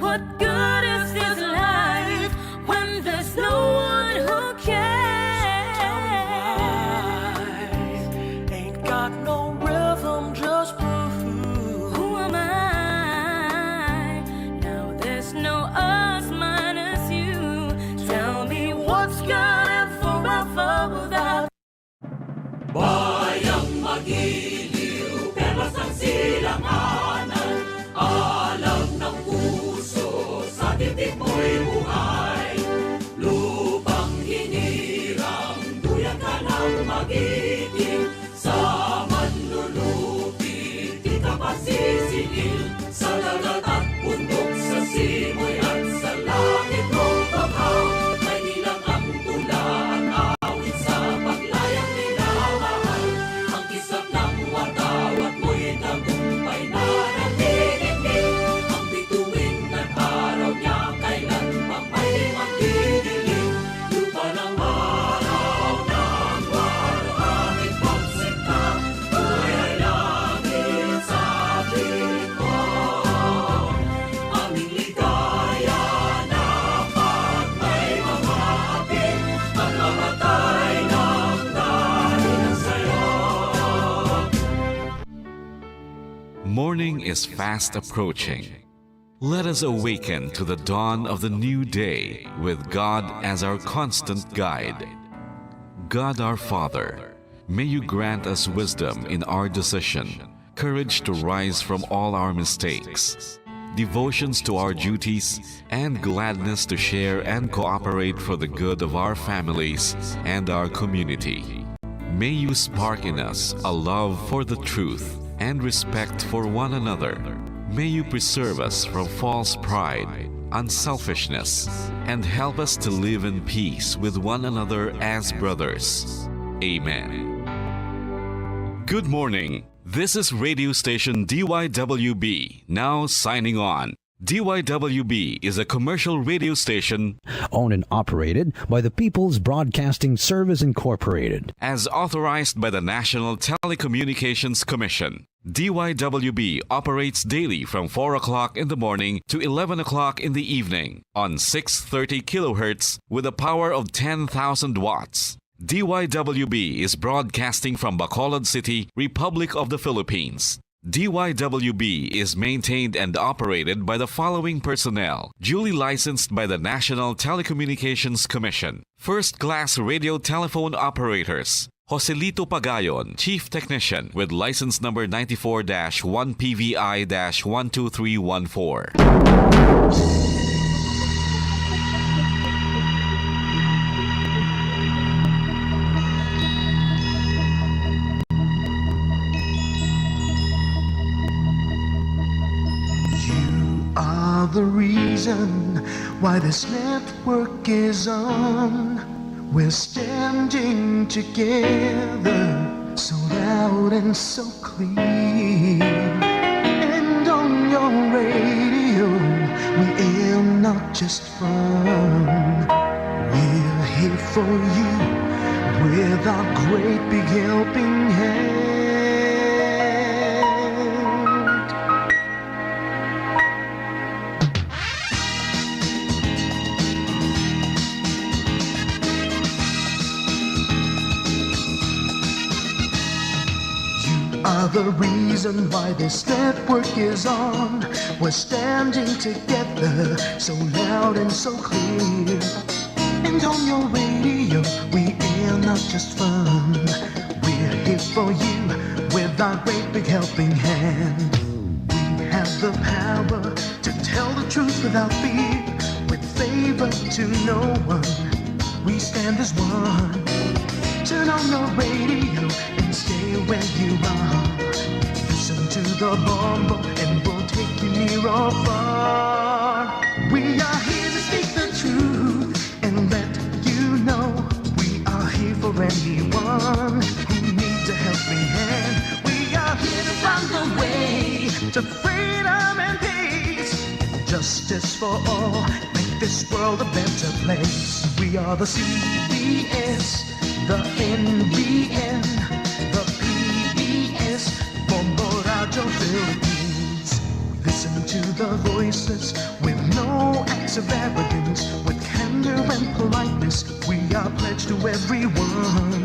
What good is this life when there's no one who cares? Ain't got no rhythm, just blues. Who am I? Now there's no us minus you. Tell me what's good and forever without. Bayang magiliw, perlas ng silanganan, alam ng puso, sa dibdib mo'y buhay. Lupang hinirang, duyan ka ng magiting, sa manlulupit, di ka masisingil. Sa dagat at bundok, sa simoy at sa langit mong baghaw, may nilang ang tula at awit sa paglayang minamahal. Ang kisap ng watawat mo'y tagumpay na nagdidikdik. Ang bituin at araw niya kailan pang may magdidilim. Lupa ng araw ng waraming pagsinta, ay langit sa ating mo. Aming ligaya na pag may mamapit, at mamatay ng dahil sa'yo. Morning is fast approaching. Let us awaken to the dawn of the new day with God as our constant guide. God our Father, may you grant us wisdom in our decision, courage to rise from all our mistakes, devotions to our duties, and gladness to share and cooperate for the good of our families and our community. May you spark in us a love for the truth and respect for one another. May you preserve us from false pride, unselfishness, and help us to live in peace with one another as brothers. Amen. Good morning. This is radio station DYWB, now signing on. DYWB is a commercial radio station owned and operated by the People's Broadcasting Service Incorporated. as authorized by the National Telecommunications Commission. DYWB operates daily from 4 o'clock in the morning to 11 o'clock in the evening on 630 kilohertz with a power of 10,000 watts. DYWB is broadcasting from Bacolod City, Republic of the Philippines. DYWB is maintained and operated by the following personnel, duly licensed by the National Telecommunications Commission. First-class radio telephone operators. Joselito Pagayon, Chief Technician with license number 94-1PVI-12314. The reason why this network is on. We're standing together, so loud and so clear. And on your radio, we air not just fun. We're here for you with our great big helping hand. Are the reason why this network is on. We're standing together, so loud and so clear. And on your radio, we air not just fun. We're here for you with our great big helping hand. We have the power to tell the truth without fear, with favor to no one. We stand as one. Turn on the radio and stay where you are. Listen to the bomb and we'll take you near or far. We are here to speak the truth and let you know we are here for anyone who needs a helping hand. We are here to find the way to freedom and peace, justice for all, make this world a better place. We are the CBS, the NBN, the PBS, Bombo Radio Philippines. Listen to to the voiceless with no acts of arrogance. With candor and politeness, we are pledged to everyone.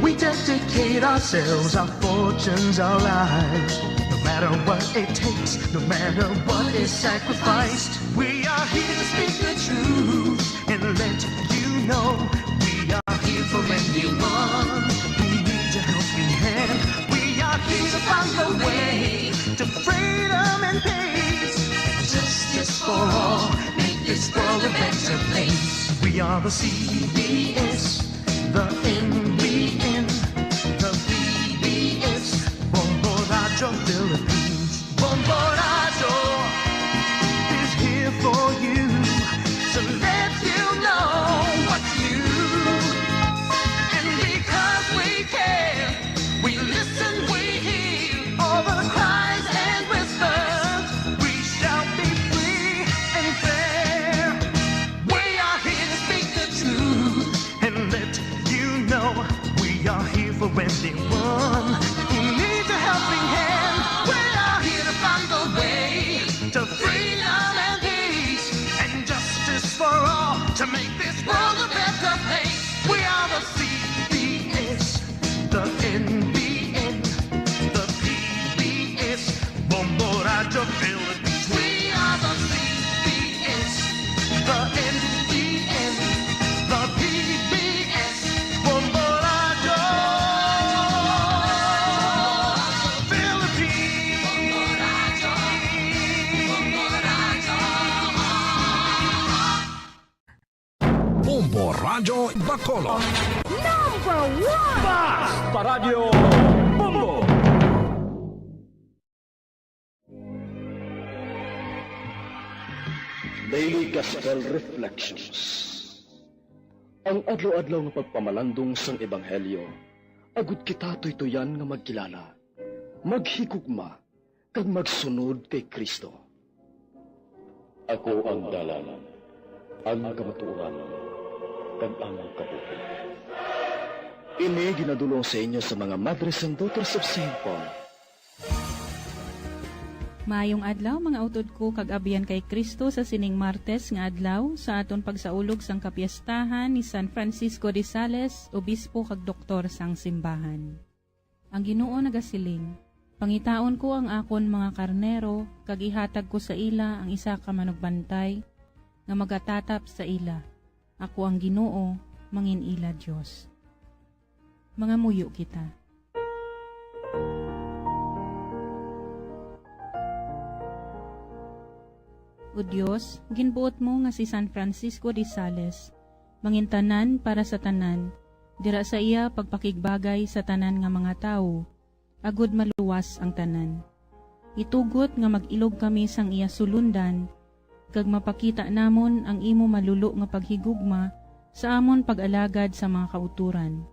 We dedicate ourselves, our fortunes, our lives. No matter what it takes, no matter what is sacrificed, we are here to speak the truth and let you know we are here for anyone who needs a helping hand. We are here to find the way to freedom and peace, justice for all, make this world a better place. We are the CBS, the NBN, the PBS, Bombo Radio Philippines. Bombo Radio is here for you, to let you know what's new. And because we care, we listen, we hear all the cries and whispers. We shall be free and fair. We are here to speak the truth and let you know we are here for anyone who needs a helping hand. We are here to find the way to freedom and peace and justice for all, to make this world a better place. We are the CBS, the NBN, the PBS, Bombo Radio Philippines. We are the CBS, the NBN, the PBS, Bombo Radio Bombo Radio Bacolod. Paradyo Bombo! Daily Gospel Reflections. Ang adlaw-adlaw nga pagpamalandong sang Ebanghelyo, agud kita tuytoyan nga magkilala, maghigugma, kag magsunod kay Kristo. Ako ang dalan, ang kamatuoran, kag ang kabuhi. Ini ginadulong sa inyo sa mga Mothers and Daughters of St. Paul. Maayong adlaw mga utod ko kag abyan kay Kristo sa sining Martes nga adlaw sa aton pagsaulog sang kapiyastahan ni San Francisco de Sales, obispo kag doktor sang simbahan. Ang Ginoo nagasiling, pangitaon ko ang akon mga karnero kag ihatag ko sa ila ang isa ka manugbantay nga magatatap sa ila. Ako ang Ginoo, mangin ila Dios. Mga muyo kita. O Diyos, ginbuot mo nga si San Francisco de Sales, mangintanan para sa tanan, dira sa iya pagpakigbagay sa tanan nga mga tao, agud maluwas ang tanan. Itugot nga mag-ilog kami sang iya sulundan, kag mapakita namon ang imo malulo nga paghigugma sa amon pag-alagad sa mga kauturan.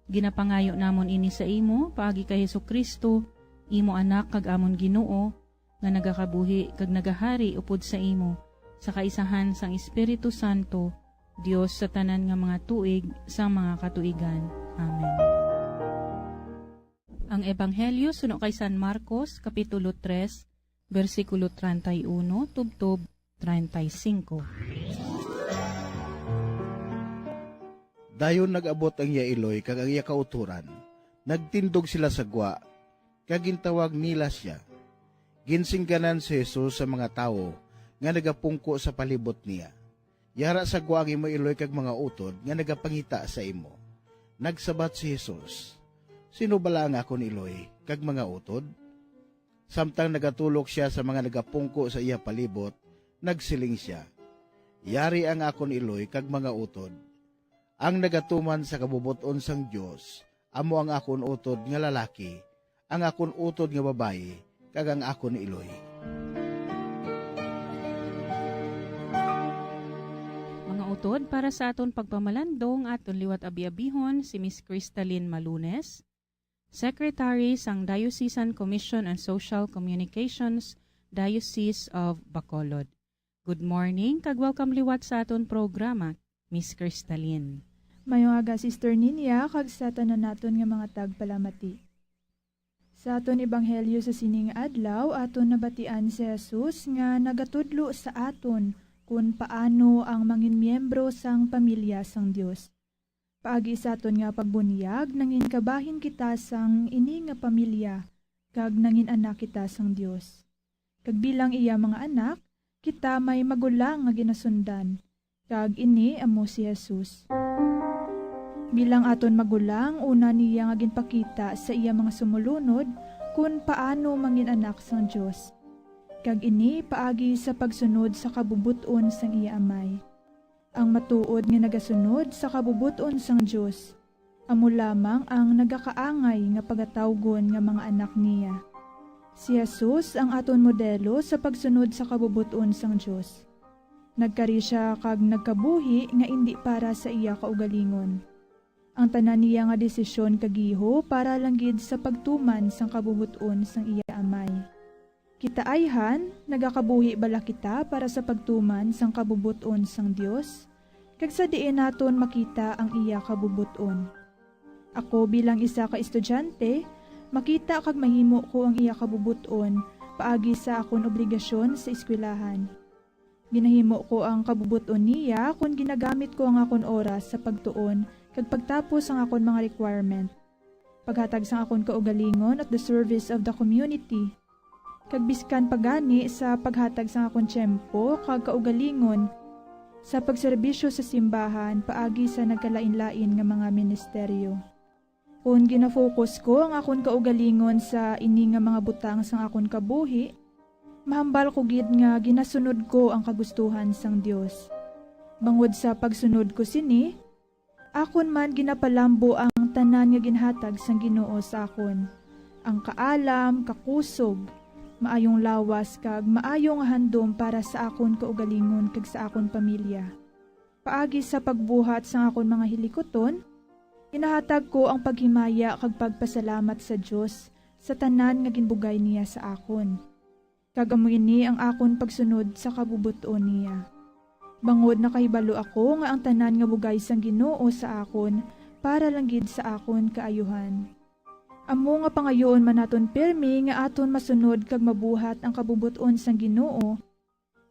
Ginapangayo namon ini sa imo, paagi kay Hesukristo, imo anak kag amon Ginoo, nga nagakabuhi kag nagahari upod sa imo, sa kaisahan sang Espiritu Santo, Dios sa tanan nga mga tuig sa mga katuigan. Amen. Ang Ebanghelyo suno kay San Marcos, Kapitulo 3, versikulo 31, tubtob 35. Dayon nag-abot ang Yailoy kag ang iya kauturan. Nagtindog sila sa gwa, kag gintawag nila siya. Ginsingganan si Jesus sa mga tao nga nagapungko sa palibot niya. Yara sa gwa ang imo Iloy kag mga utod nga nagapangita sa imo. Nagsabat si Jesus, "Sino bala ang akon Iloy kag mga utod?" Samtang nagatulok siya sa mga nagapungko sa iya palibot, nagsiling siya, "Yari ang akon Iloy kag mga utod. Ang nagatuman sa kabubuton sang Dios, amo ang akon utod nga lalaki, ang akon utod nga babayi, kag ang akon Iloy." Mga utod, para sa aton pagpamalandong aton liwat abi-abihon si Miss Cristalyn Malunes, Secretary sang Diocesan Commission on Social Communications, Diocese of Bacolod. Good morning, kag welcome liwat sa aton programa, Miss Cristalyn. Mayong aga Sister Ninia, kag sa tanan naton nga mga tagpalamati. Sa aton ebanghelyo sa sining adlaw, aton nabatian si Jesus nga nagatudlo sa aton kung paano ang mangin miyembro sang pamilya sang Dios. Paagi sa aton nga pagbunyag, nangin kabahin kita sang ini nga pamilya, kag nangin anak kita sang Dios. Kag bilang iya mga anak, kita may magulang nga ginasundan, kag ini amo si Jesus. Bilang aton magulang, una niya nga ginpakita sa iya mga sumulunod kung paano mangin anak sang Dios. Kag ini paagi sa pagsunod sa kabubuton sang iya amay. Ang matuod nga nagasunod sa kabubuton sang Dios, amo lamang ang nagakaangay nga pagatawgon nga mga anak niya. Si Jesus ang aton modelo sa pagsunod sa kabubuton sang Dios. Nagkari siya kag nagkabuhi nga indi para sa iya kaugalingon. Ang tanan niya nga desisyon kagiho para lang gid sa pagtuman sang kabubuton sang iya amay. Kita ayhan, nagakabuhi bala kita para sa pagtuman sang kabubuton sang Dios, kag sa diin naton makita ang iya kabubuton. Ako bilang isa ka estudyante, makita kag mahimo ko ang iya kabubuton paagi sa akon obligasyon sa eskwelahan. Ginahimo ko ang kabubuton niya kung ginagamit ko ang akon oras sa pagtuon kag pagtapos ang akon mga requirement. Paghatag sang akon kaugalingon at the service of the community. Kag biskan pagani sa paghatag sang akon tiyempo kag kaugalingon sa pagserbisyo sa simbahan paagi sa nagkalain-lain nga mga ministeryo. Kung ginafocus ko ang akon kaugalingon sa ini nga mga butang sang akon kabuhi, mahambal ko gid nga ginasunod ko ang kagustuhan sang Dios. Bangod sa pagsunod ko sini, akon man ginapalambo ang tanan nga ginhatag sang Ginoo sa akon. Ang kaalam, kakusog, maayong lawas kag maayong handom para sa akon kaugalingon kag sa akon pamilya. Paagi sa pagbuhat sang akon mga hilikoton, ginahatag ko ang paghimaya kag pagpasalamat sa Dios sa tanan nga ginbugay niya sa akon. Kag amo ini ang akon pagsunod sa kabubuton niya. Bangod nakahibalo ako nga ang tanan nga bugay sang Ginoo sa akon para lang gid sa akon kaayuhan. Amo nga pangayoon man naton pirmi nga aton masunod kag mabuhat ang kabubuton sang Ginoo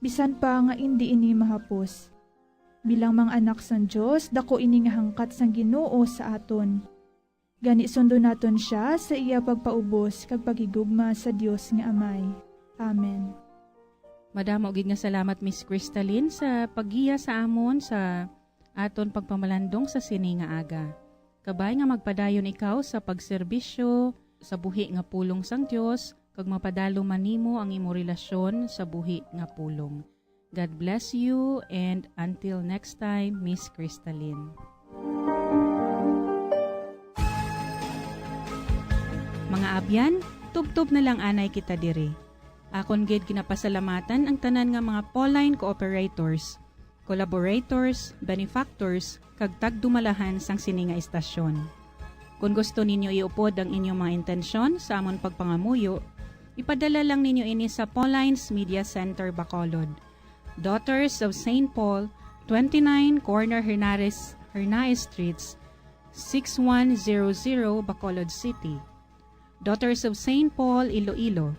bisan pa nga indi ini mahapos. Bilang mga anak sang Dios, dako ini nga hangkat sang Ginoo sa aton. Gani sundo naton siya sa iya pagpaubos kag paghigugma sa Dios nga Amay. Amen. Madamo gid nga salamat Miss Crystalline sa paggiya sa amon sa aton pagpamalandong sa sini nga aga. Kabay nga magpadayon ikaw sa pagserbisyo sa buhi nga pulong sang Dios kag mapadalo manimo ang imo relasyon sa buhi nga pulong. God bless you and until next time, Miss Crystalline. Mga abyan, tubtob na lang anay kita diri. Akon gid kinapasalamatan ang tanan nga mga Pauline cooperators, collaborators, benefactors, kag tagdumalahan sang sini nga istasyon. Kung gusto ninyo iupod ang inyong mga intensyon sa amon pagpangamuyo, ipadala lang ninyo ini sa Pauline's Media Center, Bacolod. Daughters of St. Paul, 29 Corner Hernaez Streets, 6100 Bacolod City. Daughters of St. Paul, Iloilo,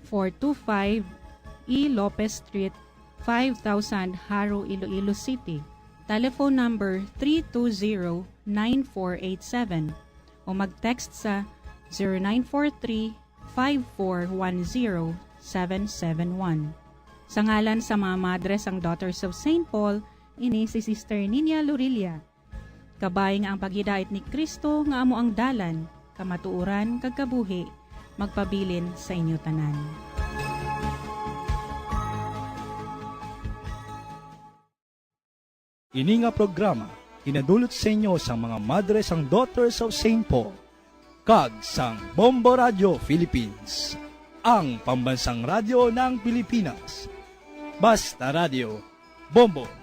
425 E. Lopez Street, 5000 Haro, Iloilo City. Telephone number 320-9487 o mag-text sa 0943-5410-771. Sa ngalan sa mga madres ang Daughters of St. Paul, ini si Sister Nina Lurilia. Kabay nga ang paghidait ni Kristo nga amo ang dalan, kamatuuran kag kabuhi, magpabilin sa inyo tanan. Ini nga programa hinadulot sa inyo sa mga madres ang Daughters of St. Paul kag sang Bombo Radio Philippines, ang pambansang radyo ng Pilipinas. Basta Radio, Bombo.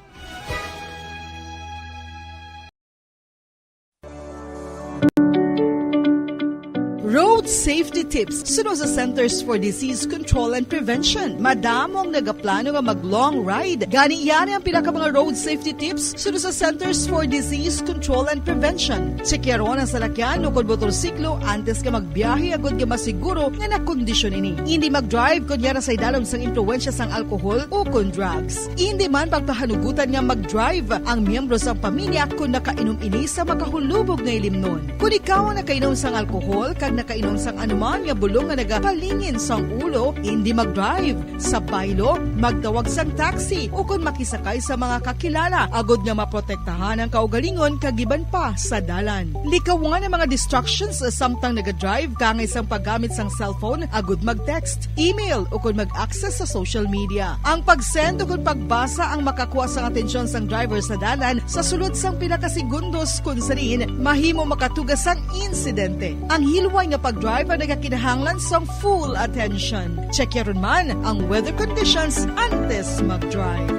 Road safety safety tips suno sa Centers for Disease Control and Prevention. Madamong nagaplano nga mag-long ride. Gani yan ang pinaka mga road safety tips suno sa Centers for Disease Control and Prevention. Sekyaron ang salakyan o kung motorsiklo antes ka magbiyahe agad ka masiguro nga nakondisyon ini. Hindi mag-drive kunyara sa idalom sang impluensya sang alkohol o kung drugs. Hindi man pagpahanugutan nga mag-drive ang miyembro sa pamilya kung nakainom ini sa makahulubog na ilimnon. Kung ikaw ang nakainom sang alkohol kag nakainom sang anuman nga bulong nga nagapalingin sang ulo, hindi mag-drive. Sa baylo, magtawag sang taxi o kung makisakay sa mga kakilala agod nga maprotektahan ang kaugalingon kagiban pa sa dalan. Likawan ang mga distractions samtang naga-drive kangay sang paggamit sang cellphone agod mag-text, email o kung mag-access sa social media. Ang pag-send o kung pagbasa ang makakuha sang atensyon sang driver sa dalan sa sulod sang pinakasegundos kung sarin mahimo makatugas sang insidente. Ang hilway nga pag-drive ang nagakinahanglan sang full attention. Check yaron man ang weather conditions antes mag-drive.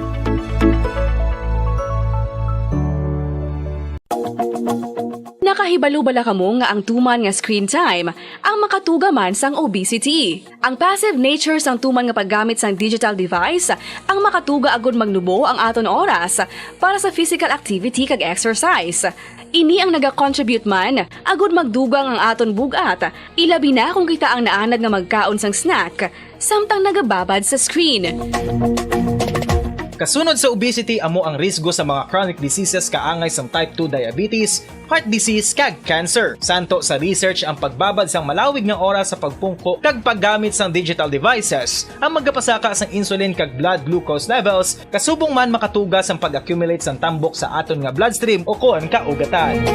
Nakahibalo bala kamo nga ang tuman nga screen time ang makatuga man sang obesity. Ang passive nature sang tuman nga paggamit sang digital device ang makatuga agud magnubo ang aton oras para sa physical activity kag exercise. Ini ang naga-contribute man agud magdugang ang aton bugat, ilabi na kung kita ang naanad nga magkaon sang snack samtang nagababad sa screen. Kasunod sa obesity amo ang risgo sa mga chronic diseases kaangay sang type 2 diabetes, heart disease kag cancer. Santo sa research ang pagbabad sang malawig nga oras sa pagpungko kag paggamit sang digital devices ang magapasaka sang insulin kag blood glucose levels kasubong man makatugas ang pag-accumulate sang tambok sa aton nga bloodstream o kon kaugatan.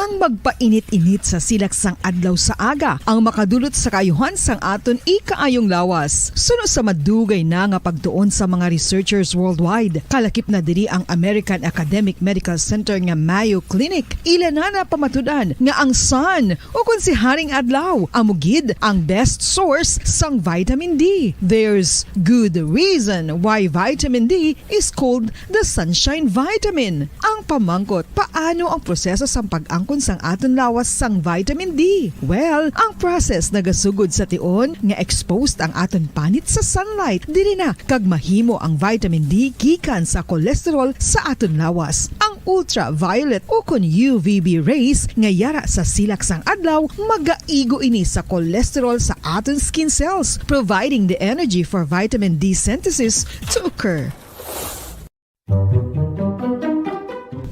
Ang magpainit-init sa silak sang adlaw sa aga ang makadulot sa kaayuhan sang aton ikaayong lawas. Suno sa madugay na nga pagtuon sa mga researchers worldwide, kalakip na diri ang American Academic Medical Center nga Mayo Clinic. Ila na pamatudan nga ang sun o kung si Haring Adlaw amugid ang best source sang vitamin D. There's good reason why vitamin D is called the sunshine vitamin. Ang pamangkot, paano ang proseso sang pag-angkon sang aton lawas sang vitamin D? Well, ang process nagasugod sa tion nga exposed ang aton panit sa sunlight dili na kag mahimo ang vitamin D gikan sa cholesterol sa aton lawas. Ang ultraviolet o kun UVB rays nga yara sa silak sang adlaw magaigo ini sa cholesterol sa aton skin cells, providing the energy for vitamin D synthesis to occur.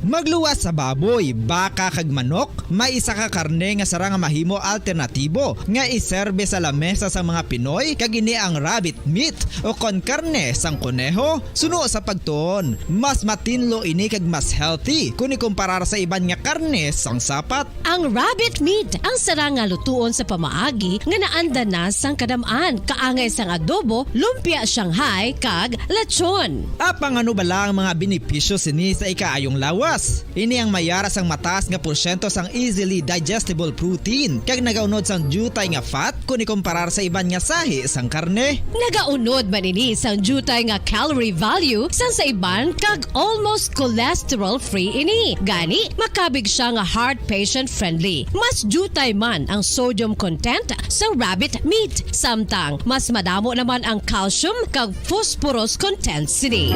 Magluwas sa baboy, baka kag manok, may isa ka karne nga sara nga mahimo alternatibo nga iserbe sa lamesa sa mga Pinoy kag ini ang rabbit meat o kon karne sang kuneho. Suno sa pagtuon, mas matinlo ini kag mas healthy kung ikumparar sa iban nga karne sang sapat. Ang rabbit meat ang sara nga lutuon sa pamaagi nga naanda na sang kadamaan, kaangay sang adobo, lumpia Shanghai kag lechon. Apang ano bala ang mga benepisyo sini sa ikaayong lawas? Ini ang mayaras ang mataas nga porsyento sang easily digestible protein kag nagaunod sang jutay nga fat kung ikumparar sa iban nga sahi sang karne. Nagaunod man ini sang jutay nga calorie value sang sa iban kag almost cholesterol free ini. Gani makabig siya nga heart patient friendly. Mas jutay man ang sodium content sa rabbit meat samtang mas madamo naman ang calcium kag phosphorus content sini.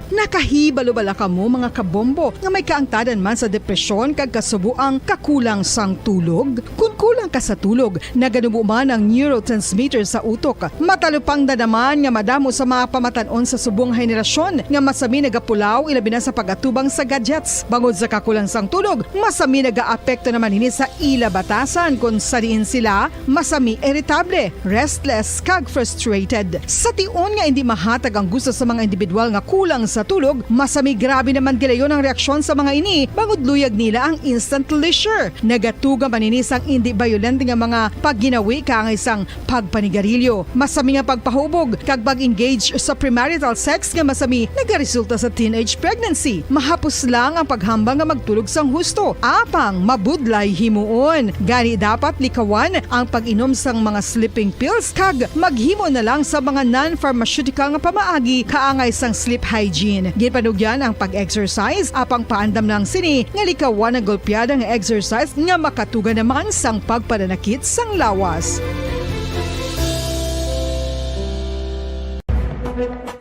Nakahibalo bala kamo mga kabombo nga may kaangtadan man sa depresyon kag kasubuang kakulang sang tulog? Kung kulang ka sa tulog, naganubo man ang neurotransmitter sa utok. Matalupang dadaman nga madamo sa mga pamatanon sa subong henerasyon nga masami nagapulaw ilabi na sa pagatubang sa gadgets. Bangod sa kakulang sang tulog, masami nagaapekto naman ini sa ila batasan kung sariin sila masami irritable, restless kag frustrated. Sa tion nga hindi mahatag ang gusto sa mga individual nga kulang sa tulog, masami grabe naman gilayon ang reaksyon sa mga ini bangod luyag nila ang instant leisure. Nagatuga man ini sang hindi violent nga mga pagginawi kaangay sang pagpanigarilyo. Masami nga pagpahubog kag pag-engage sa premarital sex nga masami nagaresulta sa teenage pregnancy. Mahapos lang ang paghambang nga magtulog sang husto. Apang mabudlay himuon. Gani dapat likawan ang pag-inom sang mga sleeping pills kag maghimo na lang sa mga non-pharmaceutical nga pamaagi kaangay sang sleep hygiene. kalusugan. Ginpanugyan ang pag-exercise apang paandam ng sini nga likawan ang golpeada nga exercise nga makatuga naman sang pagpananakit sang lawas.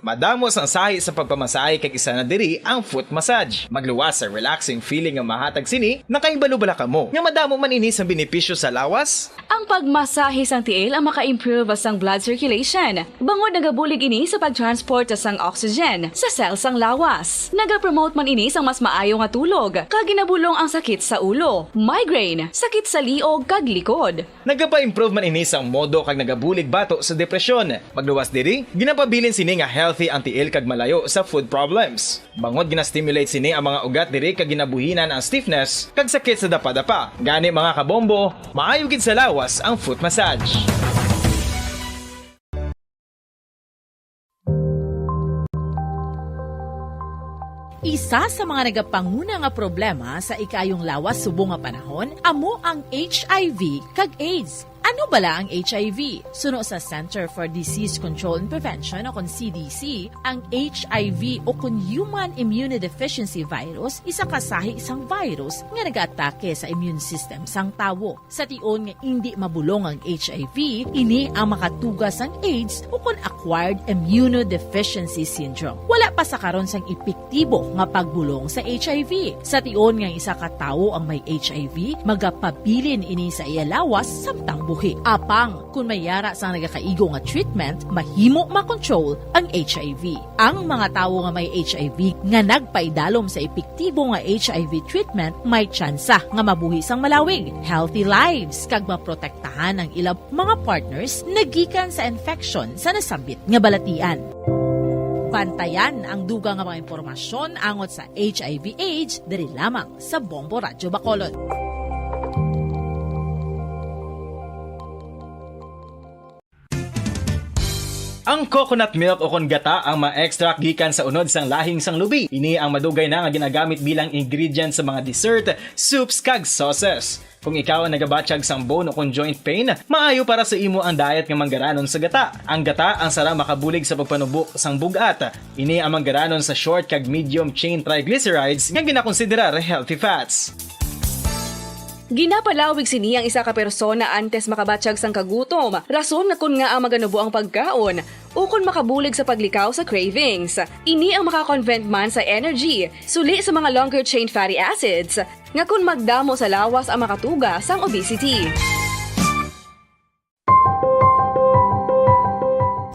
Madamos ang sahi sa pagpamasahe kag isa na diri ang foot massage. Magluwas sa relaxing feeling nga mahatag sini, nakaibalo-bala ka mo. Nga madamo man ini sa benepisyo sa lawas. Ang pagmasahe sang tiil ang maka-improve sang blood circulation. Bangod nagabulig ini sa pagtransport sang oxygen sa cells sang lawas. Nagapromote man ini sang mas maayo nga tulog, kag ginabulong ang sakit sa ulo, migraine, sakit sa liog kag likod. Nagapa-improve man ini sang modo kag nagabulig bato sa depresyon. Magluwas diri, ginapabilin sini nga healthy ang tiil kag malayo sa food problems. Bangod gina-stimulate sini ang mga ugat diri kag ginabuhinan ang stiffness kag sakit sa dapa-dapa. Gani mga kabombo, maayo gid sa lawas ang foot massage. Isa sa mga nagapanguna nga problema sa ikayong lawas subong nga panahon amo ang HIV kag AIDS. Ano bala ang HIV? Suno sa Center for Disease Control and Prevention o kon CDC, ang HIV o kon Human Immunodeficiency Virus isa kasahi isang virus nga nag-atake sa immune system sang tawo. Sa tion nga hindi mabulong ang HIV, ini ang makatugas ang AIDS o kon Acquired Immunodeficiency Syndrome. Wala pa sa karon sang epektibo nga pagbulong sa HIV. Sa tion nga isa ka tawo ang may HIV, magapabilin ini sa iya lawas samtang buhi. Apang, kung mayara sa nagakaigo nga treatment, mahimo makontrol ang HIV. Ang mga tawo nga may HIV nga nagpaidalom sa epektibo nga HIV treatment, may tsansa nga mabuhi sang malawig, healthy lives, kag maprotektahan ang ilang mga partners nagikan sa infection sa nasambit nga balatian. Bantayan ang duga nga mga impormasyon angot sa HIV/AIDS diri lamang sa Bombo Radyo Bacolod. Ang coconut milk o kon gata ang ma-extract gikan sa unod sang lahing sang lubi. Ini ang madugay na nga ginagamit bilang ingredient sa mga dessert, soups kag sauces. Kung ikaw ang nagabatsyag sang bone o kon joint pain, maayo para sa imo ang diet nga manggaranon sa gata. Ang gata ang sara makabulig sa pagpanubo sang bugat. Ini ang manggaranon sa short kag medium chain triglycerides nga ginakonsiderar healthy fats. Ginapalawig sini ang isa ka persona antes makabatsyag sang kagutom. Rason na kun nga ang maganubo ang pagkaon o kun makabulig sa paglikaw sa cravings. Ini ang makakonvent man sa energy, suli sa mga longer chain fatty acids, nga kun magdamo sa lawas ang makatuga sang obesity.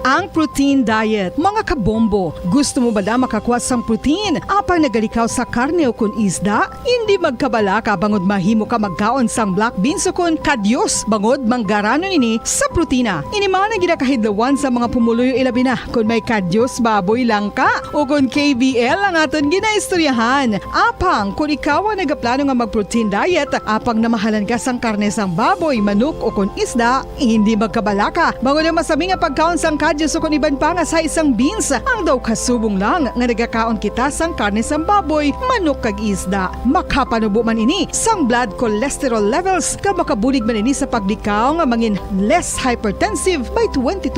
Ang protein diet. Mga kabombo, gusto mo ba na makakuha sang protein? Apang nagalikaw sa karne o kun isda? Hindi magkabala ka bangod mahimo ka magkaon sang black beans o kun kadyos bangod manggaranon ini sa protina. Ini mga na ginakahidlawan sa mga pumuluyo ilabi na kung may kadyos baboy lang ka o kun KBL ang aton ginaistoryahan. Apang kung ikaw ang nagaplano nga mag-protein diet, apang namahalan ka sang karne sang baboy, manok o kun isda, hindi magkabala ka bangod ang masami nga pagkaon sang kadyos o kung iban pa nga sa isang beans, ang daw kasubong lang nga nagakaon kita sang karne sang baboy, manok kag isda. Makapanubo man ini sang blood cholesterol levels ka makabulig man ini sa paglikaw nga mangin less hypertensive by 22%.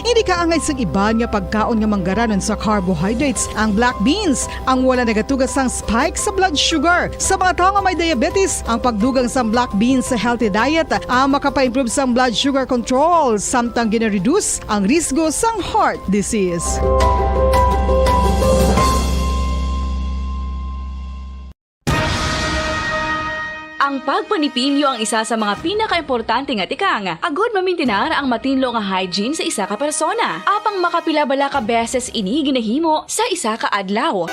Hindi ka angay sang iban nga pagkaon nga manggaranon sa carbohydrates. Ang black beans, ang wala nagatugas sang spike sa blood sugar. Sa mga tao nga may diabetes, ang pagdugang sang black beans sa healthy diet ang makapa-improve sang blood sugar control samtang gina-reduce ang risgo sang heart disease. Ang pagpanipilyo ang isa sa mga pinaka-importante nga tikang. Agod mamintinar ang matinlo nga hygiene sa isa ka persona. Apang makapilabala ka beses ini ginahimo sa isa ka adlaw.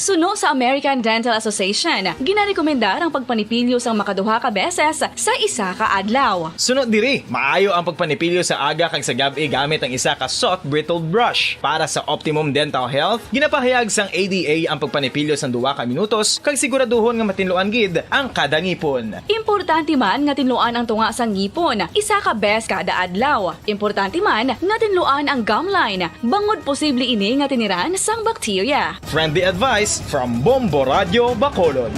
Suno sa American Dental Association, ginarekomendar ang pagpanipilyo sang makaduha ka beses sa isa ka adlaw. Sunod diri, maayo ang pagpanipilyo sa aga kag sa gabi gamit ang isa ka soft brittled brush. Para sa optimum dental health, ginapahayag sang ADA ang pagpanipilyo sang 2 ka minutos kag siguraduhon nga matinloan gid ang kada ngipon. Importante man nga tinluan ang tunga sang ngipon, isa ka bes kada adlaw. Importante man nga tinluan ang gum line, bangod posible ini nga tiniran sang bakterya. Friendly advice from Bombo Radyo Bacolod.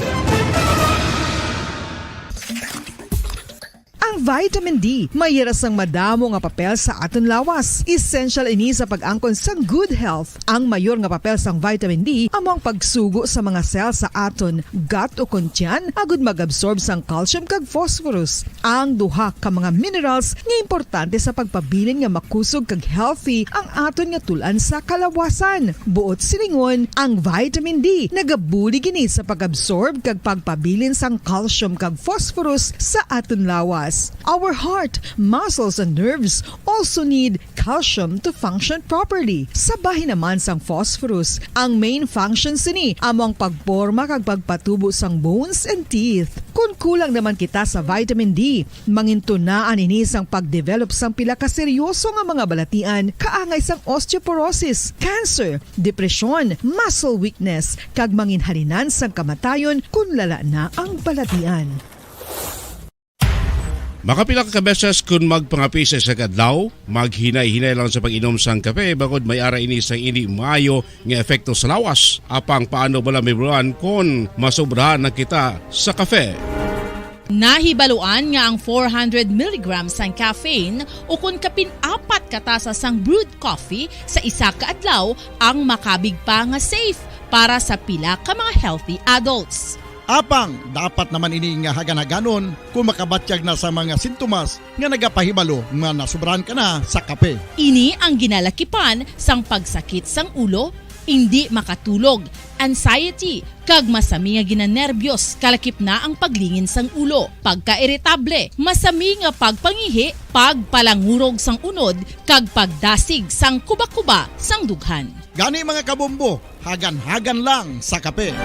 Ang vitamin D mayroon sang madamo nga papel sa aton lawas. Essential ini sa pag-angkon sang good health. Ang mayor nga papel sang vitamin D amo ang pagsugo sa mga cell sa aton gut o kuntyan agud mag-absorb sang calcium kag phosphorus. Ang duha ka mga minerals nga importante sa pagpabilin nga makusog kag healthy ang aton nga tulan sa kalawasan. Buot silingon, ang vitamin D nagabuli gini sa pag-absorb kag pagpabilin sang calcium kag phosphorus sa aton lawas. Our heart, muscles, and nerves also need calcium to function properly. Sabahin naman sang phosphorus, ang main function sini amo ang pagporma kag pagpatubo sang bones and teeth. Kung kulang naman kita sa vitamin D, mangintunaan ini sang pagdevelop sang pila ka seryoso nga mga balatian kaangay sang osteoporosis, cancer, depresyon, muscle weakness, kag manginhalinan sang kamatayon kung lala na ang balatian. Makapila ka beses kung magpangapi sa kadlaw, maghinay-hinay lang sa pag-inom sang kape bagod may ara ini sang ini maayo nga epekto sa lawas. Apang paano bala mibruan kung masobrahan na kita sa kape? Nahibaluan nga ang 400 mg sang caffeine o kung kapin-apat katasa sang brewed coffee sa isa ka adlaw ang makabig pa nga safe para sa pila ka mga healthy adults. Apang, dapat naman ini nga hagan-haganon kung makabatyag na sa mga sintomas nga nagapahibalo nga nasubrahan ka na sa kape. Ini ang ginalakipan sang pagsakit sang ulo, hindi makatulog, anxiety, kag masami nga ginanerbiyos, kalakip na ang paglingin sang ulo, pagka-irritable, masami nga pagpangihi, pagpalangurog sang unod, kag pagdasig sang kuba-kuba sang dughan. Gani mga kabombo, hagan-hagan lang sa kape.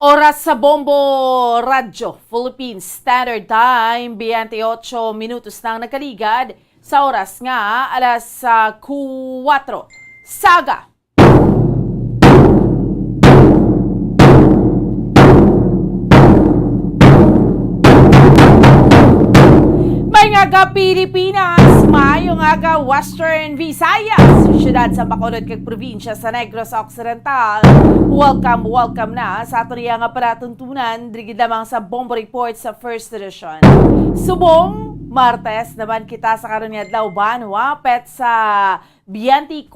Oras sa Bombo Radyo Philippines Standard Time, 28 minutos nang nakaligad sa oras nga alas 4. Saga! May nga Pilipinas, maayong aga Western Visayas, siyudad sa Bacolod kag probinsya sa Negros Occidental. Welcome na sa ato nga palatuntunan drigid lamang sa Bombo Report sa First Edition. Subong Martes naman kita sa karon nga adlaw banwa pet sa 24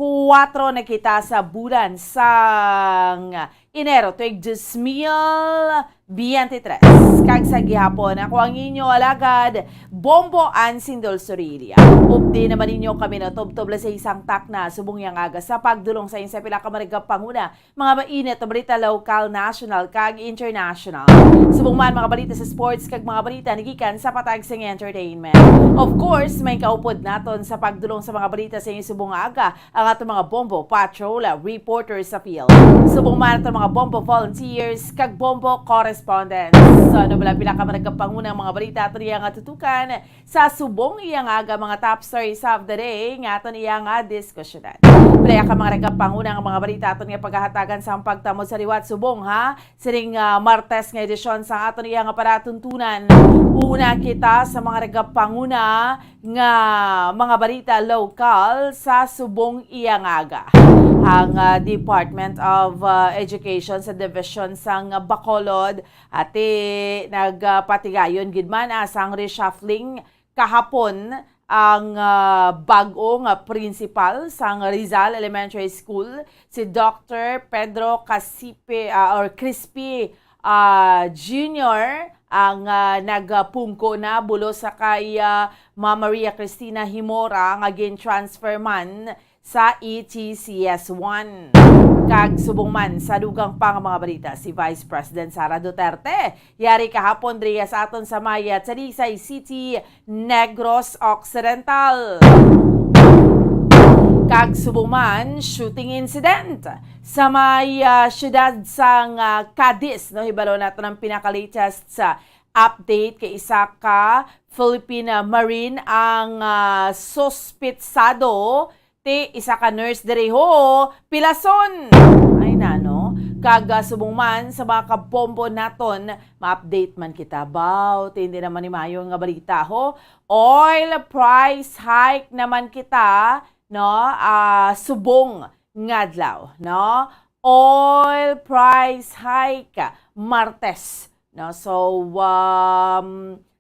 na kita sa bulan sang Enero tuig 2023. Kag sa gihapon ako ang inyo alagad Bombo Ansindol Sorilia. Updi naman ninyo kami na tubtob sa isang takna subong yang aga sa pagdulong sa insa pila ka panguna mga mainit na balita local, national kag international. Subong man mga balita sa sports kag mga balita nagikan sa patag sing entertainment. Of course, may kaupod naton sa pagdulong sa mga balita sa inyo subong aga ang atong mga Bombo Patrol reporters sa field. Subong man atong mga Bombo volunteers kag Bombo correspondents. So ano bala pila ka managkapangunang mga balita ato niya nga tutukan sa subong iyang aga mga top stories of the day nga ato niya nga diskusyonan. Pila ka mga nagkapangunang mga balita ato niya paghahatagan sa pagtamo sa liwat subong ha siring Martes nga edisyon sa ato niya nga paratuntunan. Una kita sa mga nagkapanguna nga mga balita local sa subong iyang aga. Ang Department of Education sa Division sang Bacolod ati nagpatigayon gid man asang reshuffling kahapon ang bag-ong principal sang Rizal Elementary School si Dr. Pedro Crispy Jr. ang nagpungko na bulo sa kay Ma'am Maria Cristina Himora nga gin-transfer man sa ETCS1. Kag subong man sa dugang pang mga balita si Vice President Sara Duterte. Yari kahapon driya sa aton sa Mayat sa Lisay City, Negros Occidental. Kag subong man shooting incident sa may syudad sang Cadiz. No, hibalo nato ng pinaka-latest sa update kay isa ka Philippine Marine ang suspitsado ti isa ka nurse diri ho Pilason. Ay nano, kag subong man sa mga kabombo naton, ma-update man kita ba? Hindi naman ni mayo nga balita ho. Oil price hike naman kita, no? Subong ngadlaw, no? Oil price hike Martes, no? So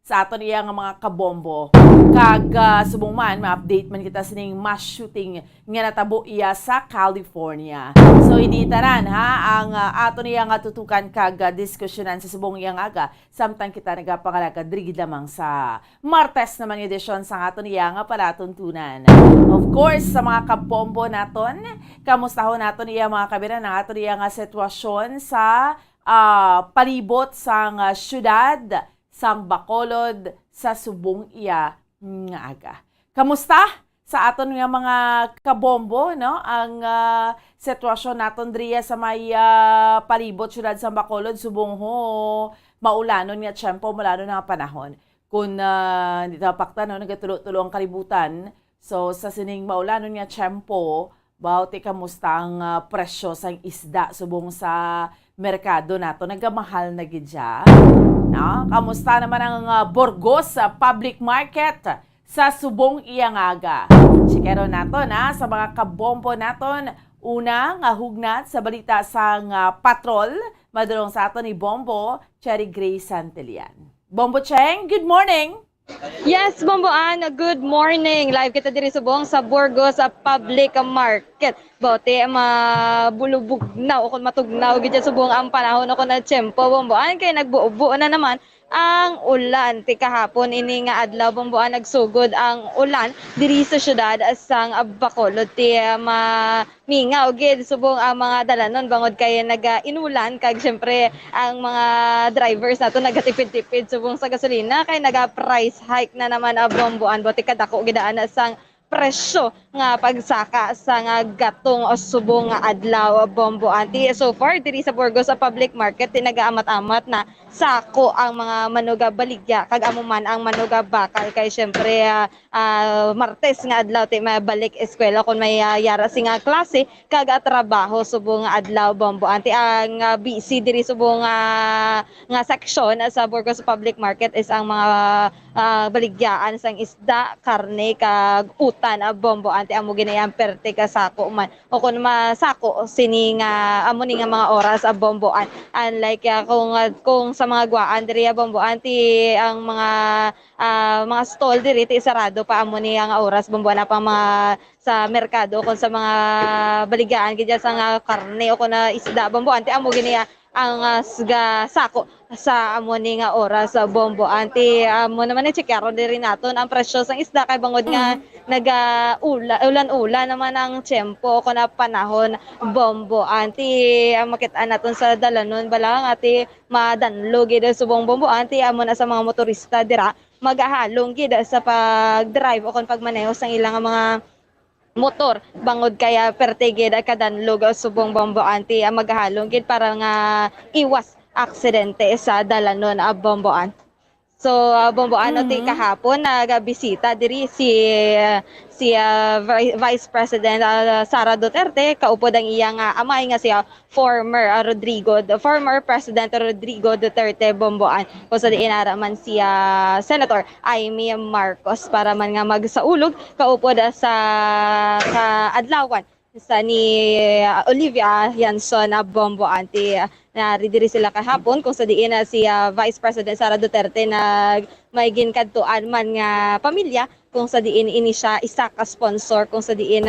sa aton iya nga mga kabombo kag subong man ma-update man kita sining mass shooting nga natabo iya sa California. So hindi tanan ha ang aton iya nga tutukan kag diskusyonan sa subong iya aga samtang kita nagapangalaga diri lamang sa Martes naman edisyon sa aton iya nga palatuntunan. Of course sa mga kabombo naton, kamustahon naton iya mga kabiran ang aton iya nga sitwasyon sa palibot sang syudad sang Bacolod sa subong iya nga aga. Kamusta sa aton nga mga kabombo, no? Ang sitwasyon naton driya sa may palibot syudad sa Bacolod subong ho maulanon nga tiyempo mulano nga panahon. Kung hindi tapakta no nagatulo-tulo ang kalibutan, so sa sining maulanon nga tiyempo, bawti kamusta ang presyo sang isda subong sa merkado nato nagamahal na gidya. No? Kamusta naman ang Burgos public market sa subong iyang aga? Chikero naton sa mga kabombo naton. Una nga hugnat sa balita sang patrol madulong sa aton ni Bombo Cherry Grace Santillan. Bombo Cheng, good morning. Yes, Bomboan, good morning. Live kita diri subong sa Burgos public market. Bote mabulubog na o kung matugnaw gid subong ang panahon ako na tiyempo, Bomboan, kay nagbuo-buo na naman ang ulan. Ti kahapon ini nga adlaw, Bomboan, nagsugod ang ulan diri sa syudad sang Bacolod. Ti mingaw gid subong ang mga dalanon bangod kay naga-inulan kag syempre ang mga drivers nato nagatipid-tipid subong sa gasolina kay naga-price hike na naman ang Bomboan. Bote kadako gidaan sang presyo nga pagsaka sa nga gatong o subong nga adlaw, Bomboan. So far diri sa Burgos public market tinagaamat-amat na sako ang mga manuga baligya kag amo man ang manuga bakal kay syempre Martes nga adlaw ti mabalik eskwela kun may yara nga klase kag trabaho subong nga adlaw, Bomboan. Ang busy diri subong nga section sa Burgos public market is ang mga baligyaan sang isda, karne kag utan, Bomboan. Amo ginayang perte ka sako man o kun masako sini nga amo ni nga mga oras, Bomboan. Unlike kung sa mga guwaan diri, Bomboan, ti ang mga stall diri ti sarado pa amo ni nga oras, Bomboan, na pa mga sa merkado kung sa mga baligaan gidya sa nga karne o kun na isda, Bomboan, ti amo ginaya ang sako sa amo ni nga oras, Bomboan. Ti amo naman ni checkero diri naton ang presyo sang isda kay bangod nga ulan-ulan naman ang tiyempo ko na panahon, Bomboan. Ti makit-an naton sa dalanon balang ati madanlo gid subong, Bomboan. Ti amo na sa mga motorista dira magahalong gid sa pag-drive o kon pagmaneho sang ilang mga motor bangod kaya pertegid kadanlog subong, Bomboan. Ti maghalong gid para nga iwas aksidente sa dalanon, Bomboan. So Bomboan, ti kahapon nagabisita diri si Vice President Sara Duterte, kaupod ang iyang amay nga siya former President Rodrigo Duterte, Bomboan. Kung sa diin man siya Senator Amy Marcos para man nga magsaulog kaupod sa kaadlawan sa ni Olivia Yanson, Bomboan. Naridiri sila kahapon kung sa diin si Vice President Sara Duterte may ginkadtuan man nga pamilya kung sa diin ini siya isa ka sponsor kung sa diin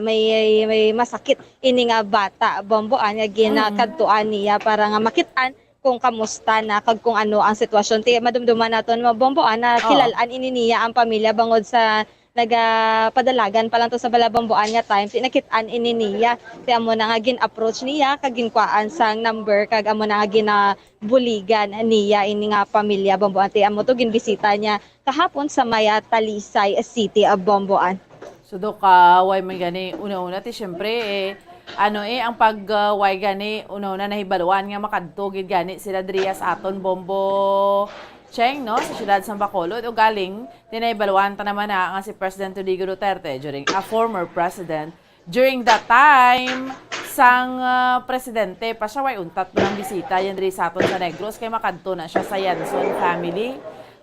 may masakit ini nga bata, Bomboan, nga ginakadtuan niya para nga makitaan kung kamusta na kag kung ano ang sitwasyon. Ti madumduman naton, Bomboan, na kilalaan ini niya ang pamilya bangod sa nagapadalagan pa lang to sa Balabambuan nga time, tinakitaan ini niya. Ti amo na nga gin-approach niya kag ginkuan sang number kag amo na nga ginabuligan niya ini nga pamilya, Bomboan. Ti amo to ginbisita niya kahapon sa Maya Talisay City, Bomboan. So do ka way man gani una-una ti syempre ang pagway gani uno na nahibaluan nga makadtugid gani sila diriya sa aton Bombo Cheng, no, sa siyudad sa Bacolod o galing tinahibaluan ta naman nga si President Rodrigo Duterte former president during that time sang presidente pa siya way untat ng bisita yan diri sa aton sa Negros kay makadto na siya sa Yanson family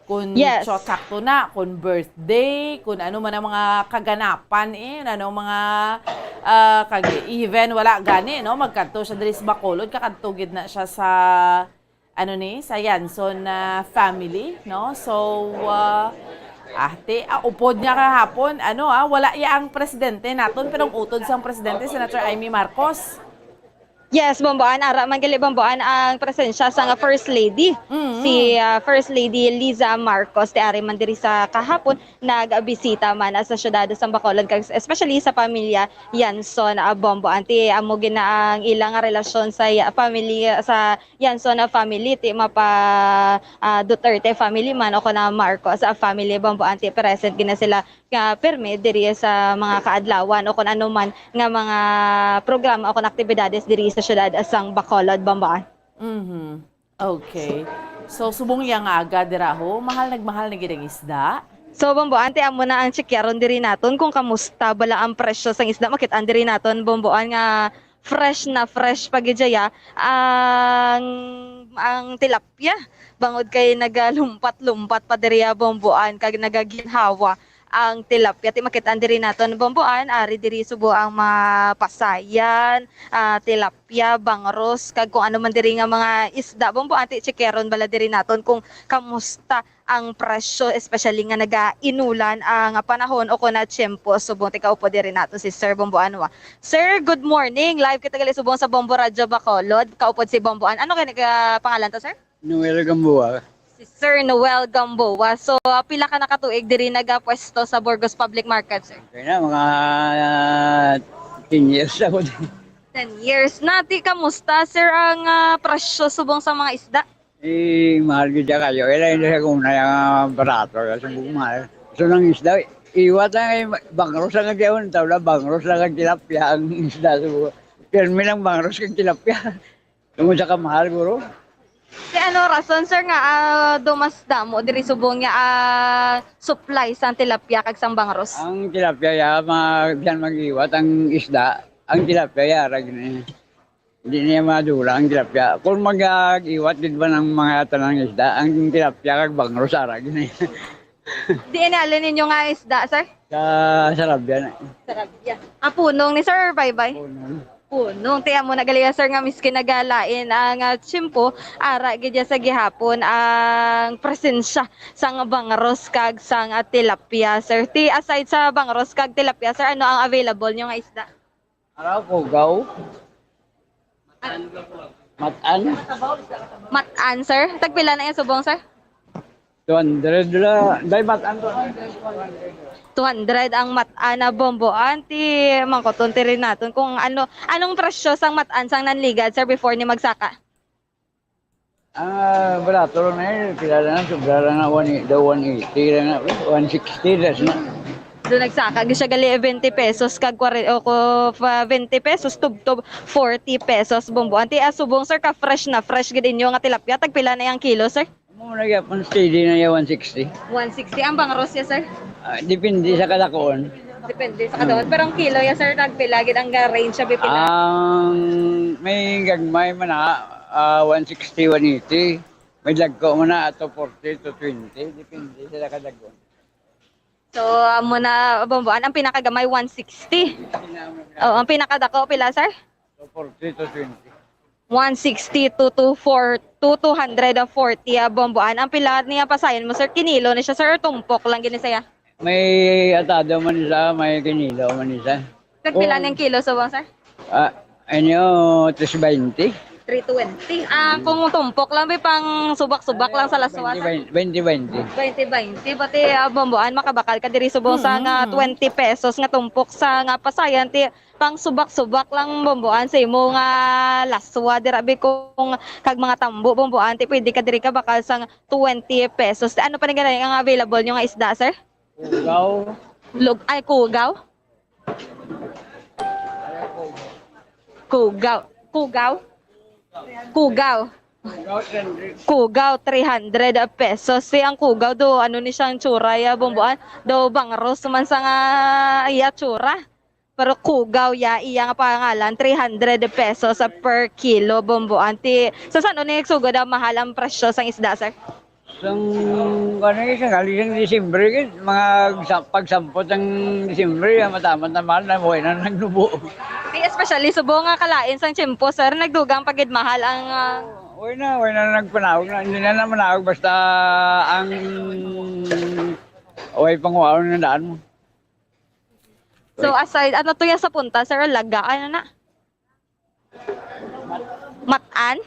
kung sakto na, kung birthday, kung ano man ang mga kaganapan ano mga even wala gani, no? Magkanto siya diri sa Bacolod, kakantugid na siya sa sa Yanson family, no? So upod niya kahapon, wala ang presidente naton pero ang utod sang presidente Senator Amy Marcos. Yes, Bomboan. Ara Mangali Bomboan ang presensya sa nga First Lady. Si First Lady Liza Marcos. Ti ari man diri sa kahapon nagbisita man sa siyudad sa Bacolod, especially sa pamilya Yanson Bomboan. Ti amo gina ang ilang relasyon sa family sa Yanson family. Ti mapa Duterte family man o na Marcos family Bomboan. Ti present gina sila perme diri sa mga kaadlawan o kung ano man nga mga programa o kung aktibidades diri sa siyudad asang Bacolod, Bambaan. Okay. So subong yang aga diraho, mahal na gidang isda. So Bamboan, ti amo na ang checkaron diri naton kung kamusta bala ang presyo sang isda, makit-an diri naton Bamboan nga fresh pagijaya ang tilapia bangod kay nagalumpat-lumpat pa diri Bamboan kag nagaginhawa ang tilapia. Ti makit-an diri naton Bomboan, ari diri Subo ang mga pasayan, tilapia, bangros, kag kung ano man diri nga mga isda Bomboan, ti checkeron bala diri naton kung kamusta ang presyo, especially nga nagainulan ang panahon o kung na tiyempo. Subong ti kaupo diri naton si Sir Bomboan wa. Sir, good morning. Live kita gali subong sa Bombo Radio Bacolod. Kaupod si Bomboan. Ano kay pangalan to, sir? Noel Gamboa. Sir Noel Gamboa. So, pila ka nakatuig diri nagapwesto sa Burgos Public Market, sir? Okay na, mga 10 years ako din. 10 years. Nati, kamusta, sir, ang presyo subong sa mga isda? Mahal gita kayo. Hindi siya kung na yung barato. Kasi mahal. So, ng isda, iwat lang bangros lang ang tiyawan. Tawla, bangros lang ang tilapia ang isda. So, pirmi lang bangros kang tilapia. Tungkol sa kamahal, guro. Si ano rason, sir, nga dumasda mo diri subong nga supply sa tilapia kag sang bangros? Ang tilapia diyan mag-iwat ang isda, ang tilapia ragin. Hindi niya madula ang tilapia. Kung mag-iwat din ba ng mga tanang isda, ang tilapia kag bangros ragin. Di inalin ninyo nga isda, sir? Sa Sarabia na. Sarabia. Punong ni sir, bye-bye. Punong. Tiyan mo nagaliya, sir, nga miski nagalain ang tsimpo, ara gidya sa gihapon ang presensya sang bangros kag sang tilapia, sir. Ti aside sa bangros kag tilapia, sir, ano ang available nyo nga isda? Araw po, gaw. Matan. Matan, sir. Tagpila na yung subong, sir? 200 la. Dahil matan 200 ang matan na Bomboan. Ti mangkoton ti rin natin kung anong presyo sang matan sang nanligad, sir, before ni magsaka? Barato na yun. Kilala na. Sobra na 180 na. 160 na. Doon nagsaka, siya gali 20 pesos kag 20 pesos tub 40 pesos Bomboan. Ti asubong, sir, ka fresh gid inyo nga tilapia. Tagpila na yung kilo, sir? Mo nagyapon steady na yung 160. 160 ang bangros ya, sir? Depende sa kadakoon. Depende sa kadakoon. Pero ang kilo ya, sir, tagpila gid ang range sa bipila. May gagmay man na 160, 180. May lagko man na ato 40 to 20. Depende sa kadakoon. So, amo na Bomboan, ang pinakagamay 160. Ang pinakadako pila, sir? 40 to 20. 160 to 240 Bomboan. Ang pilar niya pasayan mo, sir, kinilo na siya, sir, tumpok lang gini saya? May atado man isa, may kinilo man isa. Nagpila ng kilo sa bang, sir? Ano, 320. 320. Kung tumpok lang, may pang subak-subak lang sa laswa. 20-20. 20-20. Pati Bomboan, makabakal ka diri subong sa nga 20 pesos nga tumpok sa nga pasayan. Pang subak-subak lang Bomboan sa imo nga laswa. Dirabi kung kag mga tambo Bomboan, pwede ka diri ka bakal sa 20 pesos. Ano pa nga ang available nyo nga isda, sir? Kugaw. Kugaw? Kugaw. Kugaw, 300 pesos. Ang kugaw do, ano ni siyang tsura ya, bomboan. Do bangros man sa nga iya tsura. Pero kugaw ya, iya nga pangalan, 300 pesos per kilo, bomboan. Sa saan ni nagsugod ang mahal ang presyo sa isda, sir? Isang galing Disyembre, mga pagsampot ng Disyembre, mataman na mahal na buhay na nagnubo. Especially subo nga kalain sang tiyempo, sir, nagdugang pagid mahal ang... Huwag na nagpanawag na, hindi na manawag basta ang huwag panguaw na daan mo. So aside, ano to yan sa punta, sir, laga, ano na? Matan?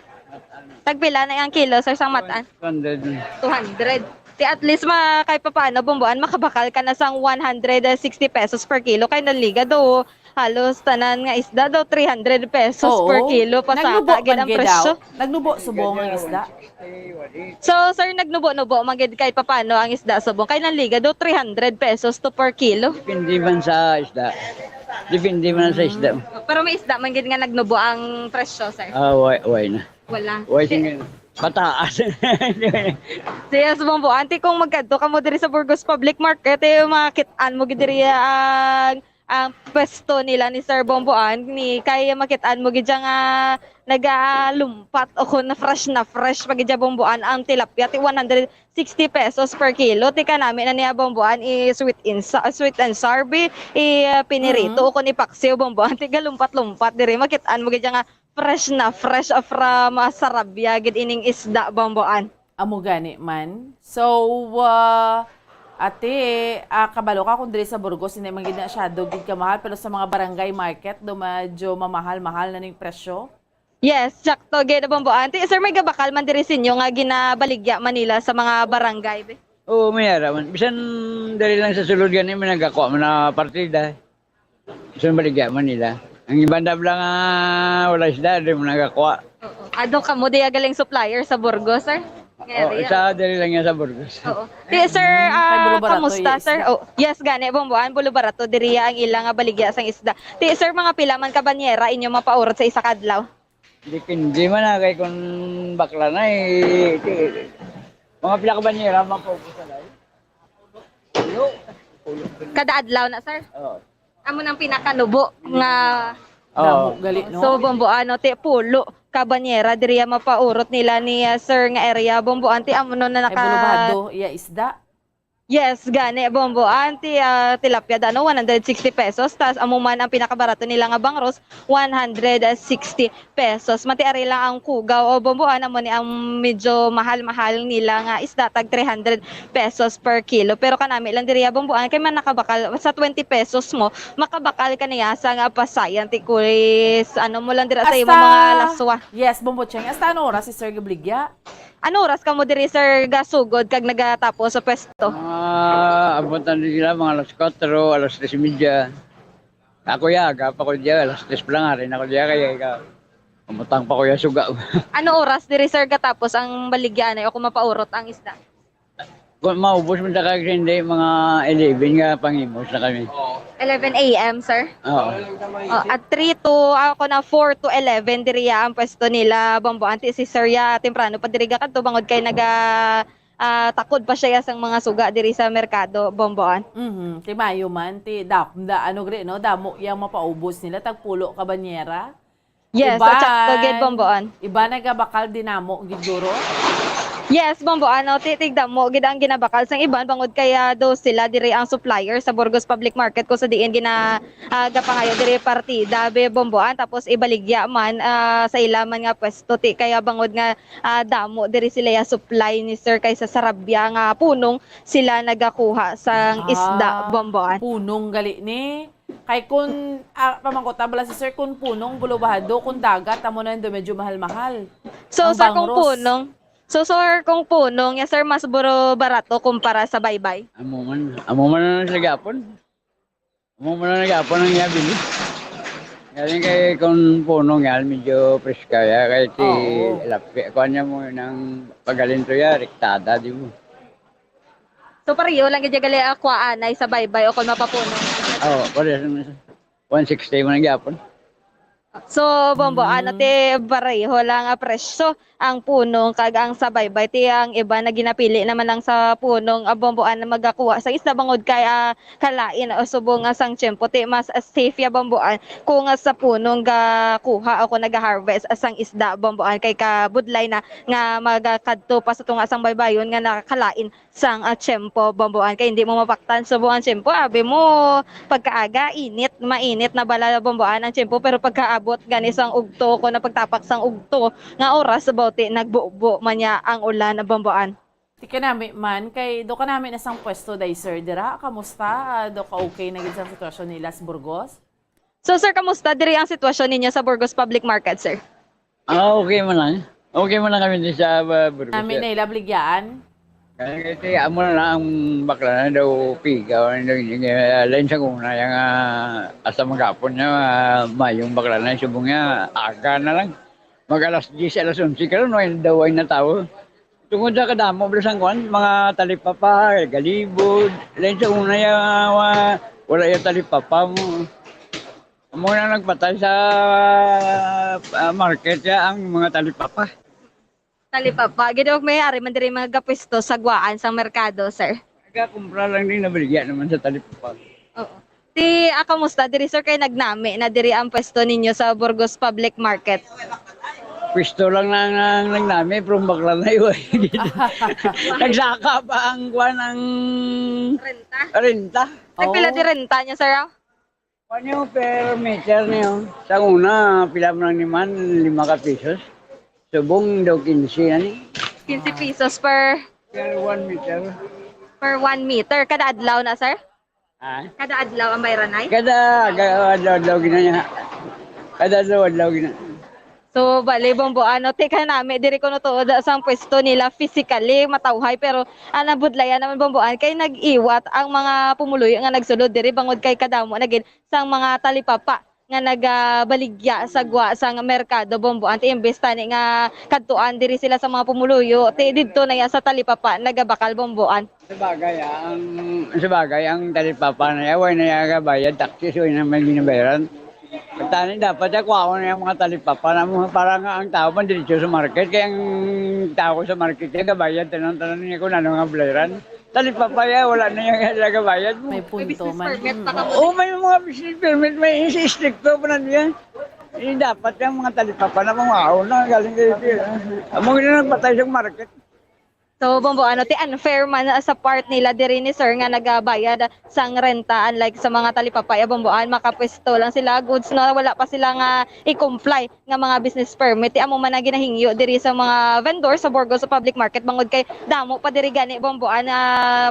Tagpila na yung kilo, sir, sang matan? 200. 200. At least kahit pa paano, bomboan, makabakal ka na sang 160 pesos per kilo. Kaya naliga do, halos tanan nga isda daw 300 pesos per kilo. Pasata, ang presyo. Nagnubo subong ang isda. So, sir, nagnubo-nubo, magid kahit pa paano ang isda subong. Kaya naliga do, 300 pesos to per kilo. Depende man sa isda. Pero may isda, magid nga nagnubo ang presyo, sir. Huwag na. Wala. Pataas. Siya subong po, anti kung magkadto ka mo diri sa Burgos Public Market, makitaan mo diri ang pwesto nila ni Sir Bomboan, kaya makitaan mo gid nga nagalumpat o kung na fresh pag gid Bomboan ang tilapia ti 160 pesos per kilo. Tika namin na niya Bomboan sweet and sour pinirito o kung ipaksiw Bomboan ti galumpat-lumpat diri makitaan mo gid nga fresh from Sarabia gid ining isda Bomboan. Amo gani man. So ate, kabalo ka kung diri sa Burgos hindi man gid na shadow gid ka mahal, pero sa mga barangay market do medyo mamahal-mahal na ning presyo. Yes, sakto gid Bomboan. Sir, may gabakal man diri sinyo nga ginabaligya Manila sa mga barangay. Oo, mayara man. Bisan dali lang sa sulod gani may nagakuha man na partida. Bisan baligya Manila. Ang ibang lang wala isda, di mo nagakuha. Ado ka mo diya galing supplier sa Burgos, sir? Isa dali lang yan sa Burgos. Oo. Sir, kamusta, sir? Yes, gani, Bomboan, Bulubarato, diriya ang ilang baligya sang isda. Sir, mga pila man kabanyera inyo mapaurot sa isa kadlaw? Hindi man na, kay kung bakla na mga pila kabanyera, mapupusa na Kada adlaw na, sir? Oo. Amo nang pinakanubo nga gali, no? So Bomboan, pulo kabanyera diriya mapaurot nila ni sir nga area Bomboan ti amo no na bulubado iya isda. Yes, gani Bomboan tilapia dano 160 pesos, tas amo man ang pinakabarato nila nga bangros 160 pesos. Mati ari lang ang kugaw o Bomboan amo ni ang medyo mahal-mahal nila nga isda tag 300 pesos per kilo. Pero kanami lang diriya Bomboan kay man nakabakal sa 20 pesos mo makabakal ka niya sa nga pasayan ti kulis ano mo lang dira sa imo mga laswa. Yes, Bombocheng. Hasta ano oras si Sir Gabligya? Ano oras ka mo diri sir gasugod kag nagatapos sa pwesto? Abutan nila mga alas 4, alas 10:30. Ako yaga pa ko diya, alas 10 pa lang rin ako diya kaya umutang pa ko ya suga. Ano oras diri sir katapos ang baligyan ay o kung mapaurot ang isda? Kung maubos mo na kag hindi mga 11 nga pangimos na kami. 11 a.m. sir? Oo. At 3 to, ako na 4 to 11 diriya ang pwesto nila Bomboan ti si Sir ya temprano pa diri ka kadto bangod kay takod pa siya sang mga suga diri sa merkado Bomboan. Ti mayo man ti ano gre no damo yang mapaubos nila tagpulo ka banyera. Yes, so sakto gid Bomboan. Iba nagabakal dinamo gid guro. Yes, Bomboan, titigda mo gid ang ginabakal sang iban bangod kaya do sila diri ang supplier sa Burgos Public Market ko sa diin gapangayo diri partida be Bomboan tapos ibaligya man sa ilaman nga pwesto ti kaya bangod nga damo diri sila ya supply ni sir kay sa Sarabia nga punong sila nagakuha sang isda Bomboan. Punong gali ni kay kun pamangkota bala si sir kun punong bulubado kun dagat amo na medyo mahal-mahal. So sir kung punong sir, kung punong, yes sir, mas barato kumpara sa baybay. Amo man na nagapon. Amo man na nagapon ang yabili. Galing kay kung punong yan, medyo fresh kaya. Kaya ti lapi. Kuha niya mo ng pagalinto ya, rektada, di mo. So pariyo lang gid gali akwa anay sa baybay o kung mapapunong. Oo, pares 160 mo nagapon. So, bomboan ate pareho lang a presyo ang punong kag ang sabaybay ti ang iba na ginapili naman lang sa punong bomboan na magakuha sa isda bangod kay kalain o subong nga sang tiyempo ti mas safe ya bomboan kung sa punong ga kuha ako nag-harvest asang isda bomboan kay kabudlay na nga magakadto pa sa tunga sang baybayon nga nakakalain sang tiyempo bomboan kay hindi mo mapaktan subong ang tiyempo abi mo pagkaaga mainit na bala bomboan ang tiyempo pero pagkaabot gani sang ugto ko na pagtapak sang ugto nga oras bauti nagbubo man niya ang ulan na bomboan. Ti ka namin man, kay do ka namin nasang pwesto day sir, dira, kamusta? Do ka okay na gid sa sitwasyon nila sa Burgos? So sir, kamusta diri ang sitwasyon ninyo sa Burgos Public Market, sir? Okay man lang. Okay man lang kami din sa Burgos. Namin na ilabligyaan. Kaya amo na lang ang bakla na daw pigaw na daw lain sa kuna yung asa magapon niya mayong bakla na subong niya aga na lang mag alas 10 alas 11 karon no daw ay na tao tungod sa kadamo bilang kuan mga talipapa galibod lain sa una ya wala ya talipapa mo na nagpatay sa market ya ang mga talipapa. Talipapa, gidog may ari man diri mga pwesto sa guwaan sa merkado, sir. Kumpra lang din nabaligya naman sa talipapa. Oo. Ti kamusta diri sir kay nagnami na diri ang pwesto ninyo sa Burgos Public Market? Pwesto lang nang nagnami pero bakla na yun. Nagsaka pa ang kuwan ng renta. Nagpila di renta niya, sir? Kuwan yung per meter niyo. Sa una, pila mo lang naman 5 ka pesos. Subong daw 15 na ni. 15 pesos per 1 meter. Per 1 meter. Kada adlaw na, sir? Ha? Kada adlaw ang bayranay? Kada adlaw ginanya. Kada adlaw ginanya. So, bali, bomboan, no, teka namin, diri ko no tuod sa pwesto nila physically, matawhay, pero budlayan naman bomboan, kay nag-iwat ang mga pumuloy nga nagsulod diri, bangod kay kadamo, nagin, sang mga talipapa, nga nagabaligya sa gwa sa merkado bomboan ti imbes tani nga kadtuan diri sila sa mga pumuluyo ti didto na ya sa talipapa nagabakal bomboan. Sabagay ang talipapa na ya way na ya bayad taxes way na may ginabayaran. Tani dapat ya kuha na yung mga talipapa na para nga ang tao man diretso sa market kaya ang tao sa market kaya gabayad tanan niya kung ano nga bayaran. Talipapa ya wala na yung nagabayad mo. May punto man. May mga business permit, may stricto pa na niya. Dapat yung mga talipapa na mga na galing kayo. Among na nagpatay sa market. So, bomboan, ti unfair man sa part nila diri ni sir nga nagabayad sang renta unlike sa mga talipapa ya bomboan makapwesto lang sila goods na wala pa sila nga i-comply nga mga business permit ti amo man na ginahingyo diri sa mga vendor sa Burgos sa public market bangod kay damo pa diri gani bomboan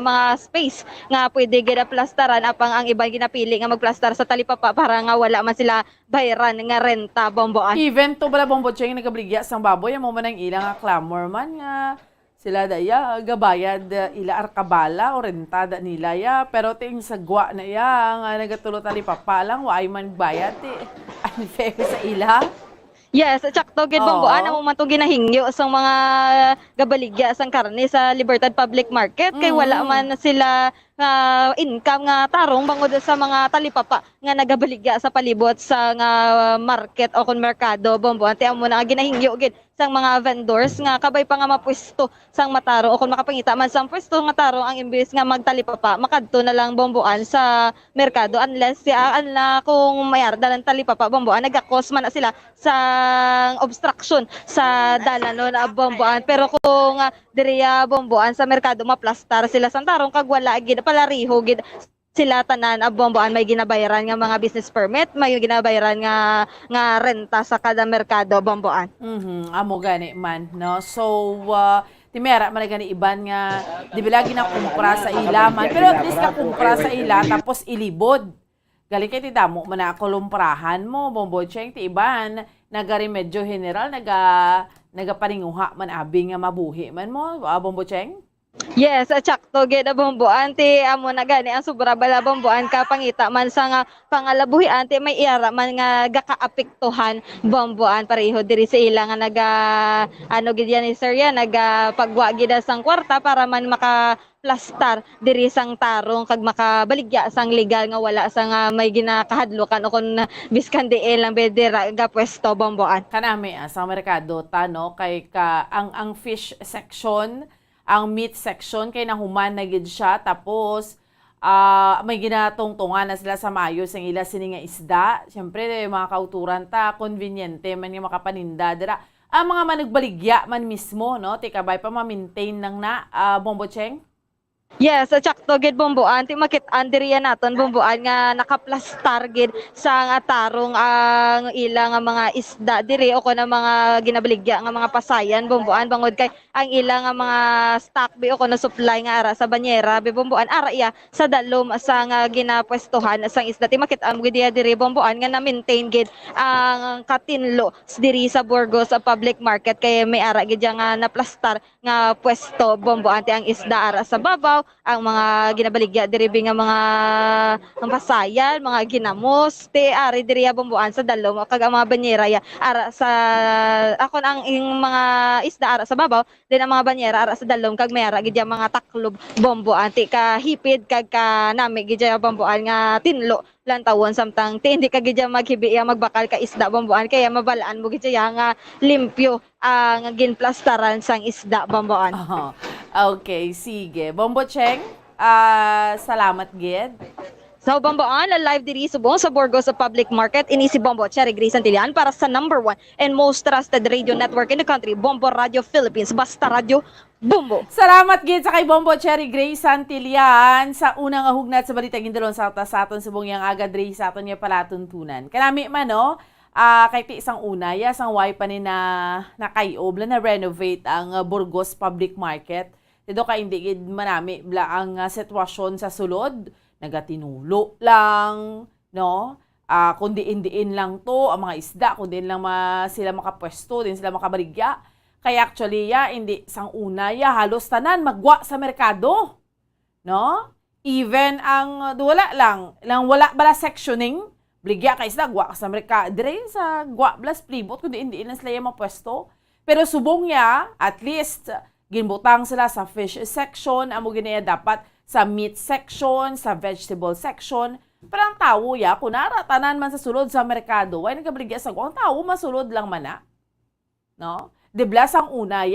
mga space nga pwede gid plastaran apang ang iba ginapili nga magplastar sa talipapa para nga wala man sila bayaran nga renta bomboan. Even to bala bombo cheng nagabligya sang baboy amo man ang ilang clamor man nga sila daya gabayad ila arkabala o rentada nila ya pero ting sagwa na ya nga nagatulot ali papalang wa ay man bayad ti unfair sa ila. Yes, tsakto gid bomboan amo man to ginahingyo sa mga gabaligya sang karne sa Libertad Public Market kay wala man sila income nga tarong bangod sa mga talipapa nga nagabaligya sa palibot sa nga market o kon merkado bomboan ti amo na ginahingyo gid sang mga vendors nga kabay pa nga mapwesto sang mataro o kung makapangita man sang pwesto nga taro ang imbes nga magtalipapa makadto na lang bomboan sa merkado unless kung mayar dalan talipapa bomboan nagakos man na sila sang obstruction sa dalan no na bomboan pero kung diriya bomboan sa merkado maplastar sila sang tarong kag wala gid palariho gid sila tanan bomboan may ginabayaran nga mga business permit, may ginabayaran nga renta sa kada merkado bomboan. Amo gani man no. So timera man gani iban nga di ba lagi na kumpra sa ila man pero at least ka kumpra sa ila tapos ilibod. Gali kay ti damo man na kolumprahan mo bombo cheng ti iban nagaremedyo general nagaparinguha man abi nga mabuhi man mo bombo cheng. Yes, tsakto gid bomboan ti amo na gani ang sobra bala bomboan ka pangita man sa nga pangalabuhian ti may ira man nga gakaapektuhan bomboan pareho diri sa ila nga gid yan ni sir yan pagwa gid sang kwarta para man makaplastar diri sang tarong kag makabaligya sang legal nga wala sang may ginakahadlokan o kun biskan diin lang bedera ga pwesto bomboan. Kanami sa merkado ta no kay ka ang fish section, ang meat section kay nahuman na gid siya tapos may ginatungtungan na sila sa mayo sang ila sini nga isda. Syempre mga kauturan ta conveniente man nga makapaninda dira. Ang mga managbaligya man mismo no tikabay pa ma-maintain nang na Bombo Cheng. Yes, sakto gid bomboan ti makit-an diri naton bomboan nga nakaplastar gid sa tarong ang ilang mga isda diri o kun mga ginabaligya nga mga pasayan bomboan bangod kay ang ilang mga stock bi o kun supply nga ara sa banyera bi bomboan ara iya sa dalom sa nga ginapwestohan sang isda ti makit-an gid diri bomboan nga na-maintain gid ang katinlo diri sa Burgos Public Market kay may ara gid nga naplastar nga pwesto bomboan ti ang isda ara sa babaw ang mga ginabaligya diri nga mga pasayan, mga ginamos, ti ari diri bomboan sa dalom kag ang mga banyera ya ara sa akon ang mga isda ara sa babaw, din ang mga banyera ara sa dalom kag may ara gid mga taklob bomboan ti ka hipid kag ka nami gid bomboan nga tinlo lantawon samtang ti hindi ka gid maghibi magbakal ka isda bomboan kaya mabalaan mo gid nga limpyo ang ginplastaran sang isda bomboan. Okay, sige. Bombo Cheng, salamat gid. So, bomboan, live diri subong sa Burgos Public Market. Ini si Bombo Cherry Grace Antilian para sa #1 and most trusted radio network in the country, Bombo Radio Philippines. Basta Radio, Bombo. Salamat gid sa kay Bombo Cherry Grace Antilian sa unang hugnat sa balita gindalon sa aton subong yang agad diri sa aton nga palatuntunan. Kanami man no, kay ti isang una ya sang way pa ni na nakayob na renovate ang Burgos Public Market. Dito ka hindi gid manami bla ang sitwasyon sa sulod, nagatinulo lang, no? Kundi indiin lang to ang mga isda, kundi lang sila makapwesto, din sila makabaligya. Kaya actually hindi sang una halos tanan magwa sa merkado, no? Even ang wala bala sectioning, bligya ka isda gwa sa merkado, dire sa gwa blas plibot kundi indiin lang sila mapwesto. Pero subong at least ginbutang sila sa fish section, amo ginaya dapat sa meat section, sa vegetable section. Pero ang tao kunara tanan man sa sulod sa merkado, way nagabligya sa ang tao masulod lang man no? De blas ang una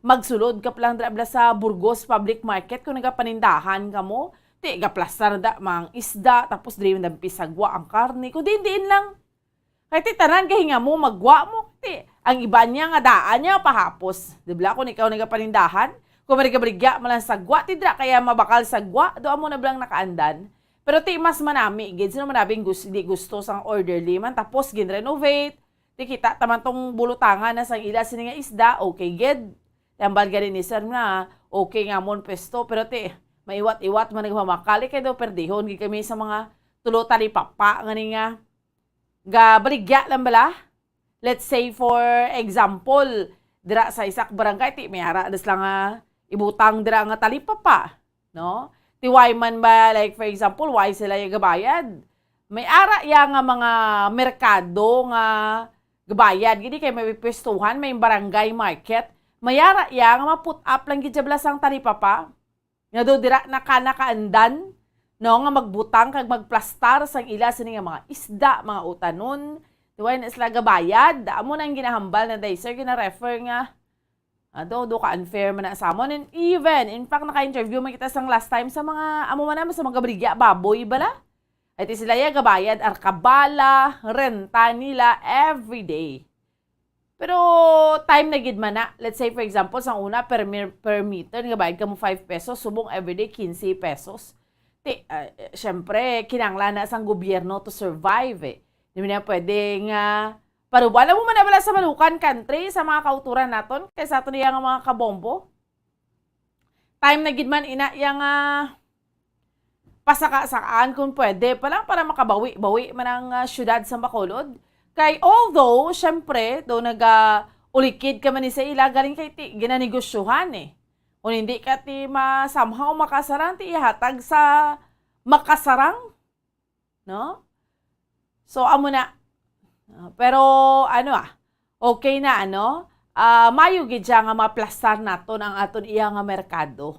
magsulod ka lang blas sa Burgos Public Market kung nagapanindahan ka mo, ti gaplastar da mang isda tapos diri man pisagwa ang karne, kundi diin lang. Kaya ti tanan kahinga mo magwa mo, ti ang iba niya nga daan niya pahapos. Dibla kung ikaw nagapanindahan, kung marigabligya malang sagwa, tidra kaya mabakal sagwa, doon mo na blang nakaandan. Pero ti mas manami, gid sino manabing gusto sang orderly man, tapos gin-renovate, ti kita taman tong bulutangan na sang ila sini nga isda, okay gid. Yambal ganin ni sir na, okay nga mon pesto, pero ti, maiwat-iwat man nagmamakali, kaya daw perdihon, gid kami sa mga tulo tali papa, nga nga, baligya lang bala. Let's say for example, dira sa isak barangay ti may ara das lang ibutang dira nga talipapa, no? Ti why man ba like for example, why sila gabayad? May ara nga mga merkado nga gabayad gidi kay may pwestuhan, may barangay market. May ara nga ma-put up lang gid sang talipapa. Nga do dira nakaandan, no nga magbutang kag magplastar sang ila sini nga mga isda, mga utanon. Diwa na sila gabayad. Amo nang ginahambal na day, sir, gina-refer nga. Do ka-unfair man na sa amon. And even, in fact, naka-interview man kita sang last time sa mga, amo man naman sa mga gabaligya, baboy bala. At sila gabayad, arkabala, renta nila, everyday. Pero, time na gid man na. Let's say, for example, sang una, per meter, gabayad ka mo 5 pesos, subong everyday, 15 pesos. Siyempre, kinanglan na sang gobyerno to survive Hindi na pwede nga parubala mo man na bala sa Malukan country sa mga kauturan naton kaysa ato niya nga mga kabombo. Time na gid man ina yang pasaka-sakaan kung pwede pa lang para makabawi-bawi man ang syudad sa Bacolod. Kay although syempre do ulikid ka man ni sa ila galing kay ti ginanegosyohan Kung hindi ka ti somehow makasarang ti ihatag sa makasarang, no? So, amo na. Pero, okay na, mayo gid siya nga maplastar naton ang aton iya nga merkado.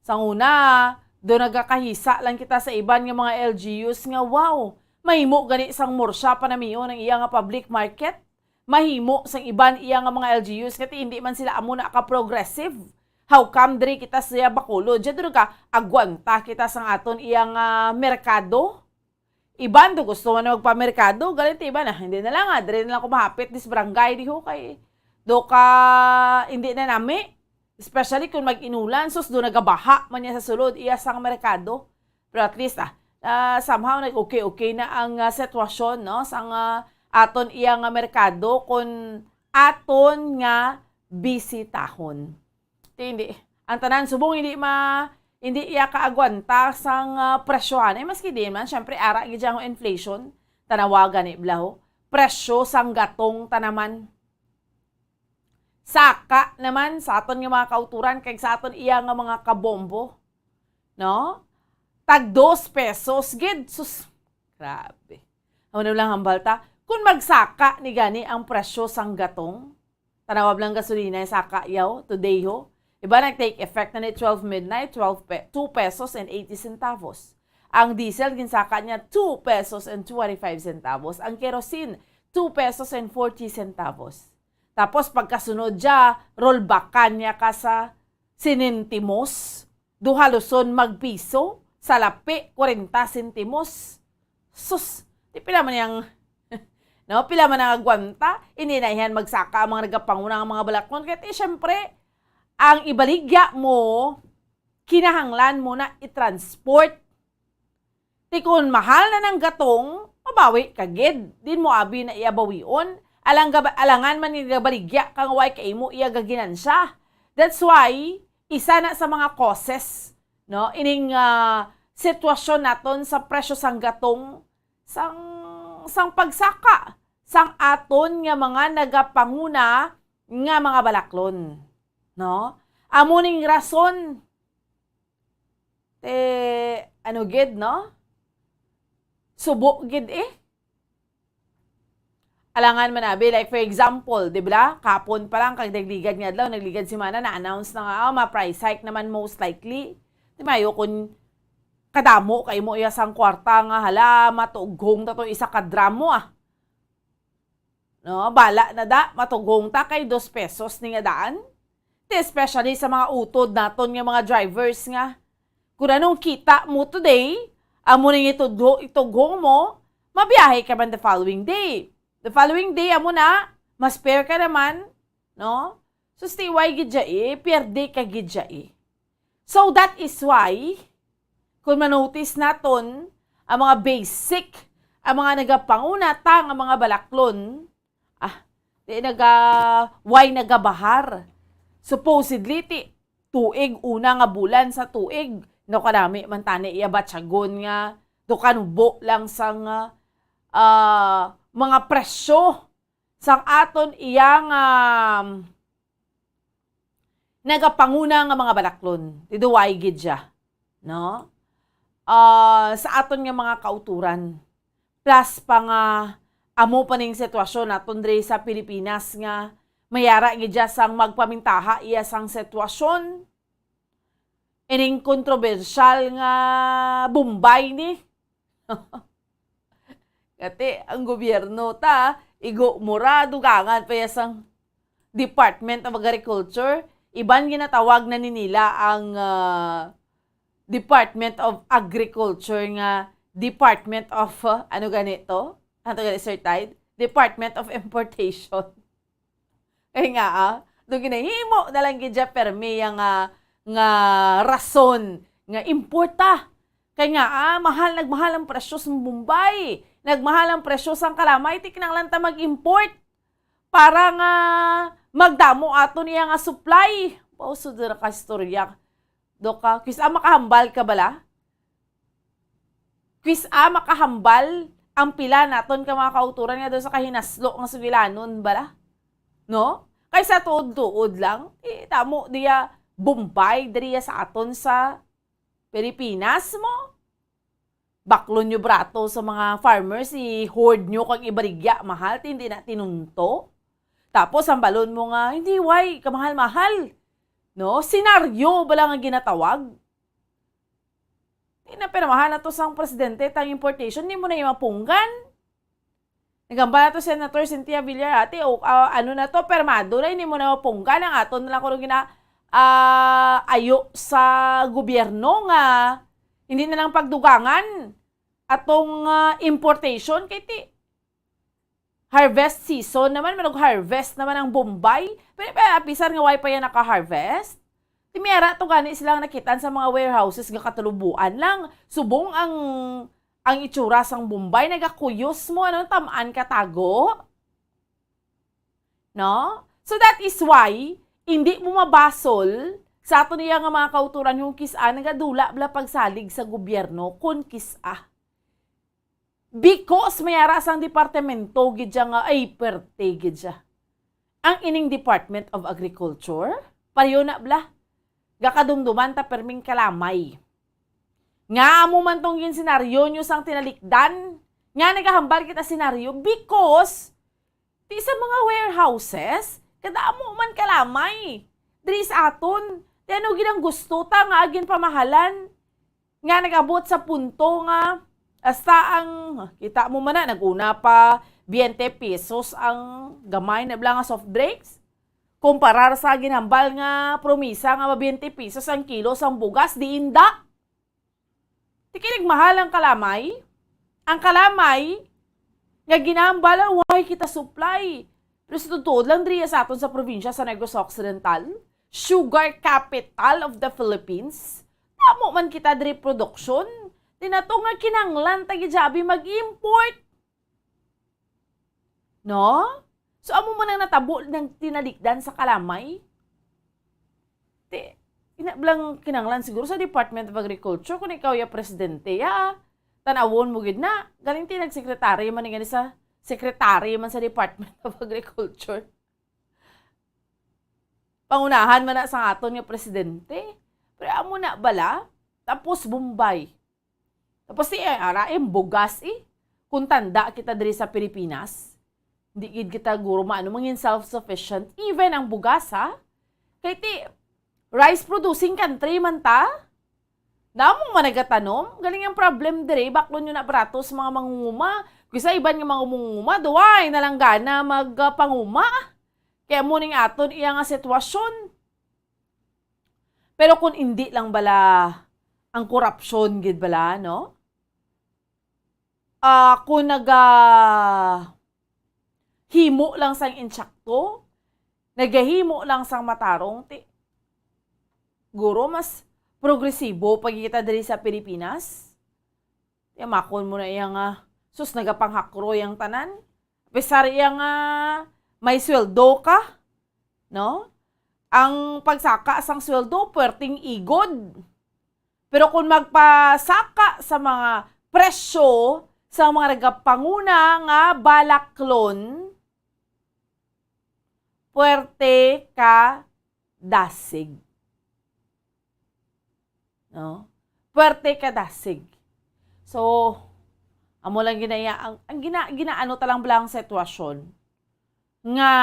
Sa una, do nagakahisa lang kita sa iban nga mga LGUs nga wow, mahimo gani sang morsya pa na miyo ng iya nga public market. Mahimo sang iban iya nga mga LGUs kati hindi man sila amo na ka-progressive. How come diri kita siya Bacolod? Diyan ka agwanta kita sang aton iya nga merkado. Iban do gusto man na magpamerkado, galit iba na. Hindi na lang diri na lang kumahapit dis barangay diho kay do ka hindi na nami. Especially kung mag-inulan, sus do nagabaha man niya sa sulod iya sang merkado. Pero at least somehow nag-okay na ang sitwasyon no sang aton iya nga merkado kung aton nga bisitahon. Hindi. Ang tanan subong hindi iya kaagwanta sang presyohan. Maski din man, syempre ara gid ang inflation. Tanawagan ni Blaho. Presyo sang gatong tanaman. Saka naman sa aton nga mga kauturan kay sa aton iya nga mga kabombo. No? Tag 2 pesos gid. Sus. Grabe. Ano lang ang balta. Kung magsaka ni gani ang presyo sang gatong, tanawab lang gasolina saka yaw today ho. Iba nag-take effect na ni 12 midnight, 2 pesos and 80 centavos. Ang diesel, ginsaka niya 2 pesos and 25 centavos. Ang kerosene, 2 pesos and 40 centavos. Tapos pagkasunod dya, rollbackan niya ka sa sinintimos, duhaluson magpiso, salapi, 40 sentimos. Sus, di pila man yung, no, pila man ang agwanta, hindi na yan magsaka ang mga nagapangunang mga balaklon. Kaya syempre, ang ibaligya mo, kinahanglan mo na i-transport. Ti kung mahal na ng gatong, mabawi kagid. Din mo abi na iabawion. Alangan man ni baligya kang way kay mo iya gaginansya. That's why isa na sa mga causes no ining sitwasyon naton sa presyo sang gatong sang pagsaka sang aton nga mga nagapanguna nga mga balaklon. No? Amo ning rason ano gid no? Subo gid Alangan man abi like for example, di ba? Kapon pa lang kag nagligad nga adlaw, nagligad si Mana na announce na nga ma-price hike naman most likely. Di mayo kun kadamo kay mo iya sang kwarta nga hala matughong ta to isa ka dramo No, bala na da matugong ta kay 2 pesos ni nga daan. Especially sa mga utod naton nga mga drivers nga. Kung anong kita mo today, amo ning itugong mo, mabiyahe ka man the following day. The following day, amo na, mas spare ka naman, no? So, stay why gidya pierde ka gidya So, that is why, kung manotice naton, ang mga basic, ang mga nagapanguna, ang mga balaklon, why nagabahar? Supposedly, tuig, una nga bulan sa tuig, no karami, man tani iya batsagon nga, do kanubo lang sang mga presyo sang aton iyang nagapanguna nga mga balaklon. Tiduway gidya. No? Sa aton nga mga kauturan. Plus pa nga amo pa ning sitwasyon naton diri sa Pilipinas nga mayara gidya sang magpamintaha iya sang sitwasyon. Ining kontrobersyal nga Bombay ni. Kati ang gobyerno igo mura dugangan pa sang Department of Agriculture. Iban ginatawag na nila ang Department of Agriculture nga Department of ano ganito? Ano ganito certified? Department of Importation. Kaya nga do ginahimo na lang gidya permi nga rason nga importa. Kaya nga nagmahal ang presyo sa Bombay. Nagmahal ang presyo sang kalamay, tikinanglan ta mag-import para nga magdamo ato niya nga supply. Pauso dira ka istorya. Doka, kisa makahambal ka bala? Kisa makahambal ang pila naton ka mga kauturan nga doon sa kahinaslo nga sugilanon bala? No? Kaysa tuod-tuod lang, tamo diya Bombay, diya sa aton sa Pilipinas mo. Baklon nyo brato sa mga farmers, i-hoard nyo kag ibarigya, mahal, hindi na tinunto. Tapos, ang balon mo nga, hindi, why, kamahal-mahal. No? Senaryo ba lang ang ginatawag? Tinapirmahan na to sang presidente tang importation, di mo na yung mapunggan. Nagambala to Senator Cynthia Villarate, ano na to, permado na, hindi mo na mapunggan ang aton na lang kung ayo sa gobyerno nga, hindi na lang pagdugangan atong importation, kay ti harvest season naman, harvest naman ang Bombay. Pero apisar nga why pa yan naka-harvest? Timiyara to gani silang nakitan sa mga warehouses nga katulubuan lang. Subong ang itsura sang Bombay, nagakuyos mo, tamaan katago? No? So that is why, hindi mo mabasol sa ato niya nga mga kauturan yung kisa, nagadula bla pagsalig sa gobyerno kun kisa. Because mayara sang departamento gidya nga ay perte gidya. Ang ining Department of Agriculture, pareho na bla, gakadumduman ta perming kalamay. Nga mo man tong senaryo nyo sang tinalikdan, nga nagahambal kita senaryo because ti sa mga warehouses, kada mo man kalamay. Diri sa aton, di ano ginang gusto ta nga agin pamahalan. Nga nagabot sa punto nga hasta ang, kita mo man na, naguna pa 20 pesos ang gamay na blang soft drinks. Kumparar sa ginhambal nga promisa nga 20 pesos ang kilo sang bugas, di inda. Tikinig mahal ang kalamay. Ang kalamay, nga ginahambal, why kita supply. Pero sa totoo lang, diriya sa aton sa probinsya sa Negros Occidental, sugar capital of the Philippines, tamo man kita diri production, tinato nga kinanglan tagi jabi mag-import. No? So, amo man ang natabo ng tinalikdan sa kalamay? Inablang kinanglan siguro sa Department of Agriculture kung ikaw ya presidente, tanawon mo gid na. Galing tinag-sekretary man nga sa secretary man sa Department of Agriculture. Pangunahan man na sa aton nga presidente. Pero amo na bala, tapos Bombay. Tapos araim bugas kung tanda kita diri sa Pilipinas, hindi gid kita guro maano mangin self-sufficient, even ang bugas kay ti rice producing country man ta. Namong managatanom, galing ang problem diri, baklon nyo na bratos mga mangunguma. Kisa iban nga mga mangunguma, duway na lang gana magpanguma. Kaya muning aton iya nga sitwasyon. Pero kung hindi lang bala ang korupsyon gid bala, no? Kung himo lang sang insakto, nagahimo lang sang matarong, guro mas progresibo pag kita diri sa Pilipinas. Makon mo na iyang sus nagapanghakro yang tanan. Pesar iyang may sweldo ka, no? Ang pagsaka sang sweldo perting igod. Pero kung magpasaka sa mga presyo sa mga nagapanguna nga balaklon, puwerte ka dasig. No? Puwerte ka dasig. So, amo lang ginaya, ang ginaano talang blang sitwasyon. Nga,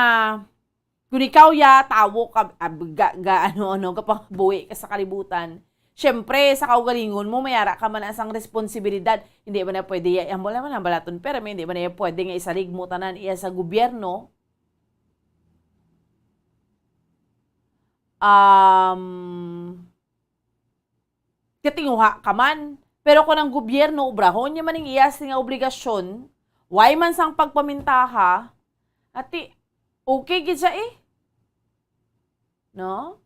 kung ikaw tawo ka, kapag buwi ka sa kalibutan, syempre, sa kaugalingon mo, mayara ka man asang responsibilidad. Hindi ba na pwede, amo lang man ang balaton, pero hindi ba na pwede nga isalig mo tanan iya sa gobyerno. Katinguha ka man. Pero kung ang gobyerno, ubrahon niya maning iyas nga obligasyon, why man sang pagpamintaha, ati, okay gid siya No?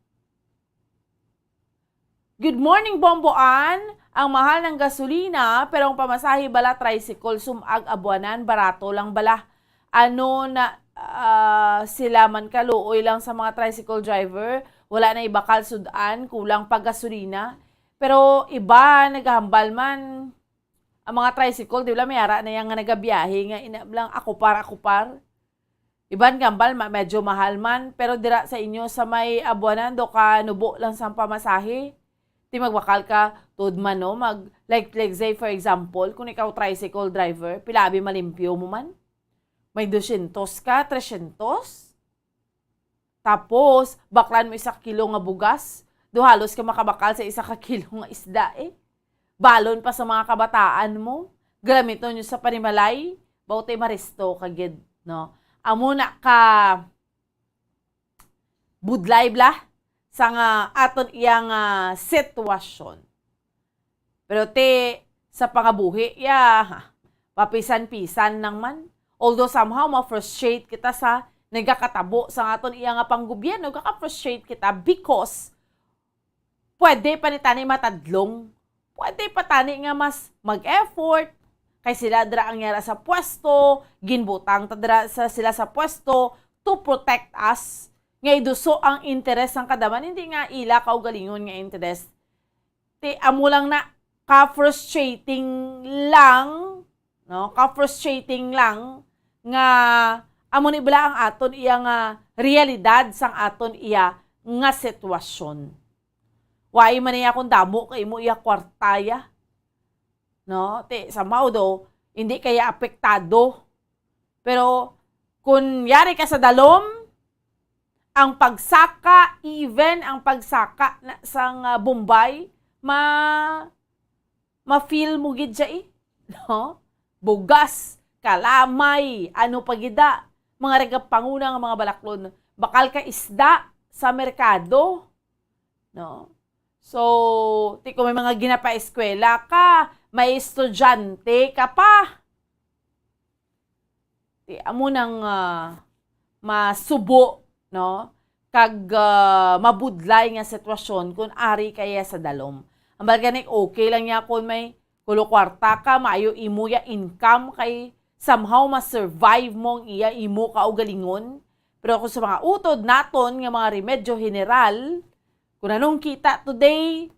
Good morning, Bomboan. Ang mahal ng gasolina, pero ang pamasahe bala tricycle, sumag abuanan, barato lang bala. Ano na sila man kaluoy lang sa mga tricycle driver, wala na ibakal sudan, kulang pag gasolina. Pero iba, naghambal man. Ang mga tricycle, di ba may ara na yung nagabiyahe nga inablang akupar. Iban gambal, medyo mahal man. Pero dira sa inyo sa may abuanan, do ka nubo lang sa pamasahe. Di magbakal ka, tudman no, like say for example, kung ikaw tricycle driver, pilabi malimpyo mo man. May 200 ka, 300. Tapos, baklan mo 1 kilo nga bugas. Do halos ka makabakal sa 1 kilo nga isda balon pa sa mga kabataan mo, gamiton nyo sa panimalay, bauti maristo kagid, no? Amo na ka budlay bla sa nga aton iyang sitwasyon. Pero sa pangabuhi, papisan-pisan nang man. Although somehow ma-frustrate kita sa nagkakatabo sa aton iyang panggobyerno, nagkaka-frustrate kita because pwede pa ni tani matadlong, pwede pa tani nga mas mag-effort, kay sila dra ang yara sa pwesto, ginbutang tadra sila sa pwesto to protect us. Nga iduso ang interes ng kadaman, hindi nga ila kaugalingon nga interes. Amo lang na ka-frustrating lang, no? Ka-frustrating lang nga amo ni bala ang aton iya nga realidad sang aton iya nga sitwasyon. Wai man niya kung damo kay mo iya kwartaya. No? Sa maudo, hindi kaya apektado. Pero kung yari ka sa dalom, ang pagsaka, even ang pagsaka sang Bombay, ma-feel mo gid siya no? Bugas, kalamay, ano pagida, mga regapanguna nga mga balaklon, bakal ka isda sa merkado, no? So, kung may mga ginapa-eskwela ka, may estudyante ka pa. Amo nang masubo, no? Kag mabudlay nga sitwasyon kung ari kaya sa dalom. Ang balganik, okay lang niya kung may kulokwarta ka, maayo imo ya income kay somehow ma-survive mong iya imo kaugalingon. Pero kung sa mga utod naton nga mga remedyo general, kung anong kita today,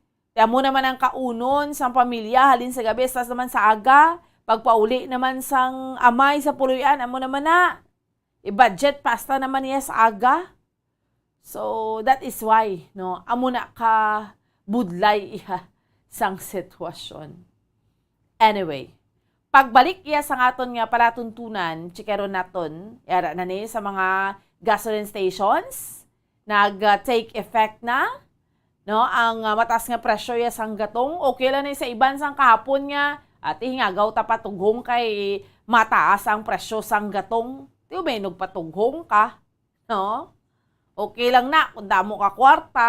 mo naman ang kaunon sa pamilya, halin sa gabi, tas naman sa aga, pagpauli naman sang amay sa puluyan, amo naman na. I-budget pasta naman niya sa aga. So, that is why, no, amo na ka budlay iya sang sitwasyon. Anyway, pagbalik iya sa aton nga palatuntunan, chikeron naton, yara na ni sa mga gasoline stations, nag-take effect na, no, ang mataas nga presyo ya sang gatong, okay lang ni sa iban sang kahapon nga, at hingagaw ta patughong kay mataas ang presyo sang gatong, di ba may nagpatughong ka, no? Okay lang na kung damo ka kwarta,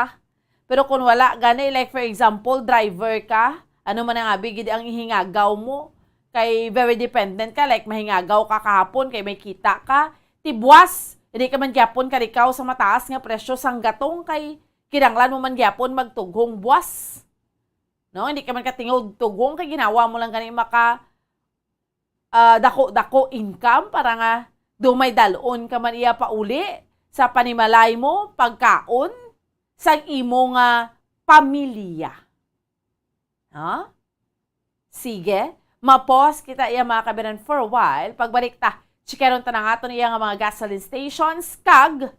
pero kung wala gani, like for example, driver ka, ano man ang abigid ang ihingagaw mo, kay very dependent ka, like mahingagaw ka kahapon, kay may kita ka, tibwas, hindi ka man gyapon karikaw sa mataas nga presyo sang gatong, kay kinanglan mo man gyapon magtughong buwas. No, hindi ka man katingog tughong, kay ginawa mo lang gani maka dako-dako income para nga dumay dalon ka man iya pauli sa panimalay mo, pagkaon, sa imo nga pamilya. Ha? Sige, mapos kita iya mga kabiran for a while. Pagbalik ta, chikeron ta na nga iya nga mga gasoline stations, kag,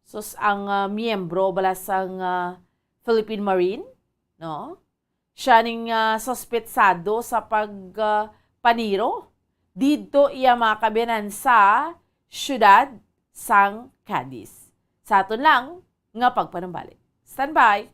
sus ang miyembro bala sang Philippine Marine, no? Siya ning sospetsado sa pagpaniro. Dito iya mga kabiran sa syudad sang Cadiz. Sa aton lang nga pagpanambalik. Stand by!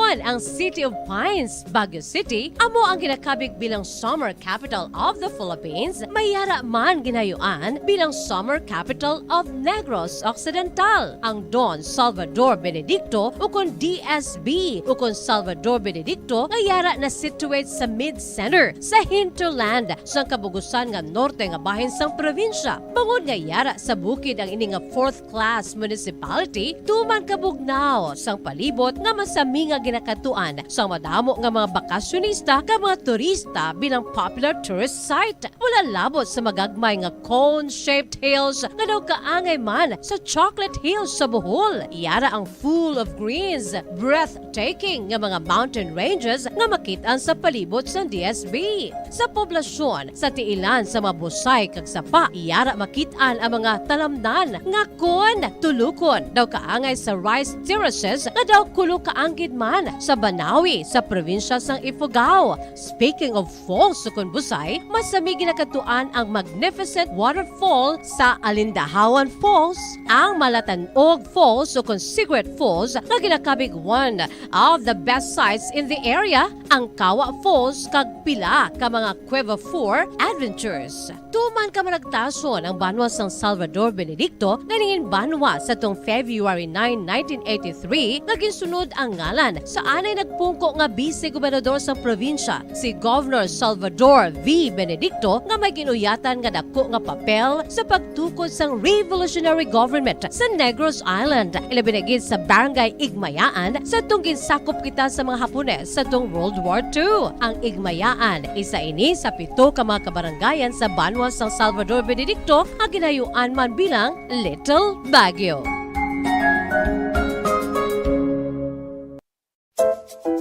Ang City of Pines, Baguio City, amo ang ginakabig bilang Summer Capital of the Philippines, mayara man ginayuan bilang Summer Capital of Negros Occidental. Ang Don Salvador Benedicto ukon DSB ukon Salvador Benedicto ngayara na situate sa mid-center sa hinterland sa kabugusan nga norte nga bahin sang probinsya. Bangod ngayara sa bukid ang ini nga 4th class municipality, tuman kabugnaw sang palibot nga masami nga ginakatuan sa madamo nga mga bakasyonista ka mga turista bilang popular tourist site. Wala labot sa magagmay nga cone-shaped hills nga daw kaangay man sa Chocolate Hills sa Bohol. Iyara ang full of greens, breathtaking nga mga mountain ranges nga makitaan sa palibot sa DSB. Sa poblasyon, sa tiilan sa mabusay kag sapa, iyara makitaan ang mga talamdan nga kon tulukon daw kaangay sa rice terraces nga daw kulo kaanggid man sa Banawi sa probinsya sang Ifugao. Speaking of falls sa Busay, masami ginakatuan ang magnificent waterfall sa Alindahawan Falls, ang Malatanog Falls o Secret Falls na ginakabig one of the best sites in the area, ang Kawa Falls kag pila ka mga Cueva 4 adventures. Tuman ka managtason ang banwa sang Salvador Benedicto na ningin banwa sa tong February 9, 1983 naging sunod ang ngalan sa anay nagpungko nga vice-gobernador sa probinsya si Governor Salvador V. Benedicto nga may ginuyatan nga dako nga papel sa pagtukod sang revolutionary government sa Negros Island. Ilabinagid sa Barangay Igmayaan sa tong ginsakop kita sa mga Hapones sa tong World War II. Ang Igmayaan isa ini sa 7 ka mga kabarangayan sa banwa sang Salvador Benedicto nga ginayuan man bilang Little Baguio.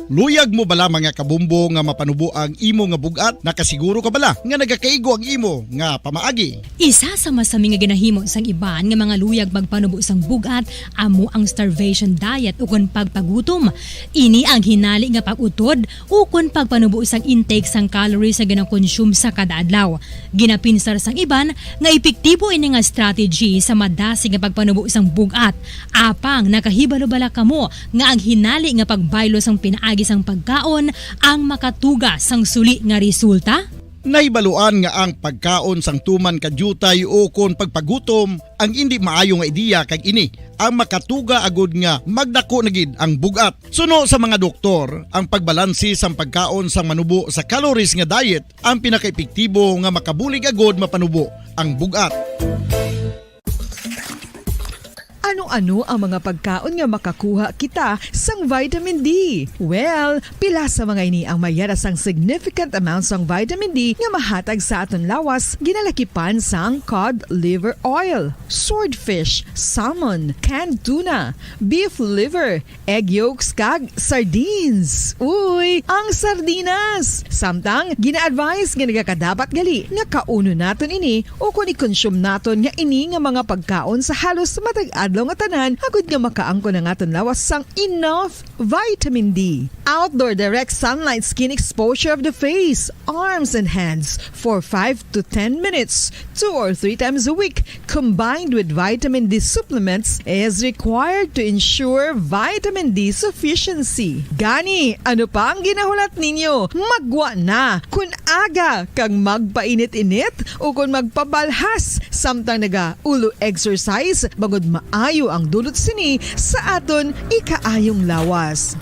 Luyag mo bala mga kabumbo nga mapanubo ang imo nga bugat? Nakasiguro ka bala nga nagakaigo ang imo nga pamaagi? Isa sa masami nga ginahimo sang iban nga mga luyag magpanubo sang bugat amo ang starvation diet ukon pagpagutom. Ini ang hinali nga pag-utod ukon pagpanubo sang intake sang calories nga gina-consume sa kada adlaw. Ginapinsar sang iban nga epektibo ini nga strategy sa madasi nga pagpanubo sang bugat. Apang nakahibalo bala kamo nga ang hinali nga pagbaylo sang pinaagi sang pagkaon ang makatuga sang suli nga resulta? Naibaluan nga ang pagkaon sang tuman kadyutay o kon pagpagutom ang hindi maayo nga ideya kag ini ang makatuga agud nga magdako na gid ang bugat. Suno sa mga doktor, ang pagbalansi sang pagkaon sang manubo sa calories nga diet ang pinakaepektibo nga makabulig agud mapanubo ang bugat. Ano-ano ang mga pagkaon nga makakuha kita sang vitamin D? Well, pila sa mga ini ang mayara sang significant amount sang vitamin D nga mahatag sa aton lawas ginalakipan sang cod liver oil, swordfish, salmon, canned tuna, beef liver, egg yolks kag sardines. Uy, ang sardinas! Samtang gina-advise nga nagakadapat gali nga kauno naton ini o kung i-consume naton nga ini nga mga pagkaon sa halos matag adlaw nga tanan agud nga makaangko na ngaton lawas sang enough vitamin D. Outdoor direct sunlight skin exposure of the face, arms and hands for 5 to 10 minutes 2 or 3 times a week combined with vitamin D supplements is required to ensure vitamin D sufficiency. Gani, ano pa ang ginahulat ninyo? Magwa na kun aga kang magpainit-init o kun magpabalhas samtang naga-ulo exercise bagod maayo ang dulot sini sa aton ikaayong lawas.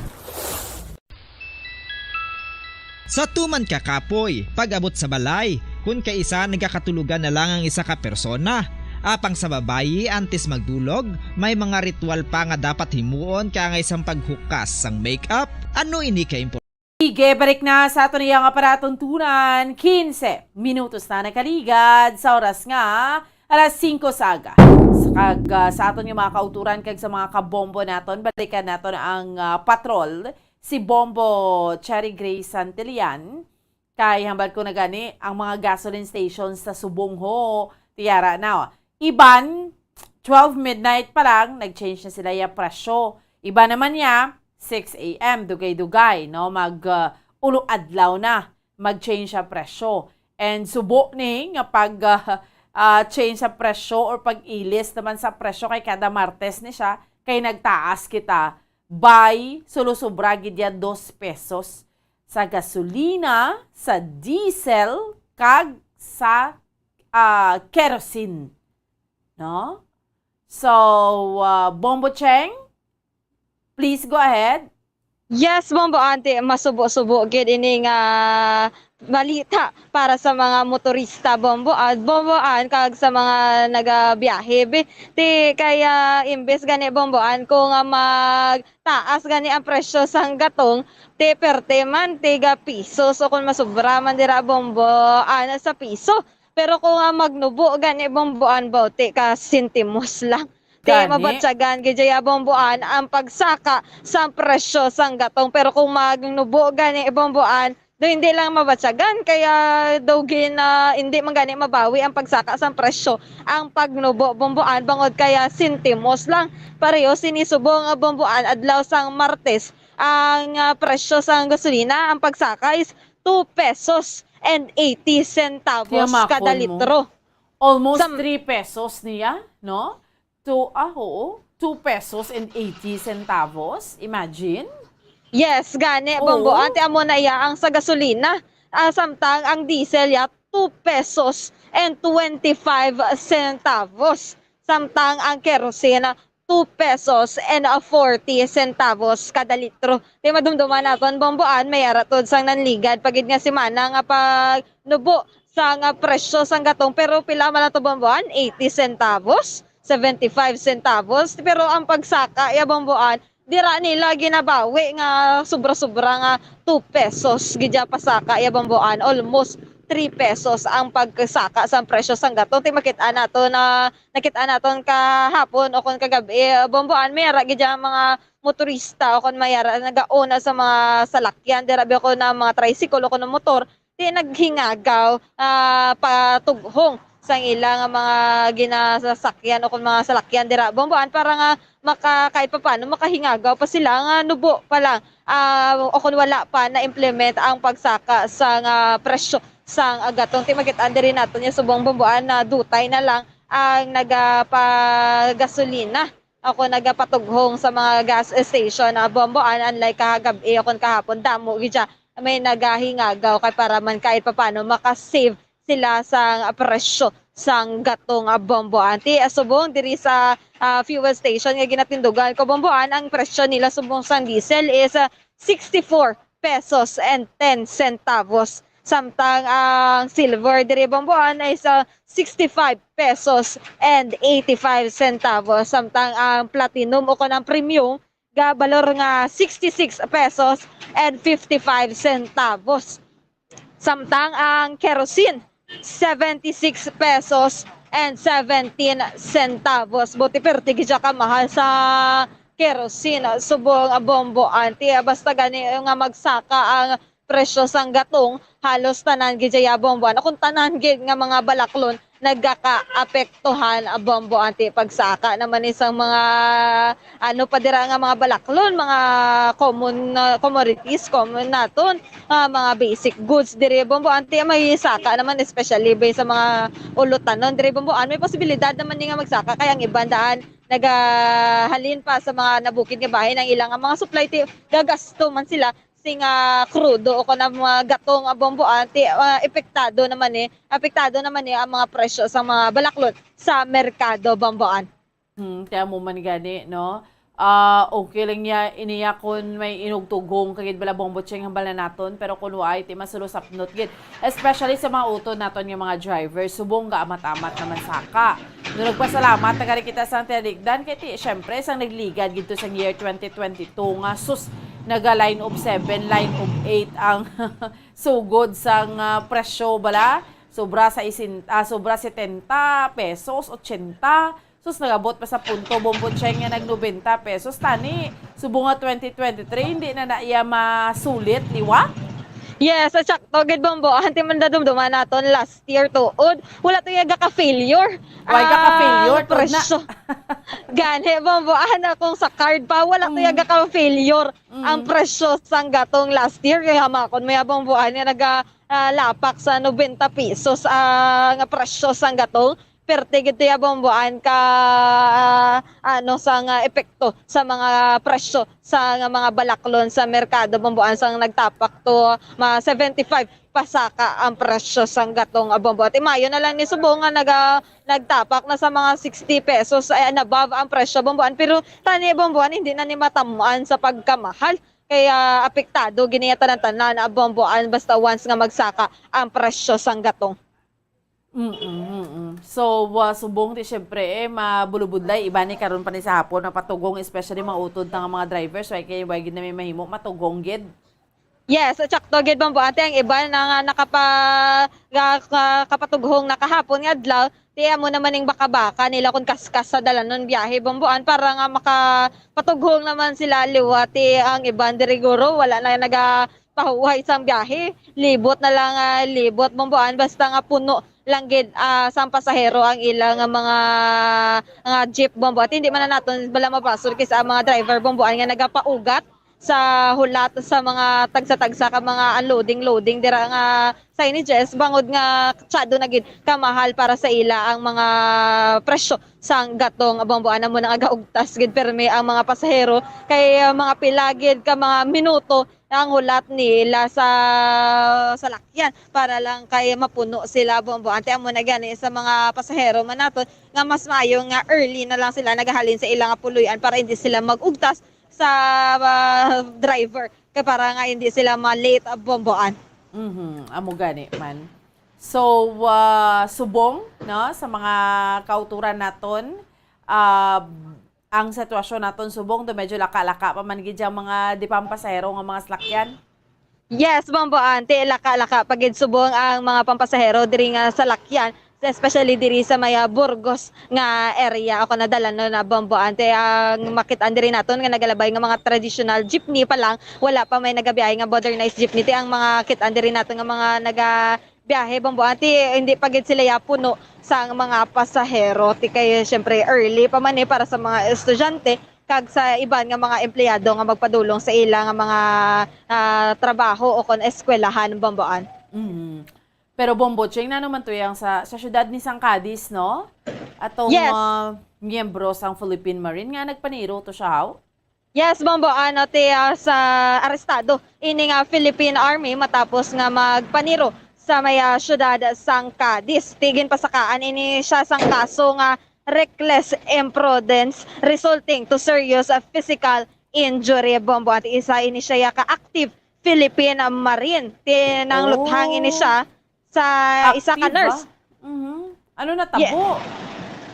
Sa tuman ka kapoy, pag-abot sa balay, kung kaisa nagkakatulugan na lang ang isa ka persona. Apang sa babayi, antes magdulog, may mga ritual pa nga dapat himuon kaya nga isang paghukas sang makeup. Ano ini ka importante? Sige, balik na sa ato niyang aparatong tunan. 15 minutos na nakaligad sa oras nga alas 5 saga. Sa aton yung mga kauturan kag sa mga kabombo naton, balikan naton ang patrol si Bombo Cherry Grace Santillan. Kay hambal ko na gani ang mga gasoline stations sa Subongho, tiyara na. Iban, 12 midnight pa lang, nag-change na sila yung presyo. Iba naman niya, 6 a.m. dugay-dugay, no? Ulo adlaw na, mag-change sa presyo. And subo ni nga pag change sa presyo or pag-ilis naman sa presyo kay kada Martes ni siya, kay nagtaas kita by sulusubra gid 2 pesos sa gasolina, sa diesel, kag sa kerosene. No? So, Bombo Cheng, please go ahead. Yes, Bombo Ante, masubo-subo gid ini nga balita para sa mga motorista Bombo at Bomboan kag sa mga nagabiyahe ti kaya imbes gani Bomboan kung magtaas gani ang presyo sang gatong ti perte man tiga piso so kung masubra man dira Bomboan sa piso pero kung magnubo gani Bomboan bote ka sentimos lang. Di mabatsagan gidya Bomboan ang pagsaka sa presyo sang gatong pero kung magnubo gani Bomboan do hindi lang mabatsagan kaya daw hindi man gani mabawi ang pagsaka sa presyo ang pagnubo Bomboan bangod kaya sentimos lang pareho sinisubong Bomboan adlaw sang Martes ang presyo sa gasolina, ang pagsaka is 2 pesos and 80 centavos Tiyamakon kada mo. litro. Almost 3 pesos niya, no? 2 pesos and 80 centavos. Imagine. Yes, gani. Oo. Bombo, ante amo na iya ang sa gasolina. Samtang ang diesel ya 2 pesos and 25 centavos. Samtang ang kerosene 2 pesos and 40 centavos kada litro. Di madumduman naton bomboan may aratod sang nanligad pagid nga si mana nga pag nubo sa nga presyo sang gatong pero pila man ato bomboan 80 centavos, 75 centavos pero ang pagsaka ya bomboan dira nila ginabawi nga sobra-sobra nga 2 pesos gidya pasaka ya bomboan almost 3 pesos ang pagsaka sa presyo sang gatong. Ti makita nato na nakita naton kahapon o kon kagabi bomboan mayara gidya mga motorista o kon mayara nagauna sa mga salakyan dira ko na mga tricycle o kon motor di naghingagaw patughong sang ilang mga ginasasakyan o kon mga salakyan dira bomboan para nga kahit pa paano makahingagaw pa sila nga nubo pa lang o kung wala pa na implement ang pagsaka sa presyo sang gatong. Ti makita diri naton yung subong bomboan na dutay na lang ang nagapagasolina ako nagapatughong sa mga gas station na bomboan unlike kahagabi o kon kahapon damo gidya may nagahingagaw kay para man kahit pa paano makasave sila sa presyo sang gatong bomboan. Ti subong diri sa fuel station nga ginatindugan ko bomboan ang presyo nila subong sang diesel is 64 pesos and 10 centavos. Samtang ang silver diri bomboan ay 65 pesos and 85 centavos. Samtang ang platinum o kanang premium gabalor nga 66 pesos and 55 centavos. Samtang ang kerosene 76 pesos and 17 centavos. Buti perti gidya ka mahal sa kerosene subong bomboan. Ti basta gani nga magsaka ang presyo sang gatong halos tanan gidya bomboan. Kung tanan gid nga mga balaklon nagkakaapektuhan bomboan ti pagsaka naman isang mga pa dira nga mga balaklon, mga commodities common naton, mga basic goods diri bomboan ti may saka naman especially based sa mga ulutanon diri bomboan may posibilidad naman ni nga magsaka kaya ang ibandaan nagahalin pa sa mga nabukid nga bahay ng ilang mga supply ti gagasto man sila sing krudo o kana mga gatong bomboan ti apektado naman ang mga presyo sa mga balaklon sa merkado bomboan. Kaya mo man gani no. Okay lang niya iniya kun may inugtugong kagid bala bombotseng hambal na naton pero kun waay ti masulusapnot gid especially sa mga uto naton nga mga driver subong ga amat-amat naman saka. No nagpasalamat tagari kita sa tinigdan kay ti syempre sang nagligad gidto sa year 2022 nga sus naga line of 7, line of 8 ang sugod sang presyo bala. Sobra 70 pesos, 80. Sus nagabot pa sa punto bombotseng nga nag 90 pesos tani. Subong nga 2023 hindi na naiya masulit liwa. Yes, sakto gid bombo. Anti man dadumduman naton last year tuod. Wala to yaga ka failure. Why ka failure presyo. Gani bombo kung sa card pa wala to yaga ka failure. Ang presyo sang gatong last year kaya hamakon may bombo naga lapak sa 90 pesos ang presyo sang gatong perte gito ya bomboan ka sang epekto sa mga presyo sa mga balaklon sa merkado bomboan sang nagtapak to 75 pasaka ang presyo sang gatong bomboan. Mayo na lang ni subong nga nagtapak na sa mga 60 pesos ay above ang presyo bomboan pero tani bomboan hindi na ni matamuan sa pagkamahal. Kaya apektado giniyata ng tanan na bomboan basta once nga magsaka ang presyo sang gatong. So, subong ti syempre mabulubudlay iba ni karon pa ni sa hapon na patugong especially mautod ng mga drivers so kay wag gid na may mahimo matugong gid. Yes, sakto gid bomboan ang iba na nakapatughong nakahapon nga adlaw tiya mo naman ning baka-baka nila kung kaskas sa dalanon biyahe bomboan para nga makapatughong naman sila liwati ang iban diriguro wala na nagapahuhay sang biyahe libot na lang libot bomboan basta nga puno lang gid sang pasahero ang ilang mga jeep bomboan hindi man na naton bala mapasol kay sa mga driver bomboan nga nagapaugat sa hulat sa mga tagsa-tagsa ka mga unloading-loading dira nga signages bangod nga tsado na gid kamahal para sa ila ang mga presyo sang gatong bomboan na mo nang agaugtas gid permi ang mga pasahero kay mga pilagid ka mga minuto ang hulat nila sa salakyan para lang kay mapuno sila bomboan. Amo na gani sa mga pasahero man naton nga mas maayo nga early na lang sila nagahalin sa ilang puluyan para hindi sila magugtas sa driver kay para nga hindi sila ma-late bomboan. Amo gani man. So subong no sa mga kauturan naton ang sitwasyon naton subong do medyo laka-laka pa man gid ang mga di pampasahero nga mga salakyan. Yes, bomboan te laka-laka pagid subong ang mga pampasahero diri nga salakyan especially diri sa may Burgos nga area ako nadala no na bomboan te ang makit-an diri naton nga nagalabay nga mga traditional jeepney pa lang wala pa may nagabiyahe nga modernized jeepney te ang mga kit-an diri naton nga mga nagabiyahe bomboan te hindi pagid sila ya puno sang mga pasahero ti kay syempre early pa man para sa mga estudyante kag sa iban nga mga empleyado nga magpadulong sa ila nga mga trabaho o kon eskwelahan bomboan. Pero Bombocheng na naman to yang sa syudad ni Sangkadis, no? Atong yes. miyembro sang Philippine Marine nga nagpaniro to siya how? Yes, bomboan te sa arestado ini nga Philippine Army matapos nga magpaniro sa may syudad Sangkadis. Tigin pasakaan ini siya sang kaso nga reckless imprudence resulting to serious physical injury bomboan. Isa ini siya ka-active Philippine Marine. Tinangluthang ini siya sa isa ka nurse. Ano na tabo?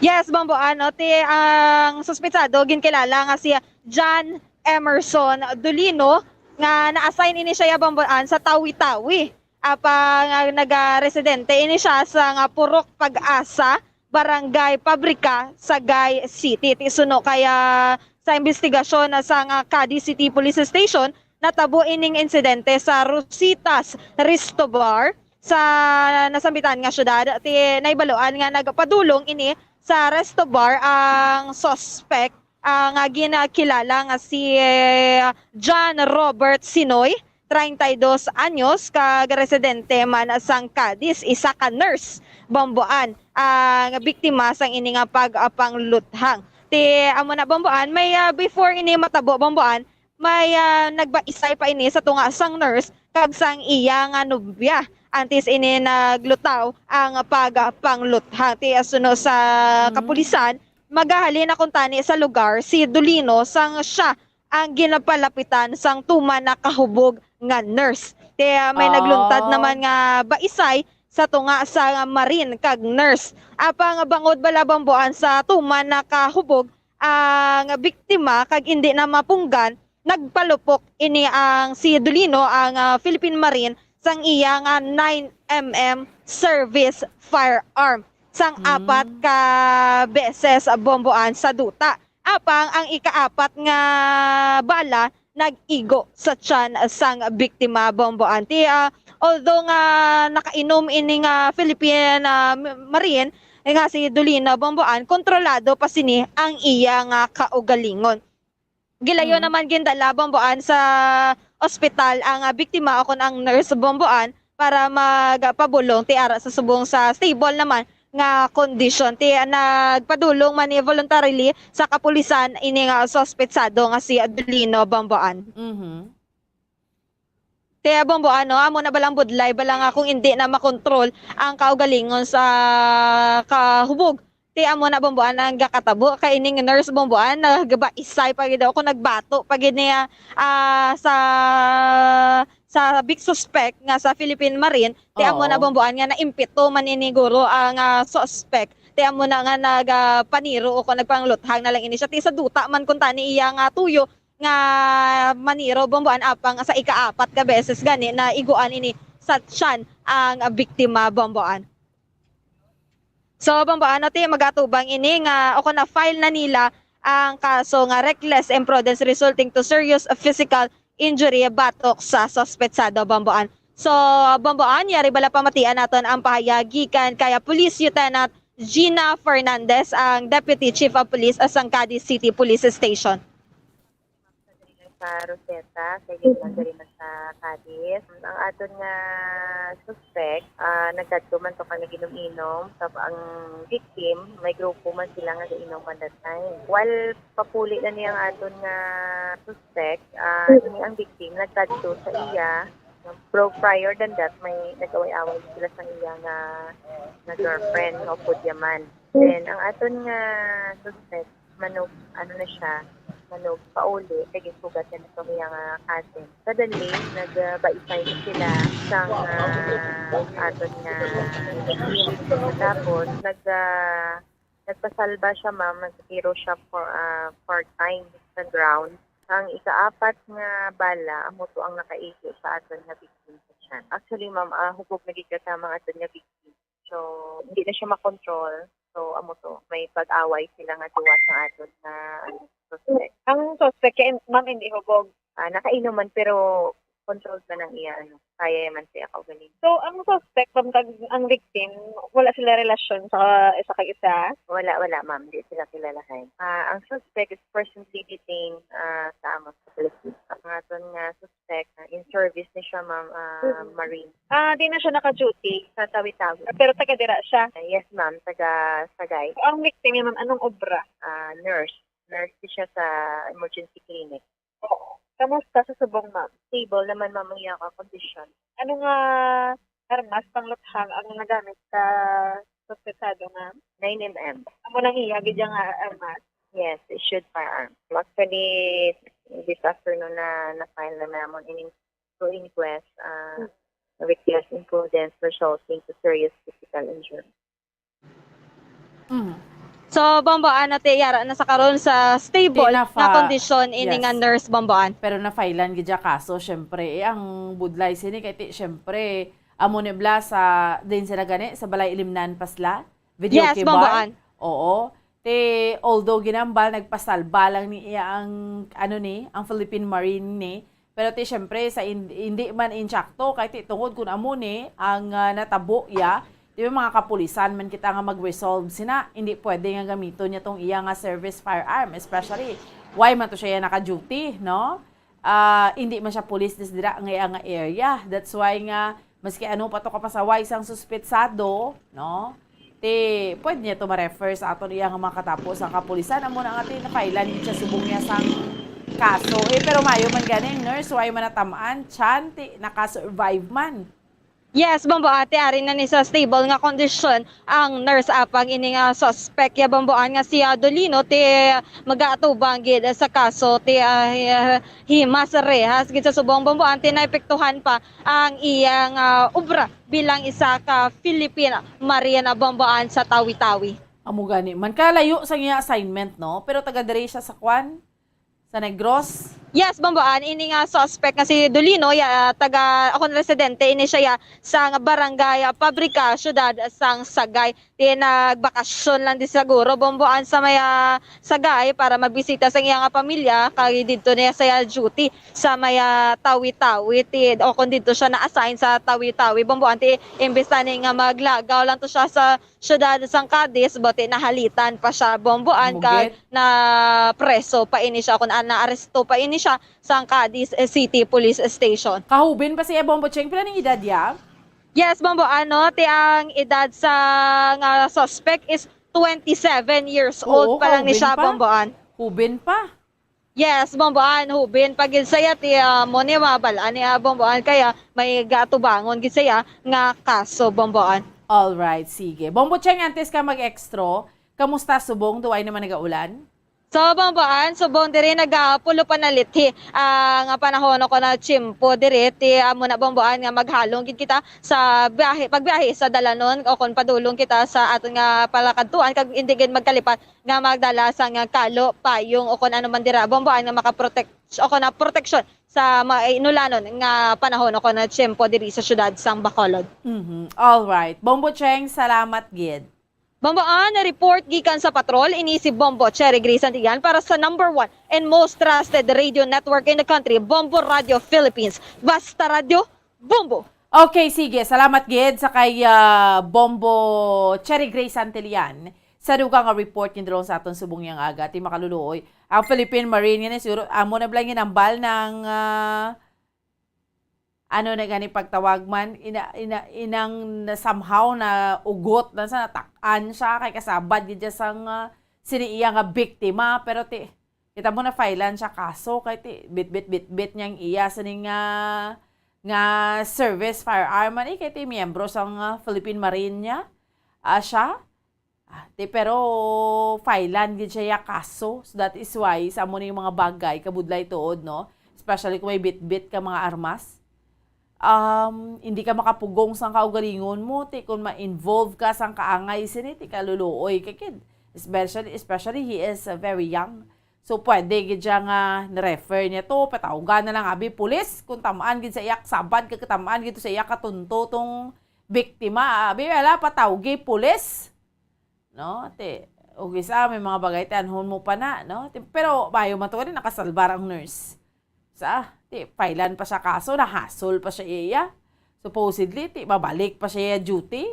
Yes, bomboan ang suspetsado ginkilala nga si John Emerson Dolino nga na-assign ini siya bomboan sa Tawi-Tawi. Nga naga-residente ini siya sa nga Purok Pag-asa, Barangay Pabrika, Sagay City. Tisuno kaya sa investigasyon sa nga Cadiz City Police Station natabo ining insidente sa Rositas Resto Bar sa nasambitan nga syudad ti naibaloan nga nagpadulong ini sa resto bar ang suspect nga ginakilala nga si John Robert Sinoy 32 anyos kag residente man sang Cadiz isa ka nurse bomboan ang biktima sang ini nga pagpangluthang ti amo na bomboan may before ini matabo bomboan may nagbaisay pa ini sa tunga sang nurse kag sang iya nga nobya antes ini naglutaw ang pagpangluthang ti asuno sa kapulisan magahalin na kuntani sa lugar si Dolino sang siya ang ginapalapitan sang tuman na kahubog nga nurse ti may nagluntad naman nga baisay sa tunga sa marine kag nurse apang bangod bala bomboan sa tuman na kahubog ang biktima kag hindi na mapunggan nagpalupok ini ang si Dolino ang Philippine Marine sang iya nga 9mm service firearm sang apat ka beses bomboan sa duta. Apang ang ikaapat nga bala nag-igo sa tiyan sang biktima bomboan. Although nga nakainom ini nga Philippine Marine nga si Dolino bomboan kontrolado pa sini ang iya nga kaugalingon. Gilayo naman gindala bomboan sa ospital ang biktima o kon ang nurse bomboan para magpabulong ti ara sa subong sa stable naman nga condition ti nagpadulong man voluntarily sa kapulisan ini nga suspetsado nga si Dolino bomboan. Ti bomboan amo na balang budlay bala nga kung hindi na makontrol ang kaugalingon sa kahubog ti amo na bomboan ang gakatabo kay ining nurse bomboan nagabaisay pagid ako nagbato pagid niya sa big suspect nga sa Philippine Marine ti amo na bomboan nga naimpito man ini guro ang suspect ti amo na nga nagpaniro o nagpangluthang na lang ini siya ti sa duta man kun tani iya nga tuyo nga maniro bomboan apang sa ikaapat ka beses gani na iguan ini sa tiyan ang biktima bomboan. So bomboan natin magatubang ini nga o na file na nila ang kaso nga reckless imprudence resulting to serious physical injury batok sa suspetsado bomboan. So bomboan yari bala pamatian naton ang pahayagikan kaya Police Lieutenant Gina Fernandez ang Deputy Chief of Police sa Cadiz City Police Station. sa Rosetta, sa Gitman diri man sa Cadiz. Ang aton nga suspect, nagkadto man to kami ginom-inom. Ang victim, may grupo man sila nga giinom man that time. While papuli na niya ang aton nga suspect, ang victim nagkadto sa iya. Prior than that, may nag-away-away sila sa iya nga girlfriend o pudyaman. Then, ang aton nga suspect, manog pauli, kaya gisugat na ito niya nga cousin. Suddenly, nagbaisay sila sa aton nga victim. Tapos, nagpasalba siya, ma'am, nagkiro siya for time sa ground. Ang ikaapat nga bala, amo to ang nakaigo sa aton nga victim sa siya. Actually, ma'am, hubog nagigkasama ang aton nga victim. So, hindi na siya makontrol. So, amo to, may pag-away sila nga duwa sa aton na suspect. Ang suspect, ma'am, hindi hubog. Nakainom man, pero controlled man ang iya, kaya man siya kaugaling. So, ang suspect, ma'am, ang victim, wala sila relasyon sa isa kay isa? Wala, ma'am. Hindi sila kilalahan. Ang suspect is personally detained sa Amos Philippines. Ang aton nga suspect, in service ni siya, ma'am, Marine. Di na siya naka-duty sa Tawi-Tawi. Pero taga-dira siya? Yes, ma'am. Taga-Sagay. Ang victim niya, ma'am, anong obra? Nurse. Nurse siya sa emergency clinic. Oo. Kamusta sa subong, ma'am? Stable naman, ma'am, ang iyang kondisyon. Ano nga armas pangluthang ang nagamit sa suspetsado, ma'am? 9mm. Amo nang iyagid yung armas? Yes, issued firearm. Actually, this afternoon na-file na naman in inquest reckless imprudence resulting to serious physical injury. So, bamboan natin yara na sa karon sa stable na kondisyon ini nga nurse bamboan. Pero na-filean gidya kaso, syempre, ang budlay sini kay syempre, amo ni bla sa din sila gani sa balay ilimnan pasla. Video yes, bamboan. Oo. Although ginambal nagpasalba lang ni iya ang ang Philippine Marine ni, pero syempre sa hindi man inchakto kay tungod kun amo ni ang natabo ya. Di ba mga kapulisan man kita nga mag-resolve sina, hindi pwede nga gamito niya tong iya nga service firearm, especially why man to siya naka-duty, no? Hindi man siya police dis dira nga iya nga area. That's why nga maski ano pa to kapasaway isang suspetsado, no? Pwede niya to ma-refer sa aton iya nga mga katapos ang kapulisan amo na nga na-filean siya subong niya sang kaso. Pero mayo man ganing nurse why man natamaan, chan naka-survive man. Yes, bamboan, ari na ni sa stable nga kondisyon ang nurse apang ini nga suspect ya bamboan nga si Adolino mag-aatubang gid sa kaso himas rehas gid sa subong bamboan naepektuhan pa ang iyang obra bilang isa ka Filipina Marina bamboan sa Tawi-Tawi. Amo gani man kalayo sa iya assignment, no? Pero taga dire siya sa Kwan, sa Negros. Yes, bamboan, ini nga suspect nga si Dolino, taga akong residente, ini siya sa barangay Pabrika, syudad sang Sagay. Nagbakasyon lang di siguro, bamboan sa maya Sagay para magbisita sa iyang pamilya, kaya dito niya sa duty sa maya Tawi-Tawi. O kung dito siya na-assign sa Tawi-Tawi, bamboan, imbes na nga maglagaw lang to siya sa syudad sang Cadiz, bote nahalitan pa siya, bamboan, kaya na preso pa ini siya, kung na-aresto pa ini siya sa Cadiz City Police Station. Kahubin pa siya, Bombo Cheng. Pila ning edad ya? Yes, Bombo. Ang edad sa suspect is 27 years old pa lang ni siya, Bomboan. Hubin pa? Yes, Bomboan. Hubin. Pag gisaya, mo niya mabalaan niya, Bomboan. Kaya may gatubangon gisaya nga kaso, Bomboan. Alright, sige. Bombo Cheng, antes ka mag-extra, kamusta subong? Duway naman nagaulan? So, bamboan, subong diri nagapulo pa na lithi. Nga panahon ko na chimpo diri, amo na bamboan nga maghalong gid kita sa pagbiyahe sa dalanon o kon padulong kita sa aton nga palakadtuan kag hindi gid magkalipat nga magdala sa nga kalo, payong o kon ano man dira bamboan nga makaprotect o kon na protection sa inulanon nga panahon ko na chimpo diri sa syudad sang Bacolod. All right. Bombo Cheng, salamat gid. Bamboan, na report gikan sa patrol, inisip Bombo Cherry Grace Antillan para sa #1 and most trusted radio network in the country, Bombo Radio Philippines. Basta Radio, Bombo! Okay, sige. Salamat gid sa kay Bombo Cherry Grace Antillan. sa dugang nga report ni drone sa aton subong yang aga ti makaluluoy ang Philippine Marine yan siguro amo na blang ginambal ng ano na gani pagtawag man inang somehow na ugot na sa natakan siya kay kasabad gid sang siniiya nga biktima pero kita mo na filean siya kaso kay bit niyang iya sining nga service firearm man kay miyembro sang Philippine Marine niya siya pero filean gid siya kaso so that is why sa mo yung mga bagay kabudlay tuod no especially kung may bit ka mga armas hindi ka makapugong sang kaugalingon mo kung ma-involve ka sang kaangay siniti kaluluoy kid especially he is very young so pwede gid siya nga na-refer niya to patawgan na lang abi pulis kung tamaan gid sa iyak sabad kagtamaan gid sa iyak katunto tong biktima abi wala patawgi pulis no ugis may mga bagay tanhon mo pa na no pero bayo man to rin nakasalbar ang nurse sa filean pa siya kaso nahasol pa siya iya supposedly babalik pa siya duty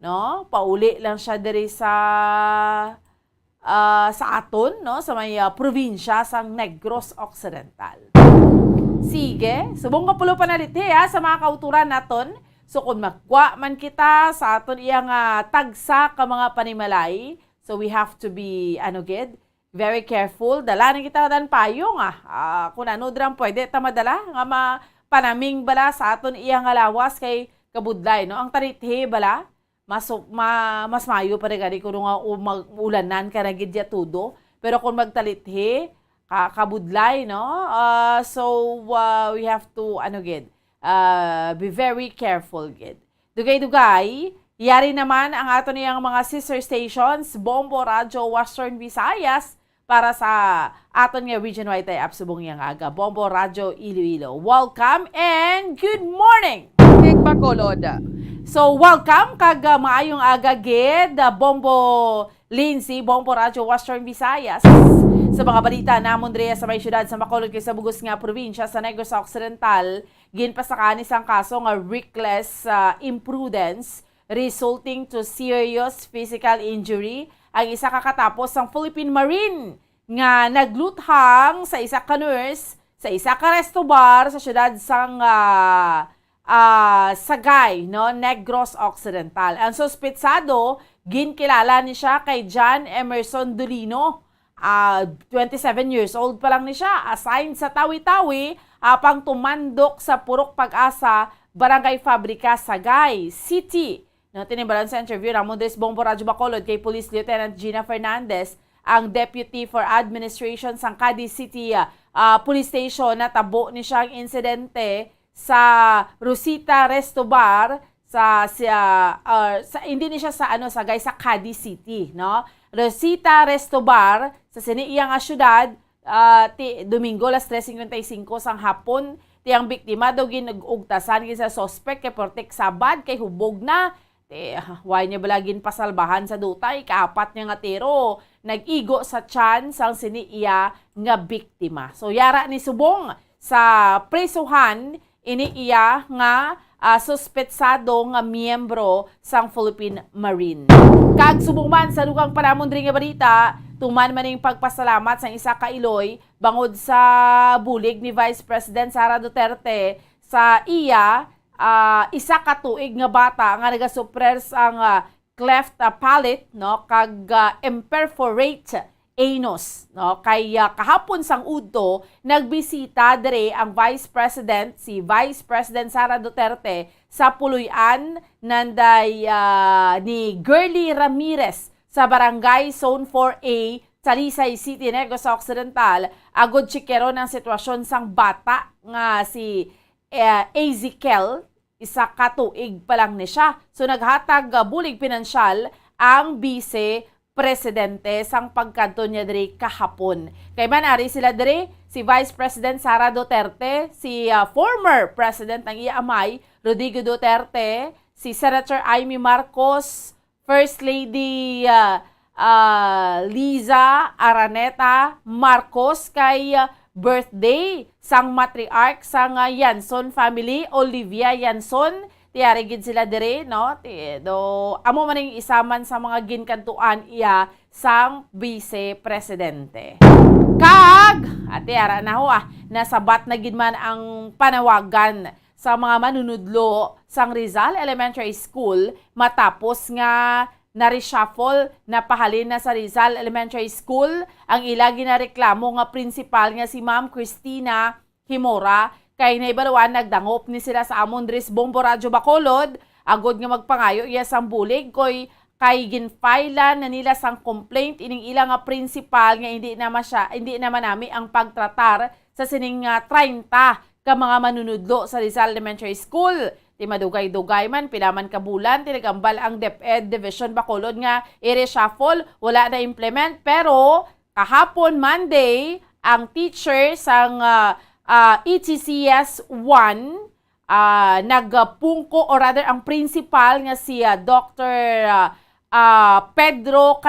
no pauli lang siya diri sa aton no sa may probinsya sang Negros Occidental sige subong kapulo panalit sa mga kauturan naton so kung magwa man kita sa aton iyang tagsa ka mga panimalay so we have to be very careful. Dala na kita dan payong kung ano dram pwede tamadala nga panaming bala sa aton iyang lawas kay kabudlay no. Ang tarithe bala mas mayo pa gani kuno nga ulanan ka na gid tudo. Pero kung magtalithe kabudlay no. So we have to be very careful gid. Dugay yari naman ang aton niyang mga sister stations Bombo Radio Western Visayas para sa aton nga region-wide up subong yang aga. Bombo Radio Iloilo. Welcome and good morning! Big Bacolod. So, welcome kag maayong aga gid Bombo Lindsay, Bombo Radio Western Visayas. Sa mga balita namon diri sa may syudad sa Bacolod kay sa bugos nga probinsya sa Negros Occidental, ginpasakanis ang kaso nga reckless imprudence resulting to serious physical injury ang isa kakatapos ang Philippine Marine nga nagluthang sa isa ka nurse sa isa ka resto bar sa syudad sang Sagay, no, Negros Occidental. Ang suspetsado, ginkilala ni siya kay John Emerson Dolino. 27 years old pa lang ni siya, assigned sa Tawi-Tawi, pang tumandok sa Purok Pag-asa, Barangay Fabrika, Sagay City. No, tinimbalan sa interview namon des Bombo Radio Bacolod kay Police Lieutenant Gina Fernandez, ang Deputy for Administration sang Cadiz City Police Station na tabo ni siyang insidente sa Rosita Resto Bar sa hindi ni siya sa Sagay sa Cadiz City, no? Rosita Resto Bar sa siniiyang syudad Domingo las 3:55 sang hapon tiyang biktima daw ginugugtasan sa suspect kay portek sabad kay hubog na why niya balagin pasalbahan sa dutay kaapat niya nga tiro nag-igo sa tiyan sang siniiya nga biktima. So yara ni subong sa presuhan iniiya nga suspetsado nga miyembro sang Philippine Marine. Kag subong man sa dugang panamon diri nga balita, tuman maning pagpasalamat sang isa ka Iloy bangod sa bulig ni Vice President Sara Duterte sa iya isa ka tuig nga bata nga nagasuppress ang cleft palate no kag imperforate anus no kay kahapon sang udto nagbisita dire ang Vice President Sara Duterte sa Puluyan nanday ni Girly Ramirez sa Barangay Zone 4A Talisay City, Negros Occidental agod chikero ng sitwasyon sang bata nga si Ezekiel, isa ka tuig pa lang ni siya. So naghatag bulig pinansyal ang Vice-Presidente sang pagkanto niya diri kahapon. Kay manari sila diri si Vice President Sara Duterte, si former President ng iamay Rodrigo Duterte, si Senator Amy Marcos, First Lady Liza Araneta Marcos kay birthday sang matriarch sang Yanson family, Olivia Yanson, tiyari gid sila dire, no? Do amo man ning isaman sa mga ginkantuan iya sang vice presidente. Kag atiara na ho nasabat na gid man ang panawagan sa mga manunudlo sang Rizal Elementary School matapos nga na-reshuffle na pahalin na sa Rizal Elementary School ang ilagi na reklamo nga principal nga si Ma'am Christina Himora kay naibalawan nagdangop ni sila sa amon dres Bombo Radyo Bacolod agod nga magpangayo iya sang bulig koy kay ginfailan na nila sang complaint ining ilang nga principal nga hindi naman nami ang pagtratar sa sining 30 ka mga manunudlo sa Rizal Elementary School. Ti madugay-dugay man, pilaman kabulan, tinagambal ang DepEd Division Bacolod nga i-reshuffle, wala na implement. Pero kahapon Monday, ang teacher sang ETCS 1 nagpungko or rather ang principal nga si Dr. Pedro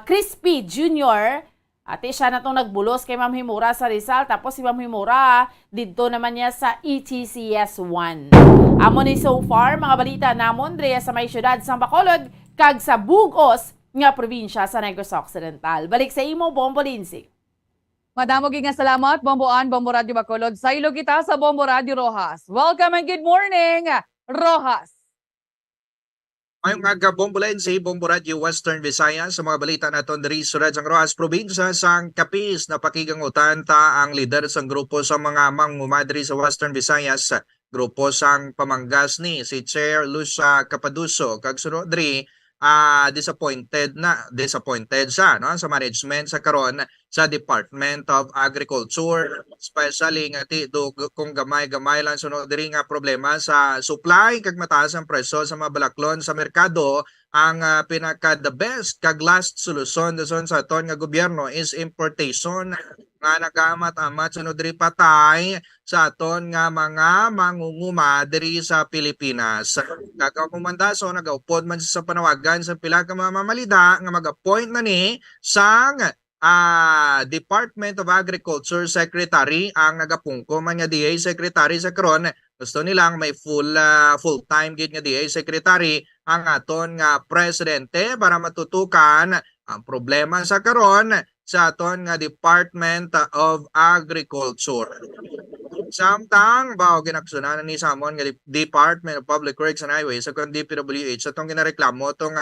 Crispy Jr. Ate siya na itong nagbulos kay Ma'am Himura sa Rizal. Tapos si Ma'am Himura, dito naman niya sa ETCS 1. Amo ni so far, mga balita namon, Drea sa may syudad sa Bacolod, kag sa Bugos, nga probinsya sa Negros Occidental. Balik sa imo, Bombo Lindsay. Madamo nga salamat, Bomboan, Bombo Radio Bacolod. Sa ilo kita sa Bombo Radio Rojas. Welcome and good morning, Rojas. Ngayong aga, Bombo Lensi, Bombo Radio Western Visayas, sa mga balita naton diri sa Radyang Rojas, probinsya sang Capiz, na pakigangutan ta ang lider sang grupo sa mga mangmumadri sa Western Visayas, grupo sang pamanggas ni si Chair Lucia Capaduso, kag sunod diri disappointed sa sa management sa karon sa Department of Agriculture, especially nga kung gamay-gamay lang sunod diri nga problema sa supply kag mataas ang presyo sa mga balaklon sa merkado. Ang pinaka the best kag last solusyon dason sa aton nga gobyerno is importation nga nagamat-amat sunod diri patay sa aton nga mga mangunguma diri sa Pilipinas. Kagapumanda so nagaupod man sa panawagan sa pila ka mga mamalida nga mag-appoint na ni sang Department of Agriculture Secretary ang nagapungko man nga DA Secretary sa karon. Gusto nilang may full-time gid nga DA Secretary ang aton nga presidente para matutukan ang problema sa karon sa aton nga Department of Agriculture. Samtang ginaksunan ni Samon nga Department of Public Works and Highways sa DPWH atong ginareklamo tong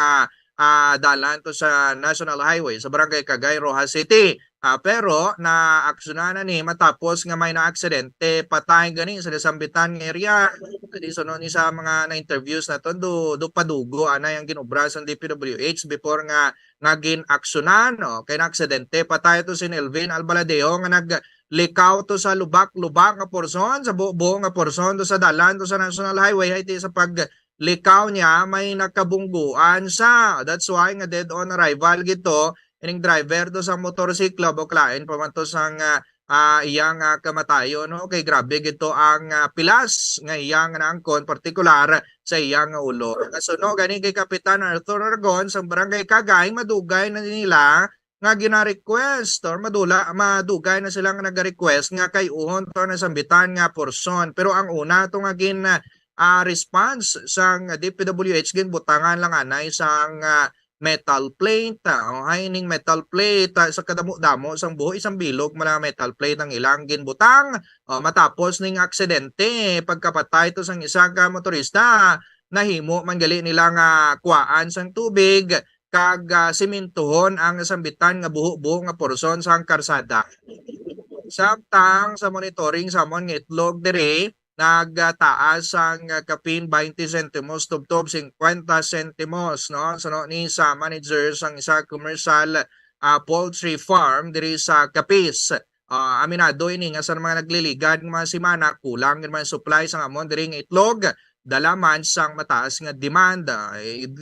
dalan to sa National Highway sa Barangay Cagay, Rojas City. Pero naaksyonan na ni matapos nga may na-aksidente patay gani sa nasambitan nga area. Kadi sunod ni sa mga na-interviews naton do padugo ana yang ginobra sa DPWH before nga gin-aksyonan kay na-aksidente patay to si Nelvin Albaladeo nga naglikaw to sa lubak-lubak nga porson sa buo nga porson to sa dalan to sa National Highway ay sa paglikaw niya may nakabungguan sa. That's why nga dead on arrival gito ining driver do sa motorsiklo buklain pamanto sang iyang kamatayo kay grabe gito ang pilas nga iyang naangkon partikular sa iyang ulo. So gani kay Kapitan Arthur Argon sa Barangay Cagay madugay na nila nga gina-request or madugay na silang nag-request nga kay uhon to na sambitan nga porson. Pero ang una to nga response sang DPWH ginbutangan lang anay sang metal plate. Ning metal plate sa kadamo-damo sang buho isang bilog mga metal plate ang ilang ginbutang matapos ning aksidente pagkapatay to sang isa ka motorista nahimo man gali nila nga kuwaan sang tubig kag simentohon ang sambitan nga buho-buho nga porson sang karsada. Samtang sa monitoring samon nga itlog diri nagtaas ang kapin 20 centimos tubtob 50 centimos so ni sa manager sang isa commercial poultry farm diri sa Capiz. Aminado ini nga sa mga nagliligan mga simana kulang man supply sang amon diri nga itlog dalaman sang mataas nga demand.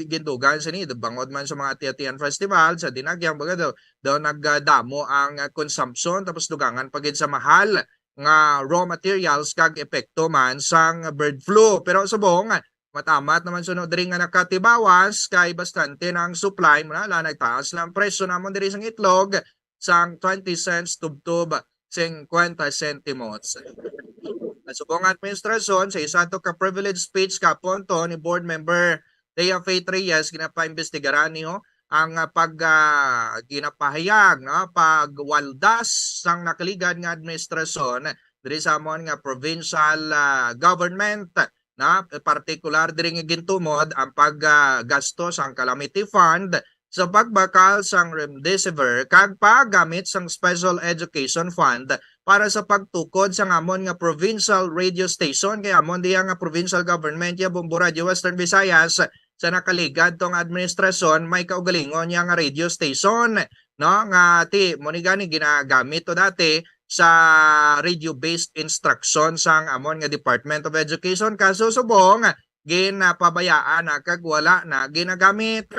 Gindugan sa ni bangod man sa mga Ati-Atian Festival sa Dinagyang baga daw nagdamo ang consumption tapos dugangan pagid sa mahal nga raw materials kag epekto man sang bird flu. Pero subong matamat naman sunod diri nga nakatibawas kay bastante na ang supply mo na nagtaas lang presyo namon diri sang itlog sang 20 cents tubtob 50 centimos. Subong administrasyon sa isa to ka privilege speech kaponto ni board member Thea Faith Reyes ginapaimbestigaran niyo ang ginapahayag pagwaldas sang nakaligad nga administrasyon diri sa amon nga provincial government na particular diri nga gintumod ang paggasto sang calamity fund sa pagbakal sang remdesivir kag paggamit sang special education fund para sa pagtukod sa amon nga provincial radio station kay amon diya nga provincial government ya Bombo Radio Western Visayas sa nakaligad tong administrasyon may kaugalingon niya nga radio station no nga ti mo ni gani ginagamit to dati sa radio-based instruction sang amon nga Department of Education kaso subong ginapabayaan na kag wala na ginagamit.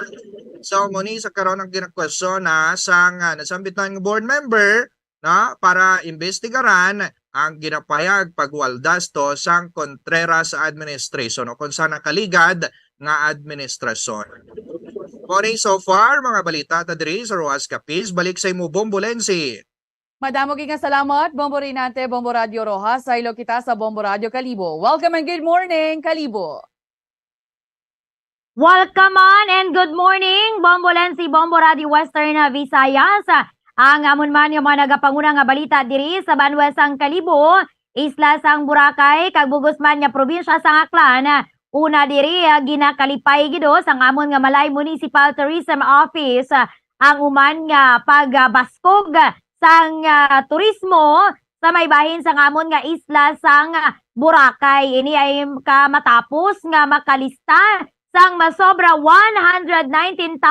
So muni sa karon ang ginakwestiyon na sang nasambitan nga board member na para imbestigaran ang ginapayag pagwaldas to sang kontrera sa administration o kung saan nakaligad nga administrasyon. Morning so far, mga balita ta diri sa Rojas Capiz, balik sa imo Bombolensi. Madamo nga salamat, Bombo Rinante, Bombo Radio Rojas. Sa ilo kita sa Bombo Radio Kalibo. Welcome and good morning, Kalibo. Welcome on and good morning, Bombolensi, Bombo Radio Western Visayas. Ang amon man yung mga nagapanguna nga balita diri sa Banwasang Kalibo, isla sang Boracay, kag bugos man nga probinsya sang Aklan. Una diri ginakalipay gido sang amon nga Malay Municipal Tourism Office ang uman nga pagbaskog sang turismo sa may bahin sang amon nga isla sang Boracay. Ini ay matapos nga makalista sang masobra 119,000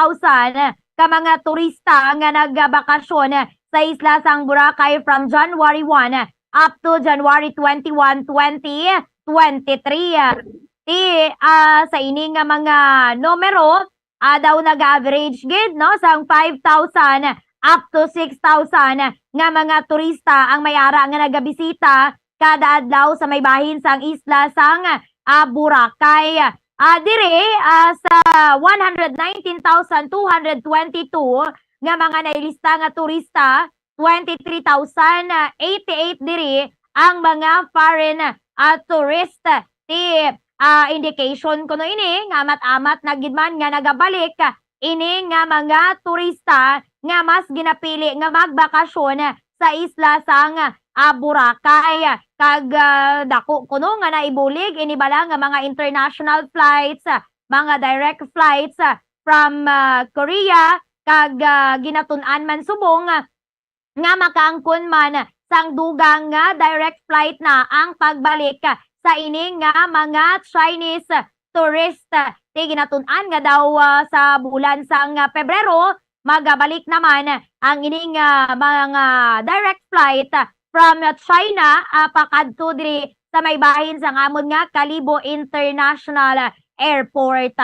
ka mga turista nga nagbakasyon sa isla sang Boracay from January 1 up to January 21, 2023. Sa ini nga mga numero daw nag-average gid no sang 5,000 up to 6,000 nga mga turista ang may-ara nga nagabisita kada adlaw sa may bahin sang isla sang Boracay. Dire sa 119,222 nga mga nailista nga turista, 23,088 diri ang mga foreign tourist. Indication ko no ini nga amat-amat na gidman nga nagabalik ini nga mga turista nga mas ginapili nga magbakasyon sa isla sang Boracay. Kag dako kuno nga naibulig inibala nga mga international flights, mga direct flights from Korea kag ginatun-an man subong nga makaangkon man sang dugang nga direct flight na ang pagbalik sa ini nga mga Chinese tourist. Ginatun-an nga daw sa bulan sang Pebrero magabalik naman ang ining mga direct flight from China pakadto diri sa may bahin sang amon nga Kalibo International Airport.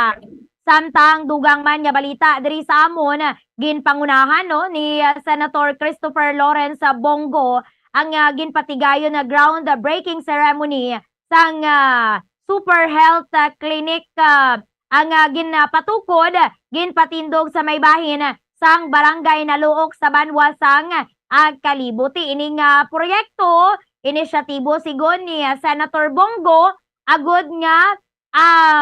Samtang dugang man nga balita diri sa amon ginpangunahan no ni Senator Christopher Lawrence Bongo ang ginpatigayon na ground-breaking ceremony sang Super Health Clinic ang ginpatukod ginpatindog sa may bahin sang barangay na Luok sa Banwasang Kalibo. Ining proyekto inisyatibo sigon ni Senator Bongo agud nga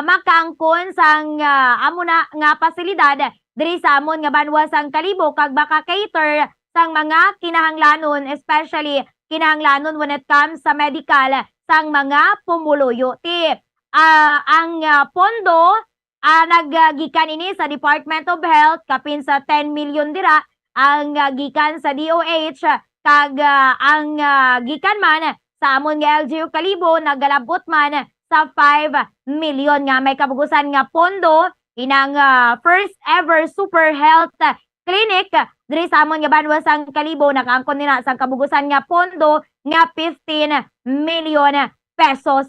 makaangkon sang amuna nga pasilidad diri sa amon nga Banwasang Kalibo kag baka cater sang mga kinahanglanon, especially kinahanglanon when it comes sa medical sang mga pumuluyo. Ang pondo naggikan ini sa Department of Health kapin sa 10 million dira ang gikan sa DOH kag ang gikan man sa amon nga LGU Kalibo nagalabot man sa 5 million nga may kabugusan nga pondo inang first ever Super Health Clinic diri sa amon nga Banwasang Kalibo nakaangkon nila sa kabugusan nga pondo nga 15 million pesos.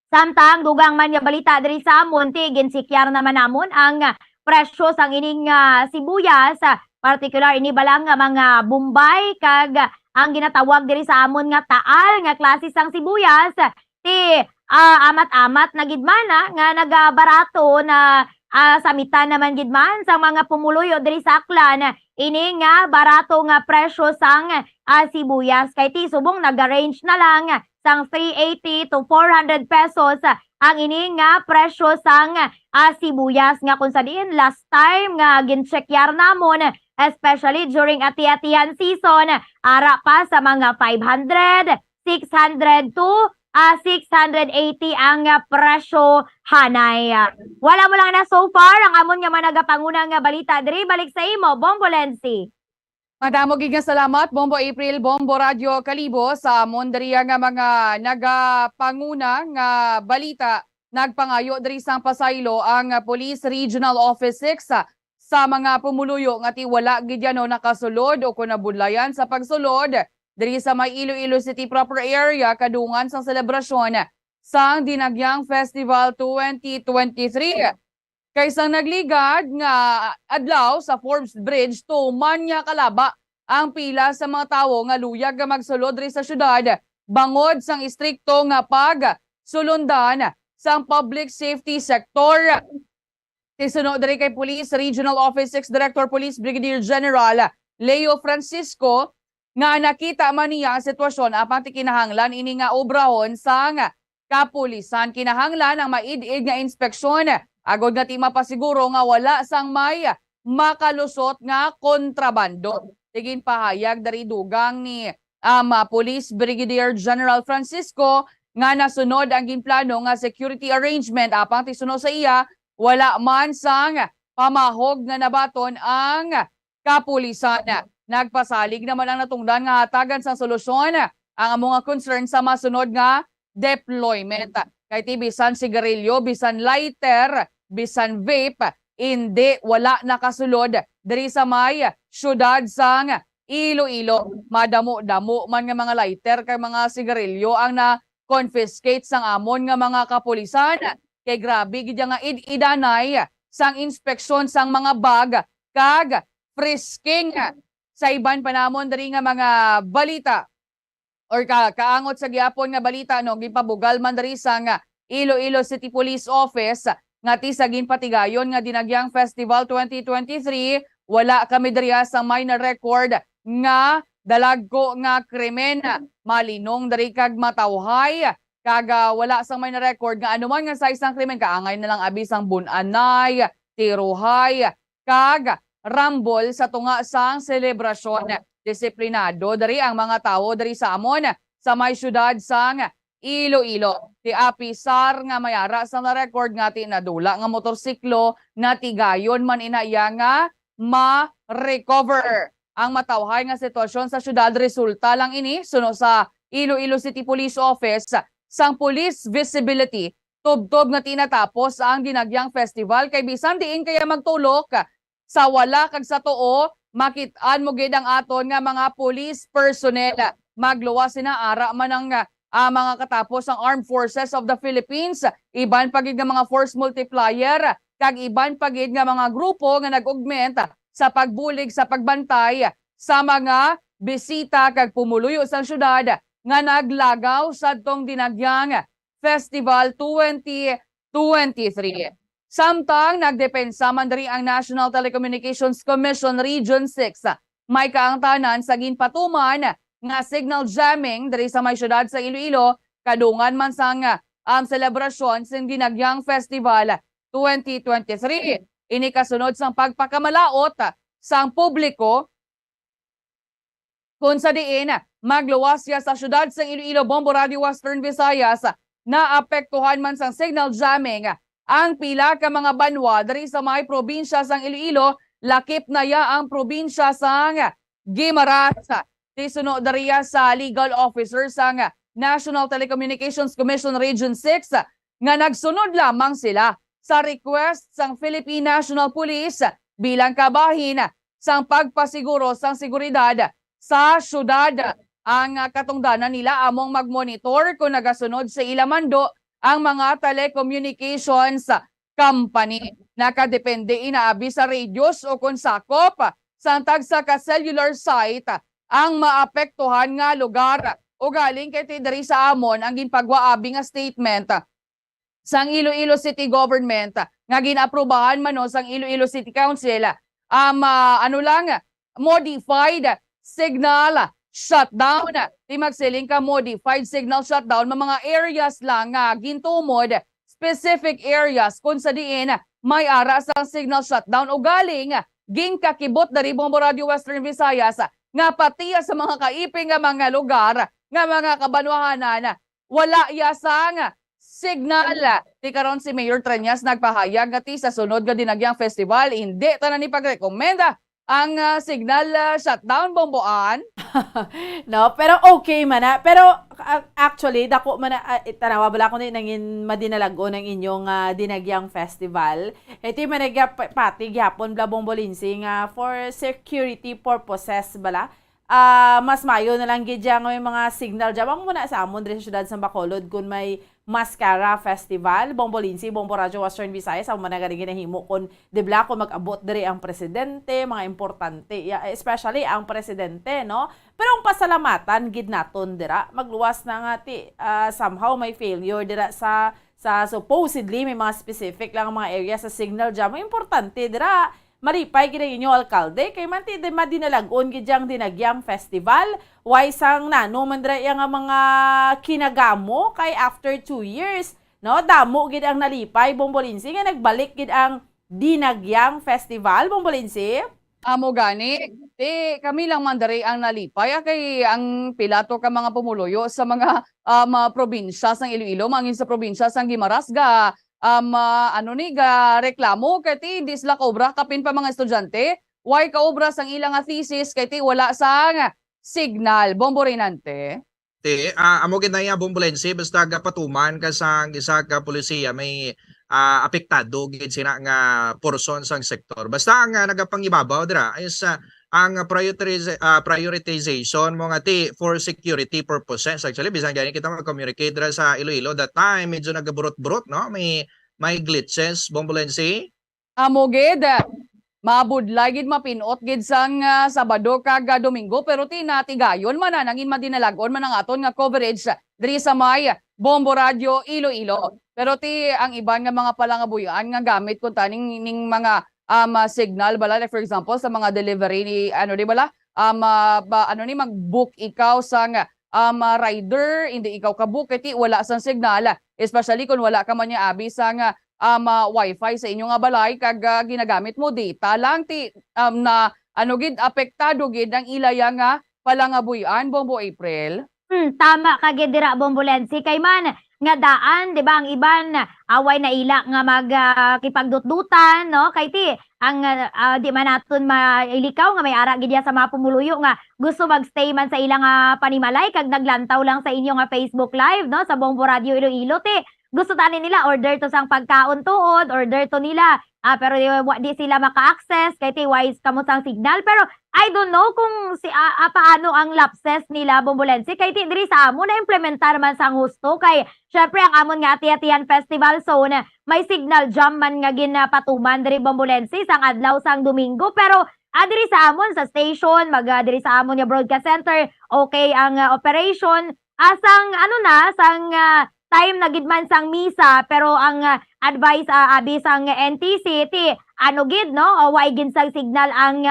Samtang dugang man nga balita diri sa amon ginsikyar naman namon ang presyo sang ining sibuyas, particular ini balang nga mga Bombay kag ang ginatawag diri sa amon nga taal nga klase sang sibuyas amat-amat na gidmana nga nagabarato na samitan naman gidman sa mga pumuluyo diri sa Aklan ini nga barato nga presyo sang sibuyas kay subong nag-arrange na lang sang 380 to 400 pesos ang ini nga presyo sang sibuyas nga kung sa diin last time nga ginchekyar namon especially during ati-atihan season ara pa sa mga 500, 600 to 680 ang presyo hanay. Wala mo lang na so far ang amon nga managapangunang nga balita diri balik sa imo Bombo Lensi. Madamo gid nga salamat Bombo April, Bombo Radio Kalibo sa mondariya nga mga nagapanguna nga balita. Nagpangayo diri sa Pasaylo ang Police Regional Office 6 sa mga pumuluyo nga tiwala gid yan nakasulod o kun nabudlayan sa pagsulod diri sa may Iloilo City proper area kadungan sa selebrasyon sang Dinagyang Festival 2023. Kaysa nagligad nga adlaw sa Forbes Bridge tuman nga kalaba ang pila sa mga tawo nga luyag nga magsulod diri sa syudad bangod sang istrikto nga pagsulundan sang public safety sector. Tisunod diri kay Police Regional Office 6 Director Police Brigadier General Leo Francisco nga nakita man niya ang sitwasyon apang kinahanglan ini nga obrahon sang kapulisan. Kinahanglan ang maid-id nga inspeksyon agod nga ti mapasiguro nga wala sang may makalusot nga kontrabando. Tigin pahayag dari dugang ni Police Brigadier General Francisco nga nasunod ang ginplano nga security arrangement apang tisunod sa iya wala man sang pamahog nga nabaton ang kapulisan. Nagpasalig naman ang natungdan nga hatagan sa solusyon ang mga concern sa masunod nga deployment. Kay ti bisan sigarilyo, bisan lighter, bisan vape, hindi wala nakasulod diri sa may syudad sang Iloilo. Madamo-damo man nga mga lighter kay mga sigarilyo ang na-confiscate sang amon nga mga kapulisan. Kay grabe gid nga idanay sang inspeksyon sang mga bag kag frisking sa iban panamon diri nga mga balita or kaangot sa giapon nga balita no gipabugal man diri sang Iloilo City Police Office nga ti sa ginpatigayon nga Dinagyang Festival 2023 wala kami diriya sa minor record nga dalagko nga krimen malinong diri kag matawhay kag wala sang minor record nga anuman nga sa isang krimen kaangay na lang abi sang bunanay, tiruhay kag rambol sa tunga sang selebrasyon. Disiplinado dari ang mga tao dari sa amon sa may syudad sang Iloilo. Ti apisar nga mayara sa na-record nga ti nadula nga motorsiklo na tigayon man inaya nga ma-recover. Ang matawhay nga sitwasyon sa syudad resulta lang ini suno sa Iloilo City Police Office sang police visibility tubtob nga tinatapos ang Dinagyang Festival kay bisan diin kaya magtulok sa wala kag sa tuo makitaan mo gid ang aton nga mga police personnel. Magluwas sina ara man ang mga katapos ang Armed Forces of the Philippines, iban pagid nga mga force multiplier kag iban pagid nga mga grupo nga nag-augment sa pagbulig sa pagbantay sa mga bisita kag pumuluyo sa syudad nga naglagaw sa tong Dinagyang Festival 2023. Samtang nagdepensa man diri ang National Telecommunications Commission Region 6 may kaangtanan sa ginpatuman nga signal jamming diri sa may syudad sa Iloilo kadungan man sang selebrasyon sa Dinagyang Festival 2023. Ini kasunod sang pagpakamalaot sang publiko kung sa diin magluwas siya sa syudad sa Iloilo, Bombo Radio Western Visayas na apektuhan man sang signal jamming ang pila ka mga banwa diri sa may probinsya sang Iloilo, lakip na ya ang probinsya sang Guimaras. Tisunod dariya sa legal officer sang National Telecommunications Commission Region 6 nga nagsunod lamang sila sa request sang Philippine National Police bilang kabahin sang pagpasiguro sang seguridad sa syudad. Ang katungdanan nila among magmonitor kung nagasunod sa ilamando ang mga telecommunications company. Nakadepende inaabi sa radios o kung sakop sa tagsa ka cellular site ang maapektuhan nga lugar. O galing kay tidiri sa amon ang ginpagwaabi nga statement sang Iloilo City Government nga ginaprubahan man sang Iloilo City Council modified signal shutdown. Di magsiling ka modified signal shutdown, mga areas lang nga gintumod, specific areas kung sa diin may ara sa signal shutdown o galing gingkakibot dari Bombo Radio Western Visayas nga pati sa mga kaiping nga mga lugar nga mga kabanwahanan wala yasang signal. Di karon si Mayor Treñas nagpahayag nga ti sa sunod nga dinagyang festival hindi tanan ni pagrekomenda ang signal shutdown, Bomboan. No, pero okay man na. Pero actually, dako man na, tanawa bala ko na nangin madinalago ng inyong dinagyang festival. Ito yung pati gyapon bla Bombolinsi nga for security purposes bala. Mas mayo na lang gidya nga may mga signal dyan. Ang muna sa amon rin sa syudad sa Bacolod kung may Mascara Festival, Bombolinsi, Bombo Radio Western Visayas, ang mga ginahimo kung dibla kung mag-abot diri ang presidente, mga importante, especially ang presidente, no? Pero ang pasalamatan, gid naton dira, magluwas na nga somehow may failure dira sa supposedly may mga specific lang mga area sa signal jam. Importante dira, maripay gid inyo alkalde kay man ti madinalagon gid yang dinagyang festival why sang nano man dira nga mga kinagamo kay after 2 years no damo gid ang nalipay Bombolinsi nga nagbalik gid ang dinagyang festival Bombolinsi. Amo gani kami lang man diri ang nalipay kay ang pilato ka mga pumuluyo sa mga probinsya sang Iloilo mangin sa probinsya sang Guimaras ga reklamo kay ti di sila kaobra kapin pa mga estudyante why kaobra sang ilang thesis kay ti wala sang signal Bomborinante. Amo gid na ya Bombolense basta gapatuman ka sang isa ka polisiya may apektado gid sina nga porson sang sektor. Basta ang nagapangibabaw dira is ang prioritization mo nga ti for security purposes. Actually bisan gani kita mag-communicate dira sa Iloilo that time medyo nagaburot-burot no may glitches Bombolense. Amo gid mabudlay gid mapinot gid sang Sabado kag Domingo pero ti natigayon man nangin madinalagon man ang aton nga coverage diri sa may Bombo Radio Iloilo. Pero ti ang iban nga mga palangabuyan nga gamit kun taning ning mga signal bala like for example sa mga delivery ni di bala mag-book ikaw sang rider hindi ikaw ka-book ti wala sang signal especially kung wala ka man ya abi sang wifi sa inyo nga balay kag ginagamit mo data lang ti na gid apektado gid ang ilaya nga palangabuyan Bombo April. Tama ka gid dira Bombolensi kay man nga daan, di ba, ang iban away na ila nga magkipagdutdutan, no? Kay ti, ang di man naton mailikaw nga may ara gidya sa mga pumuluyo nga gusto magstay man sa ilang panimalay kag naglantaw lang sa inyo nga Facebook Live, no? Sa Bombo Radio Iloilo, ti. Gusto tanin nila order to sang pagkaon tuod, order to nila. Pero di sila maka-access kay ti wise kamo sang signal. Pero I don't know kung paano ang lapses nila Bombolensi kay ti diri sa amon na implementar man sang husto kay syempre ang amon nga ati-atian festival zone may signal jam man nga ginapatuman diri Bombolensi sang adlaw sang Domingo pero diri sa amon sa station diri sa amon nga broadcast center okay ang operation sang sang time na gidman sang misa pero ang advice abi sang NTC ti gid no way gid sang signal ang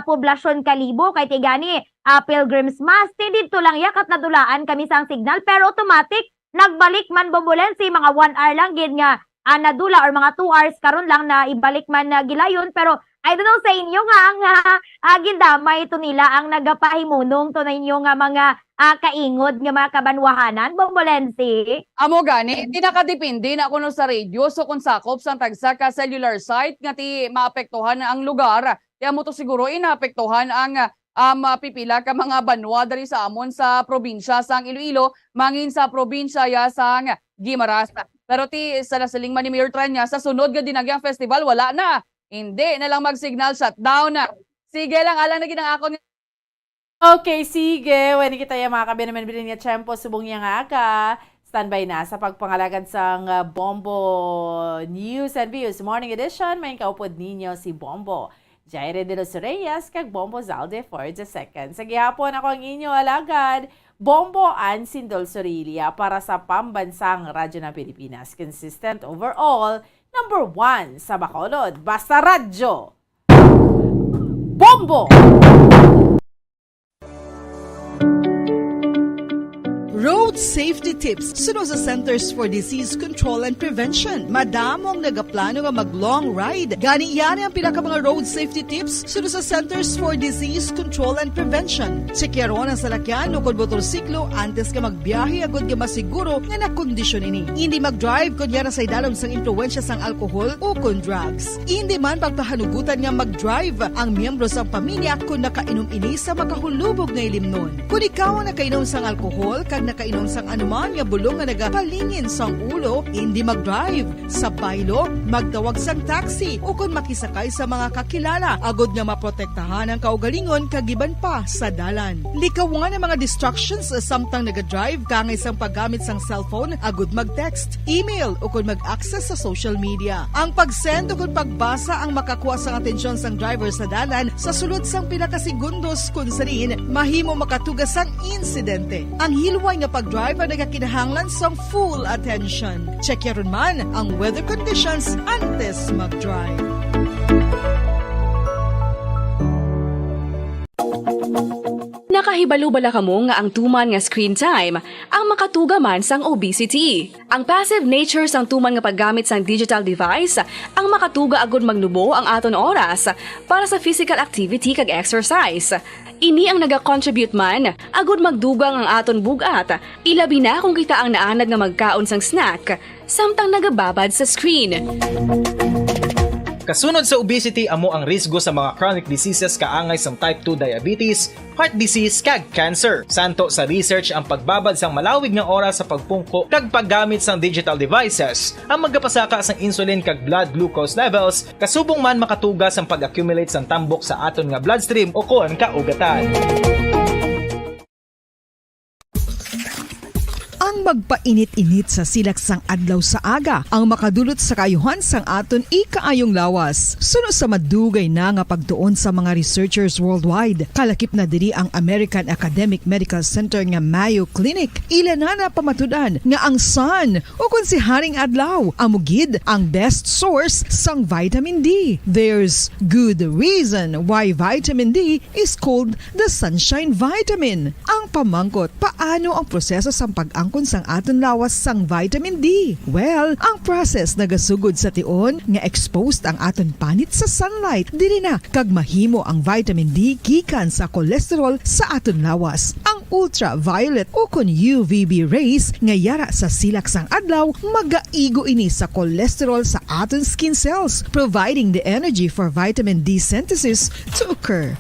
poblasyon Kalibo kay tigani Pilgrims Mass ti didto lang yakat nadulaan kami sang signal pero automatic nagbalik man Bombolensi mga 1 hour lang gid nga nadula or mga 2 hours karon lang na ibalik man gilayon pero I don't know sa inyo nga ang gindamay ito nila ang nagapahimunong to na inyo nga mga kaingod nga mga kabanwahanan Bombolensi. Amo gani di nakadepende na kuno sa radio so kung sakop sang tagsa ka cellular site nga ti maapektuhan ang lugar kaya mo to siguro inaapektuhan ang pipila ka mga banwa diri sa amon sa probinsya sang Iloilo mangin sa probinsya sang Guimaras. Pero ti sa nasaling man ni Mayor Treñas sa sunod nga dinagyang festival wala na. Hindi na lang mag-signal shutdown na. Sige lang, alang na ginang ako. Okay, sige. When kita yung mga kabinaman bilin nga tiyempo, subong yung ka. Standby na sa pagpangalagad sang Bombo News and Views Morning Edition. May kaupod ninyo si Bombo Jaire de los Reyes kag Bombo Zalde for the second. Sa gihapon ako ang inyo alagad, Bombo Ann Sindol Sorilia para sa pambansang radyo ng Pilipinas. Consistent overall, number 1 sa Bacolod. Basta radyo! Bombo! road safety tips suno sa Centers for Disease Control and Prevention. Madamong nagaplano nga mag-long ride. Gani yan ang pinaka mga road safety tips suno sa Centers for Disease Control and Prevention. Tsekyaron ang salakyan o kung motorsiklo antes ka magbiyahe agad nga masiguro nga nakondisyon ini. Hindi mag-drive kung yan sa idalom sang impluensya sang alkohol o kung drugs. Hindi man pagpahanugutan nga mag-drive ang miyembro sang pamilya kung nakainom ini sa makahulubog nga ilimnon. Kung ikaw ang nakainom sang alkohol kag nakainom sang anuman nga bulong nga nagapalingin sang ulo, hindi mag-drive. Sa baylo, magtawag sang taxi o kung makisakay sa mga kakilala agad nga maprotektahan ang kaugalingon kagiban pa sa dalan. Likawan ang mga distractions samtang naga-drive kangay sang paggamit sang cellphone agad mag-text, email o kung mag-access sa social media. Ang pag-send o kung pagbasa ang makakuha sang atensyon sang driver sa dalan sa sulod sang pinakasegundos kung sarin mahimo makatugas sang insidente. Ang hilway nga pag-drive ang nagakinahanglan sang full attention. Check yaron man ang weather conditions antes mag-drive. Nakahibalo bala kamo nga ang tuman nga screen time ang makatuga man sang obesity. Ang passive nature sang tuman nga paggamit sang digital device ang makatuga agud magnubo ang aton oras para sa physical activity kag exercise. Ini ang naga-contribute man agud magdugang ang aton bugat. Ilabi na kung kita ang naanad nga magkaon sang snack samtang nagababad sa screen. Kasunod sa obesity amo ang risgo sa mga chronic diseases kaangay sang type 2 diabetes, heart disease kag cancer. Santo sa research ang pagbabad sang malawig nga oras sa pagpungko kag paggamit sang digital devices ang magapasaka sang insulin kag blood glucose levels kasubong man makatugas ang pag-accumulate sang tambok sa aton nga bloodstream o kon kaugatan. Ang magpainit-init sa silaksang adlaw sa aga ang makadulot sa kaayuhan sang aton ikaayong lawas. Suno sa madugay na nga pagtuon sa mga researchers worldwide, kalakip na diri ang American Academic Medical Center nga Mayo Clinic. Ilan na pamatudan nga ang sun o kung si Haring Adlaw amugid ang best source sang vitamin D. There's good reason why vitamin D is called the sunshine vitamin. Ang pamangkot, paano ang proseso sang pag-angkon sang aton lawas sang vitamin D? Well, ang process nagasugod sa tion nga exposed ang aton panit sa sunlight. Diri na kag mahimo ang vitamin D gikan sa cholesterol sa aton lawas. Ang ultraviolet o kun UVB rays nga yara sa silak sang adlaw magaigo ini sa cholesterol sa aton skin cells, providing the energy for vitamin D synthesis to occur.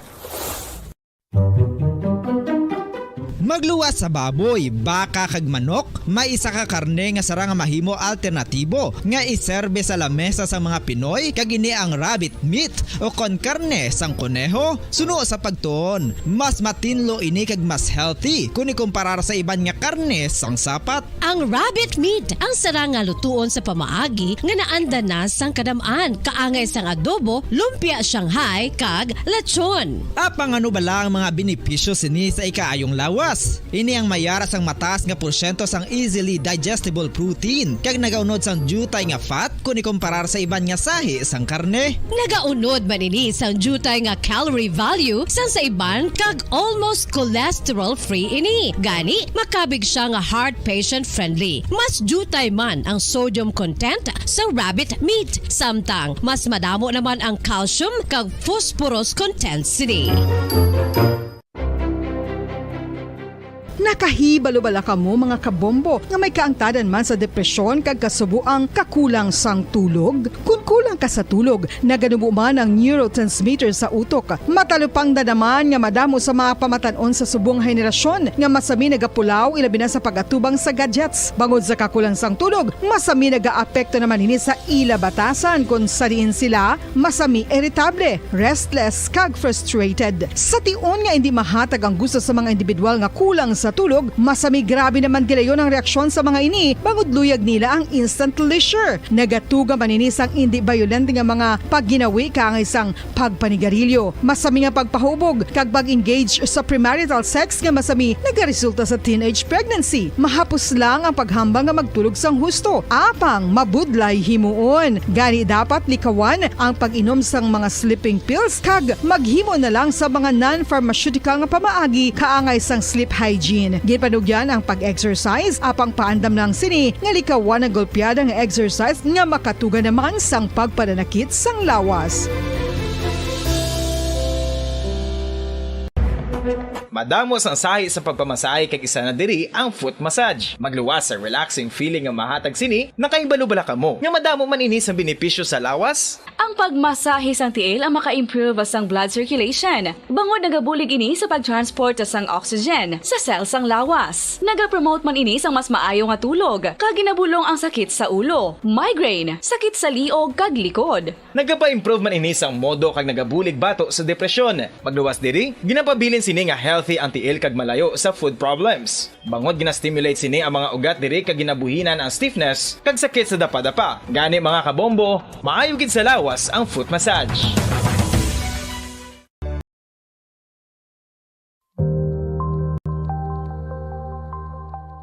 Magluwas sa baboy, baka kag manok, may isa ka karne nga sara nga mahimo alternatibo nga iserbe sa lamesa sa mga Pinoy kag ini ang rabbit meat o kon karne sang kuneho. Suno sa pagtuon, mas matinlo ini kag mas healthy kung ikumparar sa iban nga karne sang sapat. Ang rabbit meat ang sara nga lutuon sa pamaagi nga naanda na sang kadamaan, kaangay sang adobo, lumpia Shanghai kag lechon. Apang ano bala ang mga benepisyo sini sa ikaayong lawas? Ini ang mayara sang mataas nga porsyento sang easily digestible protein kag nagaunod sang jutay nga fat kung ikumparar sa iban nga sahi sang karne. Nagaunod man ini sang jutay nga calorie value sang sa iban kag almost cholesterol free ini. Gani makabig siya nga heart patient friendly. Mas jutay man ang sodium content sa rabbit meat, samtang mas madamo naman ang calcium kag phosphorus content sini. Nakahibalo-bala ka mo mga kabombo nga may kaangtadan man sa depresyon kag kasubuang kakulang sang tulog. Kung kulang ka sa tulog, naganubo man ang neurotransmitter sa utok. Matalupang dadaman nga madamo sa mga pamatanon sa subong henerasyon nga masami nagapulaw ilabi na sa pagatubang sa gadgets. Bangod sa kakulang sang tulog, masami nagaapekto naman ini sa ila batasan kung sariin sila masami irritable, restless kag frustrated. Sa tion nga hindi mahatag ang gusto sa mga individual nga kulang sa tulog, masami grabe naman gilayon ang reaksyon sa mga ini bangod luyag nila ang instant leisure. Nagatuga man ini sang hindi violent nga mga pagginawi kaangay sang pagpanigarilyo. Masami nga pagpahubog kag pag-engage sa premarital sex nga masami nagaresulta sa teenage pregnancy. Mahapos lang ang paghambang nga magtulog sang husto. Apang mabudlay himuon. Gani dapat likawan ang pag-inom sang mga sleeping pills kag maghimo na lang sa mga non-pharmaceutical nga pamaagi kaangay sang sleep hygiene. karon. Gipanugyan ang pag-exercise apang paandam ng sini nga likawan ang golpeada nga exercise nga makatuga naman sang pagpananakit sang lawas. Madamos ang sahi sa pagpamasahe kag isa na diri ang foot massage. Magluwas sa relaxing feeling nga mahatag sini, nakaibalo-bala ka mo. Nga madamo man ini sa benepisyo sa lawas. Ang pagmasahe sang tiil ang maka-improve sang blood circulation. Bangod nagabulig ini sa pagtransport sang oxygen sa cells sang lawas. Nagapromote man ini sang mas maayo nga tulog, kag ginabulong ang sakit sa ulo, migraine, sakit sa liog kag likod. Nagapa-improve man ini sang modo kag nagabulig bato sa depresyon. Magluwas diri, ginapabilin sini nga healthy ang tiil kag malayo sa food problems. Bangod gina-stimulate sini ang mga ugat diri kag ginabuhinan ang stiffness kag sakit sa dapa-dapa. Gani mga kabombo, maayo gid sa lawas ang foot massage.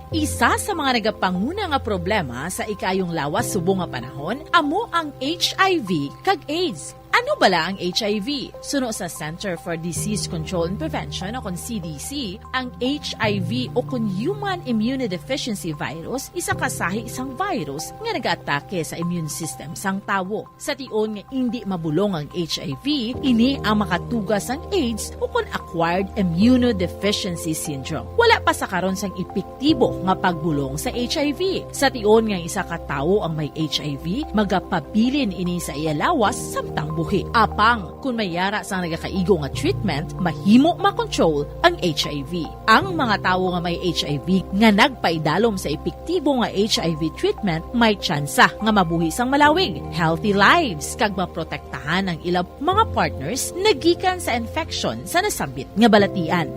Isa sa mga nagapanguna nga problema sa ikayong lawas subong nga panahon amo ang HIV kag AIDS. Ano bala ang HIV? Suno sa Center for Disease Control and Prevention o kon CDC, ang HIV o kon Human Immunodeficiency Virus isa kasahi isang virus nga nag-atake sa immune system sang tawo. Sa tion nga hindi mabulong ang HIV, ini ang makatugas ang AIDS o kon Acquired Immunodeficiency Syndrome. Wala pa sa karon sang epektibo nga pagbulong sa HIV. Sa tion nga isa ka tawo ang may HIV, magapabilin ini sa iyalawas samtang buhi. Apang, kung may yara sa nagakaigo nga treatment, mahimo makontrol ang HIV. Ang mga tawo nga may HIV nga nagpaidalom sa epektibo nga HIV treatment, may tsansa nga mabuhi sang malawig, healthy lives, kag maprotektahan ang ilang mga partners nagikan sa infection sa nasambit nga balatian.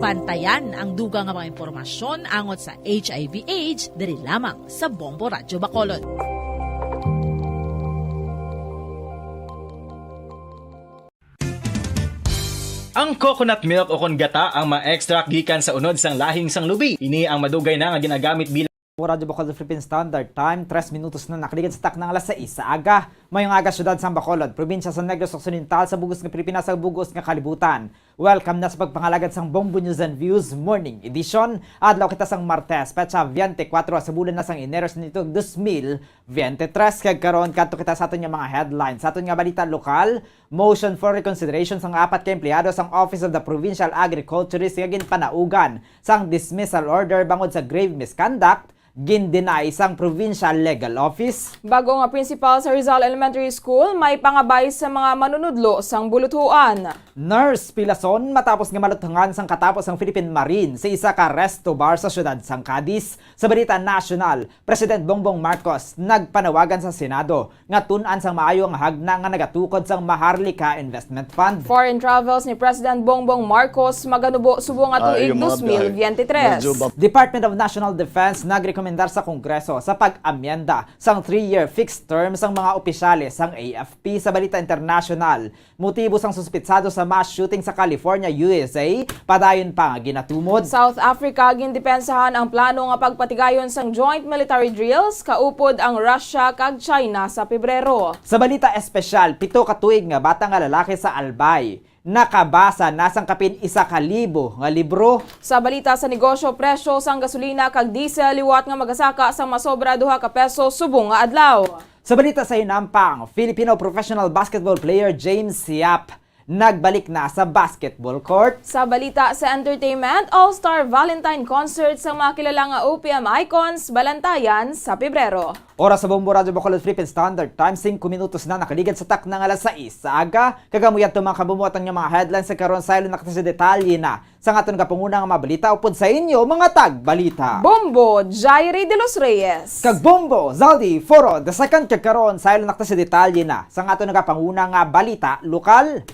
Bantayan ang duga nga mga impormasyon angot sa HIV/AIDS diri lamang sa Bombo Radyo Bacolod. Ang coconut milk o kon gata ang ma-extract gikan sa unod sang lahing sang lubi. Ini ang madugay na nga ginagamit bilang Radyo Bacolod Philippine Standard Time, 3 minutos na nakaligan sa tak ng alas 6 sa aga. Mayong aga syudad sa Bacolod, probinsya sa Negros Occidental sa bugos ng Pilipinas sa bugos ng kalibutan. Welcome na sa pagpangalagad sang Bombo News and Views Morning Edition. Adlaw kita sang Martes, petsa 24 sa bulan na sang Enero nito 2023. Kag karon kadto kita sa aton nga mga headlines. Sa aton nga balita lokal, motion for reconsideration sang 4 ka empleyado sang Office of the Provincial Agriculturist nga ginpanaugan sang dismissal order bangod sa grave misconduct gin-deny sang Provincial Legal Office. Bago nga principal sa Rizal Elementary School, may pangabay sa mga manunudlo sang bulutuan. Nurse Pilason matapos nga malutungan sang katapos ang Philippine Marine sa isa ka resto bar sa syudad sang Cadiz. Sa balita national, President Bongbong Marcos nagpanawagan sa Senado nga tun-an sang maayo nga hagna nga nagatukod sang Maharlika Investment Fund. Foreign travels ni President Bongbong Marcos maganubo subong nga tuig 2023. Department of National Defense nagrekomendar sa Kongreso sa pag-amyenda sang 3-year fixed term sang mga opisyales sang AFP. Sa balita international, motibo sang suspitsado sa mass shooting sa California, USA, padayon pa nga ginatumod. South Africa gindepensahan ang plano nga pagpatigayon sang joint military drills kaupod ang Russia kag China sa Pebrero. Sa balita espesyal, 7 ka tuig nga bata nga lalaki sa Albay nakabasa na sang kapin 1,000 nga libro. Sa balita sa negosyo, presyo sang gasolina kag diesel liwat nga magasaka sang masobra 2 ka peso subong nga adlaw. Sa balita sa Inampang, Filipino professional basketball player James Yap nagbalik na sa basketball court. Sa balita sa entertainment, All-Star Valentine Concert sa mga kilala nga OPM icons Balantayan sa Pebrero. Oras sa Bombo Radyo Bacolod Philippine Standard Time, 5 minutos na nakaligad sa tak ng alas 6 sa aga. Kagamuyat ito mga kabumuatan ng mga headlines sa karon sa ilo nakita sa detalye na sa aton kapanguna nga mabalita upod sa inyo mga tagbalita. Bombo Jairi de los Reyes. Kag Bombo Zaldi Foro the second kag karon sa ilo nakita sa detalye na sa aton kapanguna nga balita lokal.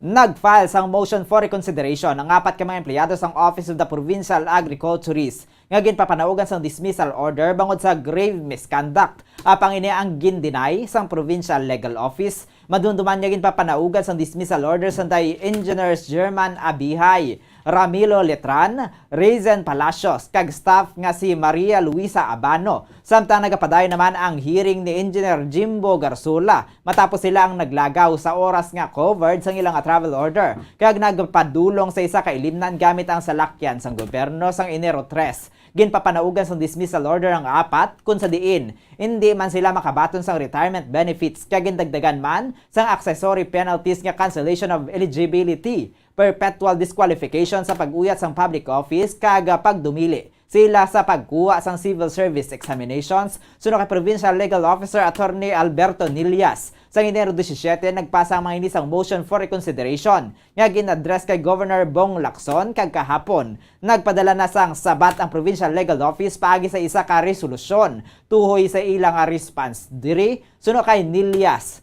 Nag-file sang motion for reconsideration ang 4 ka mga empleyado sang Office of the Provincial Agriculturist nga ginpapanaugan sang dismissal order bangod sa grave misconduct. Apang ini ang gin-deny sang Provincial Legal Office. Madunduman niya ginpapanaugan sang dismissal order sang Engineers German Abihay, Ramilo Letran, Raizen Palacios kag staff nga si Maria Luisa Abano. Samtang nagapadayon naman ang hearing ni Engineer Jimbo Garsola matapos sila ang naglagaw sa oras nga covered sa ilang travel order kag nagpadulong sa isa ka ilimnan gamit ang salakyan sang gobyerno sang Enero 3. Ginpapanaugan sa dismissal order ang 4 kung sa diin hindi man sila makabaton sang retirement benefits kag gindagdagan man sang accessory penalties nga cancellation of eligibility, perpetual disqualification sa pag-uyat sang public office kag pagdumili sila sa pagkuha sang civil service examinations. Suno kay Provincial Legal Officer Attorney Alberto Nilias sa Enero 17 nagpasa ang mga inisang motion for reconsideration nga gin-address kay Governor Bong Lacson kag kahapon. Nagpadala na sang sabat ang Provincial Legal Office paagi sa isa ka resolusyon tuhoy sa ilang response diri. Suno kay Nilias,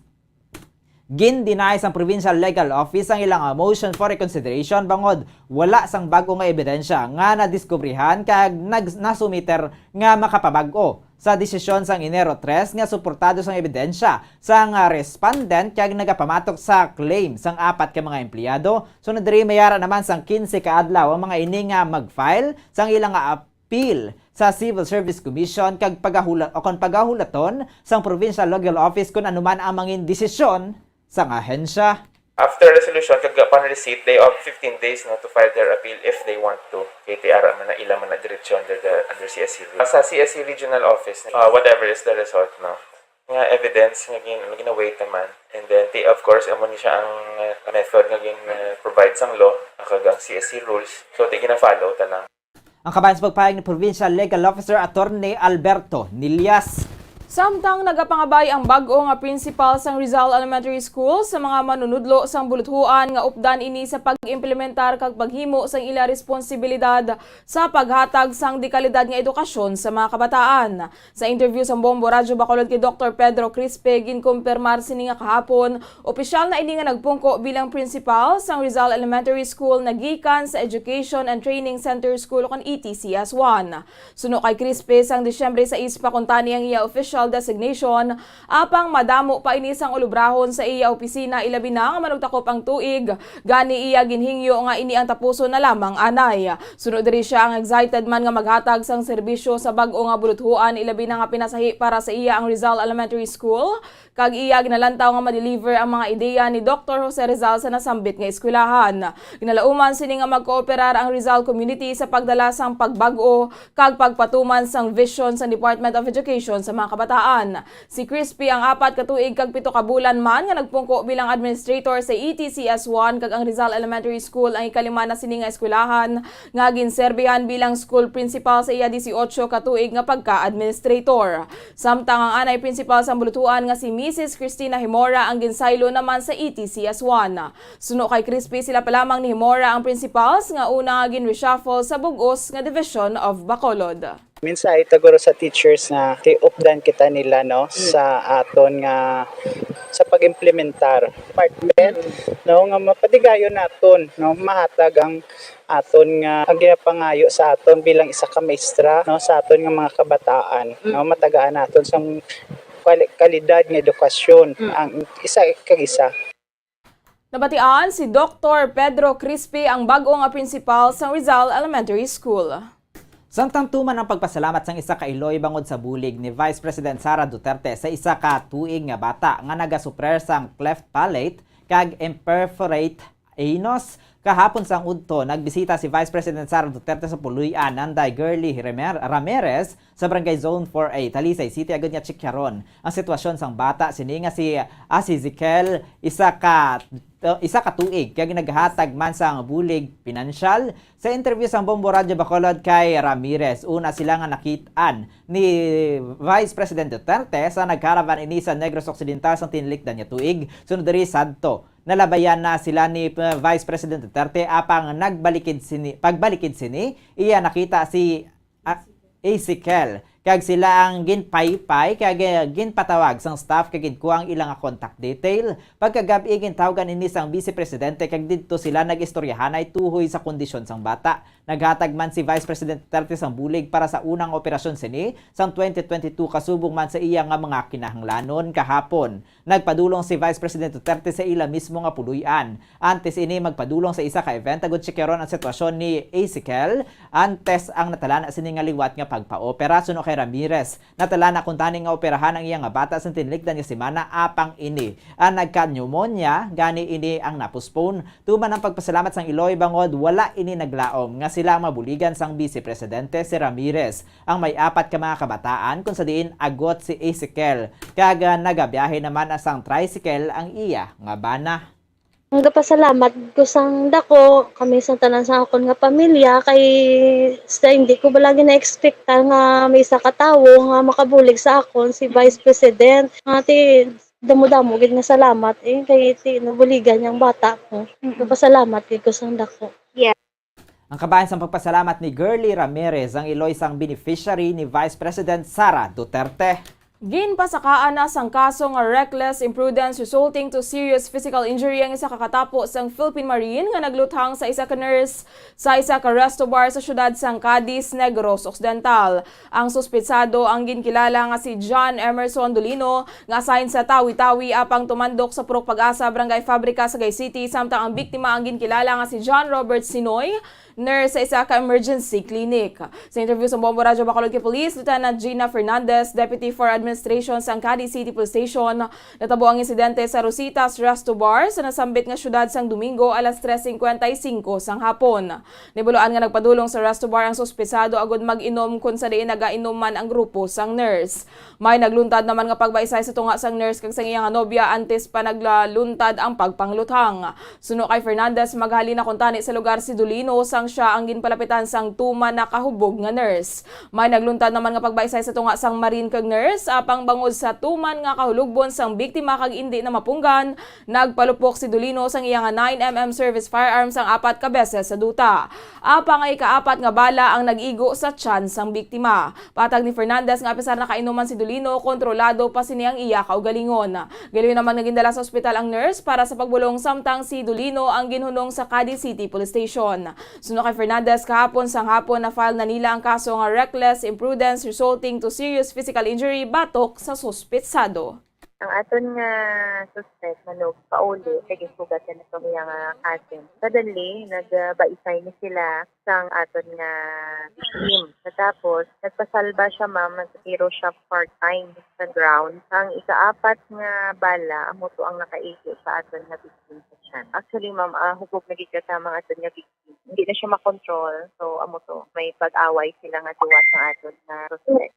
gin-deny sang Provincial Legal Office ang ilang motion for reconsideration bangod wala sang bag-o nga ebidensya nga nadiskubrihan kag nasumiter nga makapabag-o sa desisyon sang Enero 3 nga suportado sang ebidensya sang respondent kag nagapamatok sa claim sang 4 ka mga empleyado. Sunod diri mayara naman sang 15 ka adlaw ang mga ini nga mag-file sang ilang appeal sa Civil Service Commission kag pagahulaton sang Provincial Legal Office kung anuman ang mga desisyon sang ahensya. After resolution, upon receipt, they have 15 days to file their appeal if they want to. KTR man na ilang man na diretsyo under CSC. Sa CSC Regional Office, whatever is the result, nga evidence nga gina-wait naman. And then, of course, amo ni siya ang method nga provide sang law, ang CSC rules. So, di gina-follow talang. Ang kabayan sa pagpahayag ni Provincial Legal Officer Attorney Alberto Nilias. Samtang nagapangabay ang bag-o nga principal sang Rizal Elementary School sa mga manunudlo sang buluthuan nga updan ini sa pag-implementar kag paghimo sang ila responsibilidad sa paghatag sang dekalidad nga edukasyon sa mga kabataan. Sa interview sa Bombo Radyo Bacolod kay Dr. Pedro Crispe, ginkumpirmar sini nga kahapon, opisyal na ini nga nagpungko bilang principal sang Rizal Elementary School na gikan sa Education and Training Center School kon ETCS1. Suno kay Crispe sang Disyembre 6 pa kuntani ang iya official designation apang madamo pa ini sang ulubrahon sa iya opisina ilabi na nga manugtakop ang tuig gani iya ginhingyo nga ini ang tapuso na lamang anay. Sunod diri siya ang excited man nga maghatag sang serbisyo sa bag-o nga buluthuan ilabi na nga pinasahi para sa iya ang Rizal Elementary School kag iya ginalantaw nga ma-deliver ang mga ideya ni Dr. Jose Rizal sa nasambit nga eskwelahan. Ginalauman sini nga magkooperar ang Rizal community sa pagdala sang pagbag-o kag pagpatuman sang vision sa Department of Education sa mga kabataan. Si Crispy ang 4 ka tuig kag 7 ka bulan man nga nagpungko bilang administrator sa ETCS1 kag ang Rizal Elementary School ang ikalima na sini nga eskwelahan nga ginserbihan bilang school principal sa iya 18 ka tuig nga pagka-administrator. Samtang ang anay principal sa buluthuan nga si Mrs. Cristina Himora ang ginsaylo naman sa ETCS1. Suno kay Crispy sila pa lamang ni Himora ang principals nga una nga gin-reshuffle sa bugos nga Division of Bacolod. Minsan ay taguro sa teachers na updan kita nila sa aton nga sa pag-implementar department nga mapadigayon naton mahatag ang aton nga pangayo sa aton bilang isa ka maestra sa aton nga mga kabataan matagaan naton sa kalidad nga edukasyon ang isa kag isa. Nabatian si Dr. Pedro Crispe ang bag-o nga principal sa Rizal Elementary School. Samtang tuman ang pagpasalamat sang isa ka iloy bangod sa bulig ni Vice President Sara Duterte sa isa ka tuig nga bata nga nagasuprer sang cleft palate kag imperforate anus. Kahapon sang udto, nagbisita si Vice President Sara Duterte sa Puluyan, Nanday Girly Ramirez sa Barangay Zone 4A, Talisay City, agad nga Chikyaron. Ang sitwasyon sang bata, sini nga si Zikel, isa ka tuig, kaya naghatag man sang bulig pinansyal. Sa interview sang Bombo Radyo Bacolod kay Ramirez, una sila nga nakitaan ni Vice President Duterte sa nagkaravan ini sa Negros Occidental sang tinlikdan niya tuig. Sunod diri sadto, nalabayan na sila ni Vice President Duterte apang pagbalikid sini iya nakita si Ezekiel Kag sila ang ginpaypay kag ginpatawag sang staff kag kuang ilang contact detail. Pagkagabi gintawgan ini sang Vice Presidente kag didto sila nagistoryahanay tuhoy sa kondisyon sang bata. Naghatag man si Vice President Duterte sang bulig para sa unang operasyon sini sang 2022 kasubong man sa iya nga mga kinahanglanon kahapon. Nagpadulong si Vice President Duterte sa ila mismo nga puluyan. Antes ini magpadulong sa isa ka event agud checkeron ang sitwasyon ni Ezekiel antes ang natala na sini nga liwat nga pagpa-opera suno kay Ramirez. Natala na kung tani nga operahan ang iya nga bata sa tinlikdan nga semana apang ini. Ang nagka-pneumonia gani ini ang napospone. Tuman ang pagpasalamat sang Iloy bangod wala ini naglaom nga sila ang mabuligan sang Vice Presidente si Ramirez. Ang may 4 ka mga kabataan kung sa diin agot si Ezekiel. Kaga nagabiyahe naman asang tricycle ang iya nga bana. Nagapasalamat ko sang dako kami sa tanan sa akon nga pamilya kay sa hindi ko balagi na-expect nga may isa ka tawo nga makabulig sa akon si Vice President. Ati damo-damo gid nga salamat kay ti nabuligan yang bata ko. Nagapasalamat gid ko sang dako. Yeah. Ang kabayan sa pagpasalamat ni Girly Ramirez ang Iloy sang beneficiary ni Vice President Sara Duterte. Ginpasakaan na sang kaso nga reckless imprudence resulting to serious physical injury ang isa kakatapo sang Philippine Marine nga nagluthang sa isa ka nurse sa isa ka resto bar sa syudad sang Cadiz, Negros Occidental. Ang suspetsado ang ginkilala nga si John Emerson Dolino nga assigned sa Tawi-Tawi apang tumandok sa Purok Pag-asa, Barangay Fabrica, Sagay City, samtang ang biktima ang ginkilala nga si John Robert Sinoy, nurse sa isa ka emergency clinic. Sa interview sa Bombo Radyo Bacolod kay Police, Lieutenant Gina Fernandez, Deputy for Administration sa Cadiz City Police Station, natabo ang insidente sa Rositas Resto Bar sa nasambit nga syudad sang Domingo alas 3:55 sang hapon. Nibuloan nga nagpadulong sa Resto Bar ang suspesado agud mag-inom kung sa diin nagainom man ang grupo sang nurse. May nagluntad naman nga pagbaysay sa tunga sang nurse kag sang iyang nobya antes pa naglaluntad ang pagpangluthang. Suno kay Fernandez maghali na kuntani sa lugar si Dolino sang siya ang ginpalapitan sang tuman na kahubog nga nurse. May nagluntad naman nga pagbaysay sa tunga sang Marine kag nurse apang bangod sa tuman nga kahulugbon sang biktima kag indi na mapunggan, nagpalupok si Dolino sang iyang 9mm service firearms ang 4 ka beses sa duta. Apang ay ka-4 nga bala ang nag-igo sa tiyan sang biktima. Patag ni Fernandez nga apisar na kainuman si Dolino, kontrolado pa siniyang iya kaugalingon. Giliw naman nagindala sa ospital ang nurse para sa pagbulong samtang si Dolino ang ginhunong sa Cadiz City Police Station. Suno kay Fernandez kahapon sang hapon na file na nila ang kaso nga reckless imprudence resulting to serious physical injury batok sa suspetsado. Ang aton nga suspect manog pauli kay sugat na itong iyang cousin. Suddenly, nagbaisay ni sila sang aton nga victim. Tapos, nagpasalba siya ma'am, nagtiro siya 4 times sa ground. Ang ika-4 nga bala, amo to ang nakaigo sa aton nga victim sa siya. Actually ma'am, hubog na gikata mga aton nga victim. Hindi na siya makontrol. So, amo to, may pag-away sila nga duwa sa aton nga suspect.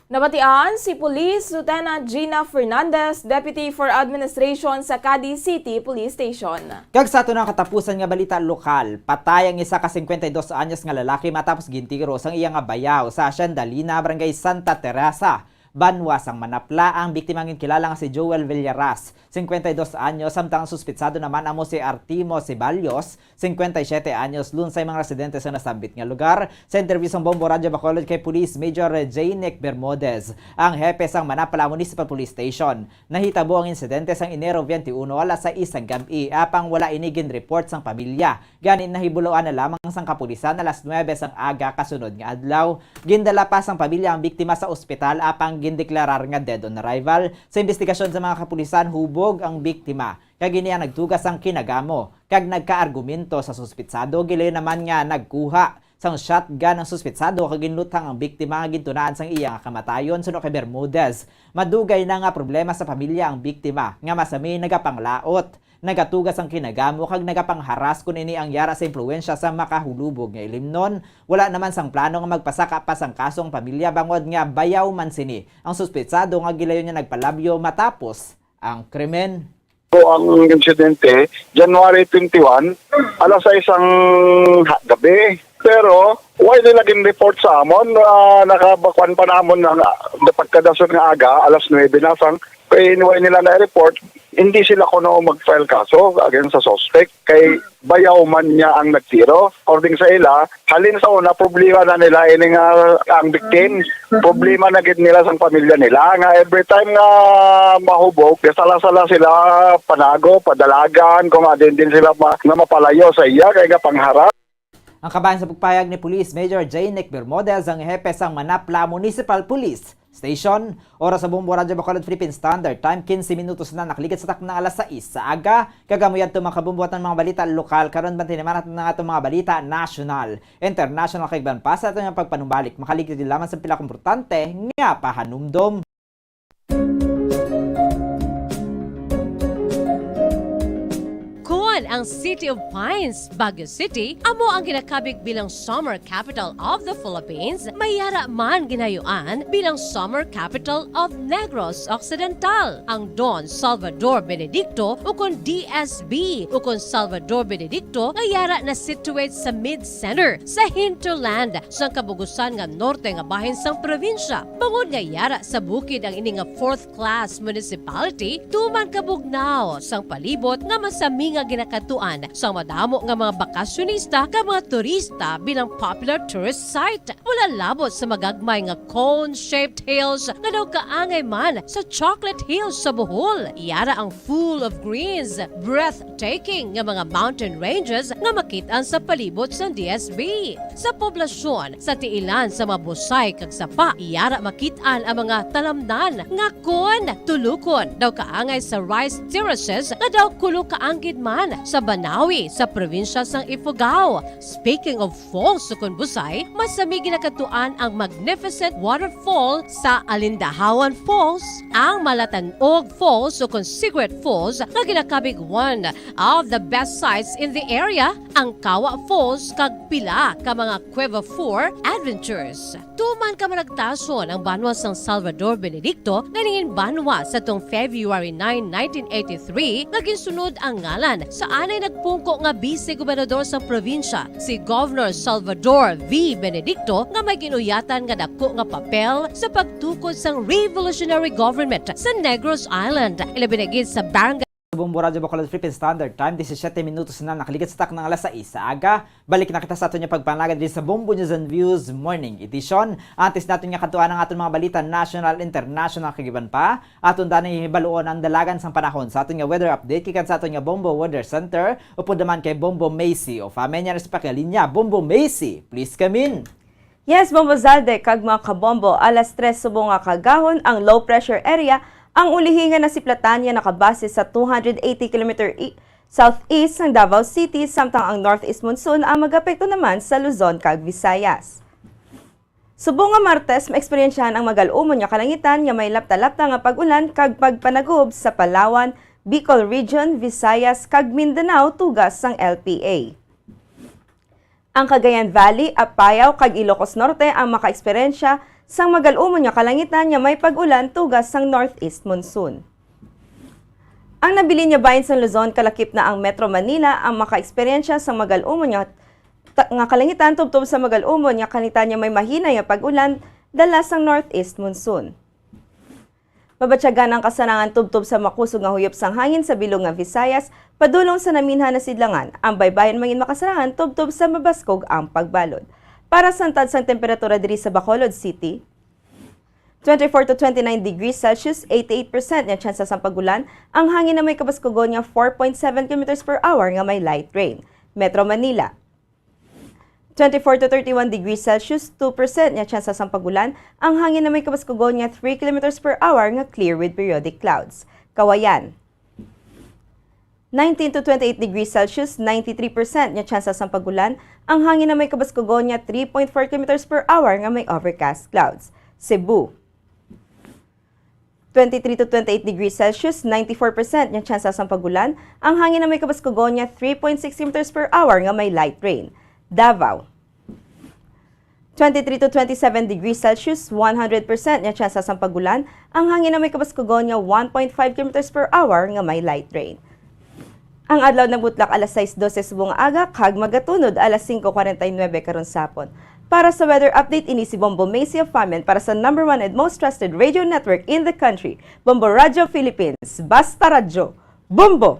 Nabatian si Police Lieutenant Gina Fernandez, Deputy for Administration sa Cadiz City Police Station. Kag sa ato ng katapusan nga balita lokal, patay ang isa ka 52 anyos nga lalaki matapos gintiro sang iya nga bayaw sa Shandalina, Barangay Santa Teresa. Banwa sang Manapla ang biktima ng kilala nga si Joel Villaras, 52 anyos, samtang ang suspitsado naman amo si Artimo Ceballos, 57 anyos, lunsay mga residente sa nasambit nga lugar. Sa interview sa Bombo Radyo Bacolod kay Police Major Jainek Bermudez, ang hepe sang Manapla Municipal Police Station. Nahitabo ang insidente sang Enero 21 alas 6 sang gabi, apang wala inigin report sang pamilya. Ganin nahibuloan na lamang sang kapulisan alas 9 sang aga kasunod nga adlaw. Gindala pa sang pamilya ang biktima sa ospital apang gindeklarar nga dead on arrival. Sa investigasyon sa mga kapulisan, hubog ang biktima. Kag iniya nagtugas ang kinagamo. Kag nagkaargumento sa suspitsado, gilay naman nga nagkuha sang shotgun ang suspitsado kag ginluthang ang biktima nga gintunaan sang iya nga kamatayon suno kay Bermudez. Madugay na nga problema sa pamilya ang biktima nga masami nagapanglaot. Nagatugas ang kinagamo kag nagapangharas kun ini ang yara sa impluwensya sa makahulubog nga ilimnon. Wala naman sang plano nga magpasaka pa sang kasong pamilya bangod nga bayaw man sini ang suspetsado nga gilayon niya nagpalabyo matapos ang krimen. Ang insidente, January 21, alas 6 gabi. Pero, why nila report sa amon? Nakabakwan pa na amon na pagkadasot nga aga, alas 9 na sang Kaya inuwi nila na report, hindi sila kuno mag-file kaso against sa suspect. Kay bayaw man niya ang nagtiro. According sa ila, halin sa una, problema na nila ini nga ang victim. Problema na gid nila sa pamilya nila. Nga every time nga mahubog, sala-sala sila panago, padalagan, kung adin din sila nga mapalayo sa iya, kaya nga pangharap. Ang kabayan sa pagpayag ni Police Major Jainek Bermudez ang hepe sang Manapla Municipal Police Station. Oras sa Bombo Radyo Bacolod Philippine Standard Time, 15 minutos na nakalikat sa taknang alas 6 sa aga. Kagamuyan ito mga kabumbuatan ng mga balita lokal, karon bantin naman natin ng itong mga balita national, international kaigban pa sa itong pagpanumbalik. Makaligid din lamang sa pila komportante nga pahanumdom. Ang City of Pines, Baguio City, amo ang ginakabig bilang summer capital of the Philippines, mayara man ginayuan bilang summer capital of Negros Occidental. Ang Don Salvador Benedicto ukon DSB ukon Salvador Benedicto ngayara na situate sa mid-center sa hinterland sa kabugusan nga norte nga bahin sang probinsya. Bangod ngayara sa bukid ang ini nga fourth class municipality, tuman kabugnaw sang palibot nga masami nga ginakatuan sa madamo nga mga bakasyonista ka mga turista bilang popular tourist site. Wala labot sa magagmay nga cone-shaped hills nga daw kaangay man sa Chocolate Hills sa Bohol. Iyara ang full of greens, breathtaking nga mga mountain ranges nga makitaan sa palibot sa DSB. Sa poblasyon, sa tiilan sa mga busay kag sapa, iyara makitaan ang mga talamnan nga kon tulukon daw kaangay sa rice terraces nga daw kulo kaanggid man sa Banawi sa probinsya sang Ifugao. Speaking of falls sa Busay, masami ginakatuan ang magnificent waterfall sa Alindahawan Falls, ang Malatanog Falls o Secret Falls na ginakabig one of the best sites in the area, ang Kawa Falls kag pila ka mga Cueva 4 adventures. Tuman ka managtason ang banwa sang Salvador Benedicto ganingin banwa sa tong February 9, 1983 nga ginsunod ang ngalan sa anay nagpungko nga vice-gobernador sa probinsya, si Governor Salvador V. Benedicto nga may ginuyatan nga dako nga papel sa pagtukod sang revolutionary government sa Negros Island. Ilabinagid sa barangay Bombo Radyo Bacolod Philippine Standard Time, 17 minutos na nakalikat sa taknang alas 6 sa aga. Balik na kita sa aton yung pagpanagad din sa Bombo News and Views Morning Edition. Antes natin nga katuan ang aton mga balita national, international kagiban pa. Aton dani hibaluon ang dalagan sang panahon sa aton nga weather update kikan sa aton nga Bombo Weather Center upod naman kay Bombo Macy o famenya sa pakalinya. Bombo Macy, please come in. Yes, Bombo Zalde, kag mga kabombo, alas 3 subong nga kagahon ang low pressure area. Ang ulihingan na si Platania nakabase sa 280 km southeast ng Davao City, samtang ang northeast monsoon ang mag-apekto naman sa Luzon kag Visayas. Subong nga Martes, maeksperiensyahan ang magal-umon nga kalangitan nga may lapta-lapta nga pag-ulan kag pagpanagob sa Palawan, Bicol Region, Visayas kag Mindanao tugas sang LPA. Ang Cagayan Valley, Apayao kag Ilocos Norte ang makaeksperyensya sang magal-umon nga kalangitan nga may pag-ulan tugas sang northeast monsoon. Ang nabili niya bahin sa Luzon kalakip na ang Metro Manila ang makaeksperyensya sang magal-umon nga kalangitan tubtob sa magal-umon nga kanita niya may mahina nga pag-ulan dala sang northeast monsoon. Mabatyagan ang kasanangan tubtob sa makusog nga huyop sang hangin sa bilog nga Visayas, padulong sa naminha na sidlangan, ang baybayin mangin makasanangan tubtob sa mabaskog ang pagbalod. Para sa antad sang temperatura diri sa Bacolod City, 24 to 29 degrees Celsius, 88% nga tsansa sang pagulan, ang hangin na may kabaskogon nga 4.7 km per hour nga may light rain. Metro Manila, 24 to 31 degrees Celsius, 2% nga tsansa sang pagulan, ang hangin na may kabaskogon nga 3 km per hour nga clear with periodic clouds. Kawayan, 19 to 28 degrees Celsius, 93% nga tsansa sang pagulan, ang hangin na may kabaskogon nga 3.4 km per hour nga may overcast clouds. Cebu, 23 to 28 degrees Celsius, 94% nga tsansa sang pagulan, ang hangin na may kabaskogon nga 3.6 km per hour nga may light rain. Davao, 23 to 27 degrees Celsius, 100% nga tsansa sang pagulan, ang hangin na may kabaskogon nga 1.5 km per hour nga may light rain. Ang adlaw ng butlak alas 6:12 subong aga kag magatunod alas 5:49 karon sapon. Para sa weather update, ini si Bombo Macy of Famen para sa #1 and most trusted radio network in the country, Bombo Radio Philippines. Basta Radyo, Bombo!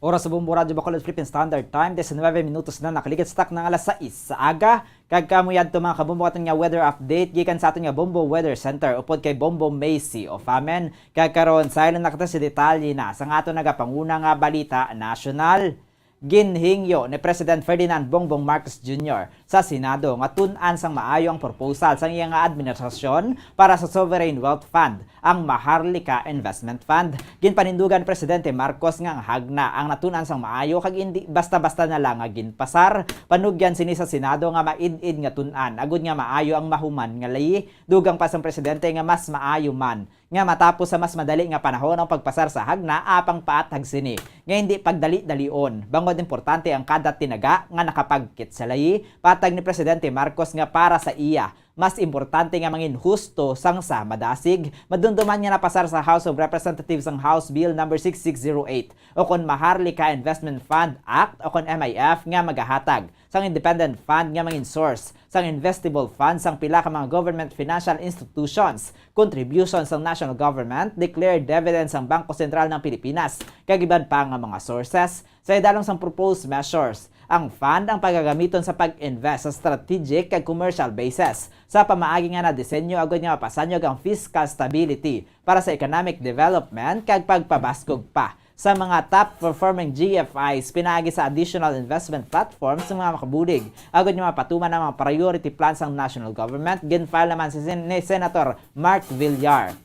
Oras sa Bombo Radio Bacolod Philippine Standard Time, 19 minutos na nakaligid sa tak ng alas 6 sa aga. Kagkamuyad to mga kabombo aton nga weather update gikan sa aton nga Bombo Weather Center upod kay Bombo Macy of Famen. Kagkaron silent nakita si detalye na sa aton nagapanguna nga balita national. Ginhingyo ni President Ferdinand Bongbong Marcos Jr. sa Senado nga tun-an sang maayo ang proposal sang iyang administrasyon para sa Sovereign Wealth Fund, ang Maharlika Investment Fund. Ginpanindugan Presidente Marcos nga hagna ang natun-an sang maayo kag hindi basta-basta na lang nga ginpasar. Panugyan sini sa Senado nga maid-id nga tun-an agud nga maayo ang mahuman nga layi. Dugang pa sang presidente nga mas maayo man nga matapos sa mas madali nga panahon ang pagpasar sa hagna apang paatag sini nga hindi pagdali-dalion. Bangod importante ang kada tinaga nga nakapagkit sa layi. Patag ni Presidente Marcos nga para sa iya mas importante nga mangin husto sang sa madasig. Madunduman nga napasar sa House of Representatives ang House Bill No. 6608 o kon Maharlika Investment Fund Act o kon MIF nga magahatag sang independent fund nga mangin source sang investable funds sang pila ka mga government financial institutions, contributions sang national government, declared dividends sang Bangko Sentral ng Pilipinas, kag iban pa nga mga sources. Sa idalong sang proposed measures, ang fund ang pagagamiton sa pag-invest sa strategic kag commercial basis sa pamaagi nga na disenyo agad nga mapasanyog ang fiscal stability para sa economic development kag pagpabaskog pa sa mga top-performing GFIs pinaagi sa additional investment platforms ng mga makabulig. Agad nga mapatuman ang mga priority plans ng national government. Ginfile naman si Senator Mark Villar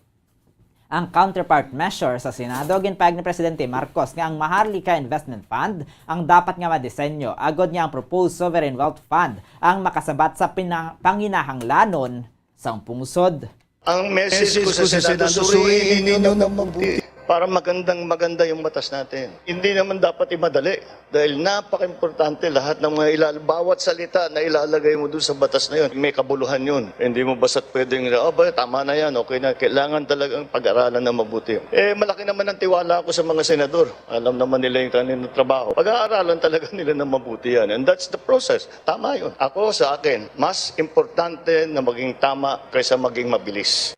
ang counterpart measure sa Senado. Ginpayag ni Presidente Marcos nga ang Maharlika Investment Fund ang dapat nga madisenyo agad nga ang proposed Sovereign Wealth Fund ang makasabat sa panginahanglanon sang pungsod. Ang message ko sa Senado, suriin ninyo ng mabuti para maganda yung batas natin. Hindi naman dapat imadali dahil napaka-importante lahat ng mga bawat salita na ilalagay mo doon sa batas na yun. May kabuluhan yun. Hindi mo basta't pwedeng, tama na yan, okay na. Kailangan talagang pag-aralan na mabuti. Malaki naman ang tiwala ko sa mga senador. Alam naman nila yung kanilang trabaho. Pag-aaralan talaga nila na mabuti yan. And that's the process. Tama yun. Ako sa akin, mas importante na maging tama kaysa maging mabilis.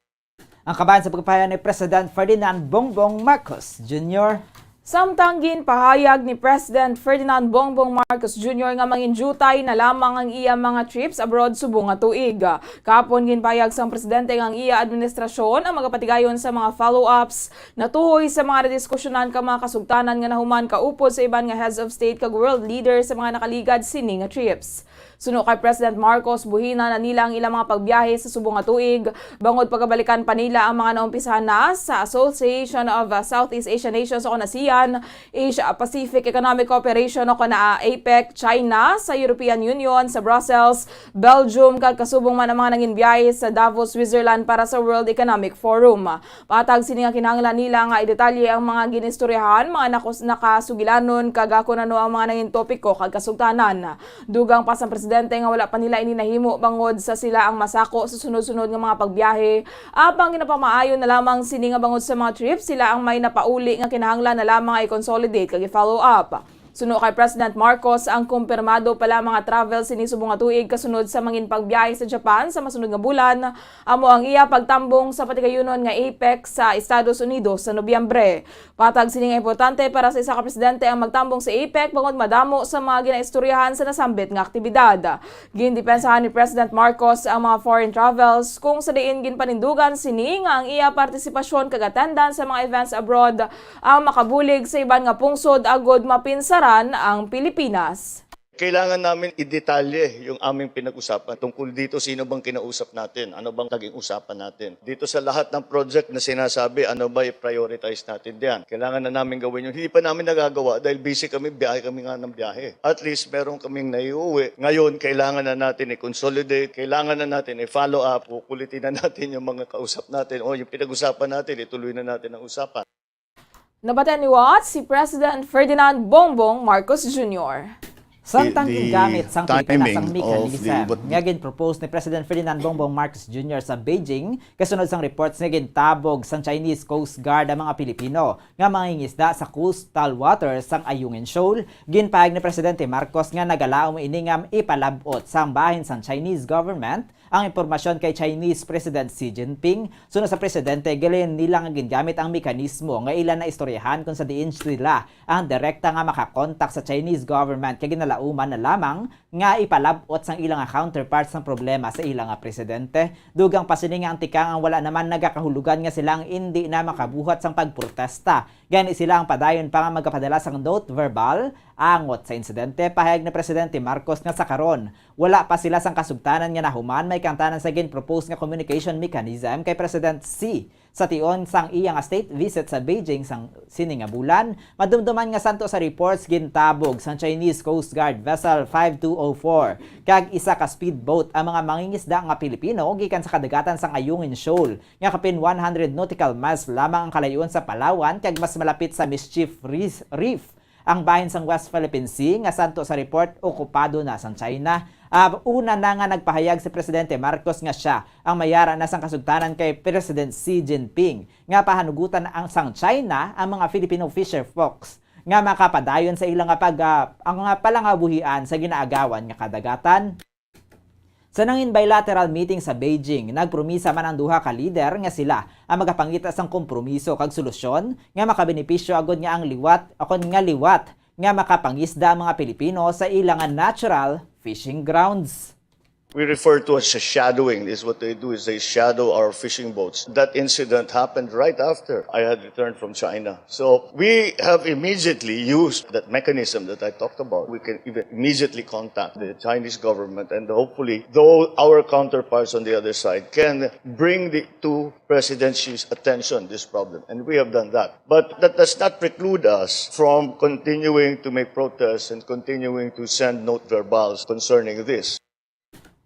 Ang kabayan sa pagpapahayag ni President Ferdinand Bongbong Marcos Jr. Samtang pahayag ni President Ferdinand Bongbong Marcos Jr. nga manginjutay na lamang ang iya mga trips abroad subong nga tuig. Kapon ginpahayag sang presidente nga ang iya administrasyon ang magapatigayon sa mga follow-ups na tuhoy sa mga diskusyonan ka mga kasugtanan nga nahuman kaupod sa iban nga heads of state kag world leaders sa mga nakaligad sini nga trips. Suno kay President Marcos, buhina na nila ang ilang mga pagbiyahe sa subong nga tuig. Bangod pagkabalikan pa nila ang mga naumpisahan na sa Association of Southeast Asian Nations o ASEAN, Asia Pacific Economic Cooperation o APEC, China, sa European Union, sa Brussels, Belgium, kag kasubong man ang mga nangin biyahe sa Davos, Switzerland para sa World Economic Forum. Patag sini nga kinahanglan nila nga idetalye ang mga ginistoryahan, mga nakasugilanon, kag ako na ang mga nangin topiko kag kasugtanan. Dugang pa sa presidente nga wala pa nila ininahimo bangod sa sila ang masako sa sunod-sunod nga mga pagbiyahe. Apang ginapamaayon na lamang sini nga bangod sa mga trips, sila ang may napauli nga kinahanglan na lamang ay consolidate kag i-follow up. Suno kay President Marcos, ang kumpirmado pala mga travel sinisubong nga tuig kasunod sa mangin pagbiyahe sa Japan sa masunod nga bulan. Amo ang iya pagtambong sa patigayunon nga APEC sa Estados Unidos sa Nobyembre. Patag sini nga importante para sa isa ka presidente ang magtambong sa APEC bangod madamo sa mga ginaistoryahan sa nasambit nga aktibidad. Gindepensahan ni President Marcos ang mga foreign travels kung sa diin ginpanindugan sini nga ang iya partisipasyon kag attendance sa mga events abroad ang makabulig sa iban nga pungsod agod mapinsaran ang Pilipinas. Kailangan namin idetalye yung aming pinag-usapan tungkol dito, sino bang kinausap natin, ano bang naging usapan natin. Dito sa lahat ng project na sinasabi, ano ba i-prioritize natin diyan. Kailangan na namin gawin yun. Hindi pa namin nagagawa dahil busy kami, biyahe kami nga ng biyahe. At least meron kaming naiuwi. Ngayon, kailangan na natin i-consolidate, kailangan na natin i-follow up, kukulitin na natin yung mga kausap natin o yung pinag-usapan natin, ituloy na natin ang usapan. Nabaten ni Watts si President Ferdinand Bongbong Marcos Jr. Samtang gingamit sang Pilipinas ang timing of mechanism nga gin-propose ni President Ferdinand Bongbong Marcos Jr. sa Beijing kasunod sang reports nga gintabog sang Chinese Coast Guard ang mga Pilipino nga mangingisda sa coastal waters sang Ayungin Shoal. Ginpahayag ni Presidente Marcos nga nagalaom ini nga ipalabot sang bahin sang Chinese government ang impormasyon kay Chinese President Xi Jinping. Sunod sa presidente, galin nila nga gingamit ang mekanismo nga ilan na istoryahan kung sa diin sila ang direkta nga makakontak sa Chinese government kay ginalauman na lamang nga ipalabot sang ilang counterparts ng problema sa ilang presidente. Dugang pasining ang tikang ang wala naman nagakahulugan nga silang hindi na makabuhat sang pagprotesta. Gani sila ang padayon pa nga magkapadala sang note verbal angot sa insidente. Pahayag ni Presidente Marcos nga sa karon wala pa sila sang kasugtanan nga nahuman may kantanan sa gin-propose nga communication mechanism kay President Xi sa tion sang iyang state visit sa Beijing sang sini nga bulan. Madumduman nga santo sa reports gintabog sang Chinese Coast Guard vessel 5204 kag isa ka speedboat ang mga mangingisda nga Pilipino gikan sa kadagatan sang Ayungin Shoal nga kapin 100 nautical miles lamang ang kalayon sa Palawan kag mas malapit sa Mischief Reef ang bahin sang West Philippine Sea nga santo sa report okupado na sang China. Una na nga nagpahayag si Presidente Marcos nga siya ang mayara na sang kasugtanan kay President Xi Jinping nga pahanugutan ang sang China ang mga Filipino fisher folks nga makapadayon sa ilang ang palangabuhian sa ginaagawan nga kadagatan. Sa nangin bilateral meeting sa Beijing, nagpromisa man ang duha ka leader nga sila ang magapangita sang kompromiso kag solusyon nga makabenepisyo agod nga ang liwat nga makapangisda ang mga Pilipino sa ilang natural fishing grounds. We refer to as shadowing. This is what they do is they shadow our fishing boats. That incident happened right after I had returned from China. So we have immediately used that mechanism that I talked about. We can even immediately contact the Chinese government and hopefully though our counterparts on the other side can bring to President Xi's attention this problem. And we have done that. But that does not preclude us from continuing to make protests and continuing to send note verbals concerning this.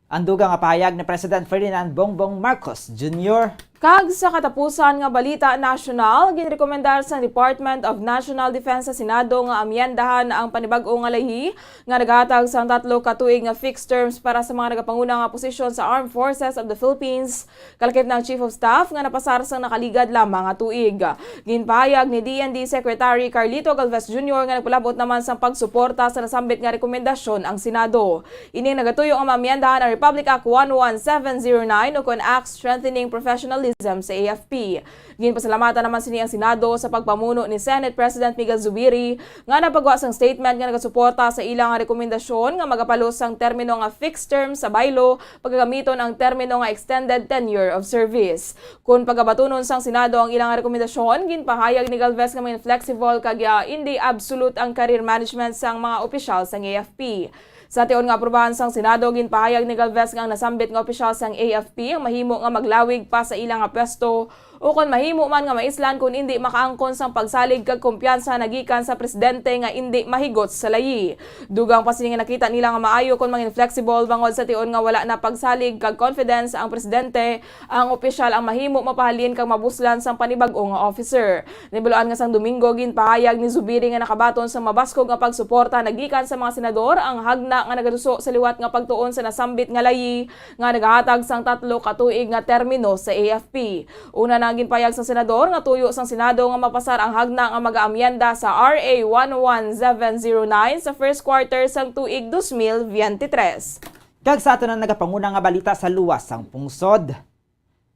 Ang dugang pahayag ni President Ferdinand Bongbong Marcos Jr. Kag sa katapusan nga balita nasyonal, ginrekomendar sa Department of National Defense sa Senado nga amyendahan ang panibag-o nga lahi nga naghatag sang 3 ka tuig nga fixed terms para sa mga nagapanguna nga posisyon sa Armed Forces of the Philippines. Kalakip ng Chief of Staff nga napasar sang nakaligad lamang nga tuig. Ginpahayag ni DND Secretary Carlito Galvez Jr. nga nagpalabot naman sang pagsuporta sa nasambit nga rekomendasyon ang Senado. Ini nagatuyo ang amyendahan ang Republic Act 11709 o kon Act Strengthening Professionalism sa AFP. Ginpasalamatan naman sini ang Senado sa pagpamuno ni Senate President Miguel Zubiri nga napagawa sang statement nga nagasuporta sa ilang rekomendasyon nga magapalos sang termino nga fixed term sa baylo pagagamiton ang termino nga extended tenure of service. Kung pagabatunon sang Senado ang ilang rekomendasyon, ginpahayag ni Galvez nga may flexible kag hindi absolute ang career management sang mga opisyal sang AFP. Sa tion nga aprobahan sang Senado, ginpahayag ni Galvez nga ang nasambit nga opisyal sang AFP ang mahimo nga maglawig pa sa ilang nga pwesto o kung mahimo man nga maislan kung hindi makaangkon sang pagsalig kag kumpiyansa nagikan sa presidente nga hindi mahigot sa layi. Dugang pasining nga nakita nila nga maayo kung mangin flexible bangod sa tion nga wala na pagsalig kag confidence ang presidente, ang opisyal ang mahimo mapahalin kag mabuslan sang panibag-o nga officer. Nibuloan nga sang Domingo, ginpahayag ni Zubiri nga nakabaton sa mabaskog nga pagsuporta nagikan sa mga senador ang hagna nga nagaduso sa liwat nga pagtuon sa nasambit nga layi nga nagahatag sang 3 ka tuig nga termino sa AFP. Una na ginpayag sa senador nga tuyo sang Senado nga mapasar ang hagna nga mag-aamyenda sa RA 11709 sa first quarter sang tuig 2023. Kag sa ato na nagapanguna nga balita sa luwas sang pungsod.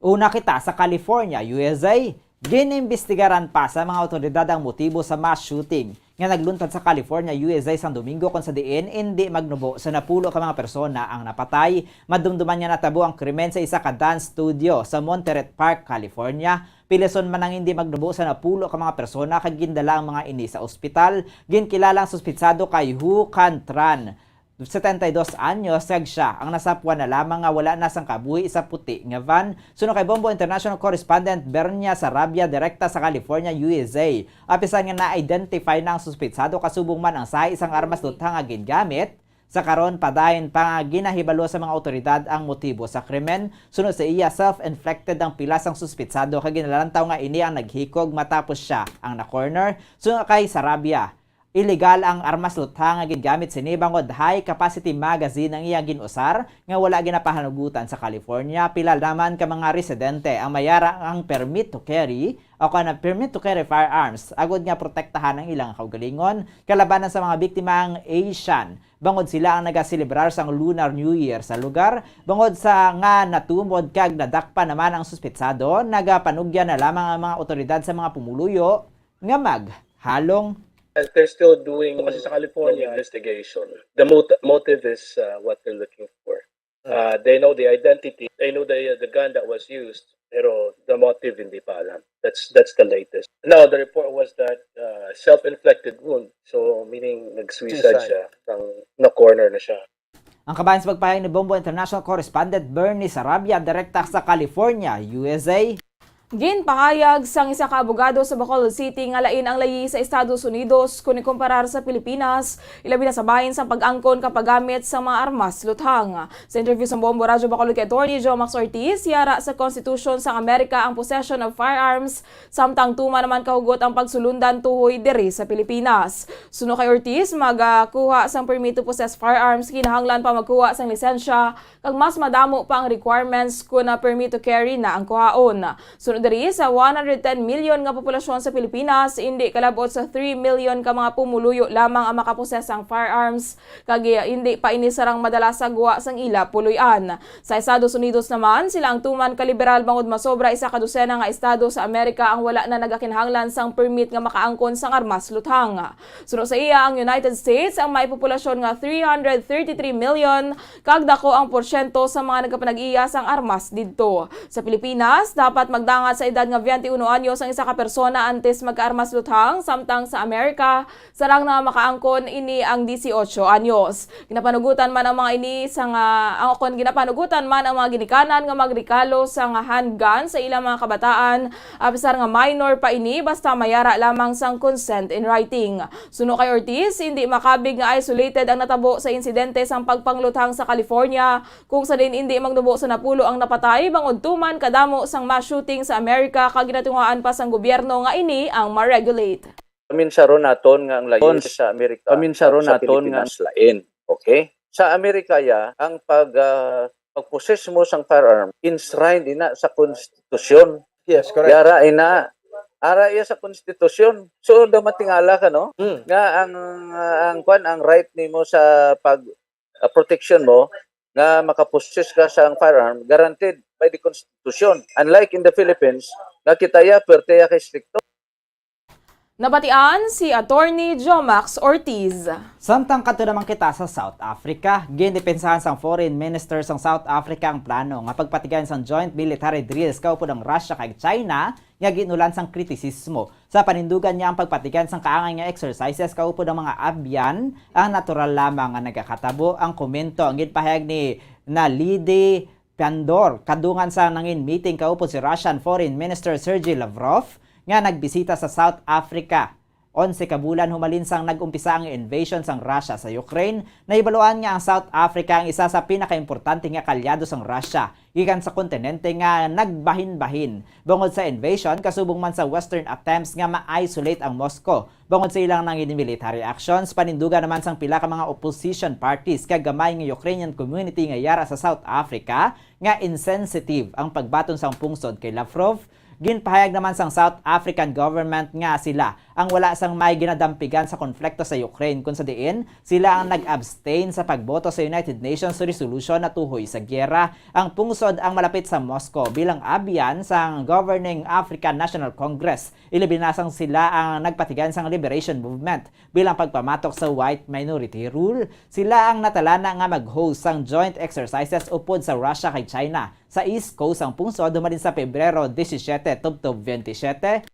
Una kita sa California, USA. Ginimbestigaran pa sa mga otoridad ang motibo sa mass shooting nga nagluntad sa California, USA sang Domingo kung sa diin hindi magnubo sa napulo ka mga persona ang napatay. Madumduman nga natabo ang krimen sa isa ka dance studio sa Monterey Park, California. Pileson man ang hindi magnubo sa napulo ka mga persona kag gindala ang mga ini sa ospital. Ginkilalang suspitsado kay Hu Can Tran. 72 anyos kag siya ang nasapwan na lamang nga wala na sang kabuhi sa puti nga van. Suno kay Bombo International Correspondent Bernia Sarabia direkta sa California, USA. Apisan nga na-identify na ang suspitsado kasubong man ang sa isang armas lutang nga gingamit. Sa karon padayon pa nga ginahibalo sa mga otoridad ang motibo sa krimen. Sunod sa iya, self-inflicted ang pilas ang suspitsado kag ginalantaw nga ini ang naghikog matapos siya ang na-corner. Sunod kay Sarabia, Illegal ang armas luthang nga gingamit sini bangod high capacity magazine ang iyang ginusar nga wala ginapahanugutan sa California. Pila naman ka mga residente ang mayara ang permit to carry o kana permit to carry firearms agod nga protektahan ang ilang kaugalingon kalabanan sa mga biktima ang Asian. Bangod sila ang nagaselebrar sang Lunar New Year sa lugar. Bangod sa nga natumod kag nadakpa naman ang suspetsado, nagapanugya na lamang ang mga otoridad sa mga pumuluyo nga maghalong. They're still doing sa California investigation. The motive is what they're looking for. They know the identity. They know the gun that was used, pero the motive hindi pa alam. That's the latest. Now the report was that self-inflicted wound. So meaning nag-suicide siya, na-corner na siya. Ang kabayan sa pagpahayag ni Bombo International Correspondent Bernie Sarabia, direkta sa California, USA. Ginpahayag sang isa ka abogado sa Bacolod City nga lain ang layi sa Estados Unidos kung ikumparar sa Pilipinas, ilabi na sa bahin sa pag-angkon kapagamit sa mga armas luthang. Sa interview sa Bombo Radyo Bacolod kay Attorney Joe Max Ortiz, yara sa Constitution sa Amerika ang possession of firearms, samtang tuma naman kahugot ang pagsulundan tuhoy diri sa Pilipinas. Suno kay Ortiz, magakuha sang permit to possess firearms, kinahanglan pa magkuha sang lisensya, kag mas madamo pa ang requirements kung na permit to carry na ang kuhaon. Sunod diri sa 110 million nga populasyon sa Pilipinas, hindi kalabot sa 3 million ka mga pumuluyo lamang ang makaposes ang firearms, kag hindi pa ini sarang madalas sagwa sang ila puluyan. Sa Estados Unidos naman, sila ang tuman kaliberal bangod masobra isa ka dosena nga estado sa Amerika ang wala na nagakinahanglan sang permit nga makaangkon sang armas luthang. Sunod sa iya ang United States ang may populasyon nga 333 million, kag dako ang porsyento sa mga nagapanag-iya sang armas didto. Sa Pilipinas, dapat magdangat sa edad nga 21 anyos ang isa ka persona antes magka-armas luthang, samtang sa Amerika sarang na makaangkon ini ang 18 anyos. Ginapanugutan man ang mga ini sa ginapanugutan man ang mga ginikanan nga magrekalo sa handgun sa ilang mga kabataan, abisar nga minor pa ini basta mayara lamang sang consent in writing. Suno kay Ortiz, hindi makabig nga isolated ang natabo sa insidente sang pagpangluthang sa California, kung sa din hindi magnubo sa napulo ang napatay bangod tuman kadamo sang mass shooting sa Amerika, kag ginatungaan pa sang gobyerno nga ini ang ma-regulate. Kaminsaro naton nga ang layon sa Amerika. Kaminsaro naton nga lain. Okay? Sa Amerika ya, ang pag-possess mo sang firearm enshrined ina sa konstitusyon. Yes, correct. Yara ina ara iya sa konstitusyon. So matingala ka no? Nga ang right nimo sa pag protection mo nga makapossess ka sa firearm guaranteed by the Constitution. Unlike in the Philippines, nga kitaya perteya kay stricto. Nabatian si Attorney Joe Max Ortiz. Samtang kadto naman kita sa South Africa, gindepensahan sang Foreign Minister sang South Africa ang plano nga pagpatigayon sang joint military drills kaupod ang Russia kag China nga ginulan sang kritisismo. Sa panindugan niya ang pagpatigayon sang kaangay nga exercises kaupod ang mga abyan ang natural lamang nga nagakatabo. Ang komento ang ginpahayag ni Naledi Pandor kadungan sa nangin meeting kaupod si Russian Foreign Minister Sergey Lavrov nga nagbisita sa South Africa. 11 ka bulan humalin sang nag-umpisa ang invasion sang Russia sa Ukraine, naibaluan nga ang South Africa ang isa sa pinakaimportante nga kalyado sang Russia gikan sa kontinente nga nagbahin-bahin. Bungod sa invasion, kasubong man sa Western attempts nga ma-isolate ang Moscow. Bungod sa ilang nangin military actions, panindugan naman sang pila ka mga opposition parties kag gamay nga Ukrainian community nga yara sa South Africa nga insensitive ang pagbaton sang pungsod kay Lavrov. Ginpahayag naman sang South African government nga sila ang wala sang may ginadampigan sa konflikto sa Ukraine, kung sa diin sila ang nag-abstain sa pagboto sa United Nations resolution na tuhoy sa gyera. Ang pungsod ang malapit sa Moscow bilang abyan sang Governing African National Congress. Ilibinasang sila ang nagpatigan sang Liberation Movement bilang pagpamatok sa white minority rule. Sila ang natalana nga mag-host sang joint exercises upod sa Russia kay China sa East Coast ang pungsod dumalin sa Pebrero 17 tubtob 27.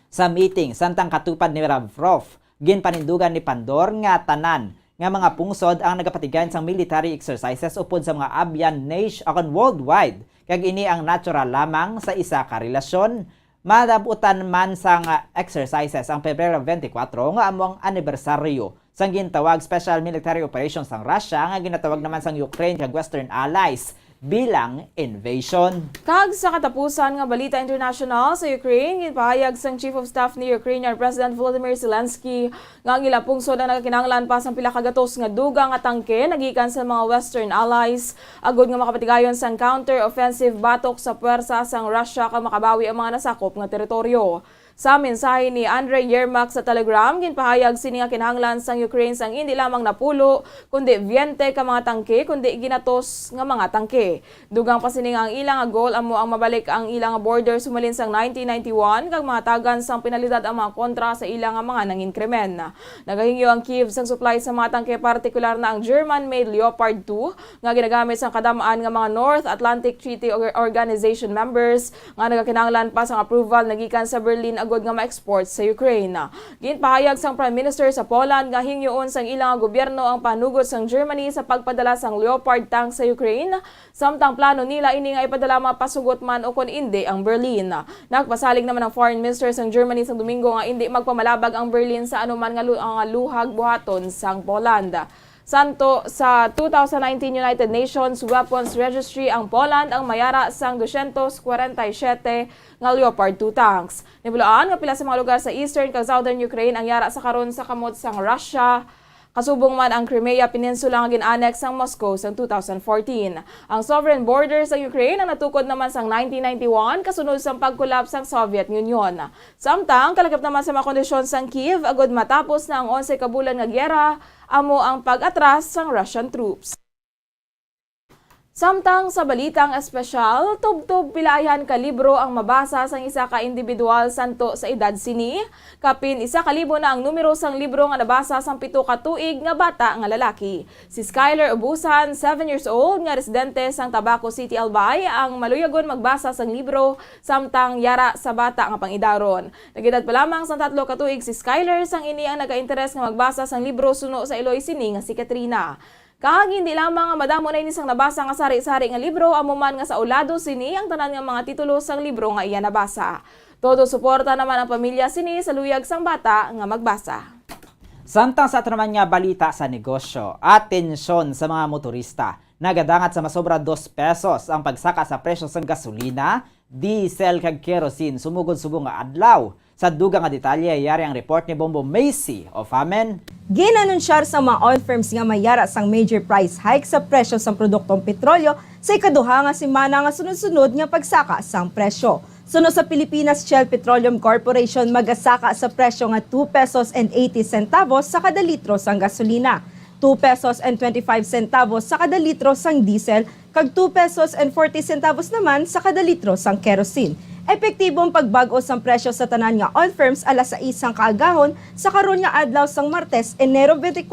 Sa meeting, samtang katupad ni Lavrov, ginpanindugan ni Pandor nga tanan nga mga pungsod ang nagapatigan sang military exercises upod sa mga abyan nation akon worldwide, kag ini ang natural lamang sa isa ka relasyon. Madabutan man sang exercises ang Pebrero 24 nga among anibersaryo sang gintawag Special Military Operations sang Russia nga ginatawag naman sang Ukraine kag Western allies. bilang invasion. Kag sa katapusan nga balita international sa Ukraine, ginpahayag sang Chief of Staff ni Ukrainian President Volodymyr Zelensky nga ang ila pungsod na nagkinahanglan pa sang pila ka gatos nga dugang nga tangke nagikan sa mga Western allies agod nga makapatigayon sang counter-offensive batok sa puwersa sang Russia kag makabawi ang mga nasakop nga teritoryo. Sa mensahe ni Andrei Yermak sa Telegram, ginpahayag sini nga kinahanglan sang Ukraine sang hindi lamang napulo, kundi 20 ka mga tangke, kundi ginatos nga mga tangke. Dugang pa sini nga ang ilang nga goal amo ang mabalik ang ilang nga border sumalin sang 1991 kag matagan sang pinalidad ang mga kontra sa ilang nga mga nanginkrimen. Nagahingyo ang Kiev sang supply sa mga tangke, partikular na ang German-made Leopard 2 nga ginagamit sang kadamaan nga mga North Atlantic Treaty Organization members nga nagakinahanglan pa sang approval nagikan sa Berlin agod nga ma-export sa Ukraine. Ginpahayag sang Prime Minister sa Poland nga hingyoon sang ilang gobyerno ang panugot sang Germany sa pagpadala sang Leopard tank sa Ukraine, samtang plano nila ini nga ipadala mapasugot man o kon hindi ang Berlin. Nagpasalig naman ang Foreign Minister sang Germany sang Domingo nga hindi magpamalabag ang Berlin sa anuman nga luhag buhaton sang Poland. Santo sa 2019 United Nations Weapons Registry ang Poland ang mayara sang 247 nga Leopard 2 tanks. Nibulaan nga pila sa mga lugar sa eastern kag southern Ukraine ang yara sa karon sa kamot sang Russia. Kasubong man ang Crimea Peninsula nga gin-annex sang Moscow sang 2014. Ang sovereign borders sa Ukraine ang natukod naman sang 1991 kasunod sang pagkolaps sang Soviet Union. Samtang kalagap naman sa mga kondisyon sang Kiev agod matapos na ang 11 ka bulan nga gyera amo ang pag-atras sang Russian troops. Samtang sa balitang espesyal, tubtob pilayan ka libro ang mabasa sang isa ka individual santo sa edad sini. Kapin 1,000 na ang numero sang libro nga nabasa sang 7 ka tuig nga bata nga lalaki. Si Skyler Ubusan, 7 years old, nga residente sang Tabaco City, Albay, ang maluyagon magbasa sang libro samtang yara sa bata nga pangidaron. Nagedad pa lamang sang 3 ka tuig si Skyler sang ini ang nagainteres nga magbasa sang libro suno sa Iloy sini nga si Katrina. Kahag hindi lamang madamo na inisang nabasa nga sari-sari nga libro, amo man nga sa ulado sini ang tanan nga mga titulo sang libro nga iya nabasa. Todo suporta naman ang pamilya sini sa luyag sang bata nga magbasa. Samtang sa ato naman nga balita sa negosyo, atensyon sa mga motorista. Nagadangat sa masobra 2 pesos ang pagsaka sa presyo sang gasolina, diesel kag kerosene sumugod-subong nga adlaw. Sa dugang nga detalye, yari ang report ni Bombo Macy of Amen. Ginanunsyar sa mga oil firms nga mayara sang major price hike sa presyo sang produktong petrolyo sa ikaduha nga semana nga sunod-sunod nga pagsaka sang presyo. Sunod sa Pilipinas Shell Petroleum Corporation magasaka sa presyo nga 2 pesos and 80 centavos sa kada litro sang gasolina, 2 pesos and 25 centavos sa kada litro sang diesel, kag 2 pesos and 40 centavos naman sa kada litro sang kerosene. Epektibong pagbago sang presyo sa tanan nga oil firms alas 6 sang kaagahon sa karon nga adlaw sang Martes, Enero 24,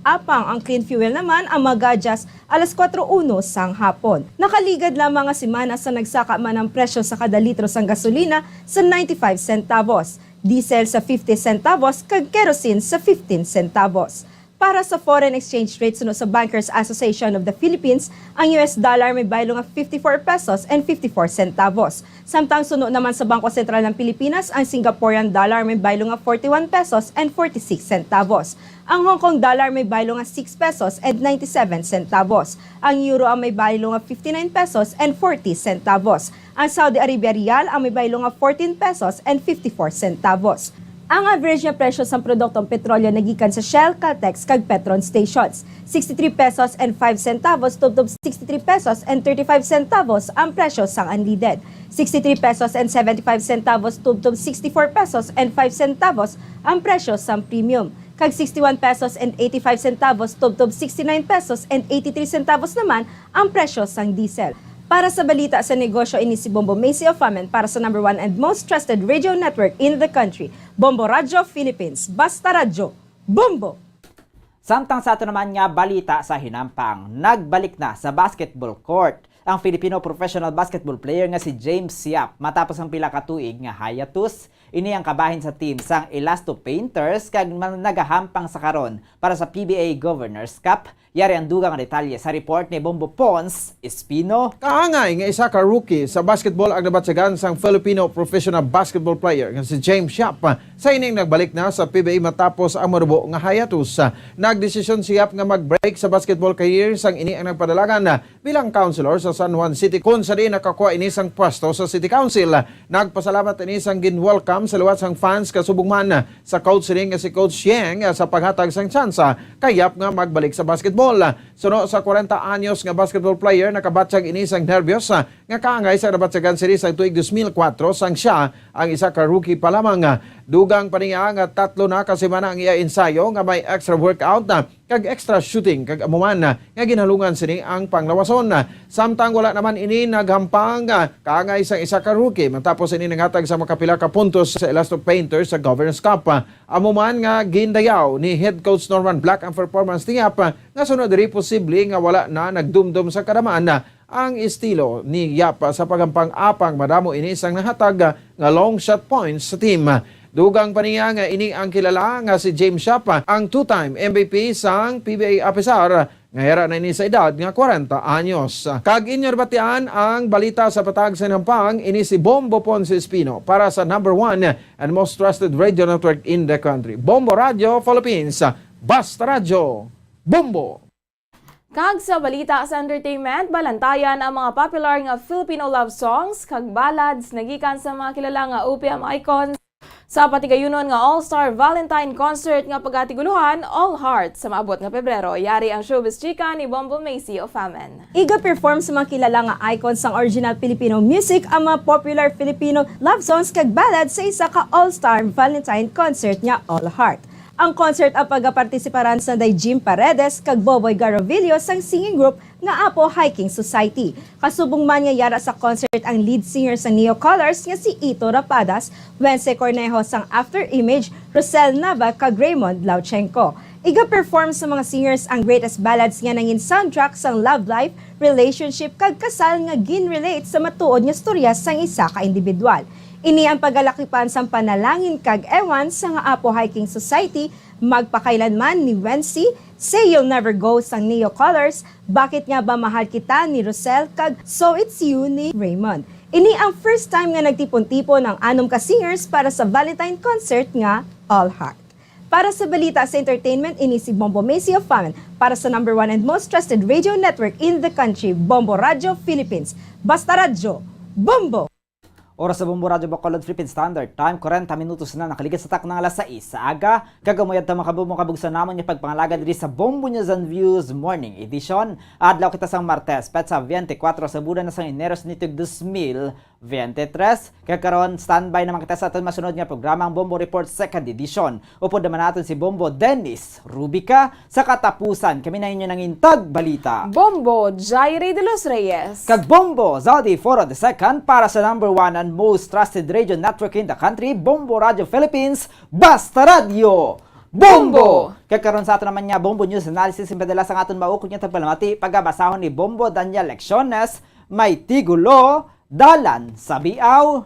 apang ang clean fuel naman ang mag-adjust alas 4:01 sang hapon. Nakaligad lamang nga semana sa nagsaka man ang presyo sa kada litro sang gasolina sa 95 centavos, diesel sa 50 centavos kag kerosene sa 15 centavos. Para sa foreign exchange rate sunod sa Bankers Association of the Philippines, ang US dollar may baylo nga 54 pesos and 54 centavos. Samtang sunod naman sa Bangko Sentral ng Pilipinas, ang Singaporean dollar may baylo nga 41 pesos and 46 centavos. Ang Hong Kong dollar may baylo nga 6 pesos and 97 centavos. Ang euro ang may baylo nga 59 pesos and 40 centavos. Ang Saudi Arabia rial ang may baylo nga 14 pesos and 54 centavos. Ang average nga presyo sa produktong petrolyo nagikan sa Shell, Caltex kag Petron stations. 63 pesos and 5 centavos tubtob 63 pesos and 35 centavos ang presyo sang unleaded. 63 pesos and 75 centavos tubtob 64 pesos and 5 centavos ang presyo sang premium. Kag 61 pesos and 85 centavos tubtob 69 pesos and 83 centavos naman ang presyo sang diesel. Para sa balita sa negosyo, ini si Bombo Macy of Amen para sa number 1 and most trusted radio network in the country, Bombo Radio Philippines. Basta Radyo, Bombo! Samtang sa ato naman nga balita sa hinampang, nagbalik na sa basketball court ang Filipino professional basketball player nga si James Yap matapos ang pila ka tuig nga hiatus. Ini ang kabahin sa team sang Elasto Painters kag nagahampang sa karon para sa PBA Governors Cup. Yari ang dugang detalye sa report ni Bombo Pons Espino. Kaangay nga isa ka rookie sa basketball ang nabatsagan sang Filipino professional basketball player nga si James Yap sa ining nagbalik na sa PBA matapos ang marubo nga hiatus. Nagdesisyon si Yap nga mag-break sa basketball career sang ini ang nagpadalagan bilang councilor sa San Juan City kung sa di nakakuha ini sang pwesto sa City Council. Nagpasalamat ini sang gin-welcome sa luwat sang fans kasubong man sa coach ring nga si Coach Yang sa paghatag sang tsansa kay Yap nga magbalik sa basketball. Suno sa 40 anyos nga basketball player nakabatsag ini sang nervyos nga kaangay sa nabatsagan siri sa tuig 2004 sang siya ang isa ka rookie pa lamang. Dugang pa niya nga 3 na ka semana ang iya ensayo nga may extra workout kag extra shooting kag amuman nga ginhalungan sini ang panglawason. Samtang wala naman ini naghampang kaangay sang isa ka rookie matapos ini nangatag sa makapila ka puntos sa Elasto Painters sa Governors Cup. Amuman nga gindayaw ni head coach Norman Black ang performance ni Yap nga sunod diri posible nga wala na nagdumdum sa kadamaan ang estilo ni Yap sa pagampang-apang madamo ini sang nahatag nga long shot points sa team. Dugang pa niya nga ini ang kilala nga si James Yap, ang 2-time MVP sang PBA Apisar nga hera na ini sa edad nga 40 anyos. Kag inyor batian ang balita sa patag sa nampang ini si Bombo Ponce Espino para sa number 1 and most trusted radio network in the country. Bombo Radio Philippines, Basta Radio, Bombo! Kag sa balita sa entertainment, balantayan ang mga popular nga Filipino love songs kag ballads nagikan sa mga kilala nga OPM icons sa patigayunon nga All-Star Valentine Concert nga pagatiguluhan All Heart sa maabot nga Pebrero. Yari ang showbiz chika ni Bombo Macy of Amen. Iga-perform sa mga kilala nga icons sang original Filipino music ang mga popular Filipino love songs kag ballads sa isa ka All-Star Valentine Concert nga All Heart. Ang concert ang pagapartisiparan sa Jim Paredes kag Boboy Garovillo sang singing group nga Apo Hiking Society. Kasubong man nga yara sa concert ang lead singer sa Neo Colors nga si Ito Rapadas, Wense Cornejo sang After Image, Rosel Nava kag Raymond Lauchenko. Iga-perform sa mga singers ang greatest ballads nga nangin soundtrack sang love life, relationship kag kasal nga gin-relate sa matuod nga storya sang isa ka individual. Ini ang pagalakipan sang panalangin kag ewan sa nga Apo Hiking Society, magpakailanman ni Wency, Say You'll Never Go sang Neo Colors, Bakit Nga Ba Mahal Kita ni Rosel kag So It's You ni Raymond. Ini ang first time nga nagtipon-tipon ang 6 ka singers para sa Valentine concert nga All Heart. Para sa balita sa entertainment, ini si Bombo Macy of Amen para sa number 1 and most trusted radio network in the country, Bombo Radio Philippines. Basta Radio, Bombo! Oras sa Bombo Radio Bacolod Philippine Standard Time, 40 minutos na nakaligas sa tak ng alas 6 sa aga. Kagamayad ta makabumong kabugsan namon yung pagpangalaga diri sa Bombo News and Views Morning Edition. Adlaw kita sang Martes, petsa 24 sa bulan na sang Enero nitong 2023. Kakaron standby naman kita sa aton masunod nga programa ang Bombo Report 2nd Edition. Upod naman natin si Bombo Dennis Rubica. Sa katapusan, kami na inyo nangintag balita. Bombo Jairi de los Reyes. Kag Bombo Zaldi Foro II para sa number 1 and most trusted radio network in the country, Bombo Radio Philippines, Basta Radio, Bombo! Kakaroon sa ato naman niya, Bombo News Analysis, imbedala sa aton maukod niya tagpalamati, pagabasahon ni Bombo Daniel Lecciones, may tigulo, dalan sa biaw.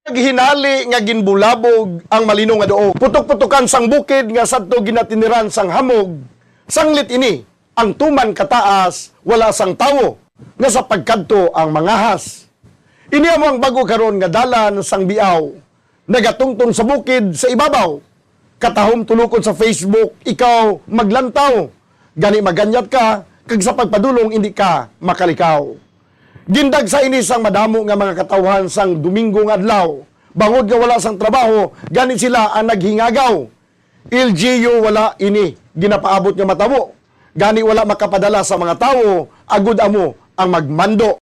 Hinali nga ginbulabog ang malino nga doo. Putok-putukan sang bukid nga sadto ginatiniran sang hamog. Sanglit ini, ang tuman kataas, wala sang tawo, nga sa pagkadto ang mangahas. Ini ang bago karon nga dalan sang biaw, nagatungtong sa bukid sa ibabaw. Katahom tulukon sa Facebook, ikaw maglantaw. Gani maganyat ka, kag sa pagpadulong hindi ka makalikaw. Gindag sa ini sang madamo nga mga katawhan sang Domingo nga adlaw. Bangod nga wala sang trabaho, gani sila ang naghingagaw. LGU wala ini, ginapaabot nga matabo. Gani wala makapadala sa mga tao, agud amo ang magmando.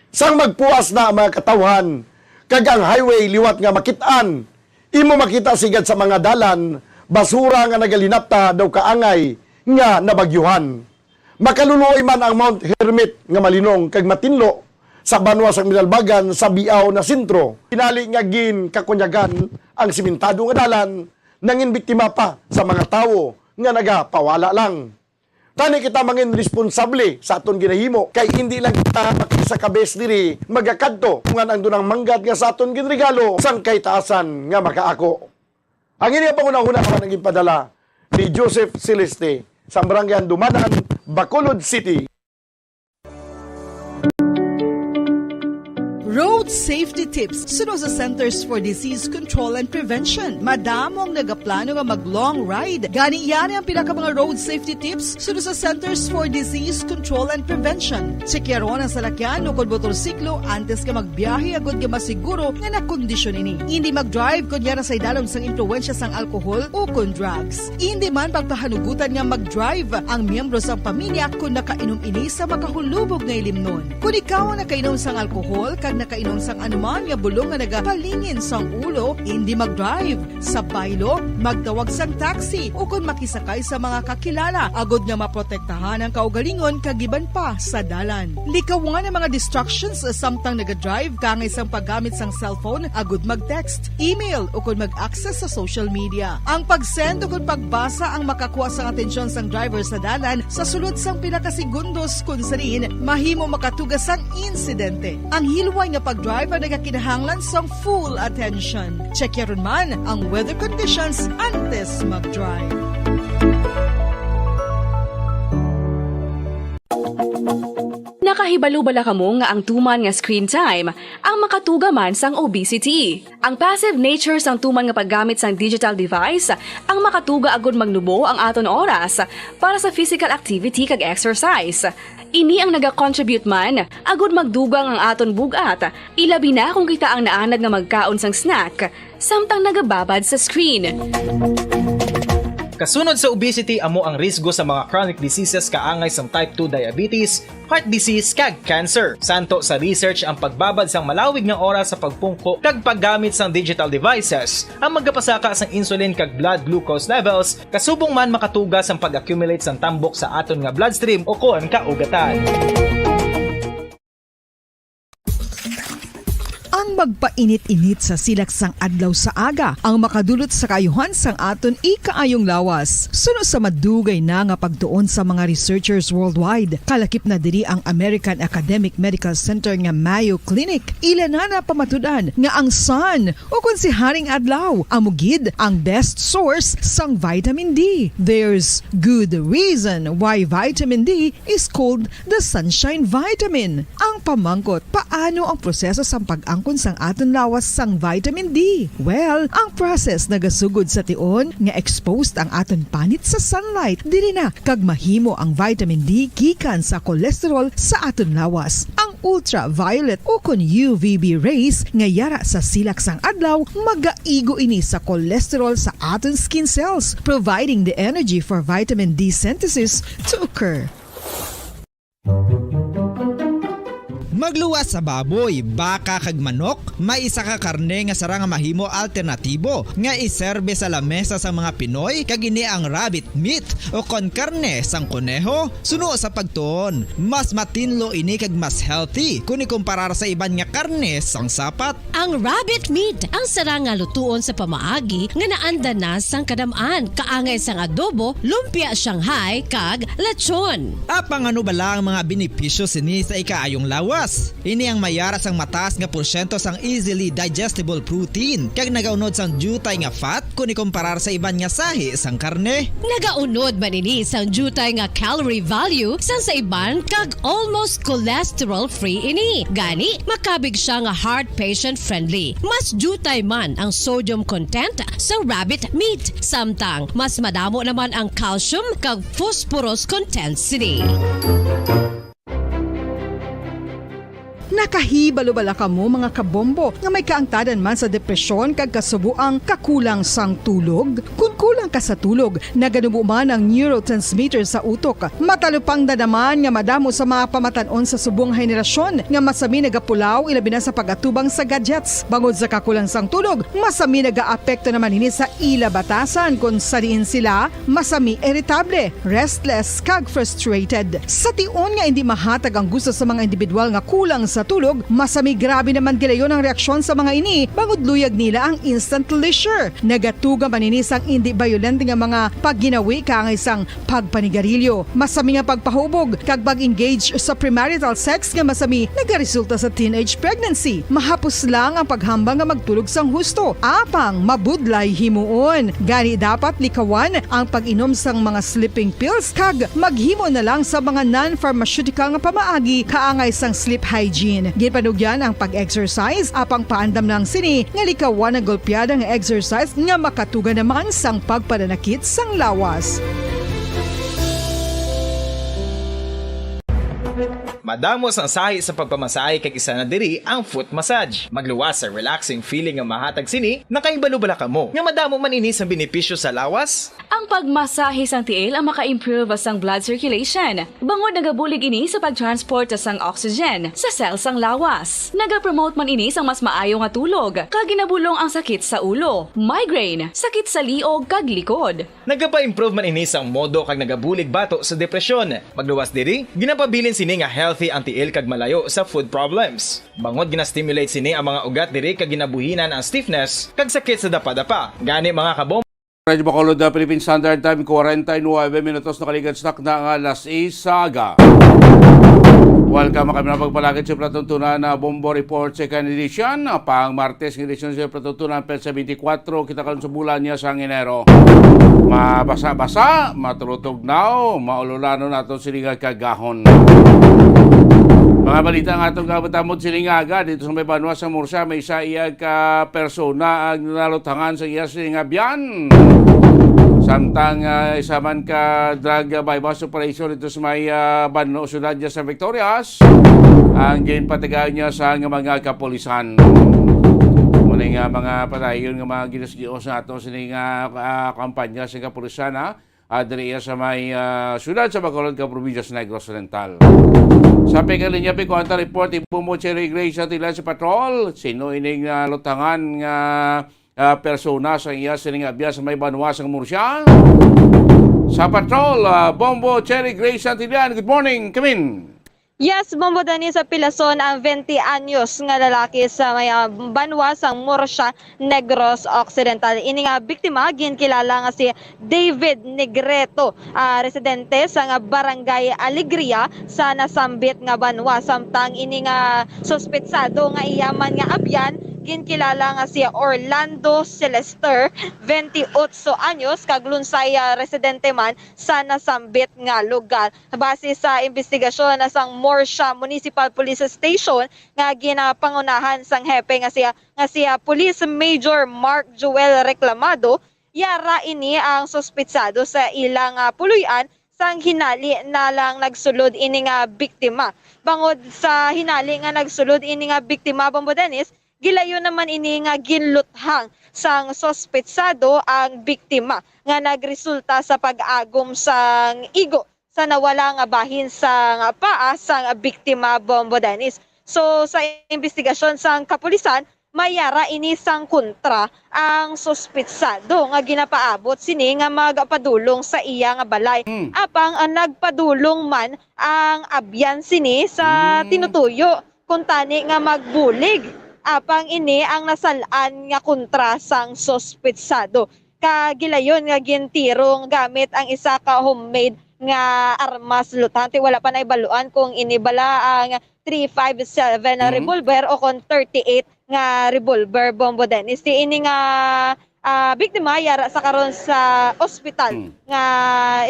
Sang magpuas na ang mga katawhan, kag ang highway liwat nga makitaan, imo makita sigad sa mga dalan, basura nga nagalinapta daw kaangay nga nabagyuhan. Makaluluoy man ang Mount Hermit nga malinong kag matinlo sa banwa sang Minalbagan sa biaw na sentro. Pinali nga gin kakunyagan ang simentado nga dalan, nangin biktima pa sa mga tao nga nagapawala lang. Tani kita mangin responsable sa aton ginahimo kay hindi lang kita makisa kabes diri magakadto nga ang dunang manggad nga sa aton ginregalo sang kay taasan nga makaako. Ang ini ang pangunahuna ka naging padala ni Joseph Celeste sa Barangay Dumanan, Bacolod City. Road safety tips suno sa Centers for Disease Control and Prevention. Madamong nagaplano nga mag-long ride. Gani iyan ang pinaka mga road safety tips suno sa Centers for Disease Control and Prevention. Sekyaron ang salakyan o kung motorsiklo antes ka magbiyahe agad ka masiguro nga nakondisyon ini. Hindi mag-drive kung yara sa idalom sang impluensya sang alkohol o kung drugs. Hindi man pagpahanugutan nga mag-drive ang miyembro sang pamilya kung nakainom ini sa makahulubog na ilimnon. Kung ikaw ang nakainom sang alkohol kag nakainom sang anuman nga bulong nga nagapalingin sang ulo, hindi mag-drive. Sa baylo, magtawag sang taxi o kung makisakay sa mga kakilala agod nga maprotektahan ang kaugalingon kagiban pa sa dalan. Likawan ang mga distractions samtang naga-drive kangay sang paggamit sang cellphone agod mag-text, email o kung mag-access sa social media. Ang pag-send o kung pagbasa ang makakuha sang atensyon sang driver sa dalan sa sulod sang pinakasegundos kung sarin mahimo makatugas sang insidente. Ang hilway nga pag-drive ang nagakinahanglan sang full attention. Check yaron man ang weather conditions antes mag-drive. Nakahibalo bala kamo nga ang tuman nga screen time ang makatuga man sang obesity. Ang passive nature sang tuman nga paggamit sang digital device ang makatuga agud magnubo ang aton oras para sa physical activity kag exercise. Ini ang naga-contribute man agud magdugang ang aton bugat, ilabi na kung kita ang naanad nga magkaon sang snack samtang nagababad sa screen. Kasunod sa obesity amo ang risgo sa mga chronic diseases kaangay sang type 2 diabetes, heart disease kag cancer. Santo sa research ang pagbabad sang malawig nga oras sa pagpungko kag paggamit sang digital devices ang magapasaka sang insulin kag blood glucose levels kasubong man makatugas ang pag-accumulate sang tambok sa aton nga bloodstream o kon kaugatan. Ang magpainit-init sa silak sang adlaw sa aga ang makadulot sa kaayuhan sang aton ikaayong lawas. Suno sa madugay na nga pagtuon sa mga researchers worldwide, kalakip na diri ang American Academic Medical Center nga Mayo Clinic. Ila na pamatudan nga ang sun o kung si Haring Adlaw amugid ang best source sang vitamin D. There's good reason why vitamin D is called the sunshine vitamin. Ang pamangkot, paano ang proseso sang pag-angkon sang aton lawas sang vitamin D? Well, ang process nagasugod sa tion nga exposed ang aton panit sa sunlight dili na kag mahimo ang vitamin D gikan sa cholesterol sa aton lawas. Ang ultraviolet o kun UVB rays nga yara sa silak sang adlaw magaigo ini sa cholesterol sa aton skin cells, providing the energy for vitamin D synthesis to occur. Magluwas sa baboy, baka kag manok, may isa ka karne nga sarang mahimo alternatibo nga iserbe sa lamesa sa mga Pinoy kag ini ang rabbit meat o kon karne sang kuneho. Suno sa pagtuon, mas matinlo ini kag mas healthy kung ikumparar sa iban nga karne sang sapat. Ang rabbit meat ang sarang nga lutuon sa pamaagi nga naanda na sang kadamaan, kaangay sang adobo, lumpia Shanghai kag lechon. Apang ano bala ang mga benepisyo sini sa ikaayong lawas? Ini ang mayara sang mataas nga porsyento sang easily digestible protein kag nagaunod sang jutay nga fat kung ikumparar sa iban nga sahi sang karne. Nagaunod man ini sang jutay nga calorie value sang sa iban kag almost cholesterol free ini. Gani makabig siya nga heart patient friendly. Mas jutay man ang sodium content sa rabbit meat samtang mas madamo naman ang calcium kag phosphorus content sini. Nakahibalo-bala ka mo mga kabombo nga may kaangtadan man sa depresyon kag kasubuang kakulang sang tulog. Kung kulang ka sa tulog, naganubo man ang neurotransmitter sa utok. Matalupang dadaman nga madamo sa mga pamatanon sa subong henerasyon nga masami nagapulaw ilabi na sa pagatubang sa gadgets. Bangod sa kakulang sang tulog, masami nagaapekto naman ini sa ila batasan kung sariin sila masami irritable, restless kag frustrated. Sa tion nga hindi mahatag ang gusto sa mga individual nga kulang sa tulog, matulog, masami grabe naman gilayon ang reaksyon sa mga ini, bangod-luyag nila ang instant leisure. Nagatuga maninis ang hindi violent nga mga pagginawi kaangay sang pagpanigarilyo. Masami nga pagpahubog kag pag-engage sa premarital sex nga masami nagaresulta sa teenage pregnancy. Mahapos lang ang paghambang nga magtulog sang husto, apang mabudlay himuon. Gani dapat likawan ang pag-inom sang mga sleeping pills kag maghimo na lang sa mga non-pharmaceutical nga pamaagi kaangay sang sleep hygiene. Ginpanugyan ang pag-exercise apang paandam lang sini nga likawan ang golpeada nga exercise nga makatuga naman sang pagpananakit sang lawas. Madamos ang sahi sa pagpamasahe kag isa na diri ang foot massage. Magluwas sa relaxing feeling nga mahatag sini, nakaibalo-bala ka mo. Nga madamo man ini sa benepisyo sa lawas. Ang pagmasahe sang tiil ang maka-improve sang blood circulation. Bangod nagabulig ini sa pagtransport sang oxygen sa cells sang lawas. Nagapromote man ini sang mas maayo nga tulog, kag ginabulong ang sakit sa ulo, migraine, sakit sa liog kag likod. Nagapa-improve man ini sang modo kag nagabulig bato sa depresyon. Magluwas diri, ginapabilin sini nga healthy ang tiil kag malayo sa food problems. Bangod gina-stimulate sini ang mga ugat diri kag ginabuhinan ang stiffness kag sakit sa dapa-dapa. Gani mga kabom. Radyo Bacolod, Philippine Standard Time, 49 minutos na kaligan stock na ang alas isaga. Welcome kami na pagpalagid sa Platuntunan na Bombo Report Second Edition. Pang Martes ng edisyon sa Platuntunan, Petsa 24, kita kalon sa bulan niya sa Enero. Mabasa-basa, matulutugnaw, maululano natin silinga kagahon. Mga balita nga itong kabatamod silingaga dito sa may Banwa sa Mursa, may isa iya ka persona ang nalutangan sa iya silingabian. Samtang isa man ka drug bypass operation dito sa may Banwa, syudad niya sa Victorias, ang ginpatigaan niya sa mga kapulisan. Muling mga padayon ng mga ginasgios na itong siling kampanya sa kapulisan diriya sa may syudad sa Bacolod ka probinsya sa Negros Oriental. Sa pagkalinya po, konta report, ipumo Cherry Grace sa tila sa patrol. Sino ining lutangan nga persona sa iya sining abya sa may Banwa sa Murcia? Sa patrol, Bombo Cherry Grace sa tila. Good morning, come in. Yes, Bombo Dani sa Pilason ang 20 anyos nga lalaki sa may Banwa sa Murcia, Negros Occidental. Ini nga biktima ginkilala nga si David Negreto, residente sa nga Barangay Alegria sa nasambit nga Banwa. Samtang ini nga suspetsado nga iyaman nga abyan ginkilala nga si Orlando Celester, 28 anyos, kaglunsay residente man sa nasambit nga lugar. Base sa investigasyon na sang Murcia Municipal Police Station nga ginapangunahan sang hepe nga siya Police Major Mark Joel Reclamado, yara ini ang suspetsado sa ilang puluyan sang hinali na lang nagsulod ini nga biktima. Bangod sa hinali nga nagsulod ini nga biktima, Bombo Dennis, gilayo naman ini nga ginluthang sang sospetsado ang biktima nga nagresulta sa pag-agom sang igo sa nawala nga bahin sang paa sang biktima, Bombo Dennis. So sa investigasyon sang kapulisan, mayara ini sang kontra ang sospetsado nga ginapaabot sini nga magpadulong sa iya nga balay. Apang nagpadulong man ang abyan sini sa tinutuyo kung tani nga magbulig. Apang ini ang nasalaan nga kontra sang sospetsado. Kagilayon nga gintirong gamit ang isa ka homemade nga armas lutante. Wala pa na ibaluan kung inibala ang 357 na revolver o kung 38 nga revolver, Bombo Dennis. Ini nga biktima yara sa karon sa ospital nga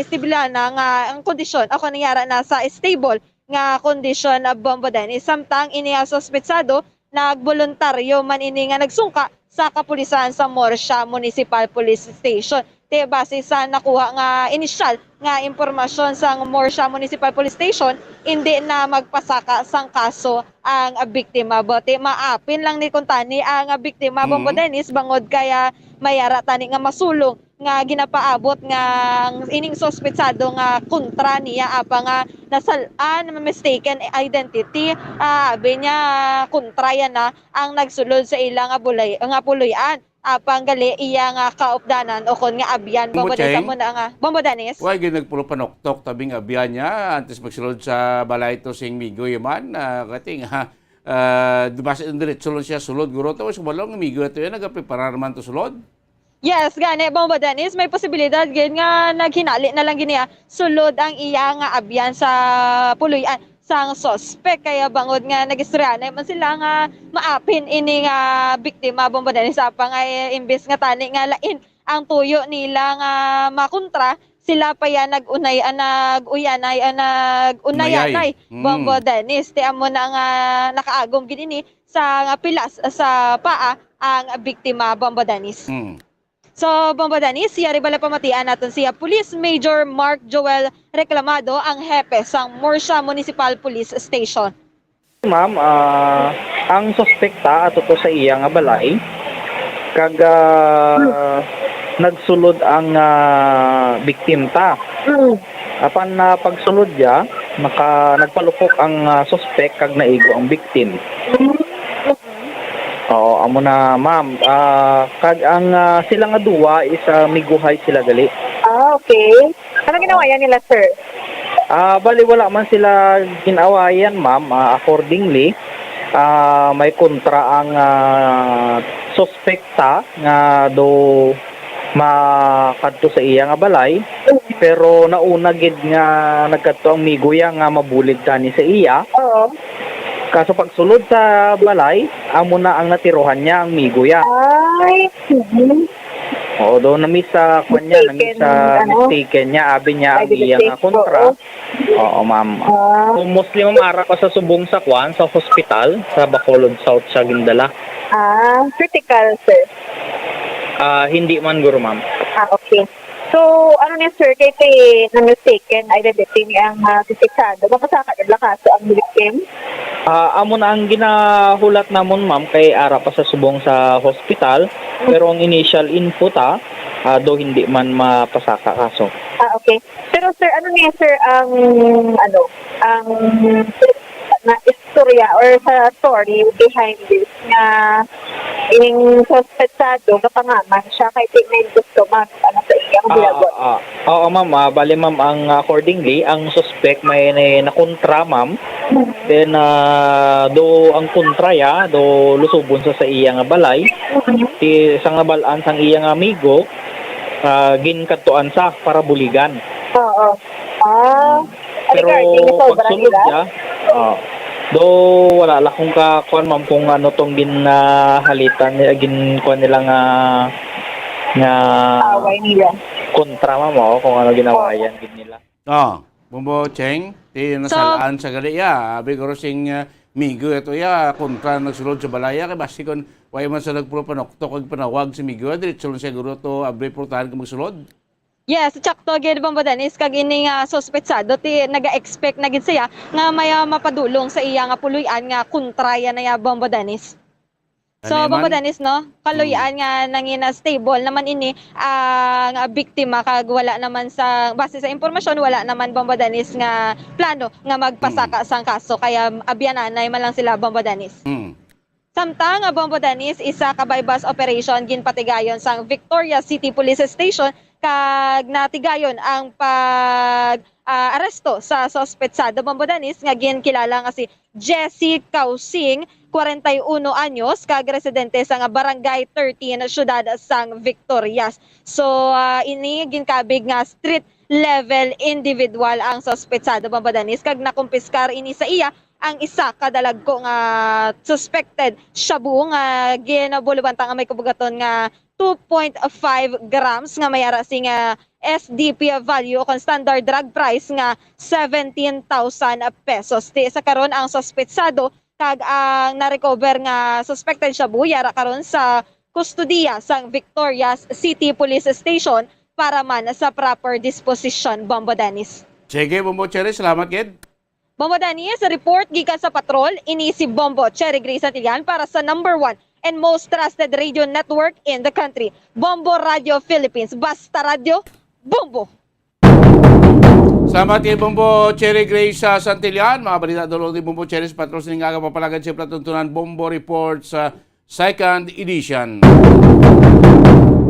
istibilana nga ang kondisyon ako nangyara na sa stable nga kondisyon, Bombo Dennis. Samtang ini sospetsado nagboluntaryo man ini nga nagsungka sa kapulisan sa Murcia Municipal Police Station. Te base sa nakuha nga inisyal nga impormasyon sa Murcia Municipal Police Station, hindi na magpasaka sang kaso ang biktima. Bote maapin lang ni kuntani ang biktima, Bombo Dennis, bangod kaya mayara tani nga masulong nga ginapaabot nga ining sospetsado nga kontra niya apa nga nasalaan mistaken identity, abi niya kontra yan na ang nagsulod sa ilang nga puluyan apang gali iya nga kaupdanan o kon nga abyan, Bombo Dennis mo na nga Bombo Dennis. Why ginagpulo panoktok tabing abyan niya antes magsulod sa balay to sing migoy man kating basta yung diretso lang siya sulod guro to so balong amigo ito yan nagaprepara naman to sulod. Yes, gani Bombo Dennis, may posibilidad gin nga naghinali na lang giniya sulod ang iya nga abyan sa puloy-an sang suspect kaya bangod nga nagistorya man sila nga maapin ini nga biktima Bombo Dennis apa nga imbes nga tani nga lain ang tuyo nila nga makontra sila pa yan nagunayanay Bombo Dennis ti amo na nga nakaagom gid ini sa nga pilas sa paa ang biktima Bombo Dennis. So, Bombo Dennis, siyari bala pamatian natin siya Police Major Mark Joel Reclamado, ang hepe sa Morsha Municipal Police Station. Ma'am, ang suspekta ato to sa iya nga balay, kag nagsulod ang biktimta. Apan pagsulod ya, nagpalupok ang suspect kag naigo ang biktim. Oo, amo na ma'am. Kag ang sila nga duwa is miguhay sila gali. Okay. Ano ginawayan nila, sir? Bali wala man sila ginawayan, ma'am. Accordingly, may kontra ang suspekta nga do makadto sa iya nga balay. Pero nauna gid nga nagkadto ang migoya nga mabulid kani sa iya. Oo. Kaso pagsulod sa balay, amo na ang natiruhan niya ang migoya. Ay, Oo, doon na-miss sa kanya, na-miss sa mistaken niya, abi niya ang iyang kontra. Oo, ma'am. Kung Muslim ma'am, ara pa sa subong sa kwan, sa hospital, sa Bacolod South sa Gindala. critical, sir. Hindi man guro, ma'am. Okay. So, ano niya, sir, kay na-mistaken identity niya ang suspetsado. Mapasaka nila kaso ang victim? Amo na ang ginahulat namon, ma'am, kay ara pa sa subong sa hospital. Pero ang initial input, do hindi man mapasaka kaso. Okay. Pero, sir, ano niya, sir, ang na istorya or sa story behind this nga ining suspetsado kapangaman siya kay may gusto man sa iyang bilagot. Oo, ma'am. Bali, ma'am, ang accordingly, ang suspect may nakontra, ma'am. Then, do ang kontra ya, do lusubon sa iyang balay. Ti sang balaan sang iyang amigo, ginkatuan sa para buligan. Oo. Pero pagsulod niya, do wala la kung kakuan, ma'am, kung ano tong ginhalitan ginkuan nila nga away nila kontra, ma'am, kung ano ginawayan gid nila. Bombo Cheng, ti nasalaan sa gali ya, abi ko sing migo ito ya kontra nagsulod sa balaya kay basi kon way man sa nagpropanokto kag panawag si migo diretso lang siguro to abri portahan ka magsulod. Yes, tsakto gid Bombo Dennis kag ini nga suspetsado ti naga-expect na gid siya nga may mapadulong sa iya nga puloy-an nga kontraya na ya Bombo Dennis. So Bombo Dennis, no, kaluyan nga nangina stable naman ini ang biktima kag wala naman sa base sa impormasyon wala naman Bombo Dennis nga plano nga magpasaka sang kaso kaya abyananay man lang sila Bombo Dennis. Samtang Bombo Dennis isa ka bypass operation ginpatigayon sang Victoria City Police Station kag natigayon ang aresto sa suspetsado Bombo Dennis nga ginkilala nga si Jessie Kausing, 41 anyos, kag residente sa Barangay 13 siyudad sang Victorias. So ini ginkabig nga street level individual ang suspetsado Bombo Dennis kag nakumpiskar ini sa iya ang isa kadalagko nga suspected shabu nga ginabulubantang nga may kabugaton nga 2.5 grams nga may ara sing SDP value kon standard drug price nga 17,000 pesos. Ti sa karon ang suspetsado kag ang na-recover nga suspected shabu yara karon sa kustudiya sang Victorias City Police Station para man sa proper disposition Bombo Dennis. Sige Bombo Cherry, salamat kid. Bombo Dennis, report gikan sa patrol ini si Bombo Cherry Grace Antillan para sa number 1 and most trusted radio network in the country, Bombo Radio Philippines. Basta Radio, Bombo! Salamat kay Bombo Cherry Grace sa Santillan. Mga balita dolo ni Bombo Cherry sa patrol sining aga papalagan siya platuntunan Bombo Report sa second edition.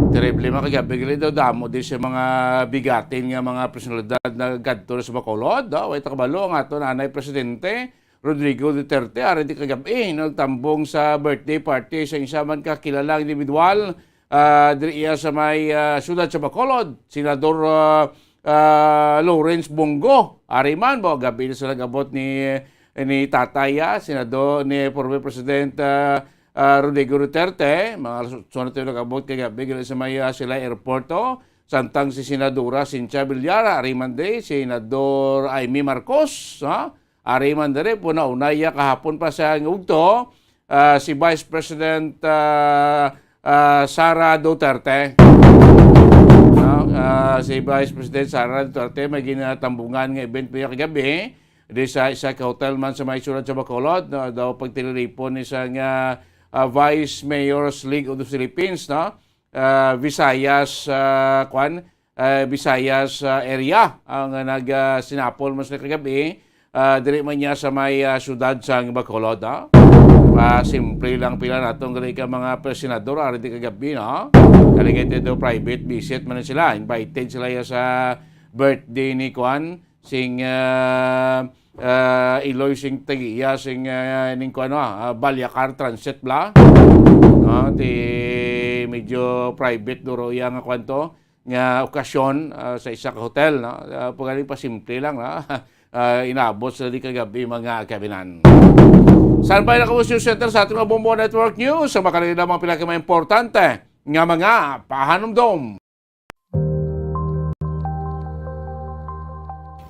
Terrible makagabi daw damo din sa mga bigatin nga mga personalidad na gadto sa Bacolod. Way takabalo ang ato nanay presidente Rodrigo Duterte. Arin di kagabi, nagtambong sa birthday party sa isa man kakilalang individual diriya sa may siyudad sa Bacolod, Senador Lawrence Bongo. Ariman bo gabi na sa nagabot ni Tataya, Senador ni former President Rodrigo Duterte. Mga sunod tayo nagabot kagabi sa may sila airporto. Santang si Senadora Cynthia Villara, ariman de Senador Amy Marcos, ariman de rin po na unaya kahapon pa sa ngugto si Vice President Sara Duterte. Si Vice President Sara Duterte may ginatambungan ng event pa kagabi di sa isa ka hotel man sa may surat sa Bacolod, daw pagtiliripon ni isang Vice Mayor's League of the Philippines, Visayas Visayas area ang sinapol mas na kagabi diri man niya sa may syudad sa Bacolod. Simple lang pila natong gali ka mga senador ari di kagabi delegated do private visit man sila, invited sila sa birthday ni sing Iloy sing Tagiya sing ning Balyakar Transit bla. Ti medyo private duro yang kwanto nga okasyon sa isa ka hotel pagaling pa simple lang inabot sa di kagabi mga kabinan. Saan ba nakamus news center sa ating Bombo Network News sa makalila mga pinaka-importante nga mga pahanumdom.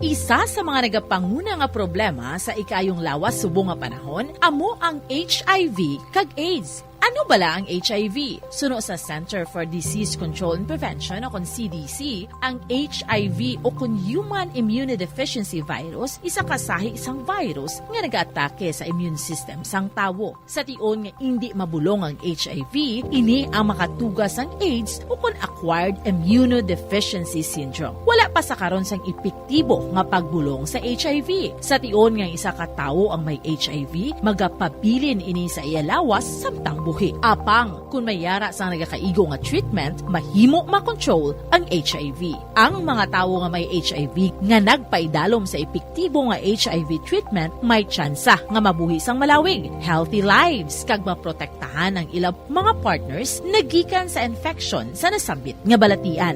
Isa sa mga nagapanguna nga problema sa ikayong lawas subong nga panahon amo ang HIV kag AIDS. Ano bala ang HIV? Suno sa Center for Disease Control and Prevention o CDC, ang HIV o Human Immunodeficiency Virus isa kasahi isang virus nga nag-atake sa immune system sang tawo. Sa tion nga hindi mabulong ang HIV, ini ang makatugas ang AIDS o Acquired Immunodeficiency Syndrome. Wala pa sa karon sang epektibo nga pagbulong sa HIV. Sa tion nga isa ka tawo ang may HIV, magapabilin ini sa iya lawas samtang buhi. Apang, kung mayara sa nagakaigo nga treatment, mahimo makontrol ang HIV. Ang mga tawo nga may HIV nga nagpaidalom sa epektibo nga HIV treatment, may tsansa nga mabuhi sang malawig, healthy lives, kag maprotektahan ang ilang mga partners nagikan sa infection sa nasabit nga balatian.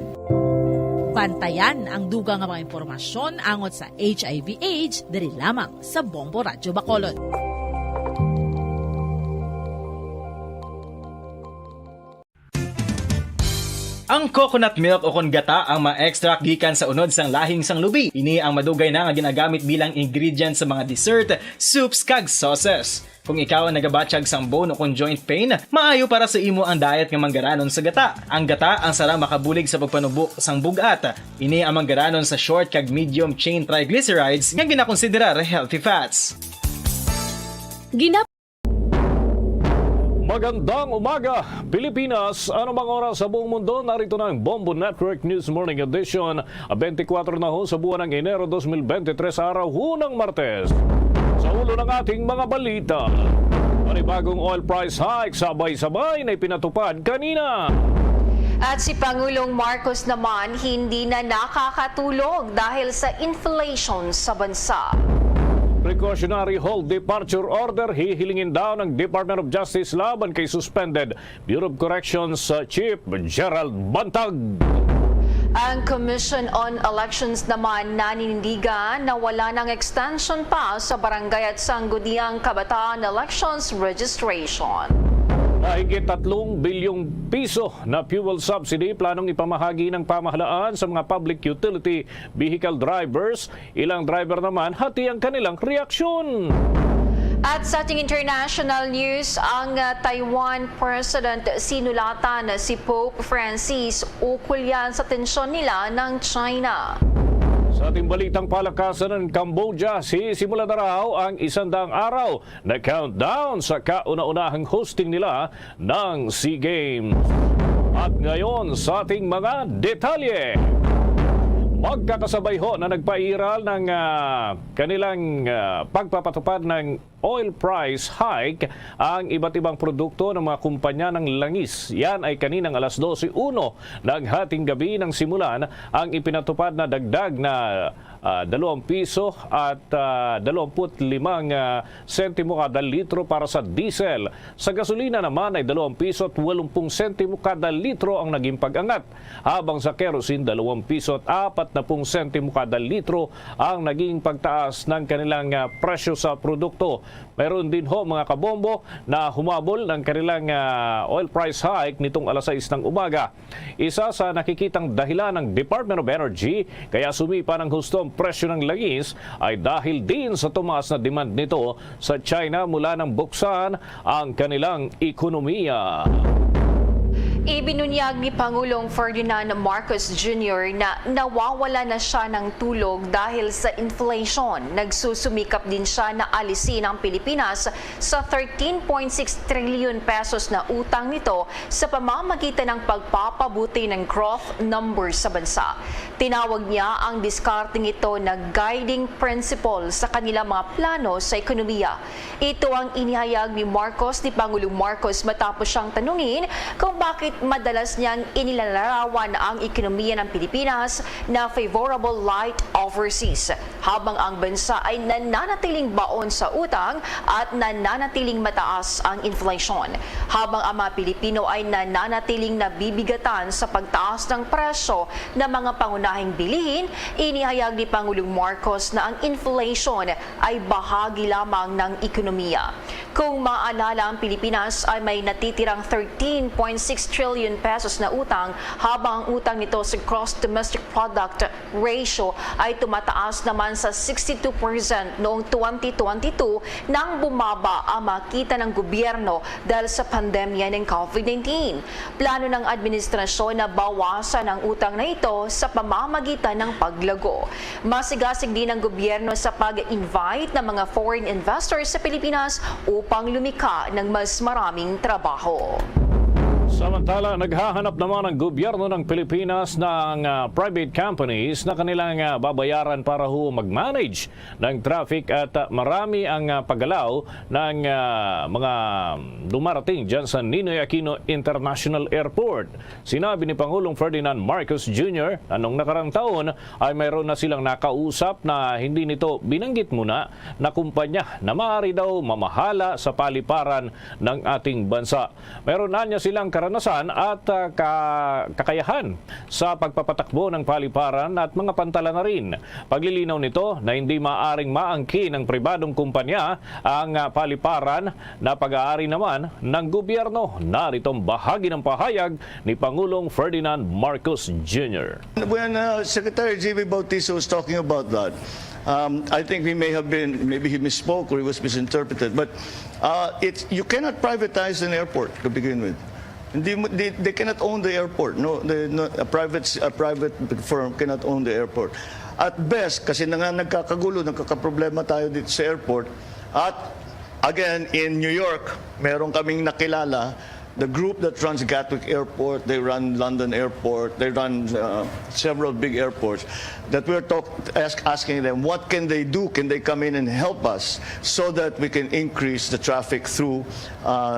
Bantayan ang dugang nga mga impormasyon angot sa HIV/AIDS diri lamang sa Bombo Radyo Bacolod. Ang coconut milk o kon gata ang ma-extract gikan sa unod sang lahing sang lubi. Ini ang madugay na nga ginagamit bilang ingredient sa mga dessert, soups kag sauces. Kung ikaw ang nagabatsyag sang bone o kon joint pain, maayo para sa imo ang diet nga manggaranon sa gata. Ang gata ang sara makabulig sa pagpanubo sang bugat. Ini ang manggaranon sa short kag medium chain triglycerides nga ginakonsiderar healthy fats. Magandang umaga, Pilipinas! Anumang oras sa buong mundo, narito na ang Bombo Network News Morning Edition. 24 na ho sa buwan ng Enero 2023, araw ho ng Martes. Sa ulo ng ating mga balita, panibagong oil price hike sabay-sabay na ipinatupad kanina. At si Pangulong Marcos naman hindi na nakakatulog dahil sa inflation sa bansa. Precautionary hold departure order hihilingin daw ng Department of Justice laban kay suspended Bureau of Corrections Chief Gerald Bantag. Ang Commission on Elections naman naninindigan na wala ng extension pa sa barangay at sangguniang kabataan elections registration. Mahigit 3 bilyong piso na fuel subsidy planong ipamahagi ng pamahalaan sa mga public utility vehicle drivers. Ilang driver naman hati ang kanilang reaksyon. At sa ating international news, ang Taiwan President sinulatan si Pope Francis ukol yan sa tensyon nila ng China. Sa ating balitang palakasan ng Cambodia, sisimula na raw ang 100 araw na countdown sa kauna-unahang hosting nila ng SEA Games. At ngayon sa ating mga detalye, magkakasabay ho na nagpairal ng kanilang pagpapatupad ng oil price hike ang iba't ibang produkto ng mga kumpanya ng langis. Yan ay kaninang alas 12:01 ng hating gabi nang simulan ang ipinatupad na dagdag na 2 piso at 25 sentimo kada litro para sa diesel. Sa gasolina naman ay 2 piso at 80 sentimo kada litro ang naging pag-angat. Habang sa kerosene, 2 piso at 40 sentimo kada litro ang naging pagtaas ng kanilang presyo sa produkto. Meron din ho mga kabombo na humabol ng kanilang oil price hike nitong alas 6 ng umaga. Isa sa nakikitang dahilan ng Department of Energy kaya sumipa ng husto ang presyo ng langis ay dahil din sa tumaas na demand nito sa China mula nang buksan ang kanilang ekonomiya. Ibinunyag ni Pangulong Ferdinand Marcos Jr. na nawawala na siya ng tulog dahil sa inflation. Nagsusumikap din siya na alisin ang Pilipinas sa 13.6 trillion pesos na utang nito sa pamamagitan ng pagpapabuti ng growth numbers sa bansa. Tinawag niya ang diskarting ito na guiding principle sa kanilang mga plano sa ekonomiya. Ito ang inihayag ni Pangulong Marcos matapos siyang tanungin kung bakit madalas niyang inilalarawan ang ekonomiya ng Pilipinas na favorable light overseas, habang ang bansa ay nananatiling baon sa utang at nananatiling mataas ang inflation. Habang ang mga Pilipino ay nananatiling nabibigatan sa pagtaas ng presyo ng mga pangunahing bilihin, inihayag ni Pangulong Marcos na ang inflation ay bahagi lamang ng ekonomiya. Kung maalala, ang Pilipinas ay may natitirang 13.6 trillion pesos na utang, habang ang utang nito sa gross domestic product ratio ay tumataas naman sa 62% noong 2022 nang bumaba ang makita ng gobyerno dahil sa pandemya ng COVID-19. Plano ng administrasyon na bawasan ang utang na ito sa pamamagitan ng paglago. Masigasig din ang gobyerno sa pag-invite ng mga foreign investors sa Pilipinas upang lumikha ng mas maraming trabaho. Samantala, naghahanap naman ang gobyerno ng Pilipinas ng private companies na kanilang babayaran para mag-manage ng traffic at marami ang paggalaw ng mga dumarating dyan sa Ninoy Aquino International Airport. Sinabi ni Pangulong Ferdinand Marcos Jr. na noong nakarang taon ay mayroon na silang nakausap na hindi nito binanggit muna na kumpanya na maaari daw mamahala sa paliparan ng ating bansa. Meron na niya silang karanasan at kakayahan sa pagpapatakbo ng paliparan at mga pantala na rin. Paglilinaw nito na hindi maaring maangkin ng pribadong kumpanya ang paliparan na pag-aari naman ng gobyerno. Naritong bahagi ng pahayag ni Pangulong Ferdinand Marcos Jr. When Secretary G.B. Bautista was talking about that, I think maybe he misspoke or he was misinterpreted, but you cannot privatize an airport to begin with. They cannot own the airport. A private firm cannot own the airport. At best, kasi nagkakagulo, nagkakaproblema tayo dito sa airport. At again, in New York, meron kaming nakilala, the group that runs Gatwick Airport, they run London Airport, they run several big airports, that we're asking them, what can they do? Can they come in and help us so that we can increase the traffic through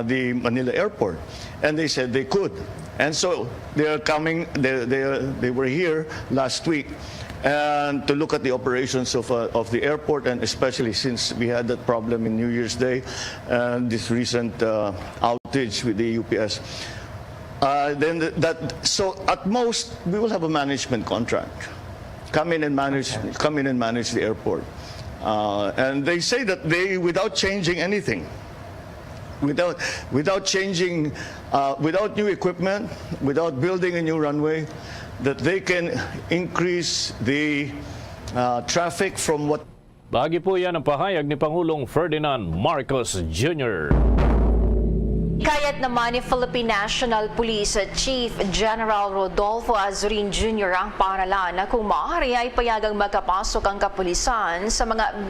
the Manila Airport? And they said they could. And so they are coming, they were here last week and to look at the operations of the airport, and especially since we had that problem in New Year's Day and this recent outage with the UPS. So at most we will have a management contract. Come in and manage the airport. And they say that without changing anything, without changing, without new equipment, without building a new runway, that they can increase the traffic from what... Bahagi po yan ang pahayag ni Pangulong Ferdinand Marcos Jr. Kayat naman ni Philippine National Police Chief General Rodolfo Azurin Jr. ang paaralan na kung maaari ay payagang magkapasok ang kapulisan sa mga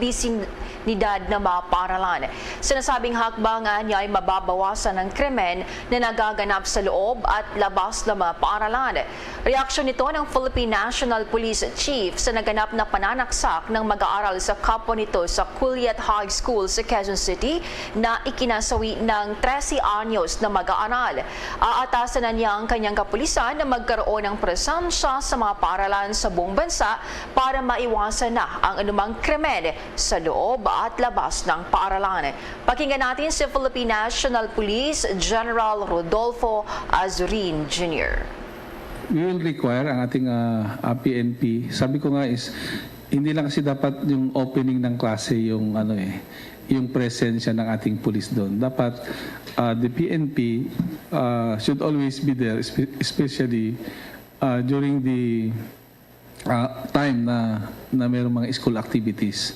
oportunidad na mapaaralan. Sinasabing hakbangan niya ay mababawasan ng krimen na nagaganap sa loob at labas ng mga paaralan. Reaksyon nito ng Philippine National Police Chief sa naganap na pananaksak ng mag-aaral sa kapwa nito sa Culiat High School sa Quezon City na ikinasawi ng 13 anyos na mag-aaral. Aatasan na niya ang kanyang kapulisan na magkaroon ng presensya sa mga paaralan sa buong bansa para maiwasan na ang anumang krimen sa loob at labas ng paaralan. Pakinggan natin si Philippine National Police General Rodolfo Azurin Jr. We will require ang ating PNP. Sabi ko nga is hindi lang kasi dapat yung opening ng klase yung yung presensya ng ating pulis doon. Dapat the PNP should always be there, especially during the time na mayroong mga school activities.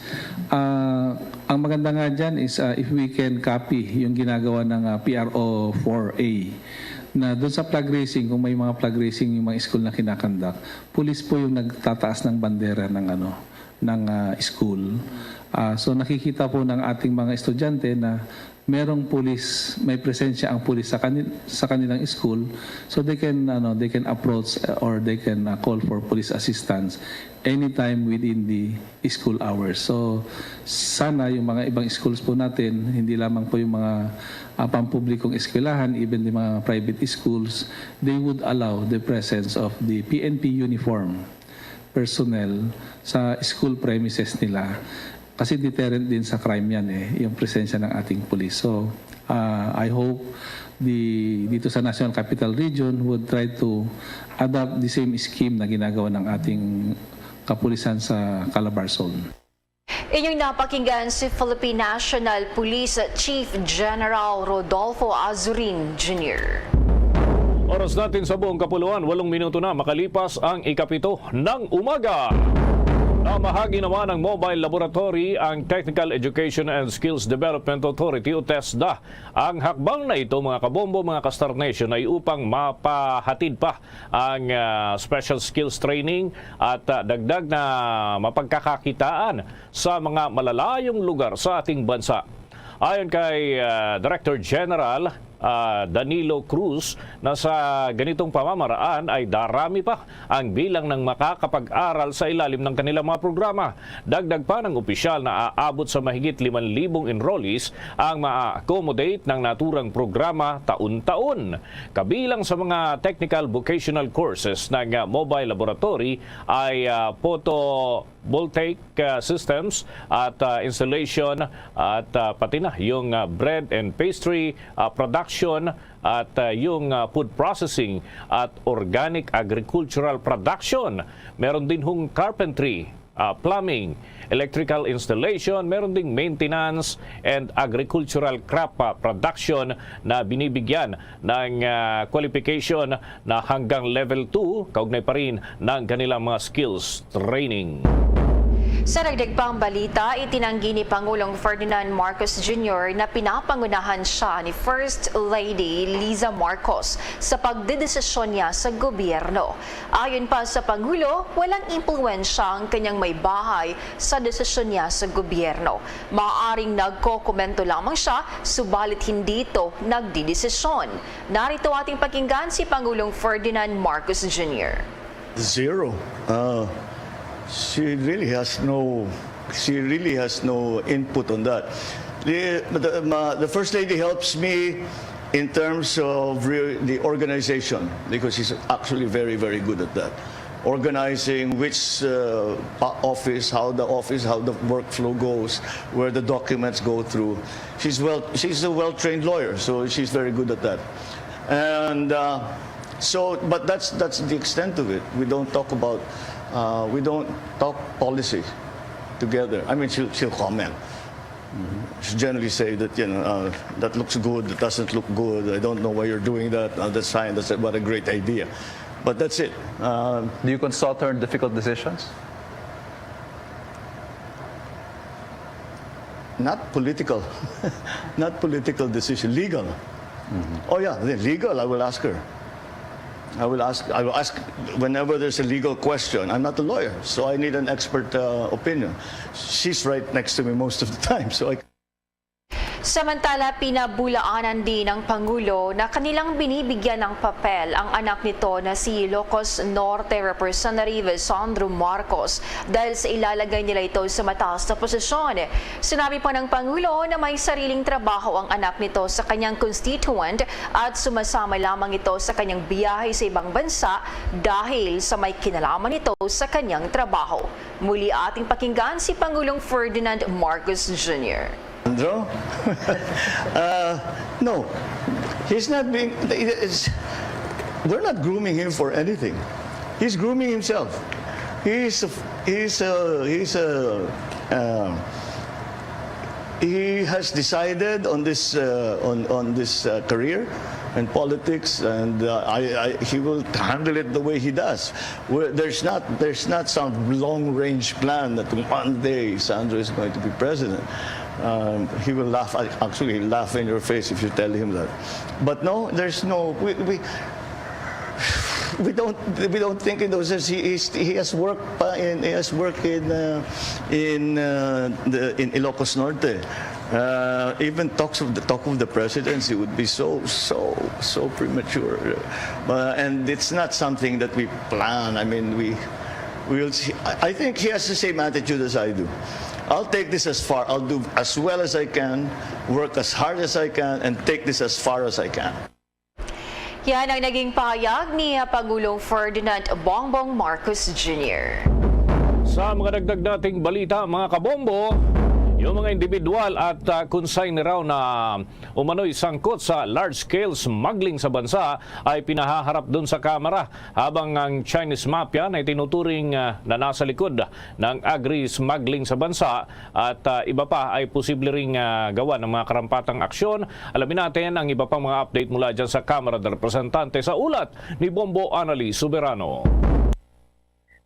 Ang maganda nga dyan is if we can copy yung ginagawa ng PRO 4A na doon sa flag racing, kung may mga flag racing yung mga school na kinakandak, pulis po yung nagtataas ng bandera ng school. So nakikita po ng ating mga estudyante na merong pulis, may presensya ang pulis sa kanilang school, so they can approach or they can call for police assistance anytime within the school hours. So sana yung mga ibang schools po natin, hindi lamang po yung mga pampublikong eskwelahan, even the mga private schools, they would allow the presence of the PNP uniform personnel sa school premises nila. Kasi deterrent din sa crime yan yung presensya ng ating police. So, I hope dito sa National Capital Region would try to adopt the same scheme na ginagawa ng ating kapulisan sa Calabarzon. Inyong napakinggan si Philippine National Police Chief General Rodolfo Azurin Jr. Oras natin sa buong kapuluan, 8 minuto na makalipas ang 7:00 ng umaga. Namahagi naman ng Mobile Laboratory ang Technical Education and Skills Development Authority o TESDA. Ang hakbang na ito, mga kabombo, mga ka-Star Nation, ay upang mapahatid pa ang special skills training at dagdag na mapagkakakitaan sa mga malalayong lugar sa ating bansa. Ayon kay Director General Danilo Cruz na sa ganitong pamamaraan ay darami pa ang bilang ng makakapag-aral sa ilalim ng kanilang mga programa. Dagdag pa ng opisyal na aabot sa mahigit 5,000 enrollees ang ma-accommodate ng naturang programa taon-taon. Kabilang sa mga technical vocational courses ng Mobile Laboratory ay photovoltaic systems at installation at pati na yung bread and pastry production at yung food processing at organic agricultural production. Meron din hong carpentry, plumbing, electrical installation, meron ding maintenance and agricultural crop production na binibigyan ng qualification na hanggang level 2, kaugnay pa rin ng kanilang mga skills training. Sa dagdag pang balita, itinanggi ni Pangulong Ferdinand Marcos Jr. na pinapangunahan siya ni First Lady Liza Marcos sa pagdedesisyon niya sa gobyerno. Ayon pa sa Pangulo, walang impluwensya ang kanyang may bahay sa desisyon niya sa gobyerno. Maaaring nagkokomento lamang siya, subalit hindi ito nagdidesisyon. Narito ating pakinggan si Pangulong Ferdinand Marcos Jr. Zero. She really has no input on that. The First Lady helps me in terms of the organization because she's actually very, very good at that. Organizing which office, how the workflow goes, where the documents go through. She's a well-trained lawyer, so she's very good at that. And but that's the extent of it. We don't talk policy together. I mean, she'll comment. She'll generally say that, that looks good, that doesn't look good. I don't know why you're doing that. That's fine. What a great idea. But that's it. Do you consult her in difficult decisions? Not political. Not political decision. Legal. Oh yeah, legal. I will ask her. I will ask whenever there's a legal question. I'm not a lawyer, so I need an expert opinion. She's right next to me most of the time, so I. Samantala, pinabulaanan din ng Pangulo na kanilang binibigyan ng papel ang anak nito na si Ilocos Norte Representative Sandro Marcos dahil sa ilalagay nila ito sa mataas na posisyon. Sinabi pa ng Pangulo na may sariling trabaho ang anak nito sa kanyang constituent at sumasama lamang ito sa kanyang biyahe sa ibang bansa dahil sa may kinalaman ito sa kanyang trabaho. Muli ating pakinggan si Pangulong Ferdinand Marcos Jr. Sandro? No, he's not being. We're not grooming him for anything. He's grooming himself. He has decided on this career and politics, and he will handle it the way he does. There's not some long-range plan that one day Sandro is going to be president. He will laugh in your face if you tell him that. But no, there's no. We don't think in those sense. He has worked in Ilocos Norte. Even talk of the presidency would be so premature, and it's not something that we plan. I mean, we'll see. I think he has the same attitude as I do. I'll take this as far. I'll do as well as I can, work as hard as I can, and take this as far as I can. Yan ang naging pahayag ni Pangulong Ferdinand Bongbong Marcos Jr. Sa mga dagdag nating balita, mga kabombo, yung mga individual at consignee raw na umano'y sangkot sa large-scale smuggling sa bansa ay pinahaharap doon sa kamera habang ang Chinese mafia na itinuturing na nasa likod ng agri-smuggling sa bansa at iba pa ay posible ring gawa ng mga karampatang aksyon. Alamin natin ang iba pang mga update mula dyan sa Kamara ng Representante sa ulat ni Bombo Anali Soberano.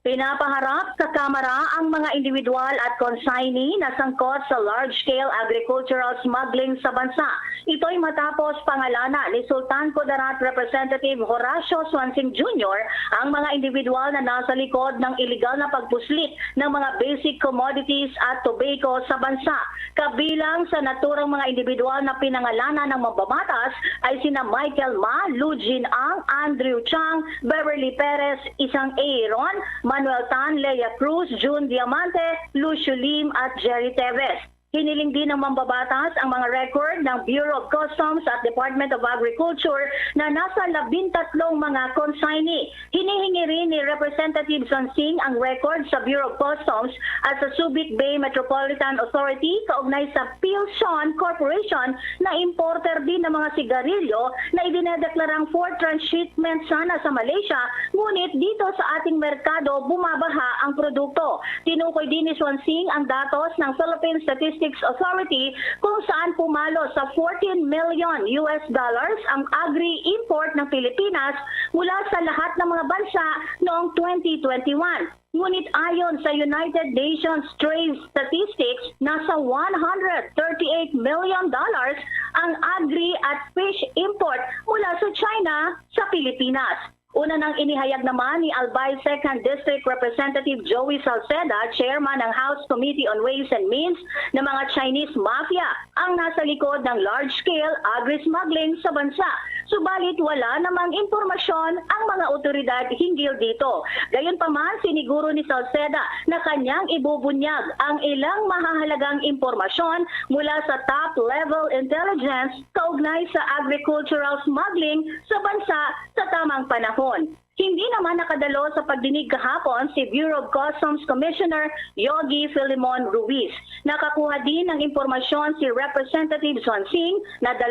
Pinapaharap sa Kamara ang mga individual at consignee na sangkot sa large-scale agricultural smuggling sa bansa. Ito'y matapos pangalana ni Sultan Kudarat Representative Horacio Swansing Jr. ang mga individual na nasa likod ng iligal na pagpuslit ng mga basic commodities at tobacco sa bansa. Kabilang sa naturang mga individual na pinangalanan ng mambabatas ay sina Michael Ma, Lu Jin Ang, Andrew Chang, Beverly Perez, Isang Aaron, Manuel Tan, Leia Cruz, June Diamante, Lucio Lim at Jerry Teves. Hiniling din ng mambabatas ang mga record ng Bureau of Customs at Department of Agriculture na nasa 13 mga consignee. Hinihingi rin ni Representative Swansing ang record sa Bureau of Customs at sa Subic Bay Metropolitan Authority kaugnay sa Pilson Corporation na importer din ng mga sigarilyo na idinedeklarang for transshipment sana sa Malaysia, ngunit dito sa ating merkado bumabaha ang produkto. Tinukoy din ni Swansing ang datos ng Philippine Statistics Authority kung saan pumalo sa $14 million ang agri-import ng Pilipinas mula sa lahat ng mga bansa noong 2021. Ngunit ayon sa United Nations Trade Statistics, nasa $138 million ang agri at fish import mula sa China sa Pilipinas. Una nang inihayag naman ni Albay 2nd District Representative Joey Salceda, chairman ng House Committee on Ways and Means, na mga Chinese mafia ang nasa likod ng large-scale agri-smuggling sa bansa. Subalit wala namang impormasyon ang mga otoridad hinggil dito. Gayunpaman, siniguro ni Salceda na kanyang ibubunyag ang ilang mahahalagang impormasyon mula sa top-level intelligence kaugnay sa agricultural smuggling sa bansa sa tamang panahon. Hindi naman nakadalo sa pagdinig kahapon si Bureau of Customs Commissioner Yogi Filimon Ruiz. Nakakuha din ng impormasyon si Representative Swansing na 2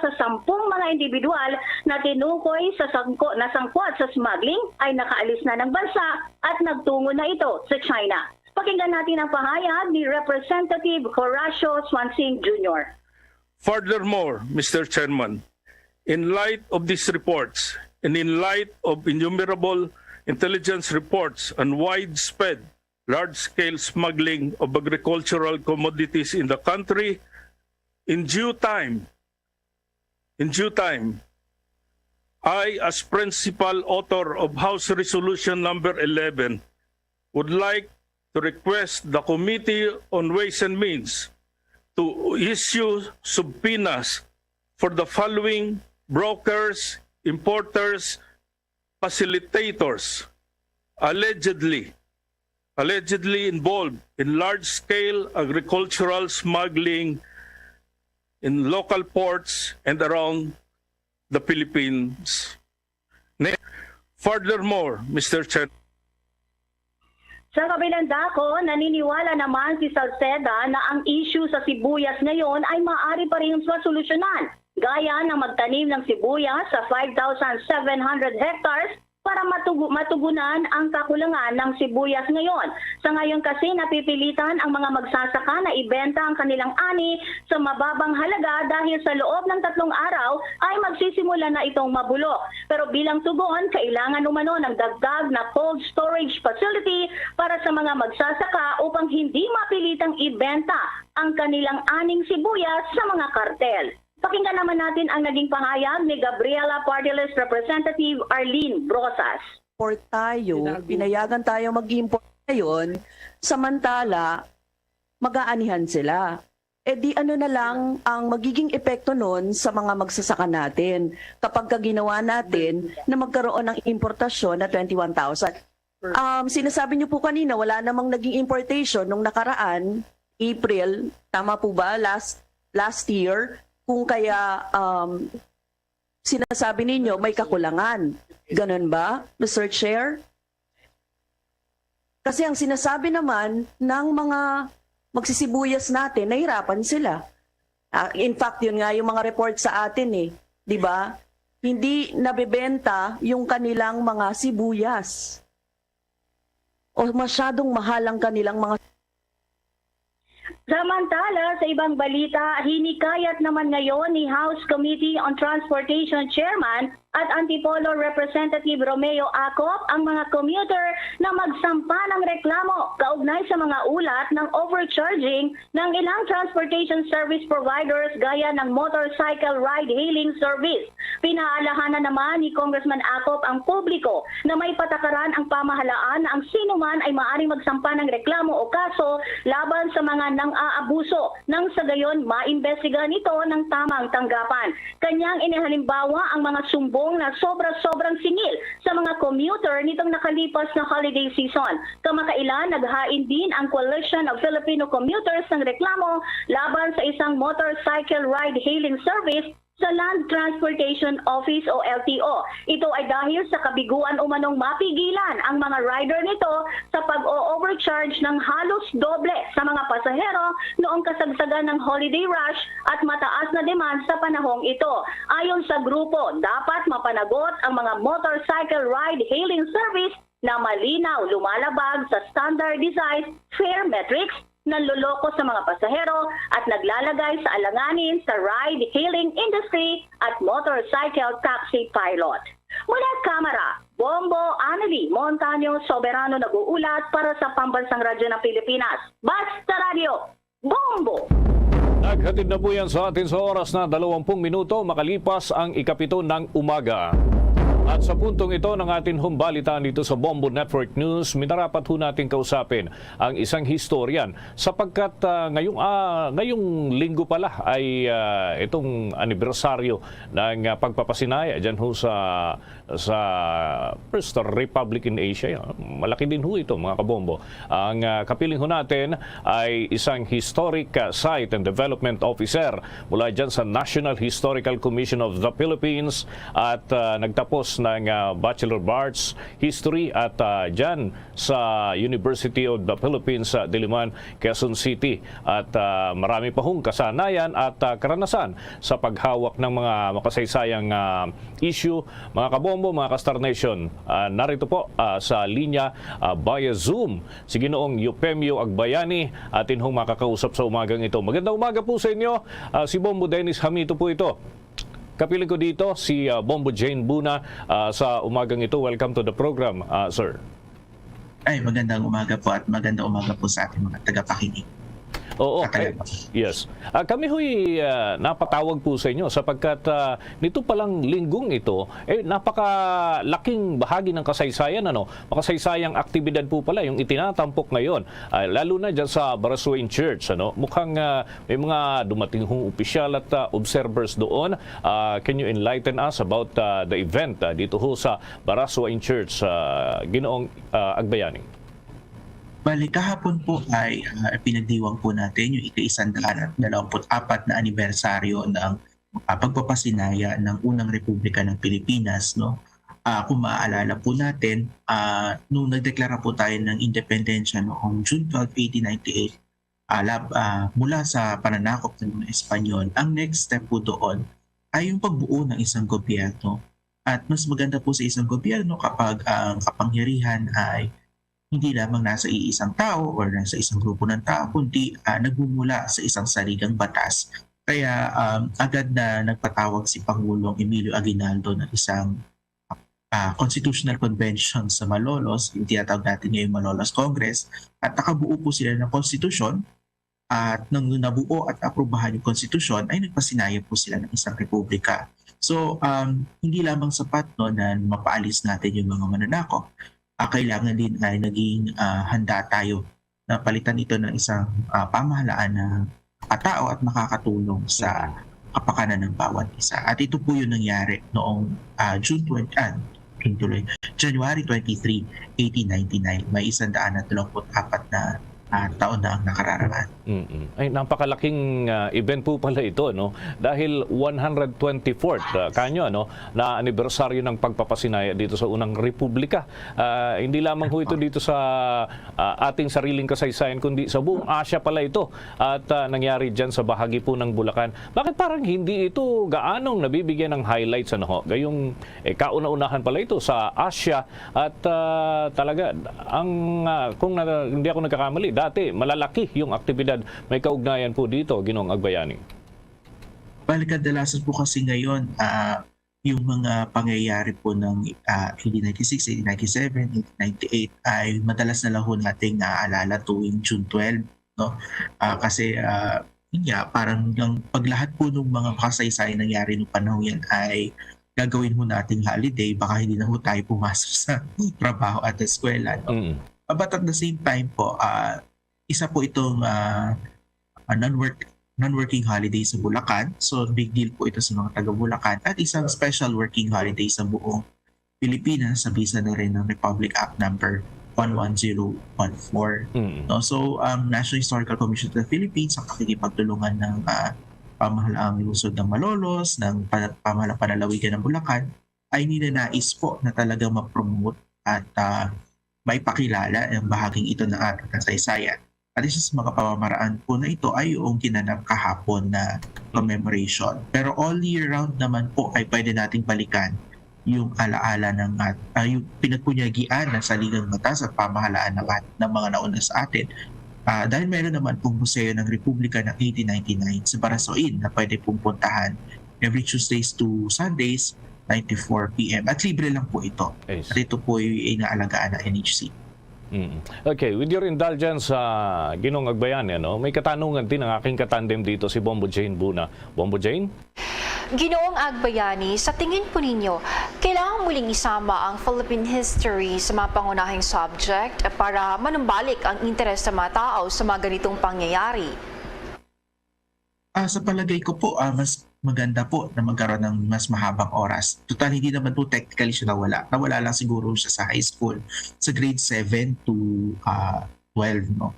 sa 10 mga individual na tinukoy sa sangkot sa smuggling ay nakaalis na ng bansa at nagtungo na ito sa China. Pakinggan natin ang pahayag ni Representative Horacio Swansing Jr. Furthermore, Mr. Chairman, in light of these reports, and in light of innumerable intelligence reports on widespread large-scale smuggling of agricultural commodities in the country, in due time, I, as principal author of House Resolution number 11, would like to request the Committee on Ways and Means to issue subpoenas for the following brokers, importers, facilitators allegedly involved in large-scale agricultural smuggling in local ports and around the Philippines. Furthermore, Mr. Chair, Sa kabilang dako, naniniwala naman si Salceda na ang issue sa sibuyas ngayon ay maaari pa rin masolusyonan, gaya ng magtanim ng sibuyas sa 5,700 hectares para matugunan ang kakulangan ng sibuyas ngayon. Sa ngayon kasi napipilitan ang mga magsasaka na ibenta ang kanilang ani sa mababang halaga dahil sa loob ng 3 araw ay magsisimula na itong mabulok. Pero bilang tugon, kailangan umano ng dagdag na cold storage facility para sa mga magsasaka upang hindi mapilitang ibenta ang kanilang aning sibuyas sa mga kartel. Pakinggan naman natin ang naging pahayag ni Gabriela Party List Representative Arlene Brosas. Pinayagan tayo mag-import ngayon, samantala mag-aanihan sila. E di ano na lang ang magiging epekto nun sa mga magsasaka natin kapag ginawa natin na magkaroon ng importasyon na 21,000. Sinasabi niyo po kanina, wala namang naging importation nung nakaraan, April, tama po ba, last year, kung kaya sinasabi ninyo may kakulangan. Ganun ba, Mr. Chair? Kasi ang sinasabi naman ng mga magsisibuyas natin, nahirapan sila. In fact, yun nga yung mga report sa atin di ba? Hindi nabebenta yung kanilang mga sibuyas. O masyadong mahal ang kanilang mga. Samantala, sa ibang balita, hinikayat naman ngayon ni House Committee on Transportation Chairman at Antipolo Representative Romeo Acop ang mga commuter na magsampa ng reklamo kaugnay sa mga ulat ng overcharging ng ilang transportation service providers gaya ng motorcycle ride-hailing service. Pinaalahanan naman ni Congressman Acop ang publiko na may patakaran ang pamahalaan na ang sinuman ay maaaring magsampa ng reklamo o kaso laban sa mga nang-aabuso nang sa gayon maimbestigahan ito ng tamang tanggapan. Kanyang inihalimbawa ang mga sumbong na sobrang singil sa mga commuter nitong nakalipas na holiday season. Kamakailan, naghain din ang Coalition of Filipino Commuters ng reklamo laban sa isang motorcycle ride-hailing service sa Land Transportation Office o LTO. Ito ay dahil sa kabiguan umanong mapigilan ang mga rider nito sa pag-o-overcharge ng halos doble sa mga pasahero noong kasagsagan ng holiday rush at mataas na demand sa panahong ito. Ayon sa grupo, dapat mapanagot ang mga motorcycle ride-hailing service na malinaw lumalabag sa standardized fare metrics, nanloloko sa mga pasahero at naglalagay sa alanganin sa ride-hailing industry at motorcycle taxi pilot. Mula kamera, Bombo Anali Montaño Soberano nag-uulat para sa Pambansang Radyo ng Pilipinas. Basta Radio, Bombo! Naghatid na po yan sa atin sa oras na 20 minuto makalipas ang 7 ng umaga. At sa puntong ito ng ating humbalitaan dito sa Bombo Network News, minarapat ho natin kausapin ang isang historian sapagkat ngayong linggo pala ay itong anibersaryo ng pagpapasinaya dyan ho sa First Republic in Asia. Malaki din ho ito mga kabombo. Ang kapiling ho natin ay isang Historic Site and Development Officer mula dyan sa National Historical Commission of the Philippines at nagtapos ng Bachelor of Arts History at dyan sa University of the Philippines sa Diliman, Quezon City. At marami pa hong kasanayan at karanasan sa paghawak ng mga makasaysayang issue. Mga kabombo, mga Kastar Nation, narito po sa linya via Zoom si Ginoong Eupemio Agbayani atin hong makakausap sa umagang ito. Magandang umaga po sa inyo. Si Bombo Dennis Hamito po ito. Kapiling ko dito si Bombo Jane Buna sa umagang ito. Welcome to the program, sir. Ay, magandang umaga po at magandang umaga po sa ating mga tagapakinig. Oo, yes. Kami ho'y napatawag po sa inyo sapagkat nito palang linggong ito, napakalaking bahagi ng kasaysayan, makasaysayang aktibidad po pala yung itinatampok ngayon, lalo na dyan sa Baraswain Church. Mukhang may mga dumating hong opisyal at observers doon. Can you enlighten us about the event dito ho sa Baraswain Church, Ginoong Agbayani? Bali, kahapon po ay pinagdiwang po natin yung ika-124 na anibersaryo ng pagpapasinaya ng unang Republika ng Pilipinas. No? Kung maaalala po natin, nung nagdeklara po tayo ng independensya noong June 12, 1898, mula sa pananakop ng mga Espanyol, ang next step po doon ay yung pagbuo ng isang gobyerno. At mas maganda po sa isang gobyerno kapag ang kapangyarihan ay hindi lamang nasa iisang tao o nasa isang grupo ng tao, kundi nagmumula sa isang saligang batas. Kaya agad na nagpatawag si Pangulong Emilio Aguinaldo ng isang Constitutional Convention sa Malolos, yung tinatawag natin ngayong Malolos Congress, at nakabuo po sila ng konstitusyon. At nang nabuo at aprubahan yung konstitusyon, ay nagpasinaya po sila ng isang republika. So, hindi lamang sapat na mapaalis natin yung mga mananakop. Kailangan din ay naging handa tayo na palitan ito ng isang pamahalaan na katao at makakatulong sa kapakanan ng bawat isa. At ito po yung nangyari noong January 23, 1899. May 134 na taon na ang nakararaan. Ay, napakalaking event po pala ito, no? Dahil 124th na anibersaryo ng pagpapasinaya dito sa unang republika. Hindi lamang ho ito dito sa ating sariling kasaysayan, kundi sa buong Asia pala ito. At nangyari dyan sa bahagi po ng Bulacan. Bakit parang hindi ito gaanong nabibigyan ng highlights? Gayong kauna-unahan pala ito sa Asia. At talaga, kung hindi ako nagkakamali, dati malalaki yung aktibidad. May kaugnayan po dito, Ginoong Agbayani. Balik kadalasan po kasi ngayon, yung mga pangyayari po ng 1896, 1897, 1898 ay madalas na lang ho nating naaalala tuwing June 12. No? Kasi parang yung paglahat po ng mga kasaysayan nangyari noong panahon yan ay gagawin mo nating holiday, baka hindi na ho tayo pumasok sa trabaho at eskwela. No? But at the same time po, isa po itong non-working holiday sa Bulacan. So big deal po ito sa mga taga Bulacan. At isang special working holiday sa buong Pilipinas, sa bisa na rin ng Republic Act number 11014. No? So National Historical Commission of the Philippines, ang pakikipagtulungan ng pamahalaang lungsod ng Malolos, ng pamahalaang panalawigan ng Bulacan, ay ninanais po na talagang ma-promote at may pakilala ang bahaging ito ng ating kasaysayan. At isa sa mga pamamaraan po na ito ay yung ginanap kahapon na commemoration. Pero all year round naman po ay pwede nating balikan yung alaala ng yung pinagpunyagian ng saligang batas at pamahalaan ng mga nauna sa atin. Dahil meron naman pong museo ng Republika ng 1899 sa Baraswain na pwede pong puntahan every Tuesdays to Sundays, 9 to 4 p.m. At libre lang po ito. At ito po ay inaalagaan ng NHC. Okay, with your indulgence, Ginoong Agbayani, may katanungan din ang aking katandem dito, si Bombo Jane Buna. Bombo Jane? Ginoong Agbayani, sa tingin po ninyo, kailangan muling isama ang Philippine history sa mga pangunahing subject para manumbalik ang interes sa mga tao sa mga ganitong pangyayari? Sa palagay ko po, mas maganda po na magkaroon ng mas mahabang oras. Total, hindi naman po technically siya nawala. Nawala lang siguro siya sa high school, sa grade 7 to 12. No?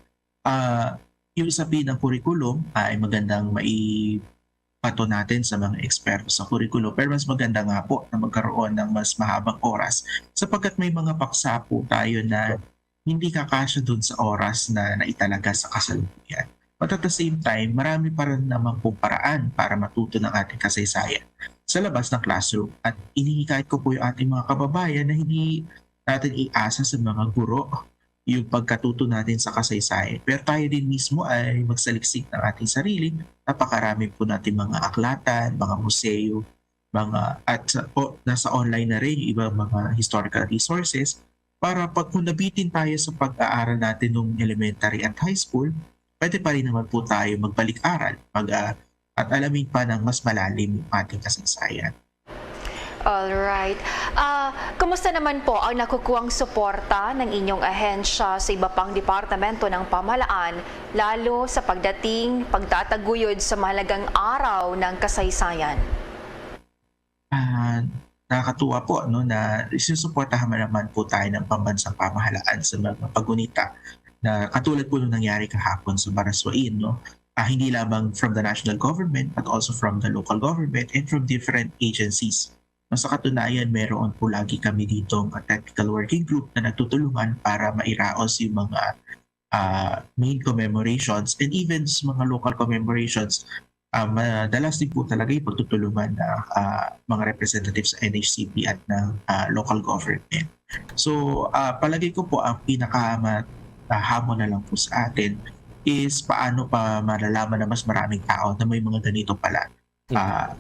Yung sabihin ng curriculum ay magandang maipato natin sa mga eksperto sa curriculum. Pero mas maganda nga po na magkaroon ng mas mahabang oras sapagkat may mga paksa po tayo na hindi kakasya dun sa oras na naitalaga sa kasalukuyan. But at the same time, marami pa rin naman pong paraan para matuto ng ating kasaysayan sa labas ng classroom. At inihikayat ko po yung ating mga kababayan na hindi natin iasa sa mga guro yung pagkatuto natin sa kasaysayan. Pero tayo din mismo ay magsaliksik ng ating sarili. Napakarami po natin mga aklatan, mga museo, nasa online na rin yung ibang mga historical resources para pag kung nabitin tayo sa pag-aaral natin ng elementary at high school, pwede pa rin naman po tayo magbalik-aral at alamin pa ng mas malalim yung ating kasaysayan. Alright. Kumusta naman po ang nakukuhang suporta ng inyong ahensya sa iba pang departamento ng pamahalaan, lalo sa pagtataguyod sa mahalagang araw ng kasaysayan? Nakakatuwa po na isusuportahan naman po tayo ng pambansang pamahalaan sa mga paggunita na katulad po nung nangyari kahapon sa Baraswain. Hindi lamang from the national government but also from the local government and from different agencies. Sa katunayan, meron po lagi kami ditong technical working group na nagtutulungan para mairaos yung mga main commemorations and even sa mga local commemorations. Madalas din po talaga yung pagtutulungan ng mga representatives sa NHCP at ng local government. So palagi ko po ang pinakahamon na lang po sa atin is paano pa malalaman na mas maraming tao na may mga ganito pala.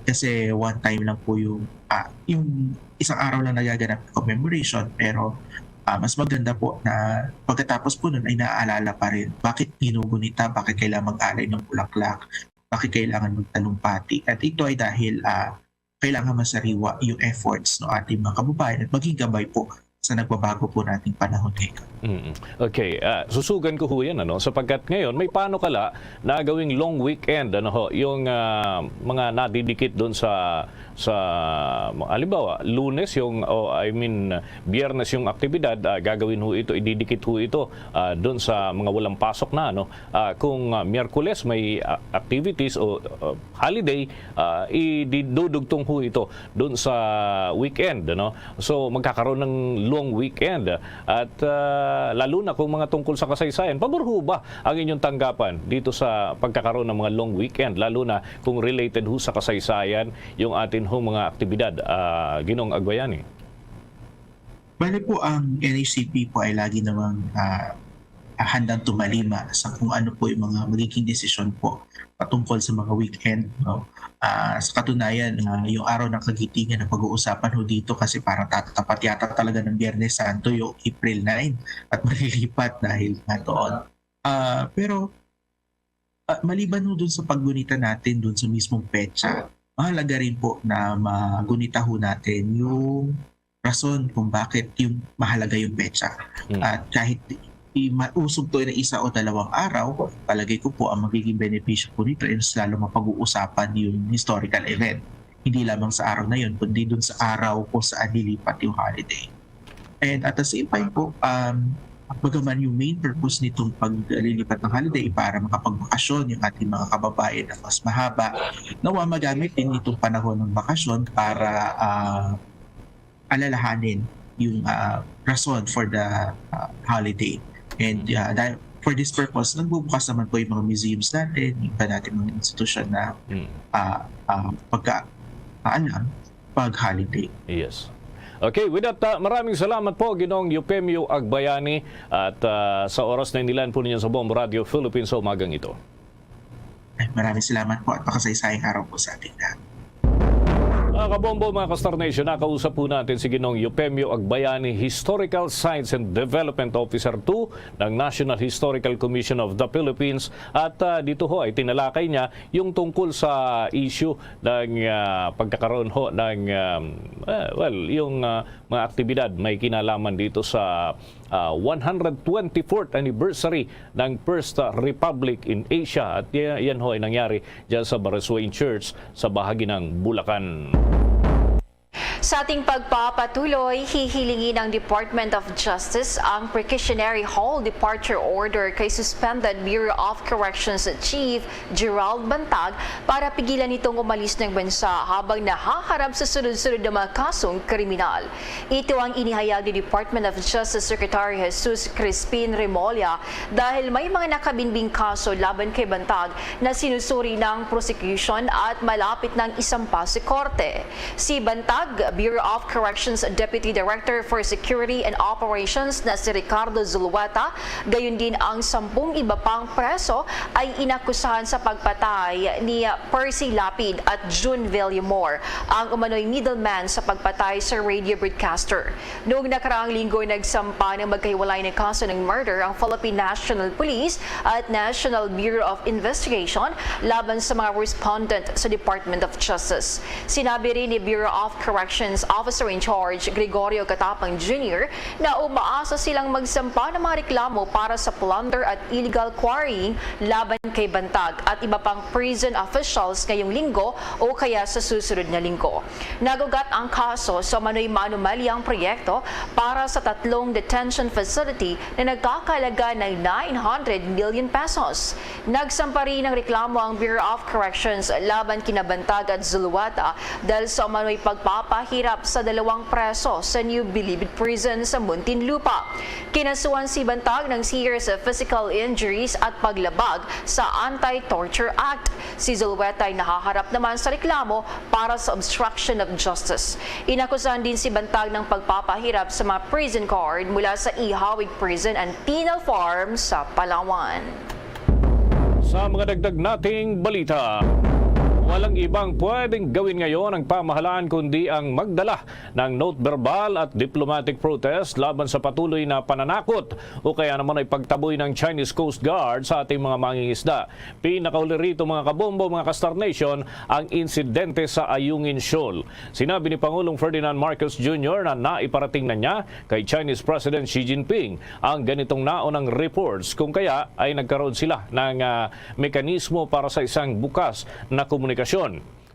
Kasi one time lang po yung isang araw lang nagaganap ng commemoration, pero mas maganda po na pagkatapos po nun ay naaalala pa rin bakit ginugunita, bakit kailangan mag-alay ng bulaklak, bakit kailangan magtalumpati. At ito ay dahil kailangan masariwa yung efforts ng ating mga kababayan at maging gabay po sa nagbabago po nating panahon ngayon. Okay, susugan ko ho yan, sapagkat ngayon may panukala na gawing long weekend, yung mga nadidikit doon sa halimbawa, Lunes Biyernes yung aktibidad, gagawin ho ito, ididikit ho ito doon sa mga walang pasok na, kung Miyerkules may activities o holiday, idudugtong ho ito doon sa weekend, So magkakaroon ng long weekend at lalo na kung mga tungkol sa kasaysayan, pabor ho ba ang inyong tanggapan dito sa pagkakaroon ng mga long weekend, lalo na kung related ho sa kasaysayan yung atin ho mga aktibidad, Ginoong Agbayani? Bale po, ang NHCP po ay lagi namang handang tumalima sa kung ano po yung mga magiging desisyon po patungkol sa mga weekend. Sa katunayan, yung araw ng kagitingan na pag-uusapan ho dito kasi parang tatapat yata talaga ng Biyernes Santo yung April 9 at malilipat dahil nga doon. Pero maliban ho dun sa paggunita natin dun sa mismong petsa, mahalaga rin po na magunita ho natin yung rason kung bakit yung mahalaga yung petsa. At kahit mausog to na isa o dalawang araw, palagay ko po ang magiging benepisyo po nito is lalo mapag-uusapan yung historical event. Hindi lamang sa araw na yun, kundi dun sa araw kung saan nilipat yung holiday. And at the same time po, bagaman yung main purpose nitong paglilipat ng holiday para makapagbakasyon yung ating mga kababayan na mas mahaba, nawa magamit din itong panahon ng bakasyon para alalahanin yung rason for the holiday. And for this purpose, nagbubukas naman po yung mga museums natin, yung iba natin mga institusyon na pag-holiday. Yes. Okay, with that, maraming salamat po, Ginoong Eufemio Agbayani, at sa oras na inilan po ninyo sa Bombo Radio Philippines sa umagang ito. Maraming salamat po at makasaysayang araw po sa ating lahat. Mga kabombo, mga ka-Star Nation, nakausap po natin si Ginoong Eufemio Agbayani, Historical Science and Development Officer 2 ng National Historical Commission of the Philippines. At dito ho ay tinalakay niya yung tungkol sa issue ng pagkakaroon ho ng yung mga aktibidad may kinalaman dito sa 124th anniversary ng First Republic in Asia. At yan ho ay nangyari dyan sa Baraswain Church sa bahagi ng Bulacan. Sa ating pagpapatuloy, hihilingin ng Department of Justice ang precautionary hold departure order kay suspended Bureau of Corrections Chief Gerald Bantag para pigilan itong umalis ng bansa habang nahaharap sa sunod-sunod na mga kasong kriminal. Ito ang inihayag ni Department of Justice Secretary Jesus Crispin Remolla dahil may mga nakabinbing kaso laban kay Bantag na sinusuri ng prosecution at malapit ng isampa sa korte. Si Bantag Bureau of Corrections Deputy Director for Security and Operations na si Ricardo Zulueta. Gayon din ang 10 iba pang preso ay inakusahan sa pagpatay ni Percy Lapid at June Villamor, ang umano'y middleman sa pagpatay sa radio broadcaster. Noong nakaraang linggo, nagsampa ng magkahiwalay na kaso ng murder ang Philippine National Police at National Bureau of Investigation laban sa mga respondent sa Department of Justice. Sinabi rin ni Bureau of Corrections Officer in Charge Gregorio Catapang Jr. na umaasa silang magsampa ng mga reklamo para sa plunder at illegal quarrying laban kay Bantag at iba pang prison officials ngayong linggo o kaya sa susunod na linggo. Nagugat ang kaso sa manoy manumalyang proyekto para sa 3 detention facility na nagkakalaga ng 900 million pesos. Nagsampa rin ng reklamo ang Bureau of Corrections laban kina Bantag at Zulueta dahil sa umano'y pagpapahirap sa 2 preso sa New Bilibid Prison sa Muntinlupa. Kinasuhan si Bantag ng serious physical injuries at paglabag sa Anti-Torture Act. Si Zulueta ay nahaharap naman sa reklamo para sa obstruction of justice. Inakusahan din si Bantag ng pagpapahirap sa mga prison guard mula sa Ihawig Prison and Penal Farm sa Palawan. Sa mga dagdag nating balita, walang ibang pwedeng gawin ngayon ang pamahalaan kundi ang magdala ng note verbal at diplomatic protest laban sa patuloy na pananakot o kaya naman ay pagtaboy ng Chinese Coast Guard sa ating mga mangingisda. Pinakauli rito mga kabombo, mga Kastar Nation, ang insidente sa Ayungin Shoal. Sinabi ni Pangulong Ferdinand Marcos Jr. na naiparating na niya kay Chinese President Xi Jinping ang ganitong naunang reports kung kaya ay nagkaroon sila ng mekanismo para sa isang bukas na komunikasyon.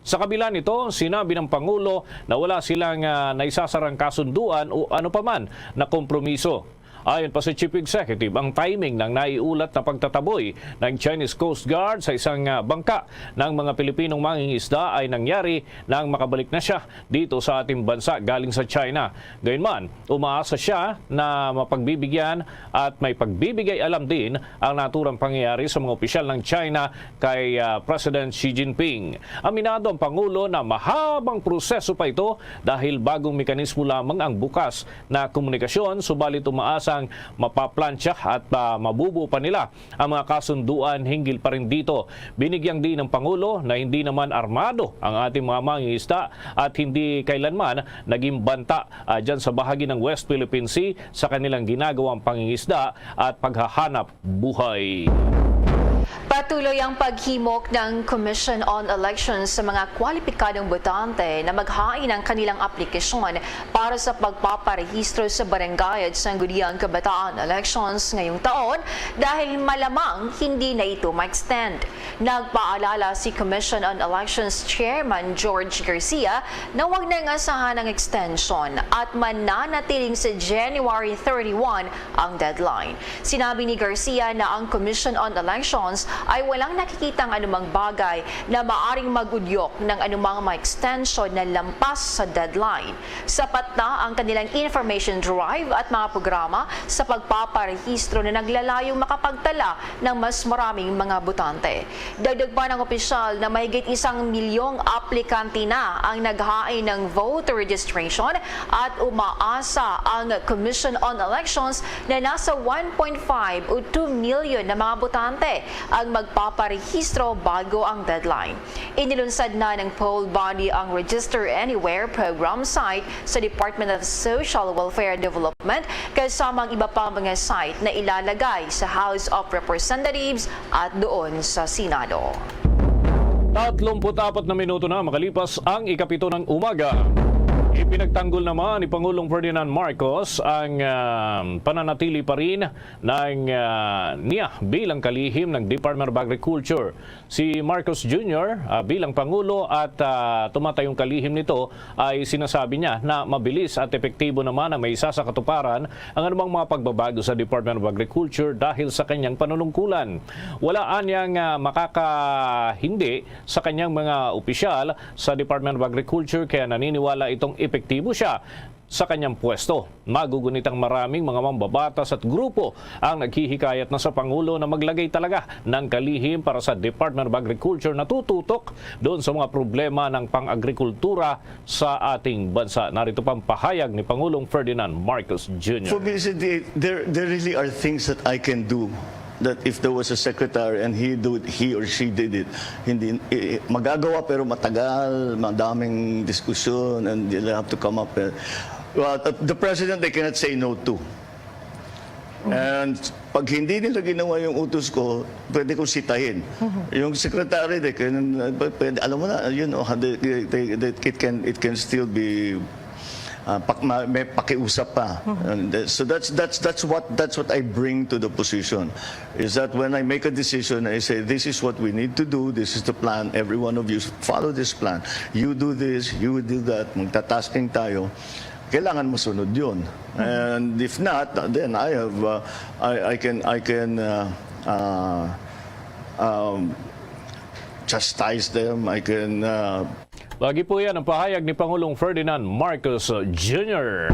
Sa kabila nito, sinabi ng Pangulo na wala silang naisasarang kasunduan o ano paman na kompromiso. Ayon pa sa Chief Executive, ang timing ng naiulat na pagtataboy ng Chinese Coast Guard sa isang bangka ng mga Pilipinong mangingisda ay nangyari nang makabalik na siya dito sa ating bansa galing sa China. Gayunman, umaasa siya na mapagbibigyan at may pagbibigay alam din ang naturang pangyayari sa mga opisyal ng China kay President Xi Jinping. Aminado ang Pangulo na mahabang proseso pa ito dahil bagong mekanismo lamang ang bukas na komunikasyon, subalit umaasa mapaplansya at mabubuo pa nila ang mga kasunduan hinggil pa rin dito. Binigyang din ng Pangulo na hindi naman armado ang ating mga mangingisda at hindi kailanman naging banta dyan sa bahagi ng West Philippine Sea sa kanilang ginagawang pangingisda at paghahanap buhay. Patuloy ang paghimok ng Commission on Elections sa mga kwalipikadong botante na maghain ng kanilang aplikasyon para sa pagpaparehistro sa barangay at sangguniang kabataan elections ngayong taon dahil malamang hindi na ito ma-extend. Nagpaalala si Commission on Elections Chairman George Garcia na huwag nang asahan ng extension at mananatiling sa January 31 ang deadline. Sinabi ni Garcia na ang Commission on Elections ay walang nakikitang anumang bagay na maaring magudyok ng anumang ma-extension na lampas sa deadline. Sapat na ang kanilang information drive at mga programa sa pagpaparehistro na naglalayong makapagtala ng mas maraming mga botante. Dagdag pa ng opisyal na mahigit 1 milyong aplikante na ang naghain ng voter registration at umaasa ang Commission on Elections na nasa 1.5 o 2 million na mga botante ang magpaparehistro bago ang deadline. Inilunsad na ng poll body ang Register Anywhere program site sa Department of Social Welfare Development kasama ang iba pang mga site na ilalagay sa House of Representatives at doon sa Senado. 34 na minuto na makalipas ang 7 ng umaga. Ipinagtanggol naman ni Pangulong Ferdinand Marcos ang pananatili pa rin ng niya bilang kalihim ng Department of Agriculture. Si Marcos Jr. Bilang Pangulo at tumatayong kalihim nito ay sinasabi niya na mabilis at epektibo naman ang may isasakatuparan ang anumang mga pagbabago sa Department of Agriculture dahil sa kanyang panunungkulan. Wala anyang makakahindi sa kanyang mga opisyal sa Department of Agriculture kaya naniniwala itong epektibo siya. sa kanyang pwesto. Magugunitang maraming mga mambabatas at grupo ang naghihikayat na sa Pangulo na maglagay talaga ng kalihim para sa Department of Agriculture na tututok doon sa mga problema ng pang-agrikultura sa ating bansa. Narito pang pahayag ni Pangulong Ferdinand Marcos Jr. For me, there really are things that I can do that if there was a secretary and he or she did it, hindi magagawa pero matagal, madaming diskusyon, and they'll have to come up. Well, the president they cannot say no to. And pag hindi nila ginawa yung utos ko, pwede kong sitahin. Yung secretary, pwede, alam mo na, you know, it can still be may pakiusap pa. And so that's what I bring to the position. Is that when I make a decision, I say this is what we need to do. This is the plan. Every one of you follow this plan. You do this. You do that. Magtatasking tayo. Kailangan masunod yun. And if not, then I can chastise them. I can. Lagi po yan ang pahayag ni Pangulong Ferdinand Marcos Jr.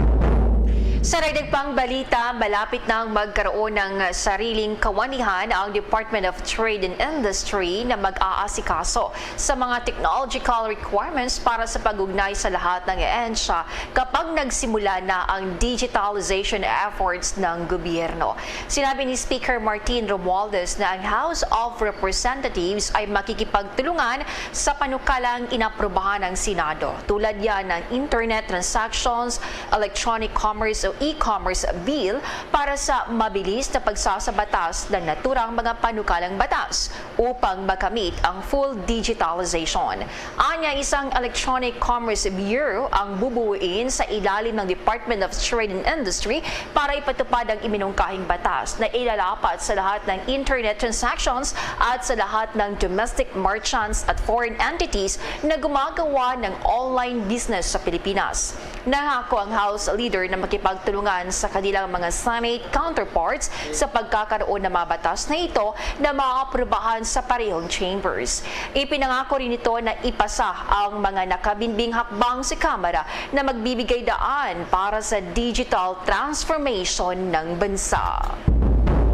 Sa dagdag pang balita, malapit nang magkaroon ng sariling kawanihan ang Department of Trade and Industry na mag-aasikaso sa mga technological requirements para sa pag-ugnay sa lahat ng ehensya kapag nagsimula na ang digitalization efforts ng gobyerno. Sinabi ni Speaker Martin Romualdez na ang House of Representatives ay makikipagtulungan sa panukalang inaprobahan ng Senado. Tulad yan ng Internet Transactions, Electronic Commerce o e-commerce bill para sa mabilis na pagsasabatas ng naturang mga panukalang batas upang makamit ang full digitalization. Anya, isang Electronic Commerce Bureau ang bubuuin sa ilalim ng Department of Trade and Industry para ipatupad ang iminungkahing batas na ilalapat sa lahat ng internet transactions at sa lahat ng domestic merchants at foreign entities na gumagawa ng online business sa Pilipinas. Nangako ang House Leader na makipagtulungan sa kanilang mga Senate counterparts sa pagkakaroon ng mga batas na ito na maaprobahan sa parehong chambers. Ipinangako rin ito na ipasa ang mga nakabinbing hakbang sa Kamara na magbibigay daan para sa digital transformation ng bansa.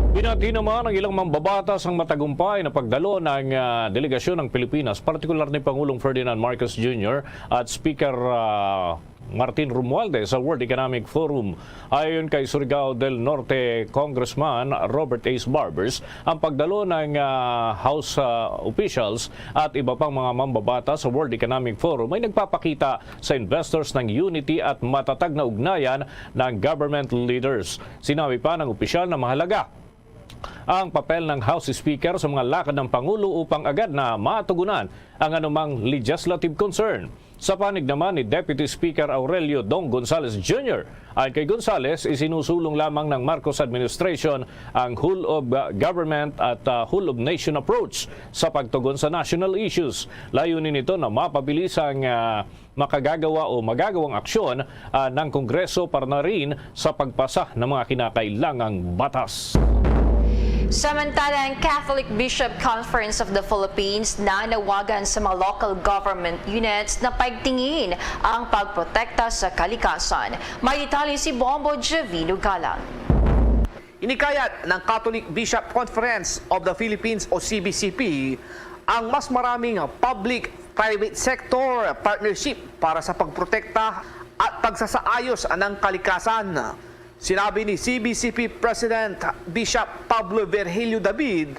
Binati naman ang ilang mambabatas ang matagumpay na pagdalo ng delegasyon ng Pilipinas, partikular ni Pangulong Ferdinand Marcos Jr. at Speaker Martin Romualdez sa World Economic Forum. Ayon kay Surigao del Norte Congressman Robert Ace Barbers, ang pagdalo ng House officials at iba pang mga mambabata sa World Economic Forum ay nagpapakita sa investors ng unity at matatag na ugnayan ng government leaders. Sinabi pa ng opisyal na mahalaga ang papel ng House Speaker sa mga lakad ng Pangulo upang agad na matugunan ang anumang legislative concern. Sa panig naman ni Deputy Speaker Aurelio Dong Gonzales Jr., ayon kay Gonzales, isinusulong lamang ng Marcos administration ang whole of government at whole of nation approach sa pagtugon sa national issues. Layunin nito na mapabilis ang makagagawa o magagawang aksyon ng Kongreso para na rin sa pagpasa ng mga kinakailangang batas. Samantala, ang Catholic Bishop Conference of the Philippines nanawagan sa mga local government units na pagtingin ang pagprotekta sa kalikasan. May detalye si Bombo Javino Galang. Inikayat ng Catholic Bishop Conference of the Philippines o CBCP ang mas maraming public-private sector partnership para sa pagprotekta at pagsasaayos ng kalikasan. Sinabi ni CBCP President Bishop Pablo Virgilio David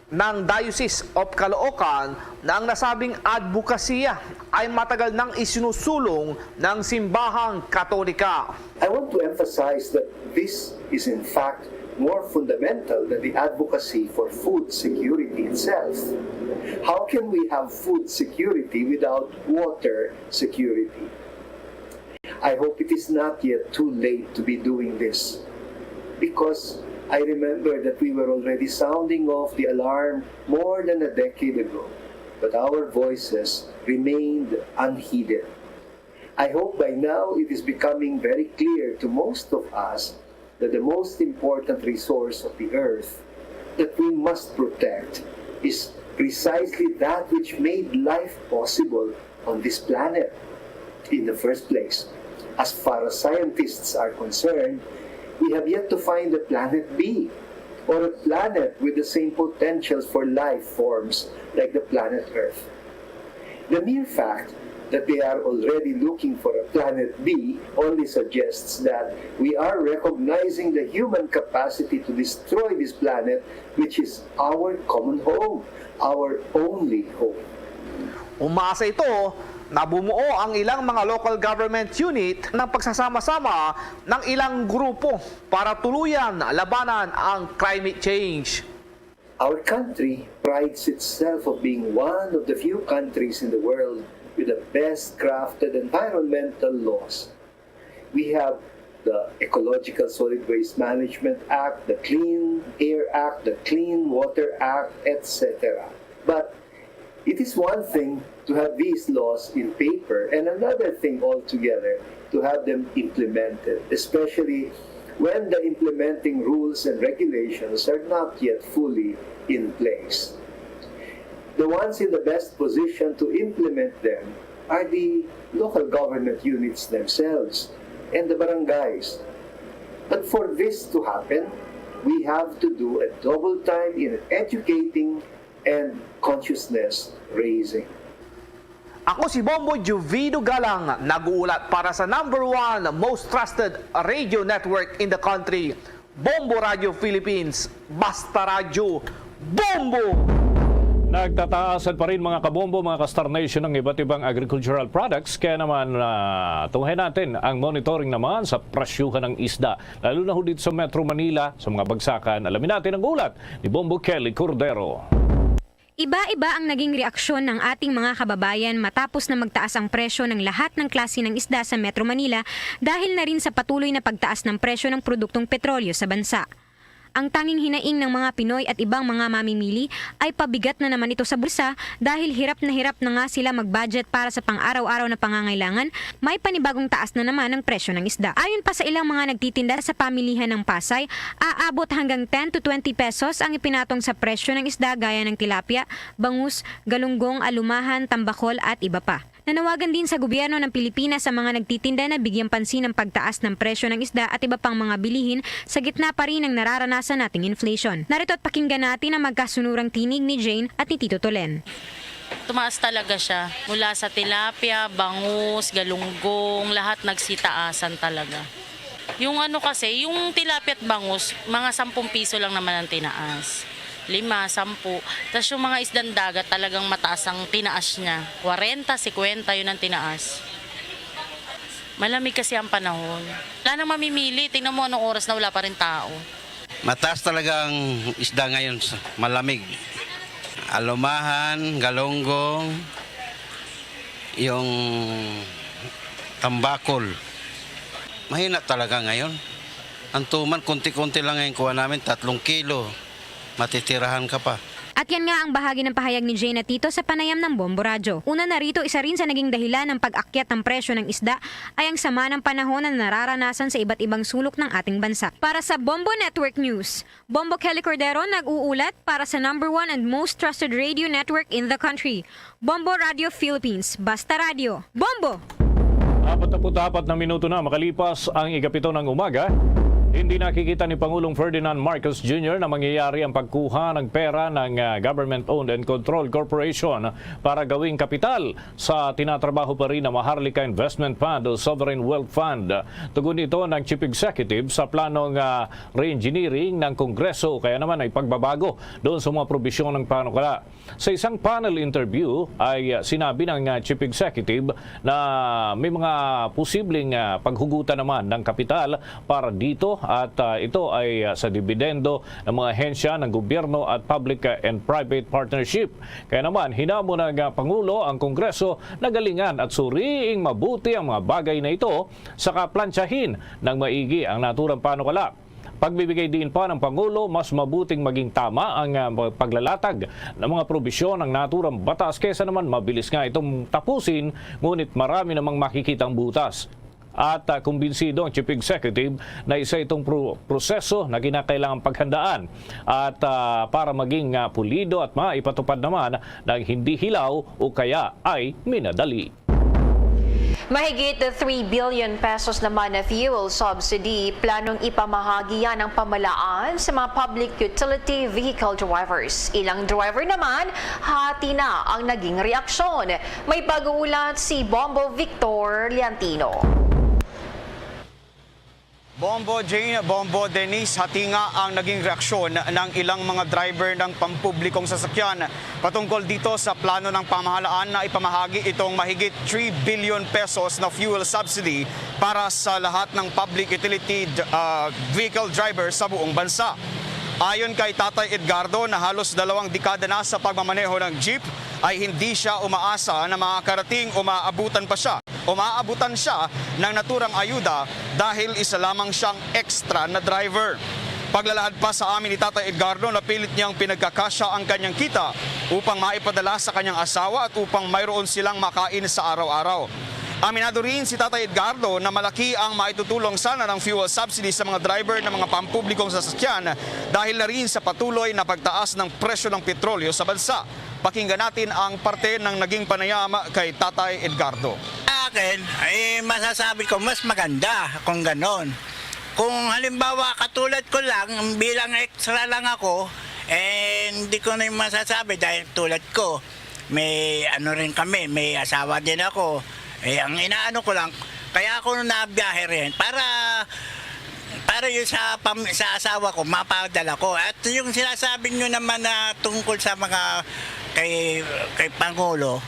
ng Diocese of Caloocan na ang nasabing advokasya ay matagal nang isinusulong ng simbahang Katolika. I want to emphasize that this is in fact more fundamental than the advocacy for food security itself. How can we have food security without water security? I hope it is not yet too late to be doing this, because I remember that we were already sounding off the alarm more than a decade ago, but our voices remained unheeded. I hope by now it is becoming very clear to most of us that the most important resource of the earth that we must protect is precisely that which made life possible on this planet in the first place. As far as scientists are concerned, we have yet to find a planet B, or a planet with the same potentials for life forms like the planet Earth. The mere fact that they are already looking for a planet B only suggests that we are recognizing the human capacity to destroy this planet, which is our common home, our only home. Umasa ito na bumuo ang ilang mga local government unit ng pagsasama-sama ng ilang grupo para tuluyan labanan ang climate change. Our country prides itself of being one of the few countries in the world with the best crafted environmental laws. We have the Ecological Solid Waste Management Act, the Clean Air Act, the Clean Water Act, etc. But it is one thing to have these laws in paper and another thing altogether to have them implemented, especially when the implementing rules and regulations are not yet fully in place. The ones in the best position to implement them are the local government units themselves and the barangays. But for this to happen, we have to do a double time in educating and consciousness raising. Ako si Bombo Juvido Galang, nag-uulat para sa #1 most trusted radio network in the country, Bombo Radio Philippines. Basta Radio, Bombo! Nagtataasan pa rin mga kabombo, mga ka-Star Nation ng iba't ibang agricultural products. Kaya naman tunghayin natin ang monitoring naman sa presyuhan ng isda. Lalo na dito sa Metro Manila, sa mga bagsakan. Alamin natin ang ulat ni Bombo Kelly Cordero. Iba-iba ang naging reaksyon ng ating mga kababayan matapos na magtaas ang presyo ng lahat ng klase ng isda sa Metro Manila dahil na rin sa patuloy na pagtaas ng presyo ng produktong petrolyo sa bansa. Ang tanging hinaing ng mga Pinoy at ibang mga mamimili ay pabigat na naman ito sa bulsa dahil hirap na nga sila mag-budget para sa pang-araw-araw na pangangailangan, may panibagong taas na naman ang presyo ng isda. Ayon pa sa ilang mga nagtitinda sa pamilihan ng Pasay, aabot hanggang 10 to 20 pesos ang ipinatong sa presyo ng isda gaya ng tilapia, bangus, galunggong, alumahan, tambakol at iba pa. Nanawagan din sa gobyerno ng Pilipinas sa mga nagtitinda na bigyan pansin ng pagtaas ng presyo ng isda at iba pang mga bilihin sa gitna pa rin ng nararanasan nating inflation. Narito at pakinggan natin ang magkasunurang tinig ni Jane at ni Tito Tolen. Tumaas talaga siya. Mula sa tilapia, bangus, galunggong, lahat nagsitaasan talaga. Yung kasi, yung tilapia at bangus, mga 10 piso lang naman ang tinaas. 5, 10. Tapos yung mga isdang dagat talagang mataas ang tinaas niya. 40, 50 yun ang tinaas. Malamig kasi ang panahon. Wala nang mamimili. Tingnan mo anong oras na wala pa rin tao. Mataas talaga ang isda ngayon. Malamig. Alumahan, galonggong, yung tambakol. Mahina talaga ngayon. Ang tuman, kunti-kunti lang ngayon kuha namin, 3 kilo. Matitirahan ka pa. At yan nga ang bahagi ng pahayag ni Jane at Tito sa panayam ng Bombo Radio. Una na rito, isa rin sa naging dahilan ng pag-akyat ng presyo ng isda ay ang sama ng panahon na nararanasan sa iba't ibang sulok ng ating bansa. Para sa Bombo Network News, Bombo Kelly Cordero nag-uulat para sa #1 and most trusted radio network in the country, Bombo Radio Philippines. Basta Radio, Bombo! 44 na minuto na makalipas ang 7 ng umaga. Hindi nakikita ni Pangulong Ferdinand Marcos Jr. na mangyayari ang pagkuha ng pera ng Government-Owned and Controlled Corporation para gawing kapital sa tinatrabaho pa rin na Maharlika Investment Fund o Sovereign Wealth Fund. Tugon ito ng Chief Executive sa planong re-engineering ng Kongreso kaya naman ay pagbabago doon sa mga probisyon ng panukala. Sa isang panel interview ay sinabi ng Chief Executive na may mga posibleng paghugutan naman ng kapital para dito at ito ay sa dividendo ng mga ahensya ng gobyerno at public and private partnership. Kaya naman hinamon ng Pangulo ang Kongreso na galingan at suriing mabuti ang mga bagay na ito saka plantsahin ng maigi ang naturang panukala. Pagbibigay din pa ng Pangulo, mas mabuting maging tama ang paglalatag ng mga probisyon ng naturang batas kaysa naman mabilis nga itong tapusin, ngunit marami namang makikitang butas. At kumbinsido ang Chief Executive na isa itong proseso na kinakailangang paghandaan at para maging pulido at maipatupad naman ng hindi hilaw o kaya ay minadali. Mahigit 3 billion pesos naman na fuel subsidy planong ipamahagi yan ng pamalaan sa mga public utility vehicle drivers. Ilang driver naman, hati na ang naging reaksyon. May pag-uulat si Bombo Victor Liantino. Bombo Jane, Bombo Denise, hati nga ang naging reaksyon ng ilang mga driver ng pampublikong sasakyan patungkol dito sa plano ng pamahalaan na ipamahagi itong mahigit 3 billion pesos na fuel subsidy para sa lahat ng public utility vehicle drivers sa buong bansa. Ayon kay Tatay Edgardo na halos 2 dekada na sa pagmamaneho ng jeep, ay hindi siya umaasa na makakarating o maabutan siya ng naturang ayuda dahil isa lamang siyang extra na driver. Paglalahad pa sa amin ni Tatay Edgardo, napilit niyang pinagkakasya ang kanyang kita upang maipadala sa kanyang asawa at upang mayroon silang makain sa araw-araw. Aminado rin si Tatay Edgardo na malaki ang maitutulong sana ng fuel subsidy sa mga driver ng mga pampublikong sasakyan dahil na rin sa patuloy na pagtaas ng presyo ng petrolyo sa bansa. Pakinggan natin ang parte ng naging panayam kay Tatay Edgardo. Akin, masasabi ko mas maganda kung ganon. Kung halimbawa katulad ko lang, bilang extra lang ako, hindi ko na yung masasabi dahil tulad ko, may ano rin kami, may asawa din ako. Ang inaano ko lang, kaya ako nabiyahe rin para yung sa asawa ko, mapadala ko. At yung sinasabi nyo naman na tungkol sa mga kay Pangulo,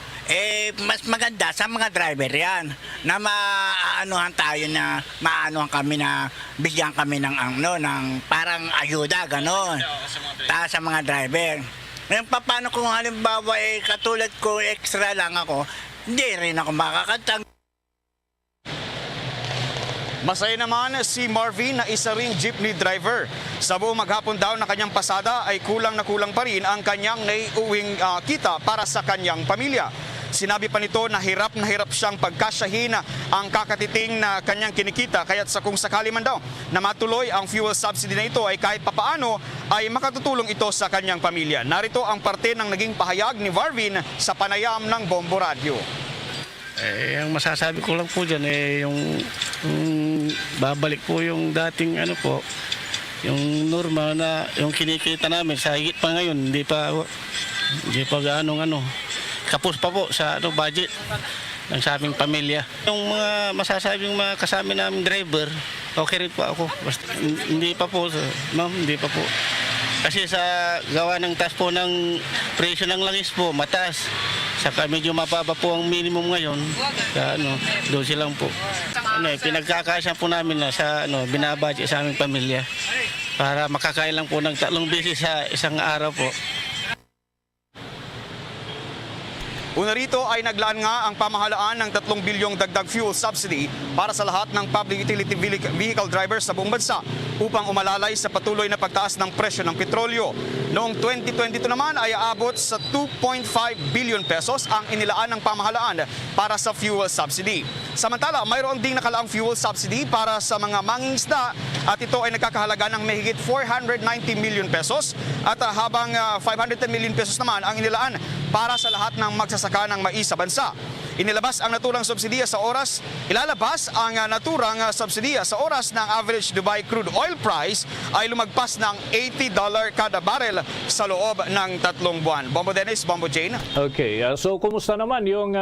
mas maganda sa mga driver yan na maaanuhan tayo na maaanuhan kami na bigyan kami ng parang ayuda, gano'n. Sa mga driver. Ngayon, paano kung halimbawa katulad ko, extra lang ako, hindi rin ako makakatang. Masaya naman si Marvin na isa ring jeepney driver. Sa buong maghapon daw na kanyang pasada ay kulang na kulang pa rin ang kanyang naiuwing kita para sa kanyang pamilya. Sinabi pa nito na hirap siyang pagkasyahin ang kakatiting na kanyang kinikita kaya't sa kung sakali man daw na matuloy ang fuel subsidy na ito ay kahit papaano ay makatutulong ito sa kanyang pamilya. Narito ang parte ng naging pahayag ni Marvin sa panayam ng Bombo Radio. Ang masasabi ko lang po dyan yung babalik po yung dating yung norma na yung kinikita namin sa higit pa ngayon, hindi pa gaano kapos pa po sa budget ng sa aming pamilya. Yung mga masasabing mga kasama naming driver, okay rin po ako. Basta, hindi pa po, ma'am, hindi pa po. Kasi sa gawa ng taas po ng presyo ng langis po, mataas. Saka medyo mababa po ang minimum ngayon. Sa, doon silang po. Pinagkakasya po namin na sa binabudget sa aming pamilya para makakain lang po ng 3 beses sa isang araw po. Una rito ay naglaan nga ang pamahalaan ng 3 bilyong dagdag fuel subsidy para sa lahat ng public utility vehicle drivers sa buong bansa upang umalalay sa patuloy na pagtaas ng presyo ng petrolyo. Noong 2022 naman ay aabot sa 2.5 billion pesos ang inilaan ng pamahalaan para sa fuel subsidy. Samantala, mayroon ding nakalaang fuel subsidy para sa mga mangingisda at ito ay nagkakahalaga ng mahigit 490 million pesos at habang 510 million pesos naman ang inilaan para sa lahat ng magsasaka ng mais sa bansa. Ilalabas ang naturang subsidiya sa oras ng average Dubai crude oil price ay lumagpas ng $80 kada barrel sa loob ng 3 buwan. Bombo Dennis, Bombo Jane. Okay, so kumusta naman yung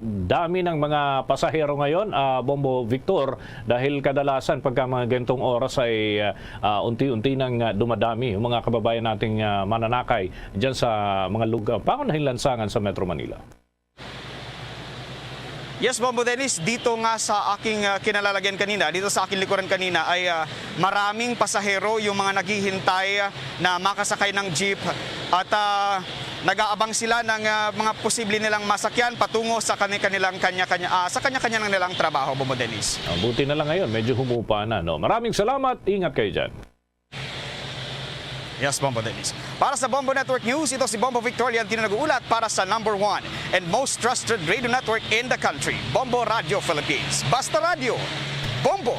dami ng mga pasahero ngayon, Bombo Victor, dahil kadalasan pagka mga ganitong oras ay unti-unti nang dumadami yung mga kababayan nating mananakay dyan sa mga lugar, pangunahing lansangan sa Metro Manila. Yes, Bombo Dennis, dito nga sa aking kinalalagyan kanina, dito sa aking likuran kanina ay maraming pasahero yung mga naghihintay na makasakay ng jeep at nag-aabang sila ng mga posible nilang masakyan patungo sa kanilang kanya-kanya nilang trabaho, Bombo Dennis. Buti na lang ngayon, medyo humupa na. No? Maraming salamat, ingat kayo dyan. Yes, Bombo Dennis. Para sa Bombo Network News, ito si Bombo Victor Liantino nag-uulat para sa #1 and most trusted radio network in the country, Bombo Radio Philippines. Basta Radio, Bombo!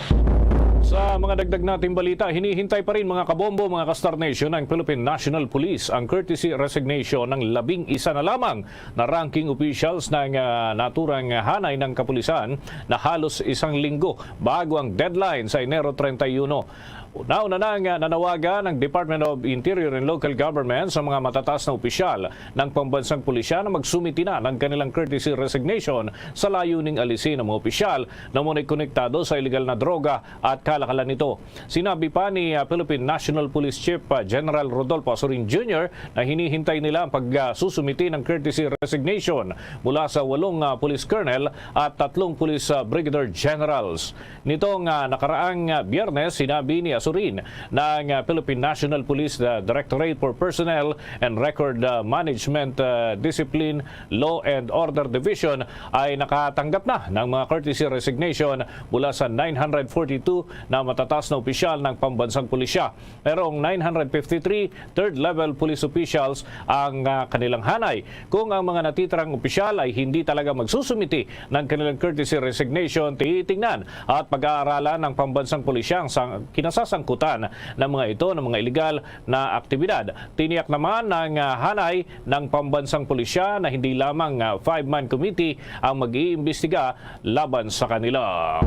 Sa mga dagdag nating balita, hinihintay pa rin mga kabombo, mga ka-Star Nation ng Philippine National Police ang courtesy resignation ng 11 na lamang na ranking officials ng naturang hanay ng kapulisan na halos isang linggo bago ang deadline sa Enero 31. Nauna nang nanawagan ng Department of Interior and Local Government sa mga matataas na opisyal ng pambansang pulisya na magsumiti na ng kanilang courtesy resignation sa layuning alisin ng mga opisyal na muna'y konektado sa illegal na droga at kalakalan nito. Sinabi pa ni Philippine National Police Chief General Rodolfo Azurin Jr. na hinihintay nila ang pagsusumiti ng courtesy resignation mula sa 8 police colonel at 3 police brigadier generals. Nitong nakaraang Biyernes, sinabi ni Azurin ng Philippine National Police Directorate for Personnel and Record Management Discipline, Law and Order Division ay nakatanggap na ng mga courtesy resignation mula sa 942 na matataas na opisyal ng pambansang pulisya. Merong 953 third-level police officials ang kanilang hanay. Kung ang mga natitirang opisyal ay hindi talaga magsusumiti ng kanilang courtesy resignation, titingnan at pag-aaralan ng pambansang pulisya ang kinasasangkutan ng mga ito ng mga iligal na aktibidad. Tiniyak naman ng hanay ng pambansang pulisya na hindi lamang 5-man committee ang mag-iimbestiga laban sa kanila.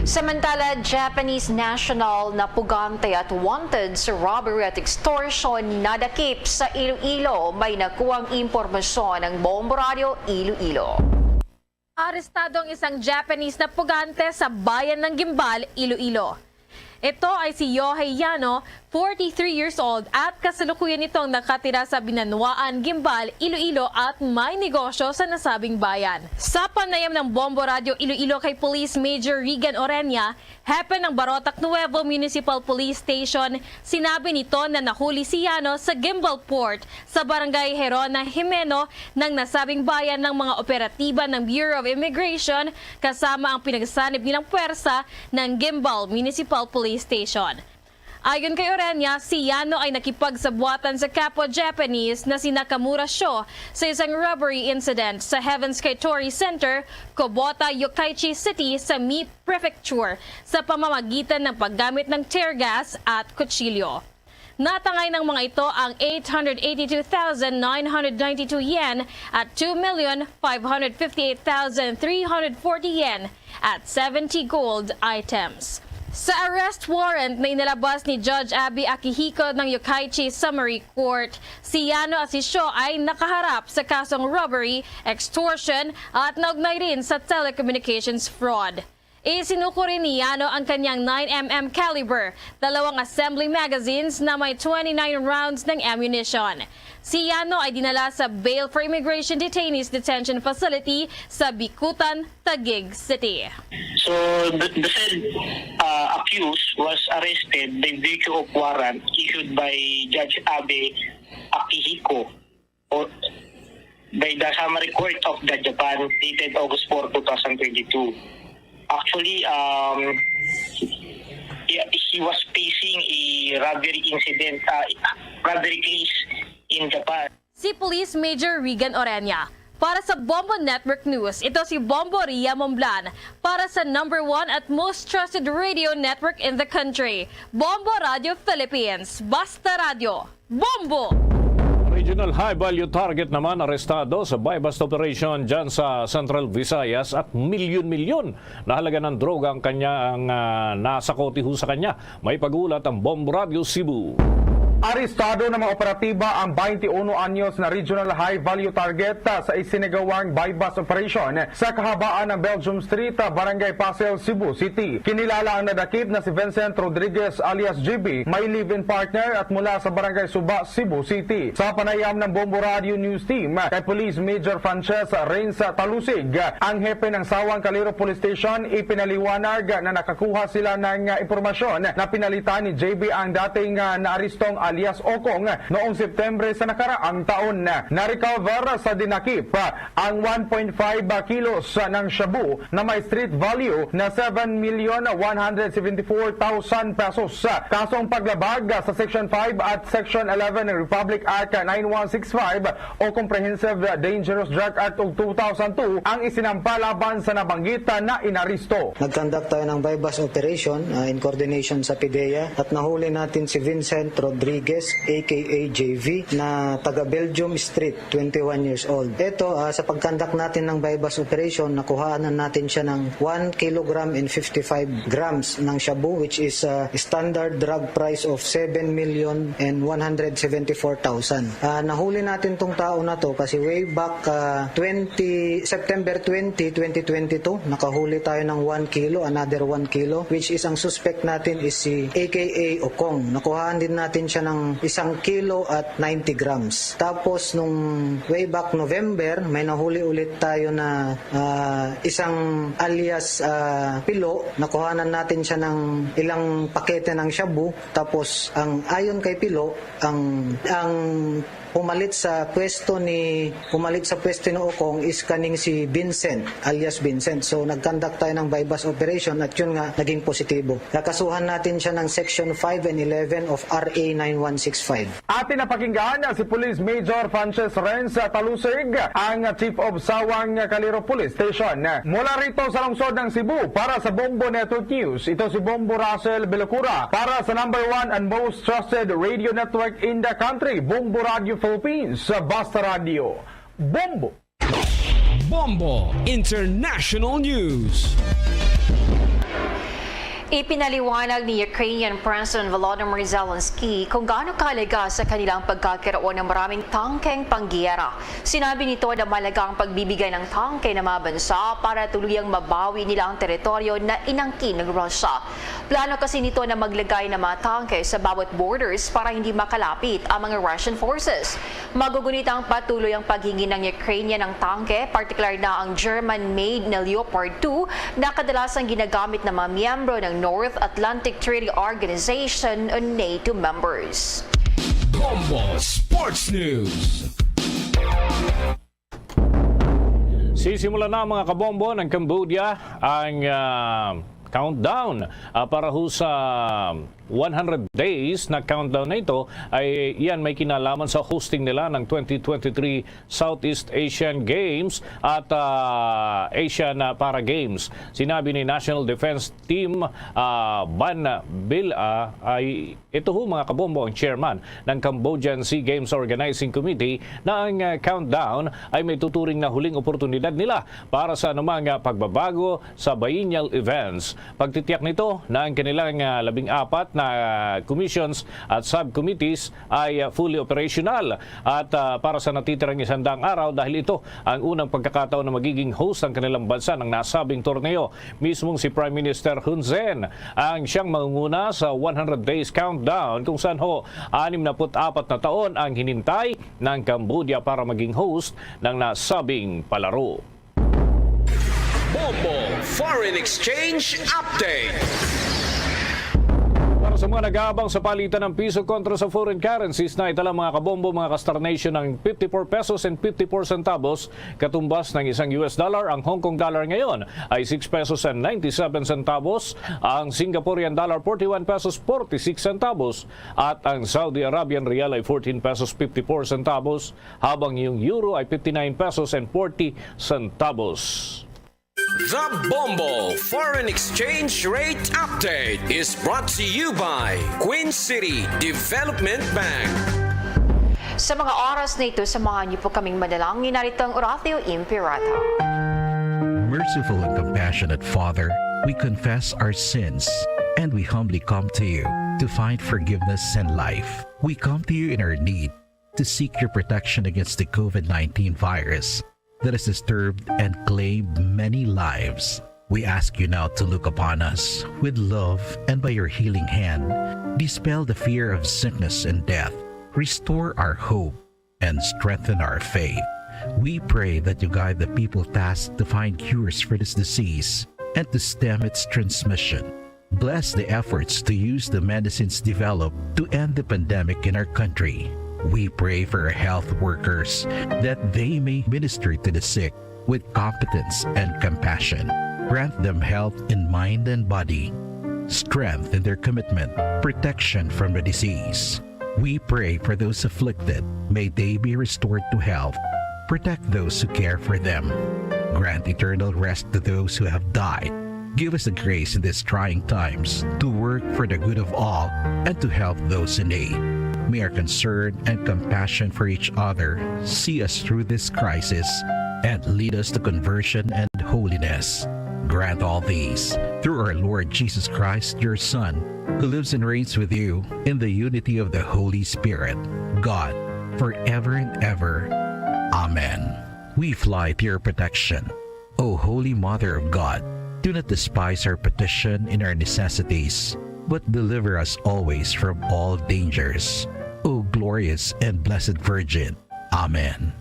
Samantala, Japanese national na pugante at wanted sa robbery at extortion nadakip sa Iloilo. May nakuhang impormasyon ng Bombo Radio Iloilo. Arestado ang isang Japanese na pugante sa bayan ng Gimbal, Iloilo. Ito ay si Yohei Yano, 43 years old at kasalukuyan itong nakatira sa Binanwaan, Gimbal, Iloilo at may negosyo sa nasabing bayan. Sa panayam ng Bombo Radio Iloilo kay Police Major Regan Orenya, hepe ng Barotac Nuevo Municipal Police Station, sinabi nito na nahuli si Yano sa Gimbal Port sa Barangay Herona, Jimeno ng nasabing bayan ng mga operatiba ng Bureau of Immigration kasama ang pinagsanib nilang puwersa ng Gimbal Municipal Police Station. Ayon kay Orenya, si Yano ay nakipagsabuatan sa kapwa Japanese na si Nakamura Sho sa isang robbery incident sa Heaven's Sky Tourist Center, Kubota, Yokkaichi City sa Mie Prefecture sa pamamagitan ng paggamit ng tear gas at kutsilyo. Natangay ng mga ito ang 882,992 yen at 2,558,340 yen at 70 gold items. Sa arrest warrant na inilabas ni Judge Abby Akihiko ng Yokkaichi Summary Court, si Yano at si Sho ay nakaharap sa kasong robbery, extortion at naugnay rin sa telecommunications fraud. Isinuko rin ni Yano ang kanyang 9mm caliber, 2 assembly magazines na may 29 rounds ng ammunition. Si Yano ay dinala sa Bail for Immigration Detainees Detention Facility sa Bikutan, Taguig City. So the said accused was arrested by virtue of warrant issued by Judge Abe Akihiko by the Summary Court of the Japan dated August 4, 2022. Actually, he was facing a robbery incident, robbery case in Japan. Si Police Major Regan Orenya. Para sa Bombo Network News, ito si Bombo Ria Momblan para sa #1 at most trusted radio network in the country, Bombo Radio Philippines. Basta Radio, Bombo! Regional high-value target naman arestado sa buy-bust operation dyan sa Central Visayas at milyon-milyon na halaga ng droga ang kanya ang nasakotiho sa kanya. May pagulat ang Bombo Radio Cebu. Arestado ng mga operatiba ang 21 anyos na regional high-value target sa isinagawang buy-bust operation sa kahabaan ng Belgium Street, Barangay Pasel, Cebu City. Kinilala ang nadakip na si Vincent Rodriguez alias GB, may live-in partner at mula sa Barangay Suba, Cebu City. Sa panayam ng Bombo Radio News Team kay Police Major Frances Reins Talusig, ang hepe ng Sawang Calero Police Station ipinaliwanag na nakakuha sila ng impormasyon na pinalitan ni JB ang dating naaristong alias Okong noong Setyembre sa nakaraang taon. Na-recover sa dinakip ang 1.5 kilos ng shabu na may street value na 7,174,000 pesos. Kasong paglabag sa Section 5 at Section 11 ng Republic Act 9165 o Comprehensive Dangerous Drug Act of 2002 ang isinampa laban sa nabanggit na inaristo. Nag-conduct tayo ng bypass operation in coordination sa PIDEA at nahuli natin si Vincent Rodriguez aka JV na taga Belgium Street, 21 years old. Ito sa pag-conduct natin ng bypass operation, nakuhaan natin siya ng 1 kilogram and 55 grams ng shabu, which is standard drug price of 7,174,000. Nahuli natin tong tao na to kasi way back September 20, 2022, nakahuli tayo ng 1 kilo, another 1 kilo, which is ang suspect natin is si aka Okong. Nakuhaan din natin siya ng 1 kilo at 90 grams. Tapos nung way back November, may nahuli ulit tayo na isang alias Pilo. Nakuhanan natin siya ng ilang pakete ng shabu. Tapos ayon kay Pilo, ang pumalit sa pwesto ni Okong is kaning si Vincent, alias Vincent. So nag-conduct tayo ng bypass operation at yun nga naging positibo. Kakasuhan natin siya ng Section 5 and 11 of RA 9165. Atin napakinggan si Police Major Frances Renz Talusig, ang Chief of Sawang Caliro Police Station. Mula rito sa lungsod ng Cebu, para sa Bombo Network News, ito si Bombo Russell Belacura para sa #1 and most trusted radio network in the country, Bombo Radio Philippines, sa Basta Radio. Bombo! Bombo International News. Ipinaliwanag ni Ukrainian President Volodymyr Zelensky kung gaano kahalaga sa kanilang pagkakaroon ng maraming tangkeng panggiyera. Sinabi nito na mahalaga ang pagbibigay ng tangke ng mga bansa para tuluyang mabawi nila ang teritoryo na inangkin ng Russia. Plano kasi nito na maglagay ng mga tangke sa bawat borders para hindi makalapit ang mga Russian forces. Magugunit ang patuloy ang paghingi ng Ukrainian ng tangke, partikular na ang German-made na Leopard 2 na kadalasang ginagamit ng mga miyembro ng North Atlantic Treaty Organization o NATO members. Bombo Sports News. Sisimula na mga kabombo ng Cambodia ang countdown para ho sa 100 days na countdown na ito ay yan may kinalaman sa hosting nila ng 2023 Southeast Asian Games at Asian Para Games. Sinabi ni National Defense Team Ban Bila ay ito ho mga kabombo ang chairman ng Cambodian Sea Games Organizing Committee na ang countdown ay may tuturing na huling oportunidad nila para sa anumang pagbabago sa biennial events. Pagtitiyak nito na ang kanilang 14 na commissions at subcommittees ay fully operational at para sa natitirang 100 araw dahil ito ang unang pagkakataon na magiging host ang kanilang bansa ng nasabing torneo. Mismong si Prime Minister Hun Sen ang siyang mangunguna sa 100 days countdown kung saan ho 64 na taon ang hinintay ng Cambodia para maging host ng nasabing palaro. Bombo Foreign Exchange Update. Para sa mga nag-aabang sa palitan ng piso kontra sa foreign currencies na itala mga kabombo, mga ka-Star Nation ng 54 pesos and 54 centavos katumbas ng isang US dollar. Ang Hong Kong dollar ngayon ay 6 pesos and 97 centavos. Ang Singaporean dollar 41 pesos 46 centavos at ang Saudi Arabian Rial ay 14 pesos 54 centavos habang yung euro ay 59 pesos and 40 centavos. The Bombo Foreign Exchange Rate Update is brought to you by Queen City Development Bank. Sa mga oras na ito, samahan niyo po kaming manalangin. Narito ang Oratio Imperator. Merciful and compassionate Father, we confess our sins and we humbly come to you to find forgiveness and life. We come to you in our need to seek your protection against the COVID-19 virus that has disturbed and claimed many lives. We ask you now to look upon us with love and by your healing hand, dispel the fear of sickness and death, restore our hope, and strengthen our faith. We pray that you guide the people tasked to find cures for this disease and to stem its transmission. Bless the efforts to use the medicines developed to end the pandemic in our country. We pray for our health workers that they may minister to the sick with competence and compassion. Grant them health in mind and body, strength in their commitment, protection from the disease. We pray for those afflicted. May they be restored to health. Protect those who care for them. Grant eternal rest to those who have died. Give us the grace in these trying times to work for the good of all and to help those in need. May our concern and compassion for each other see us through this crisis and lead us to conversion and holiness. Grant all these through our Lord Jesus Christ, your Son, who lives and reigns with you in the unity of the Holy Spirit, God, forever and ever. Amen. We fly to your protection, O Holy Mother of God. Do not despise our petition in our necessities, but deliver us always from all dangers. O glorious and blessed Virgin. Amen.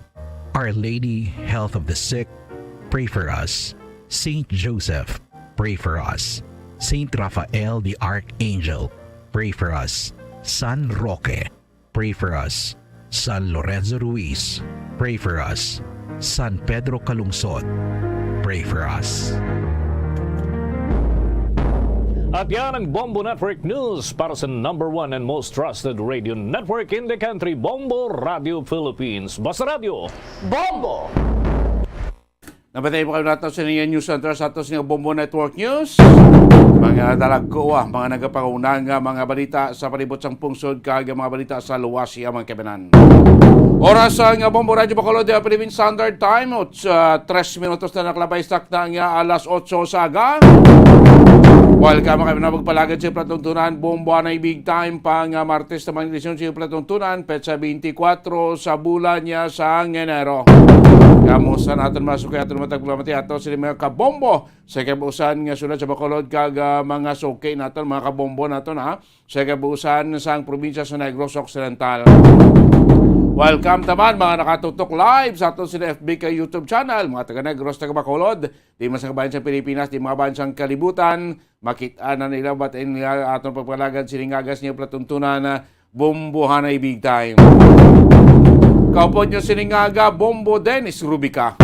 Our Lady, health of the sick, pray for us. Saint Joseph, pray for us. Saint Raphael the Archangel, pray for us. San Roque, pray for us. San Lorenzo Ruiz, pray for us. San Pedro Calungsod, pray for us. At yan ang Bombo Network News para sa #1 and most trusted radio network in the country, Bombo Radio Philippines. Basta Radio, Bombo! Nabatay po kayo natin sa Niya News Center sa atos ng Bombo Network News. Mga dalagkoa, mga nagapangunang mga balita sa palibot sang pungsod kag mga balita sa luwas siya mga kabanan. Oras ang Bombo Radio Bacolod, Philippine Standard Time. 3 minutos na naklabay stak na ang alas 8 sa aga. Welcome kami na magpalagad sa Platuntunan, Bombo na Big Time pang Martes na mga sa Platuntunan, petsa 24 sa bulan niya sa Enero. Kamusta natin masukay atin matagpulamati ato sila mga kabombo sa kabuusan nga sunod sa Bacolod kag mga sukay natin, mga kabombo natin sa kabuusan sa probinsya sa Negros Occidental. Welcome naman mga nakatutok live sa aton sila FB ka YouTube channel, mga taga Negros, taga Bacolod, di man sa kabayan sa Pilipinas, di mga bayan sa kalibutan, makita na nila ba't aton pagpalagad silingagas niya Platuntunan na Bombo Hanay Big Time. Kaupod nyo siningaga, Bombo Dennis Rubica.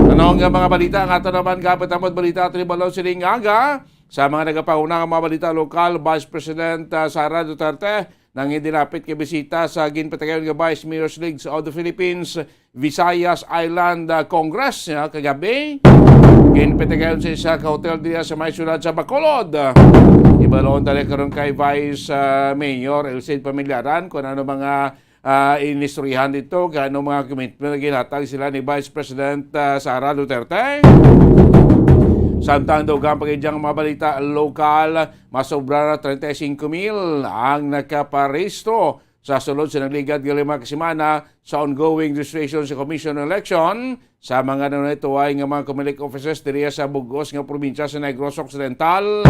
Ano nga mga balita, ang ato naman kapit amod balita ito ni Balon siningaga sa mga nagapaunang mga balita lokal, Vice President Sara Duterte nang idinapit kay bisita sa ginpatagayon nga Vice Mayors League of the Philippines Visayas Island Congress kagabi. Ginpatagayon sa isa ka hotel diya sa may syudad sa Bacolod. Ibalon talaga karon kay Vice Mayor Elcid Pamilyaran kung ano mga inistoryahan dito, gaano mga commitment na ginatag sila ni Vice President Sara Duterte. Samtang daw pagidyang mga balita lokal, masobra na 35,000 ang nakaparehistro sa sulod sa nagligad ng 5 semana sa ongoing registration sa Commission Election sa mga ito ay nga mga Comelec officers diriya sa Bugos nga probinsya sa Negros Occidental.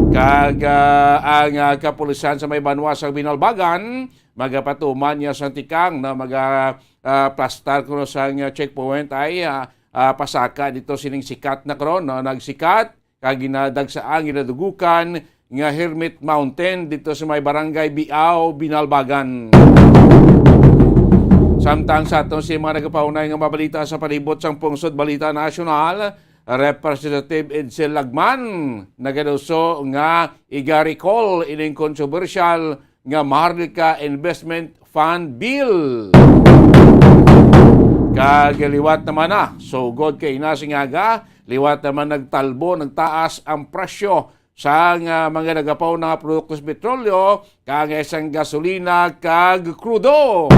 Kag ang kapulisan sa may banwa sa Binalbagan magapatuman niya sa tikang na plastar kuno sa checkpoint ay pasaka dito sining sikat na karon nagsikat kag ginadag sa ang ginadugukan nga Hermit Mountain dito sa may barangay Biao, Binalbagan. Samtang sa aton si mga nagapaunay nga mabalita sa palibot sang pungsod balita nasyonal, Representative Edsel Lagman nagaduso nga iga-recall ining controversial nga Maharlika Investment Fund Bill. Kagaliwat naman so god kay inasingaga, liwat naman nagtalbo, nagtaas ang presyo sa mga nagapaw na produktos petrolyo, kag isang gasolina kag krudo.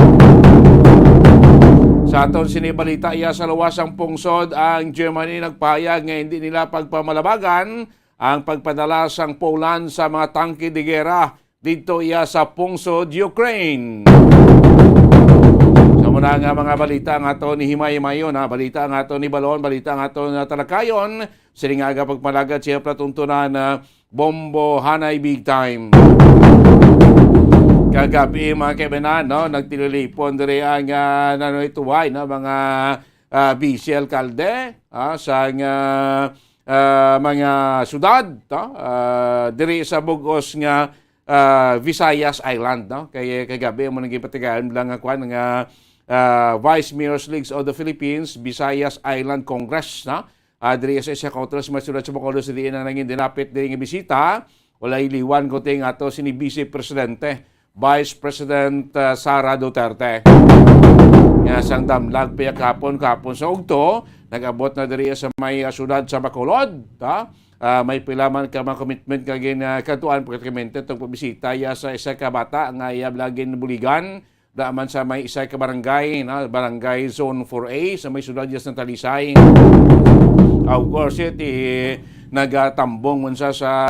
Sa aton sinibalita iya sa luwasang pungsod, ang Germany nagpahayag nga hindi nila pagpamalabagan ang pagpadala sang Poland sa mga tangke de gera dito iya sa pungsod Ukraine. Sa muna nga mga balita nga to ni Himay-Mayon, balita nga to ni Balon, balita nga to na Talakayon, siningaga pagpalagad siya Platuntunan na Bombo Hanay Big Time. Kagabi mga kebenan, nagtililipon diri ang nanoituway na mga BC Alcalde sa mga syudad diri sa bugos nga Visayas Island, no? Kay kagabi mo naging patigaan lang nga kwan nga Vice Mayors League of the Philippines Visayas Island Congress, no? Diri sa isa kautos masulat sa Bacolod sa diin na naging dinapit diri nga bisita. Walay liwan ko ting ato sini Vice Presidente Vice President Sara Duterte. Nga sang damlag pa kapon sa ugto, nag-abot na diri sa may syudad sa Bacolod, may pilaman ka mga commitment kagin katuan pagkamente itong pabisita ya sa isa ka bata nga iyab lagin buligan daaman sa may isa ka barangay, barangay Zone 4A sa may syudad ya sa Talisay. Of course, nagatambong man sa sa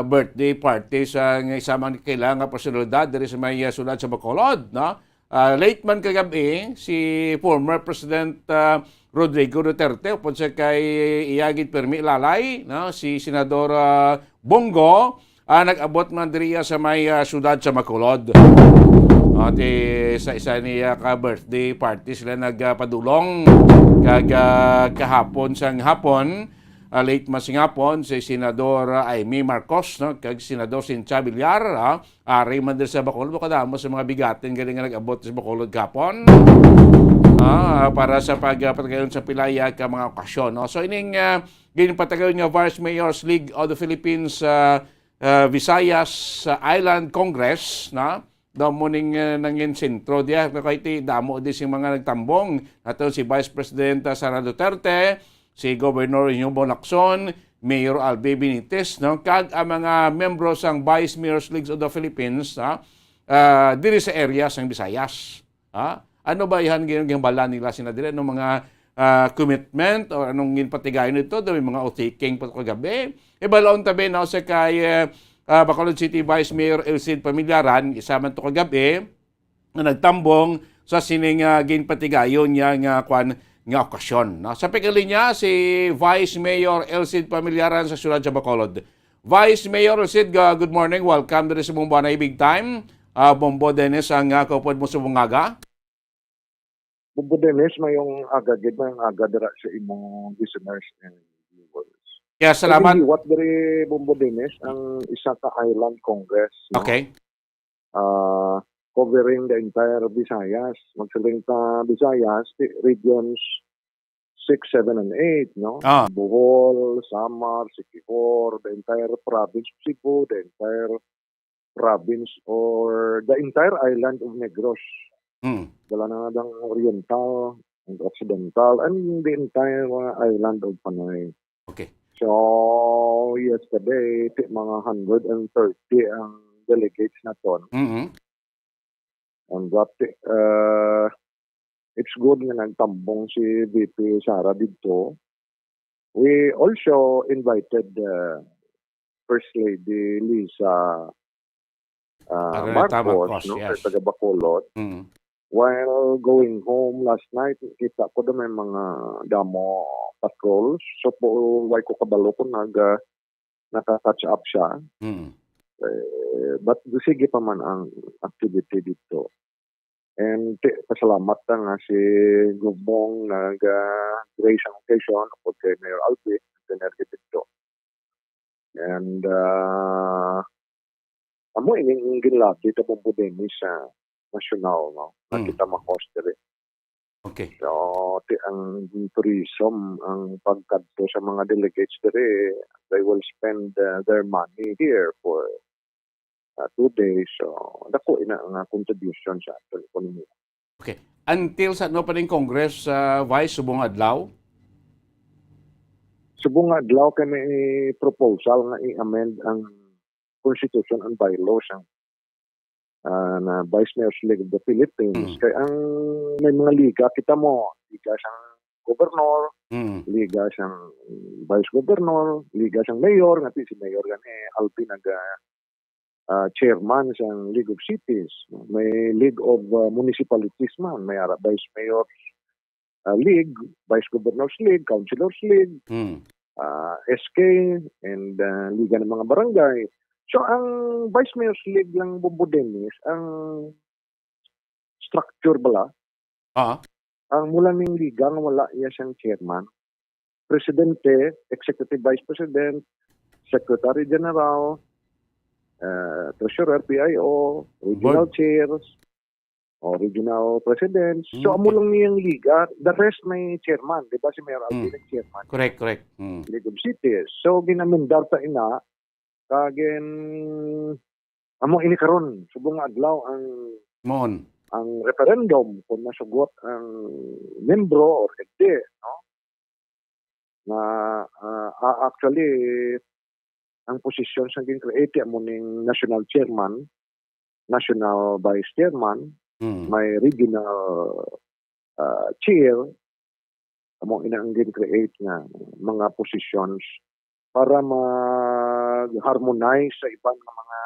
birthday party sa isamang kailangan personalidad diri sa may syudad sa Bacolod, no? Late man kagabi si former President Rodrigo Duterte upod sa kay iyagid permi lalay, no? Si Senador Bongo nag-abot man diri sa may syudad sa Bacolod. At sa isa niya ka birthday party sila nagpadulong kahapon sang hapon. Late masingapon si Senador Amy Marcos, no? Kag Senador Cynthia Villar, ari man din sa Bacolod kadamo sa mga bigatin galing nga nag-abot sa Bacolod kapon. Para sa pagpatagayon sa pilaya ka mga okasyon, no? So ining ginpatagayon nga Vice Mayors League of the Philippines Visayas Island Congress, na damo ning nangin sentro diya kay damo di sing mga nagtambong ato si Vice President Sara Duterte, si Governor Yubo Lacson, Mayor Albe Benitez, no? Kag ang mga membro sang Vice Mayors League of the Philippines diri sa area sang Visayas. Ano ba yan ginambala nila sina dire no mga commitment o anong ginpatigayon nito daw mga otaking pa kagabi. Ibalaon tabi na sa kay Bacolod City Vice Mayor Elcid Pamilaran isama to kagabi na nagtambong sa sining ginpatigayon niya nga okasyon. No? Sa pikalinya si Vice Mayor Elcid Pamilaran sa syudad sa Bacolod. Vice Mayor Elcid, good morning. Welcome diri sa Bumbana Big Time. Bombo Dennis ang kaupod mo sa bungaga. Bombo Dennis, mayong agad dira sa imong listeners and viewers. Yeah, salamat. What diri Bombo Dennis ang isa ka Island Congress. No? Okay. Covering the entire Visayas. Magsaling ta Visayas, regions 6, 7, and 8, no? Bohol, Samar, Siquijor, the entire province of Cebu, the entire province or the entire island of Negros. Dalanadang Oriental and Occidental and the entire island of Panoy. Okay. So, yesterday, mga 130 ang delegates na ton. And that, it's good na nagtambong si VP Sara dito. We also invited First Lady Lisa Marcos, no, yes. Taga Bacolod. While going home last night, kita ko na may mga damo patrols. So po, why ko kabalo ko naka-catch up siya. But sige pa man ang activity dito. And pasalamat na nga si Gubong nag-grace ang occasion o kay Mayor Albi nag-energy dito. And amo ining ginlab dito po po din sa national, no? Nakita ma-host diri. Okay. So, ang tourism, ang pagkadto sa mga delegates diri, they will spend their money here for 2 days. So, dako ina ang contribution sa ating ekonomiya. Okay. Until sa no pa ning Congress, Vice, subong adlaw? Subong adlaw kami proposal nga i-amend ang Constitution and bylaws na Vice Mayors League of the Philippines. Kaya ang may mga liga, kita mo, liga siyang gobernador, liga siyang vice governor, liga siyang mayor, nga si mayor gani Alpi chairman siyang League of Cities. May League of Municipalities man, may Vice Mayors League, Vice Governors League, Councilors League, SK, and Liga ng mga barangay. So, ang Vice Mayor's League lang Bombo Dennis, ang structure bala, ang mula ng liga, wala iya siyang chairman. Presidente, Executive Vice President, Secretary General, Treasurer, PIO, Regional Chairs, o Regional Presidents. So, amo lang niyang liga. The rest may chairman. Di ba si Mayor Alvin ang chairman? Correct. League of Cities. So, ginamindar ta ina, kagin, amo ini karon subong adlaw ang referendum kung masugot ang membro or hindi, no? Na actually ang posisyon sa gin-create mo ning national chairman, national vice chairman, may regional chair, amo ina ang gin-create nga mga positions para mag-harmonize sa ibang mga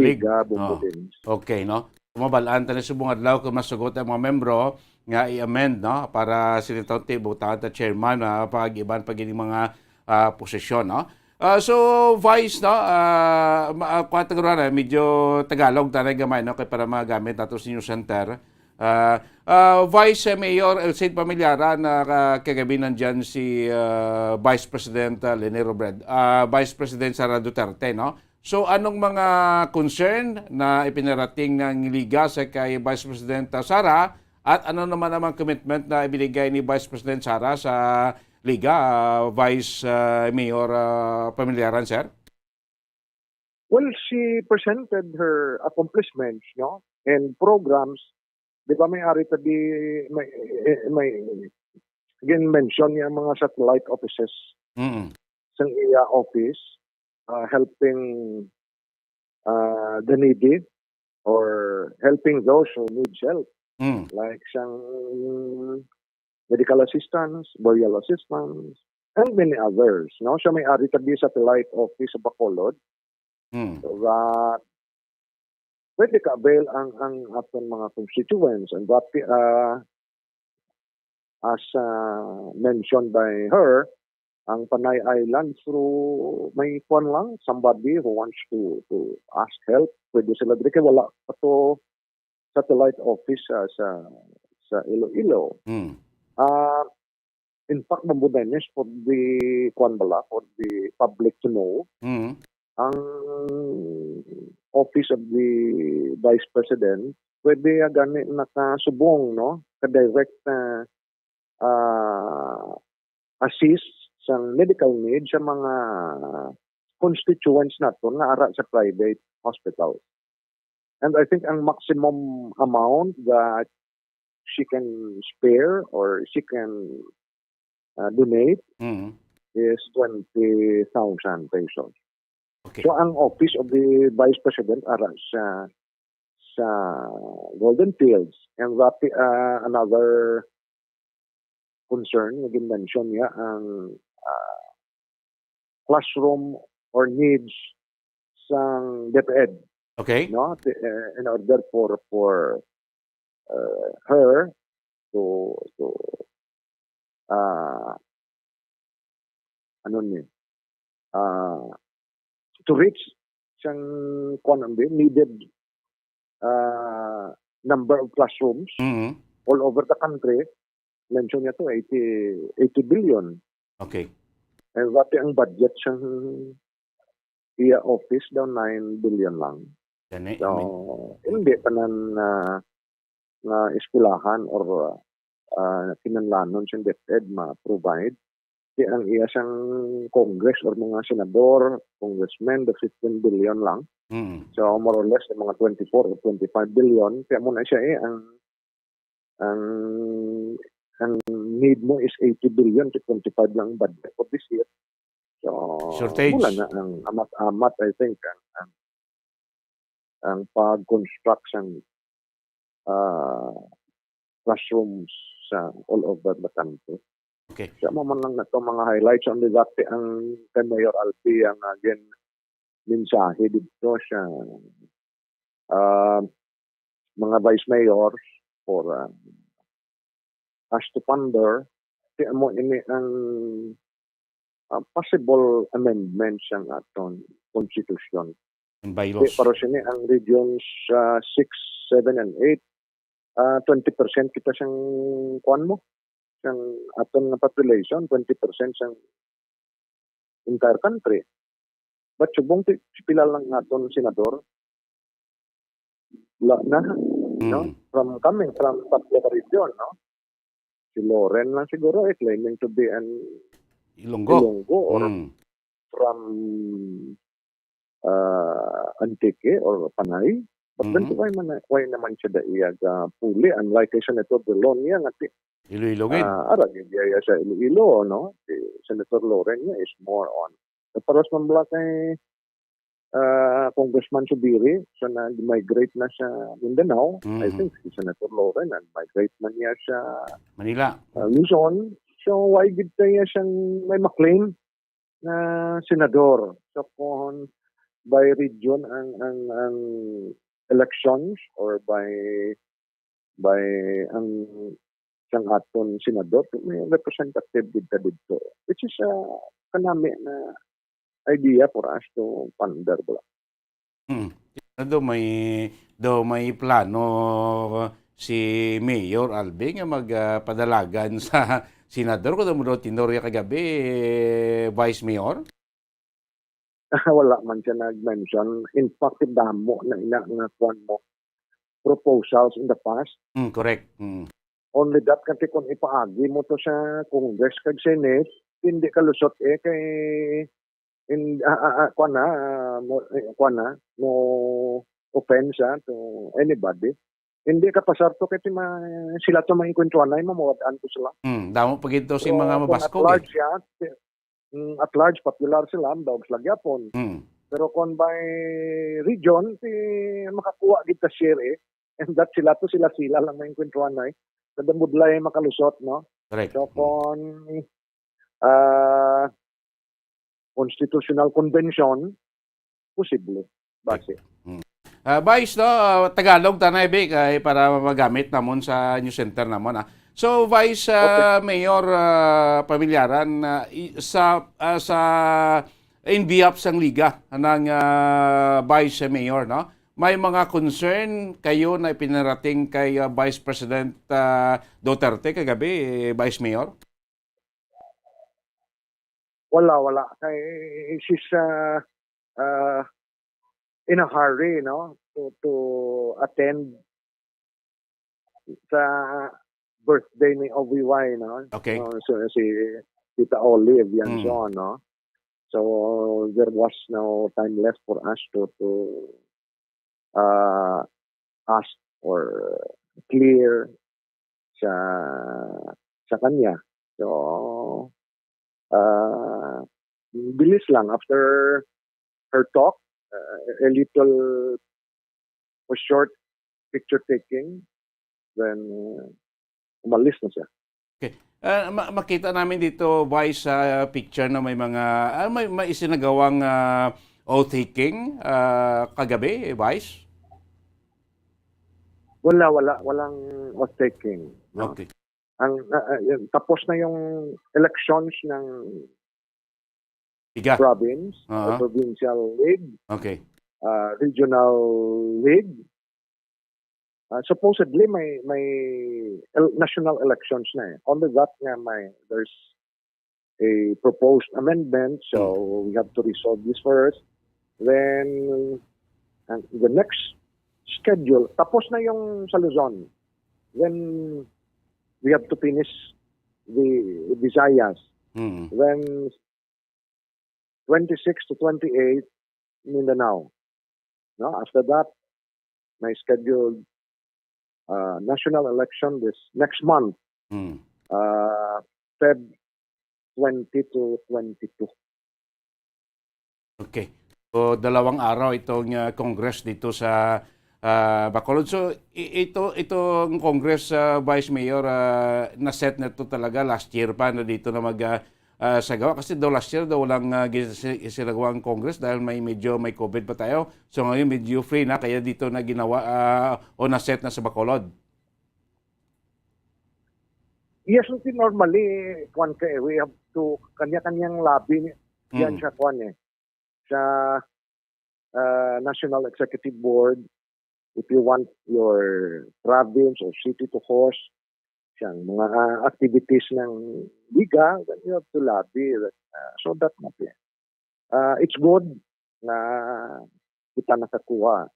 liga, bumudins. Okay, no? Mabalaan tayo subong adlaw kung masugot ang mga membro nga i-amend, no? Para sinitawti butaan ta chairman na pag-iban pag mga posisyon, no? So, Vice, no? Kwatagura na, medyo Tagalog tanay gamay, no? Kaya para magamit nato sa News Center. Vice Mayor Elcid Pamilyara na kagabi nandyan si Vice President Leni Robredo, Vice President Sara Duterte, no? So anong mga concern na ipinarating ng Liga sa kay Vice President Sara at ano naman ang commitment na ibinigay ni Vice President Sara sa Liga, Vice Mayor Pamilyaran, sir? Well, she presented her accomplishments, no? And programs. Di ba may ari tabi, may again mention niya mga satellite offices sa iya office, helping the needy or helping those who need help. Like siyang medical assistance, burial assistance, and many others. No? Siya may ari tabi satellite office sa Bacolod. So that pwede ka-avail ang ating mga constituents. And that, as mentioned by her, ang Panay Island through may kwan lang, somebody who wants to ask help, pwede sila dito. Wala pa to satellite office sa Iloilo. In fact, mabudanis for the kwan bala, for the public to know, ang office of the Vice President, pwede gani nakasubong, no? Ka-direct assist sa medical needs sa mga constituents nato nga ara sa private hospitals. And I think ang maximum amount that she can spare or she can donate is 20,000 pesos. Okay. So ang office of the Vice President ara sa Golden Fields, and that another concern na mention niya ang classroom or needs sa DepEd. Okay. No, in order for her to to reach siyang needed number of classrooms all over the country. Mention niya to 80 billion. Okay. And pati ang budget siyang iya office daw 9 billion lang. So, hindi pa na eskwelahan or kinanlanon siyang DepEd ma-provide. Kaya ang iya siyang Congress or mga senador, congressmen, the 15 billion lang. So, more or less, mga 24 or 25 billion. Kaya muna siya ang need mo is 80 billion to 25 lang budget for this year. So, shortage. Mula na ang amat-amat, I think, ang pag-construction classrooms sa all over the country. Okay. Siya man lang na ito mga highlights on the dati ang kay Mayor Alpi ang again mensahe dito sa mga vice mayors for us to ponder kaya mo ini ang possible amendments ang aton constitution. And bylaws. Para sini ang regions 6, 7, and 8, 20% kita siyang kuan mo sang aton nga population 20% sang entire country. But subong pila lang aton senador na no, from coming from Tatlo region, no? Si Loren lang siguro claiming to be an Ilonggo. or from Antique or Panay. But then why naman siya daiyag puli, unlike kay Senator Belonia nga Iloilo gid. ara gaya sa Iloilo, no? Si Senator Loren niya is more on. Paros man bala kay Congressman Subiri, siya nag-migrate na sa Mindanao. I think si Senator Loren nag-migrate man niya sa Manila. Luzon. So why gid kaya siyang may maklaim na senador? So kung by region ang elections or by ang siyang aton senador, may representative dito, which is kanami na idea for us to ponder bala. Do may plano si Mayor Albi nga magpadalagan sa senador ko mo tinorya kagabi Vice Mayor? Wala man siya nag-mention. In fact, damo na inaangakuan mo proposals in the past. Correct. Only that kasi kung ipaagi mo to sa Congress kag Senate, hindi ka lusot kay no offense to anybody. Hindi ka pasarto kasi sila to maikwentuhan na mamuwadaan to sila. Damo pagito si mga mabaskog. At large, popular sila, daw sila gyapon. Pero kung by region, makakuha kita share and that sila lang maikwentuhan na kada mudlay makalusot, no? Correct. So kung constitutional convention, posible. Base. Vice, no, Tagalog tanay kay para magamit namon sa news center namon. So Vice Mayor Pamilyaran sa NBAP sang liga ng Vice Mayor, no? May mga concern kayo na ipinarating kay Vice President Duterte kagabi, Vice Mayor? Wala. Kay she's in a hurry, no, to attend sa birthday ni OVY, no? Okay. So si Tita Olive yan siya, no? So there was no time left for us to ask or clear sa kanya. So bilis lang after her talk, a little short picture taking, then umalis na siya. Okay. Makita namin dito, Vice, sa picture na may mga may isinagawang oath-taking kagabi, Vice? Walang oath-taking. No? Okay. Tapos na yung elections ng province, provincial league, regional league. Supposedly may national elections na. Only that nga there's a proposed amendment, so we have to resolve this first. Then the next schedule, tapos na yung sa Luzon. Then we have to finish the Visayas. Then 26 to 28 Mindanao. No, after that, may scheduled national election this next month, Feb 20 to 22. Okay. So, 2 araw itong Congress dito sa Bacolod. So, itong Congress, Vice Mayor, na-set na ito talaga last year pa na dito na sagawa. Kasi last year walang sinagawang Congress dahil may COVID pa tayo. So, ngayon medyo free na, kaya dito na ginawa o na-set na sa Bacolod. Yes, normally, we have to, kanya-kanyang lobby yan siya, sa National Executive Board. If you want your province or city to host siyang mga activities ng liga, then you have to lobby. So that it's good na kita nakakuha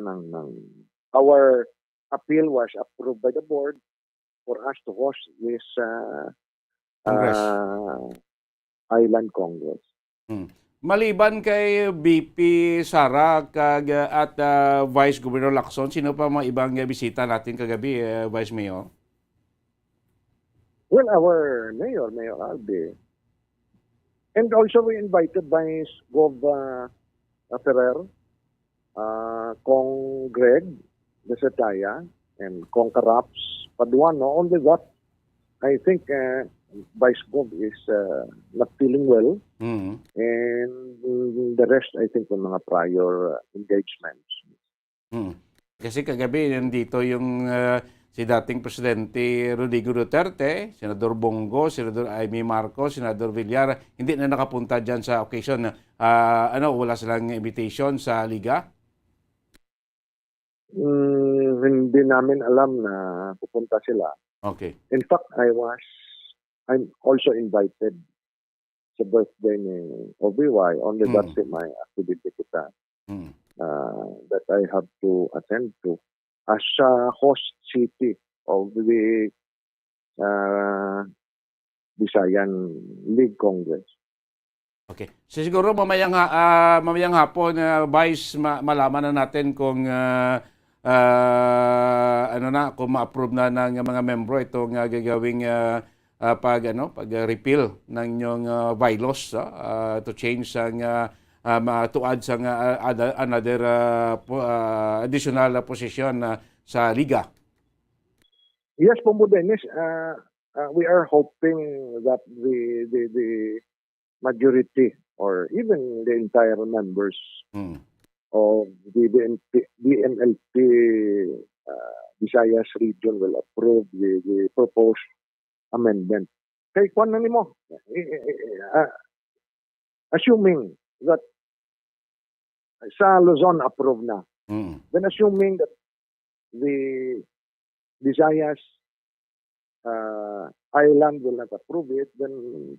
ng our appeal was approved by the board for us to host this Congress. Island Congress. Maliban kay BP Sara at Vice Governor Lacson, sino pa mga ibang bisita natin kagabi, Vice Mayor? Well, our Mayor Albi. And also we invited Vice Gov Ferrer, Kong Greg Desataya, and Kong Karaps Paduano. Only that, I think Vice Gov is not feeling well. And the rest, I think, ng mga prior engagements. Kasi kagabi, nandito yung si dating Presidente Rodrigo Duterte, Senador Bongo, Senador Amy Marcos, Senador Villar, hindi na nakapunta dyan sa occasion. Wala silang invitation sa Liga? Hindi namin alam na pupunta sila. Okay. In fact, I'm also invited sa birthday ni OBY. Only that's my activity kita that I have to attend to as a host city of the Visayan League Congress. Okay. So siguro mamayang hapon, Vice, malaman na natin kung kung ma-approve na ng mga membro itong gagawing pag-repeal ng inyong bylaws to change to add another additional position sa Liga. Yes, Pombo Dennis, we are hoping that the majority or even the entire members of the DMLP Visayas region will approve the proposed amendment. Kay kwan na nimo, assuming that sa Luzon approve na, then assuming that the Visayas Island will not approve it, then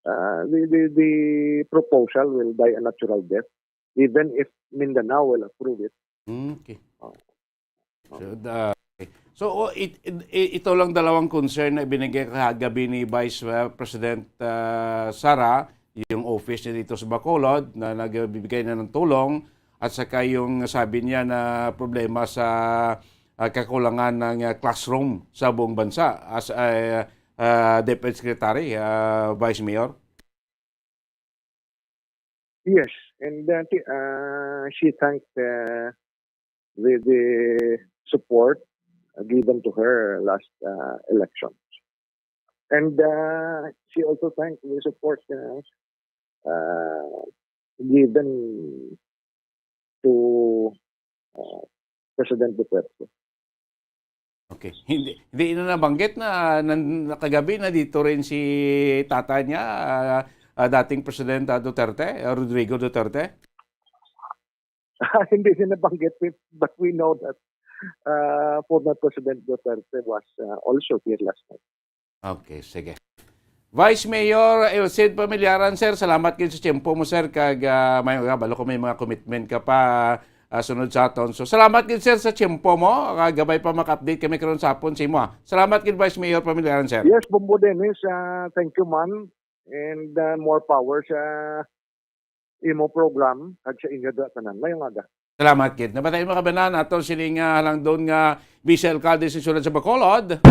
the proposal will die a natural death, even if Mindanao will approve it. Okay. So, ito lang dalawang concern na binigay kagabi ni Vice President Sara, yung office niya dito sa Bacolod na nagbibigay na ng tulong, at saka yung sabi niya na problema sa kakulangan ng classroom sa buong bansa as Deputy Secretary, Vice Mayor. Yes, and she thanked the support given to her last elections. And she also thanked the support given to President Duterte. Okay. Hindi na nabanggit na kagabi na dito rin si tata niya, dating President Duterte, Rodrigo Duterte? Hindi na nabanggit, but we know that former President Duterte was also here last night. Okay, sige. Vice Mayor Elcid Pamilyaran, sir, salamat kayo sa tiyempo mo, sir. Balo ko may mga commitment ka pa sunod sa aton. So, salamat kayo, sir, sa tiyempo mo. Gabay pa maka-update kami karon sa hapon sa imo. Salamat kayo, Vice Mayor Pamilyaran, sir. Yes, Bombo Dennis. Thank you, man. And more power sa imo program at sa inyo tanan. Ngayong aga. Salamat, Kid. Nabatay mo kabanan ato sining halang doon nga Vice-Alcalde sa Sulod sa Bacolod,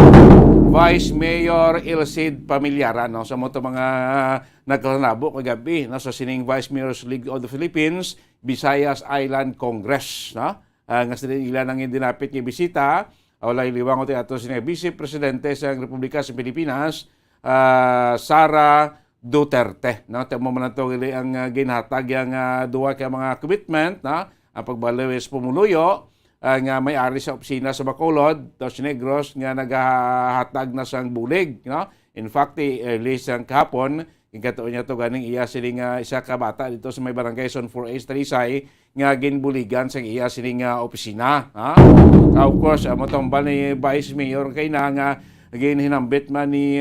Vice Mayor Elcid Pamilyaran. No? Sa mga nagkalanabo kagabi sa sining Vice Mayor's League of the Philippines, Visayas Island Congress. No? Nga sila ilan ang dinapit niya bisita. Wala iliwang ko ato sining Vice Presidente sa Republika sa Pilipinas, Sara Duterte. No? Tamo man ito ang ginhatag yung duwa kaya mga commitment na ang pagbalawis pumuluyo nga may-ari sa opisina sa Bacolod, Dos Negros, nga naghahatag na sang bulig. No? In fact, early sang kahapon, ikatuon niya ito ganing iya siling isa ka bata dito sa may barangay Son 4A Talisay, nga ginbuligan sa iya sining opisina. Ha? Of course, amo tambal ni Vice Mayor kay na nga ginhinambit man ni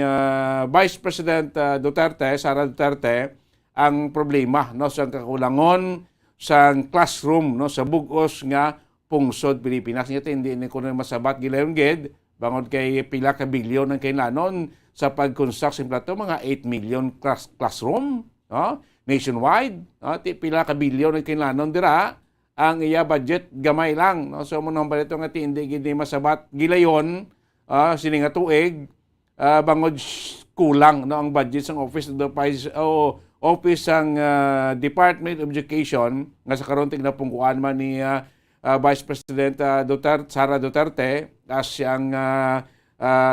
Vice President Duterte, Sara Duterte, ang problema no sa kakulangon sa classroom no sa bug-os nga pungsod Pilipinas. Ito hindi ni ko na masabat gilayon gid bangod kay pila ka bilyon ang kailanon sa pag-construct simpla to mga 8 million classroom no? Nationwide. No? Pila ka bilyon ang kailanon dira ang iya budget gamay lang. No? So mo nang balito nga hindi gid masabat gilayon sini nga tuig bangod kulang no ang budget sang Office ng Department of Education nga sa karon tig napungkuan man ni Vice President Sara Duterte as siyang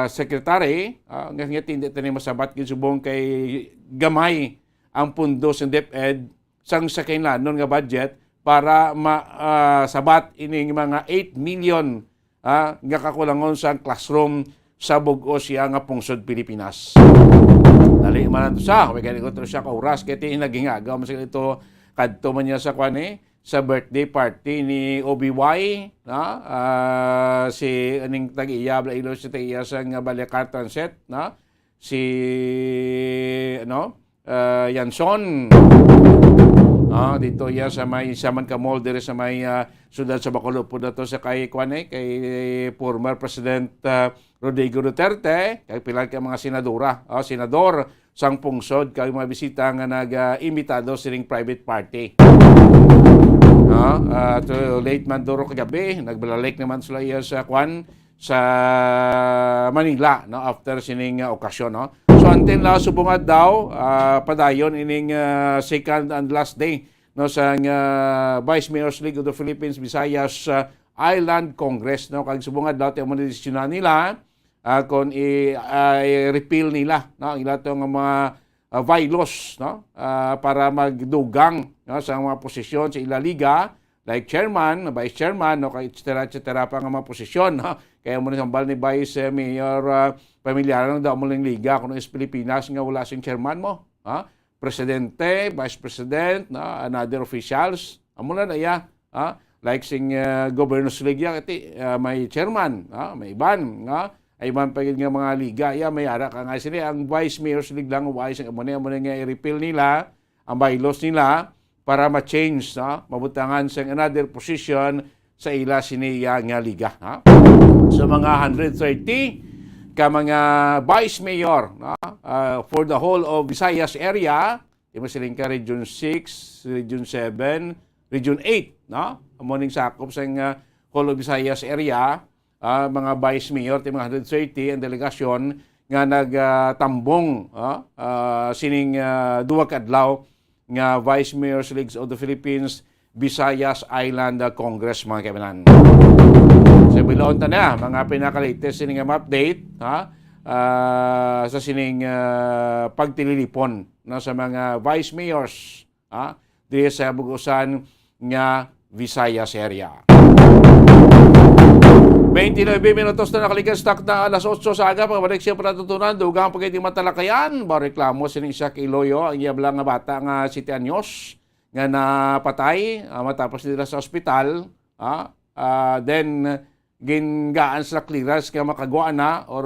secretary nga hindi tani masabat gid subong kay gamay ang pundo sa DepEd sang sa kinlanon nga budget para masabat ining mga 8 million nga kakulangon sa classroom sa bug-os siya nga pungsod Pilipinas. Dali man to sa, may ganito siya ka oras kay tinagingagaw man sa ito kadto man niya sa sa birthday party ni OBY na si aning tag-iya bla ilo si tag-iya sa Balicar Transit na si Yanson dito ya sa may Saman ka Mall dire sa may sudad sa Bacolod po dato sa kay kay former President Rodrigo Duterte kay pila ka mga senador sang pungsod kay mga bisita nga nag-imbitado sining private party. To late man duro kagabi nagbalalik naman sila iya sa sa Manila no after sining okasyon no. So until na subungad daw padayon ining second and last day no sa Vice Mayors League of the Philippines Visayas Island Congress no kag subungad daw mo desisyonan nila kung i-repeal nila no ila tong mga bylaws no para magdugang no sa mga posisyon sa ila liga like chairman, vice chairman no kay etc. pa nga mga posisyon no kaya mo sambal ni Vice Mayor Pamilyaro daw mo lang liga kung is Pilipinas nga wala sing chairman mo presidente, vice president another officials amo na iya like sing governors league iti may chairman may iban ay man pagid nga mga liga may ara ka nga sila ang vice mayors league lang wise ang amo nga i-repeal nila ang bylaws nila para ma-change mabutangan sa another position sa ila siniya nga liga so mga 130 ka mga vice mayor for the whole of Visayas area siling ka Region 6, Region 7, Region 8 amo ning sakop sa whole of Visayas area mga vice mayor ti mga 130 ang delegasyon nga nagtambong sining duwa ka adlaw nga Vice Mayors League of the Philippines Visayas Island Congress mga kaibigan. So bilaon ta na mga pinaka-latest sining update sa sining pagtililipon sa mga vice mayors diri sa bugusan nga Visayas area. 29 minutos na nakaligas tak na alas 8 sa aga pagabalik siya panatutunan dugang pagkaiting matalakayan reklamo sining Isaac Iloyo ang iyablang nga bata nga 7 anyos nga napatay matapos nila sa ospital then gingaan sa clearance kaya makagawa na or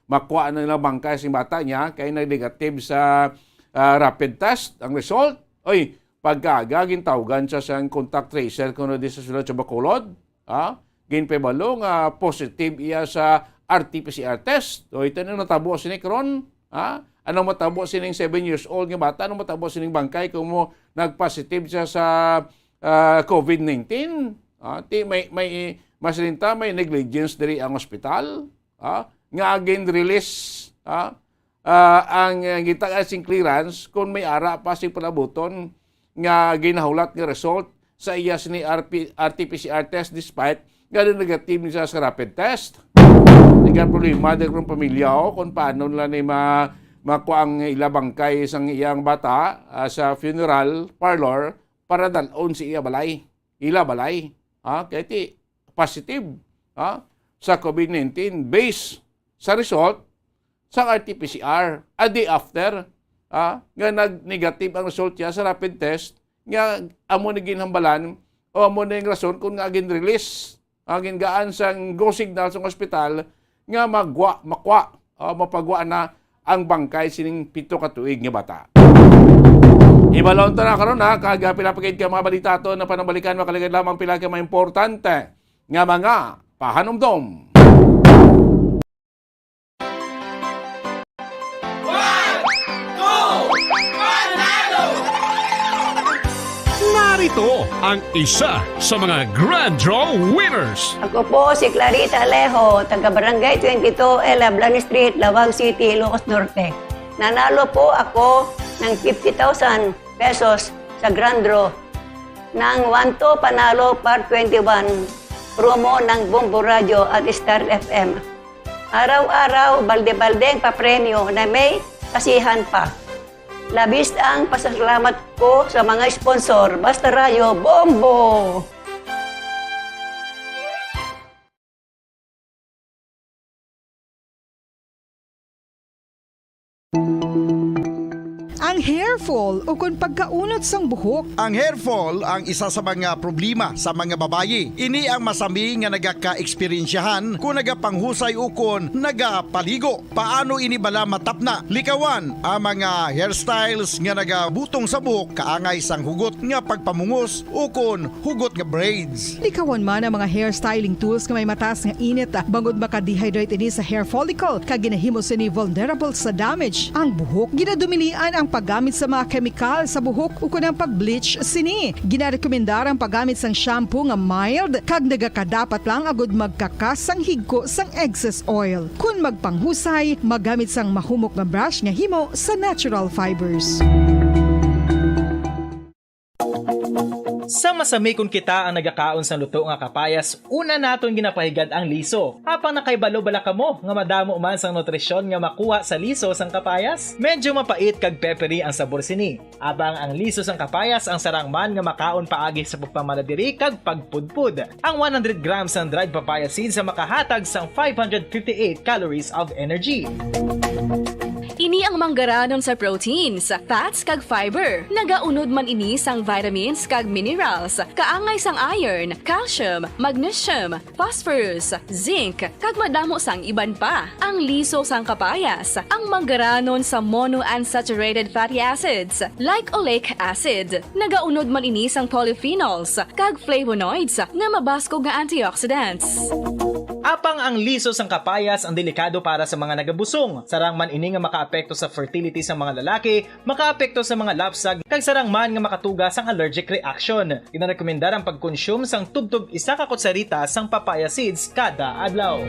makuha na nila bangkay sa bata niya kaya nag-negative sa rapid test ang result pagkaga gintawgan siya sa contact tracer kuno di sa sulod sa Bacolod ginpebalo nga positive iya sa RT-PCR test. O ito na natabo sining karon. Anong matabo sining 7 years old nga bata? Anong matabo sining bangkay kung mo nag-positive siya sa COVID-19? May masalinta, may negligence diri ang ospital. Nga again release ang gitagan sing clearance kung may ara pa sing palabuton nga ginahulat nga result sa iya sini RT-PCR test despite gano'n negative niya sa rapid test. Naging problema din kung pamilya kung paano nila na makuha ang ilabangkay isang iyang bata sa funeral parlor para dalon si iya balay. Ila balay. Kaya iti positive sa COVID-19 based sa result sa RT-PCR. A day after, nga nag-negative ang result niya sa rapid test, nga amo na ginhambalan O mo na yung rason kung nga agin release, agin gaan sang go signal sa ospital nga makwa o mapagwa na ang bangkay sining 7 ka tuig nga bata. Ibalon ta na karon ha, kaga pinapagid ka mga balita to na panambalikan makaligad lamang pila ka mga importante nga mga pahanumdom. Narito ang isa sa mga Grand Draw winners. Ako po si Clarita Alejo, taga Barangay 22, Lablan Street, Lawag City, Ilocos Norte. Nanalo po ako ng 50,000 pesos sa Grand Draw. Nang 1-2 panalo par 21 promo ng Bombo Radio at Star FM. Araw-araw, balde-baldeng papremyo na may kasihan pa. Labis ang pasasalamat ko sa mga sponsor. Basta Rayo, Bombo! Ang hair fall o kung pagkaunot sang buhok. Ang hair fall ang isa sa mga problema sa mga babayi. Ini ang masami nga nagaka-eksperyensyahan kung nagapanghusay o kung nagapaligo. Paano ini bala matapna? Likawan ang mga hairstyles nga nagabutong sa buhok kaangay sang hugot nga pagpamungos o kung hugot nga braids. Likawan man ang mga hairstyling tools nga may mataas nga init bangod maka-dehydrate ini sa hair follicle kag ginahimo sini vulnerable sa damage. Ang buhok ginadumilian ang paggamit sa mga kemikal sa buhok o kunang pag-bleach sini. Ginarekomendar ang paggamit sang shampoo nga mild kag nagakadapat lang agud magkakas sang higko sang excess oil. Kung magpanghusay, magamit sang mahumok nga brush nga himo sa natural fibers. Sa masami kung kita ang nagakaon sa luto nga kapayas, una naton ginapahigad ang liso. Apang nakaibalo bala kamo nga madamo man sang nutrisyon nga makuha sa liso sang kapayas? Medyo mapait kag peppery ang sabor sini. Abang ang liso sang kapayas ang sarang man nga makaon paagi sa pagpamaladiri kag pagpudpud. Ang 100 grams ng dried papaya seeds sa makahatag sang 558 calories of energy. Ini ang manggaranon sa proteins, fats kag fiber. Nagaunod man ini sang vitamins kag minerals, kaangay sang iron, calcium, magnesium, phosphorus, zinc, kag madamo sang iban pa. Ang liso sang kapayas, ang manggaranon sa monounsaturated fatty acids like oleic acid. Nagaunod man ini sang polyphenols kag flavonoids nga mabaskog nga antioxidants. Apang ang liso sang kapayas ang delikado para sa mga nagabusong. Sarang man ini nga makaapekto sa fertility sa mga lalaki, makaapekto sa mga lapsag, kag sarang man nga makatuga sang allergic reaction. Ginarekomendar ang pagkonsume sang tubtub 1 ka kutsarita sang papaya seeds kada adlaw.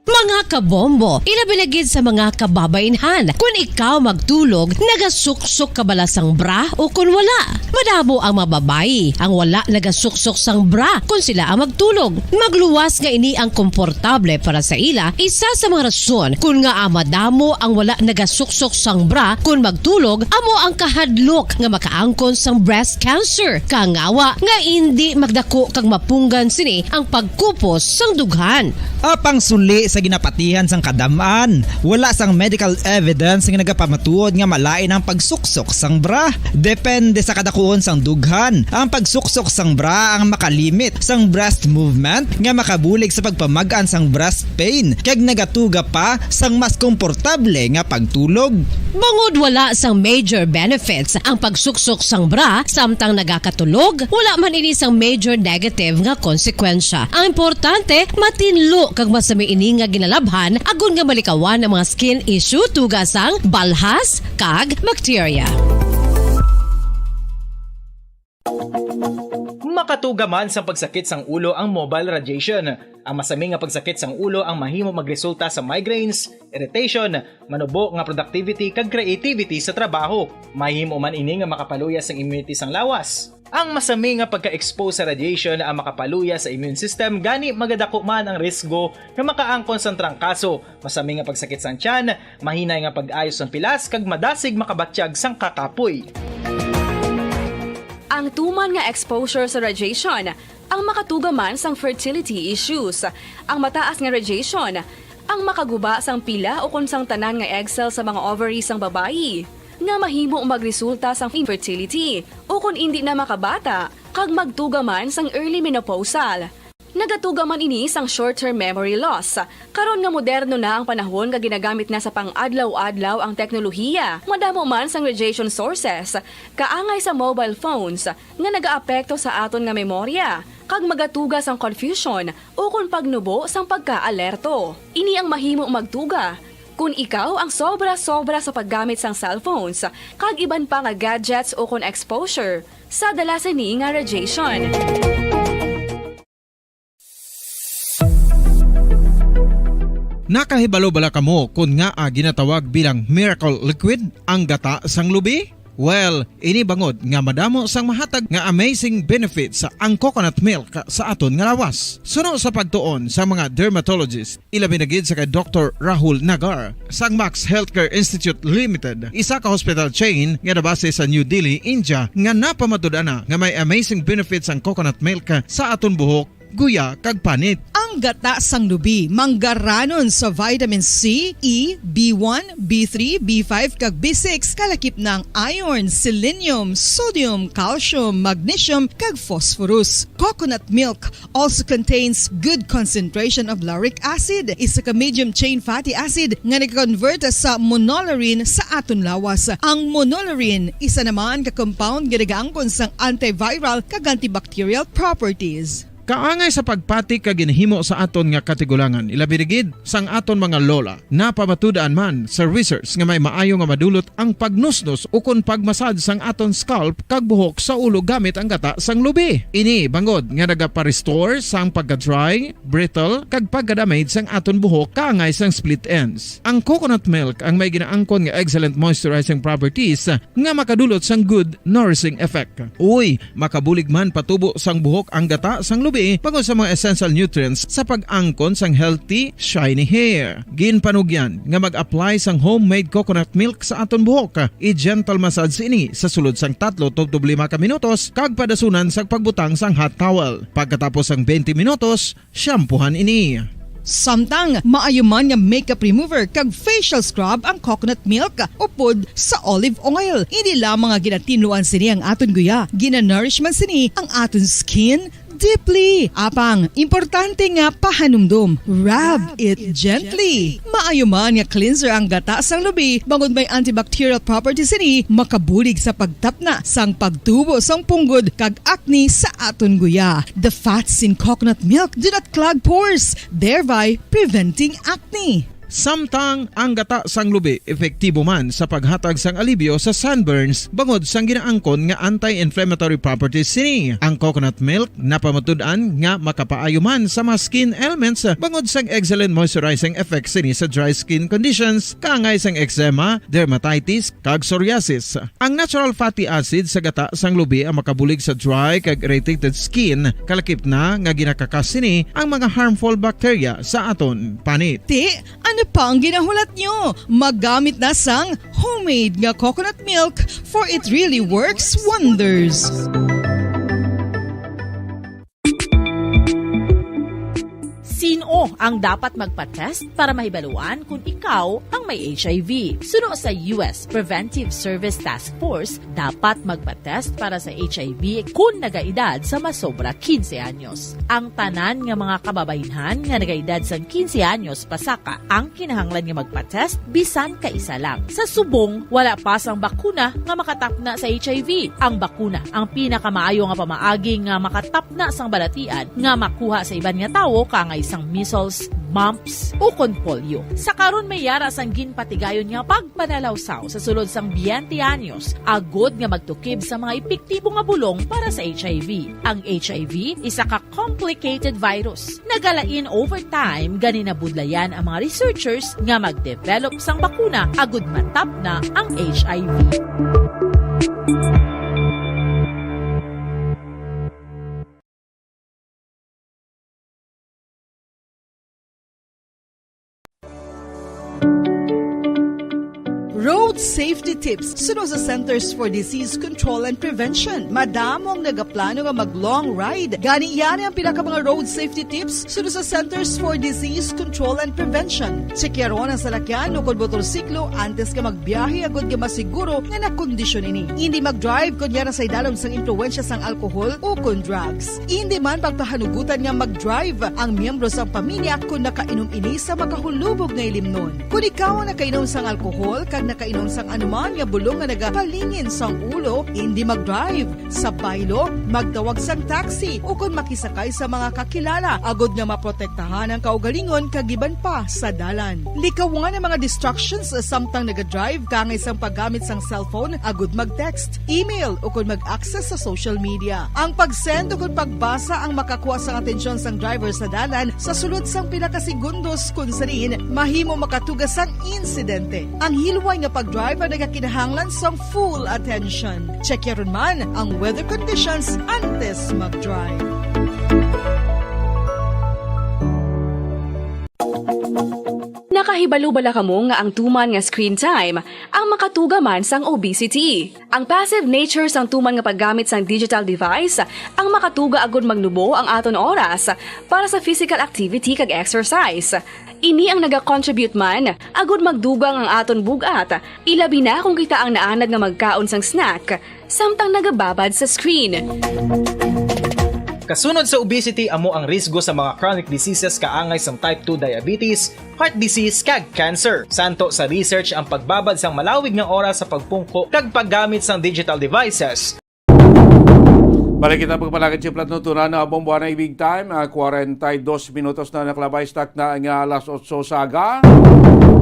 Mga kabombo, ilabinagid sa mga kababainhan. Kung ikaw magtulog, nagasuksok ka bala sang bra o kung wala. Madamo ang mababayi ang wala nagasuksok sang bra kung sila ang magtulog. Magluwas nga ini ang komportable para sa ila, isa sa mga rason kung nga madamo ang wala nagasuksok sang bra kung magtulog, amo ang kahadlok nga makaangkon sang breast cancer. Kangawa nga hindi magdako kag mapunggan sini ang pagkupos sang dughan. Apang suli sa ginapatihan sang kadamaan, wala sang medical evidence nga nagapamatuod nga malain ang pagsuksok sang bra. Depende sa kadakuon sang dughan. Ang pagsuksok sang bra ang makalimit sang breast movement nga makabulig sa pagpamagaan sang breast pain kag nagatuga pa sang mas komportable nga pagtulog. Bangod wala sang major benefits ang pagsuksok sang bra samtang nagakatulog, wala man ini sang major negative nga konsekwensya. Ang importante, matinlo kag masami ini nga ginalabhan agon nga malikawan ang mga skin issue tugas sang balhas kag bacteria. Makatuga man sa pagsakit sang ulo ang mobile radiation. Ang masami nga pagsakit sang ulo ang mahimo magresulta sa migraines, irritation, manubo nga productivity kag creativity sa trabaho. Mahimo man ini nga makapaluya sang immunity sang lawas. Ang masami nga pagka-expose sa radiation ang makapaluya sa immune system gani magadako man ang risgo nga makaangkon sang trangkaso, masami nga pagsakit sang tiyan, mahinay nga pag-ayos sang pilas kag madasig makabatsyag sang kakapoy. Ang tuman nga exposure sa radiation, ang makatuga man sang fertility issues, ang mataas nga radiation, ang makaguba sang pila o kung sang tanan nga egg cell sa mga ovaries sang babayi, nga mahimo magresulta sang infertility o kung hindi na makabata kag magtuga man sang early menopausal. Nagatuga man ini sang short-term memory loss. Karon nga moderno na ang panahon nga ginagamit na sa pang-adlaw-adlaw ang teknolohiya. Madamo man sang radiation sources, kaangay sa mobile phones nga nagaapekto sa aton nga memorya, kag magatuga sang confusion o kung pagnubo sang pagka-alerto. Ini ang mahimo magtuga kung ikaw ang sobra-sobra sa paggamit sang cellphones, kag iban pa nga gadgets o kung exposure sa dala sa ni nga radiation. Nakahibalo bala kamo kung nga ginatawag bilang miracle liquid ang gata sang lubi? Well, ini bangod nga madamo sang mahatag nga amazing benefits sa ang coconut milk sa aton nga lawas. Suno sa pagtuon sa mga dermatologist, ilabi na gid sa kay Dr. Rahul Nagar sang Max Healthcare Institute Limited, isa ka hospital chain nga nabase sa New Delhi, India, nga napamatud-ana nga may amazing benefits ang coconut milk sa aton buhok, guya kag panit. Ang gata sang lubi manggaranon sa vitamin C, E, B1, B3, B5 kag B6 kalakip ng iron, selenium, sodium, calcium, magnesium kag phosphorus. Coconut milk also contains good concentration of lauric acid, isa ka medium chain fatty acid nga nag-convert sa monolarin sa aton lawas. Ang monolarin isa naman ka compound nga nagaangkon sang antiviral kag antibacterial properties. Kaangay sa pagpati ka ginhimo sa aton nga katigulangan, ilabirigid sang aton mga lola, napamatudan man sa research nga may maayo nga madulot ang pagnusnos o kun pagmasad sang aton scalp kag buhok sa ulo gamit ang gata sang lubi. Ini bangod nga nagapa-restore sang pagka-dry, brittle kag pagka-damage sang aton buhok kaangay sang split ends. Ang coconut milk ang may ginaangkon nga excellent moisturizing properties nga makadulot sang good nourishing effect. Uy, makabulig man patubo sang buhok ang gata sang lubi pagod sa mga essential nutrients sa pag-angkon sang healthy, shiny hair. Ginpanugyan nga mag-apply sang homemade coconut milk sa aton buhok. I-gentle massage ini sa sulod sang 3 to 5 ka minutos kag padasunan sa pagbutang sang hot towel. Pagkatapos sang 20 minutos, shampoohan ini. Samtang maayo man nga makeup remover kag facial scrub ang coconut milk upod sa olive oil. Hindi lamang nga ginatinluan sini ang aton guya, ginanourishman sini ang aton skin deeply. Apang, importante nga pahanumdum. Rub it gently. Maayo man nga cleanser ang gata sang lubi, bangod may antibacterial properties ini, makabulig sa pagtapna sang pagtubo sang punggod kag acne sa aton guya. The fats in coconut milk do not clog pores, thereby preventing acne. Samtang ang gata sang lubi epektibo man sa paghatag sang alibyo sa sunburns bangod sang ginaangkon nga anti-inflammatory properties sini. Ang coconut milk napamatud-an nga makapaayo man sa mga skin ailments bangod sang excellent moisturizing effects sini sa dry skin conditions kaangay sang eczema, dermatitis kag psoriasis. Ang natural fatty acid sa gata sang lubi ang makabulig sa dry kag irritated skin, kalakip na nga ginakakas sini ang mga harmful bacteria sa aton panit. Ano pa ang ginahulat nyo? Maggamit na sang homemade nga coconut milk for it really works wonders. Sino ang dapat magpa-test para mahibaluan kung ikaw ang may HIV? Suno sa US Preventive Service Task Force, dapat magpa-test para sa HIV kung nagaedad sa masobra 15 anyos. Ang tanan nga mga kababaynhan nga nagaedad sa 15 anyos pasaka ang kinahanglan nga magpa-test bisan ka isa lang. Sa subong, wala pa sang bakuna nga makatapna sa HIV. Ang bakuna ang pinakamaayo nga pamaagi nga makatapna sang balatian nga makuha sa iban nga tawo kangay sang measles, mumps, o kon polio. Sa karon may yara sang ginpatigayon nga pagpanalawsaw sa sulod sang 20 anyos, agod nga magtukib sa mga epektibo nga bulong para sa HIV. Ang HIV isa ka complicated virus. Nagalain over time gani nabudlayan ang mga researchers nga mag-develop sang bakuna agod matap na ang HIV. Road safety tips suno sa Centers for Disease Control and Prevention. Madamo ang nagaplano nga mag-long ride. Gani yan ang pinaka mga road safety tips suno sa Centers for Disease Control and Prevention. Sekyaron ang salakyan o kung motorsiklo antes ka magbiyahe agad ka masiguro nga nakondisyon ini. Hindi mag-drive kung yan sa idalom sang impluensya sang alkohol o kung drugs. Hindi man pagpahanugutan nga mag-drive ang miyembro sa pamilya kung nakainom ini sa makahulubog na ilimnon. Kung ikaw ang nakainom sang alkohol kag nakainom sang anuman nga bulong nga nagapalingin sang ulo, hindi mag-drive. Sa baylo, magtawag sang taxi o kung makisakay sa mga kakilala agod nga maprotektahan ang kaugalingon kagiban pa sa dalan. Likawan ang mga distractions samtang naga-drive kangay sang paggamit sang cellphone agod mag-text, email o kung mag-access sa social media. Ang pag-send o kung pagbasa ang makakuha sang atensyon sang driver sa dalan sa sulod sang pinakasegundos kung sarin mahimo makatugas sang insidente. Ang hilway nga pag-drive ang nagakinahanglan sang full attention. Check yaron man ang weather conditions antes mag-drive. Nakahibalo bala kamo nga ang tuman nga screen time ang makatuga man sang obesity. Ang passive nature sang tuman nga paggamit sang digital device ang makatuga agud magnubo ang aton oras para sa physical activity kag exercise. Ini ang naga-contribute man agud magdugang ang aton bugat, ilabi na kung kita ang naanad nga magkaon sang snack samtang nagababad sa screen. Kasunod sa obesity amo ang risgo sa mga chronic diseases kaangay sang type 2 diabetes, heart disease kag cancer. Santo sa research ang pagbabad sang malawig nga oras sa pagpungko kag paggamit sang digital devices. Balik kita pagpalagad si Plat Nutunan na abong buwan na ibig time. 42 minutos na naklabay stock na ang alas 8 saga.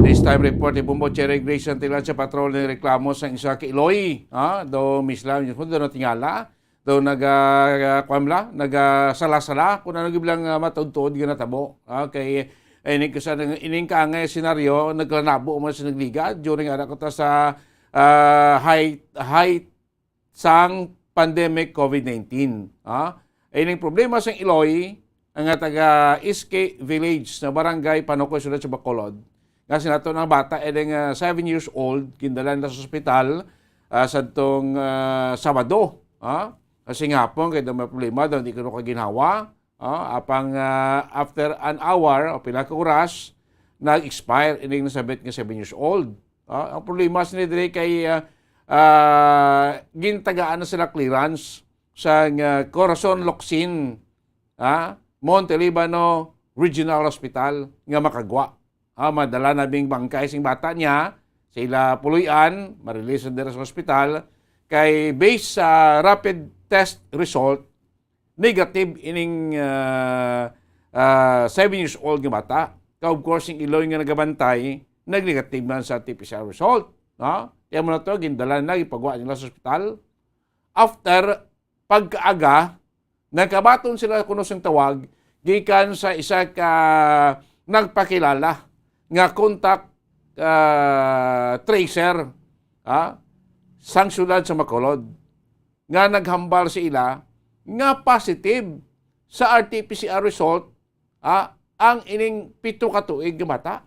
This time report ni Bumbo Cherry Grace ang tilan sa patrol ng reklamo sa isa kay Iloy. Do mislam yun po doon natingala. Do nagsala-sala kung ano gibilang matuntod nga natabo. Kay ining kaangay senaryo naglanabo man sa nagliga during ara ko ta sa height sang pandemic COVID-19. Ining problema sa Iloy ang taga Iske Village na barangay Panukoy sulod sa Bacolod. Kasi nato ng bata edeng 7 years old kindalan na sa ospital sa tong Sabado. Kasi nga po, kaya may problema daw, hindi ko ginhawa. Apang after an hour o pila ka oras, nag-expire, ining nasabit nga 7 years old. Ang problema sa nila kay gintagaan na sila clearance sa Corazon Locsin, Monte Libano Regional Hospital, nga makagwa. Madala na bing bangkay sing bata niya, sila puluyan, ma-release na sa hospital, kay based sa rapid test result, negative ining 7 years old nga bata. Of course, yung Iloy nga nagabantay, nag-negative man sa PCR result. Kaya mo na ito, gindalan na, ipagawa nila sa hospital. After pagkaaga, nagkabaton sila kuno sing tawag, gikan sa isa ka nagpakilala nga contact tracer, sang syudad sa Bacolod, nga naghambal sa ila nga positive sa RT-PCR result ang ining 7 ka tuig nga bata.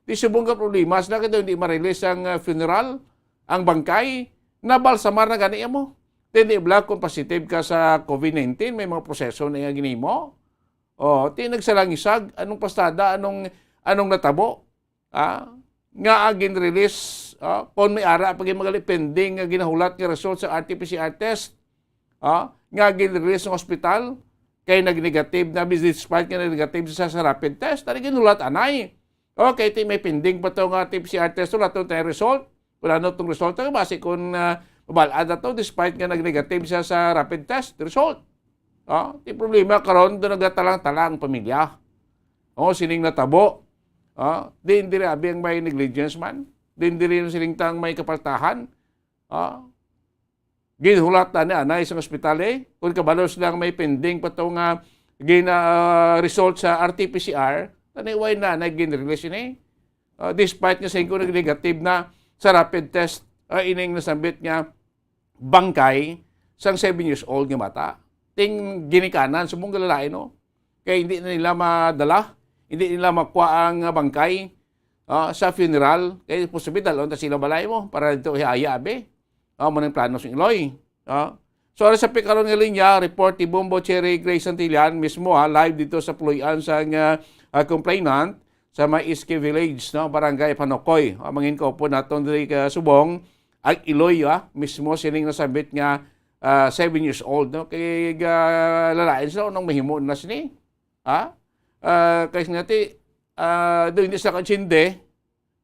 Di subong ka problema sila kaya hindi ma-release ang funeral, ang bangkay, nabalsamar na gani mo. Hindi black kung positive ka sa COVID-19, may mga proseso na nga ginimo. Nagsalangisag, anong pastada, anong natabo. Nga agin release kung may ara pag magali pending nga ginahulat nga result sa RT-PCR test nga gin-release ng hospital kay nag-negative na despite nga negative sa rapid test tari ginulat anay may pending pa to nga RT-PCR test wala to tayo result wala no tong result base kung mabalad na to despite nga nag-negative siya sa rapid test result ti problema karon do nagatalang-talang pamilya sining natabo din dire abi ang may negligence man. Din dire siling tang may kapaltahan. Ginhulat na anay sa ospital kung kabalos lang may pending pa to nga result sa RT-PCR, taniway na nag-release ni. Despite nga sa negative na sa rapid test, ining nasambit nga bangkay sang 7 years old nga bata. Ting ginikanan sa mong lalaki, no? Kaya hindi na nila madala, hindi nila makuha ang bangkay sa funeral. Kaya posibilidad, unta sila balay mo para dito ihaayabe. Mo ng plano sa Iloy. So, sa pikaron nga linya, report ni Bombo Cherry Grace Santillan mismo live dito sa Puluyan sa complainant sa Maiske Village, Barangay Panokoy. Mangin ko po naton diri ka Subong, ang Iloy mismo sining nasabit nga 7 years old, kay lalain sila nang mahimo na sini. Kasi ngati doon hindi sa katsinde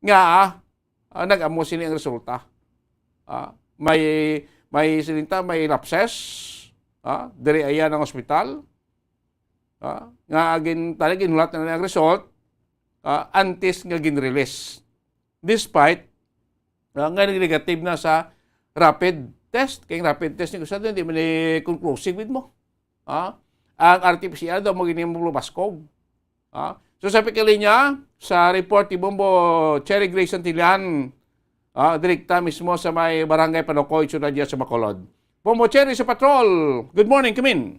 nga nag-amo sini ang resulta. May silinta, may lapses, diri ayan ang ospital, nga talagang ginulat na ang result, antes nga ginrelease. Despite, nga negative na sa rapid test. Kaya rapid test ni Kusado, hindi man conclusive with mo. Ang RT-PCR daw maginim mo lumaskog. So sabi ka linya, sa report ni Bombo Cherry Grace Santillan, direkta mismo sa may Barangay Panokoy, Ciudad sa Bacolod. Bombo Cherry sa patrol. Good morning, come in.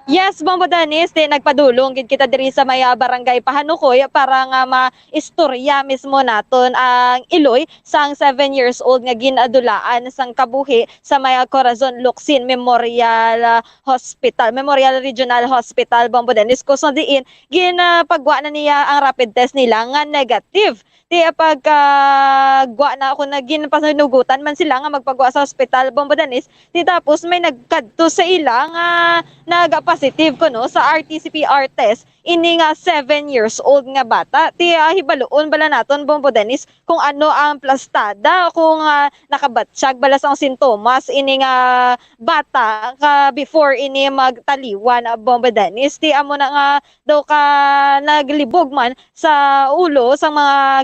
Yes, Bombo Dennis, nagpadulong gid kita diri sa may Barangay Pahanukoy para nga maistorya mismo naton ang Iloy sang 7 years old nga ginadulaan sang kabuhi sa may Corazon Locsin Memorial Hospital, Memorial Regional Hospital, Bombo Dennis. Kuso diin ginapagwa na niya ang rapid test nila nga negative. Di pagkagwa na ako na ginpasanugutan man sila nga magpagwa sa hospital, Bombo Dennis. Di tapos may nagkadto sa ila nga nag-positive ko sa RT-PCR test. Ini nga 7 years old nga bata. Ti hibaluon bala naton, Bombo Dennis, kung ano ang plastada, kung nakabatsyag bala sa sintomas ini nga bata before ini magtaliwan, Bombo Dennis. Ti amo na nga daw ka naglibog man sa ulo sang mga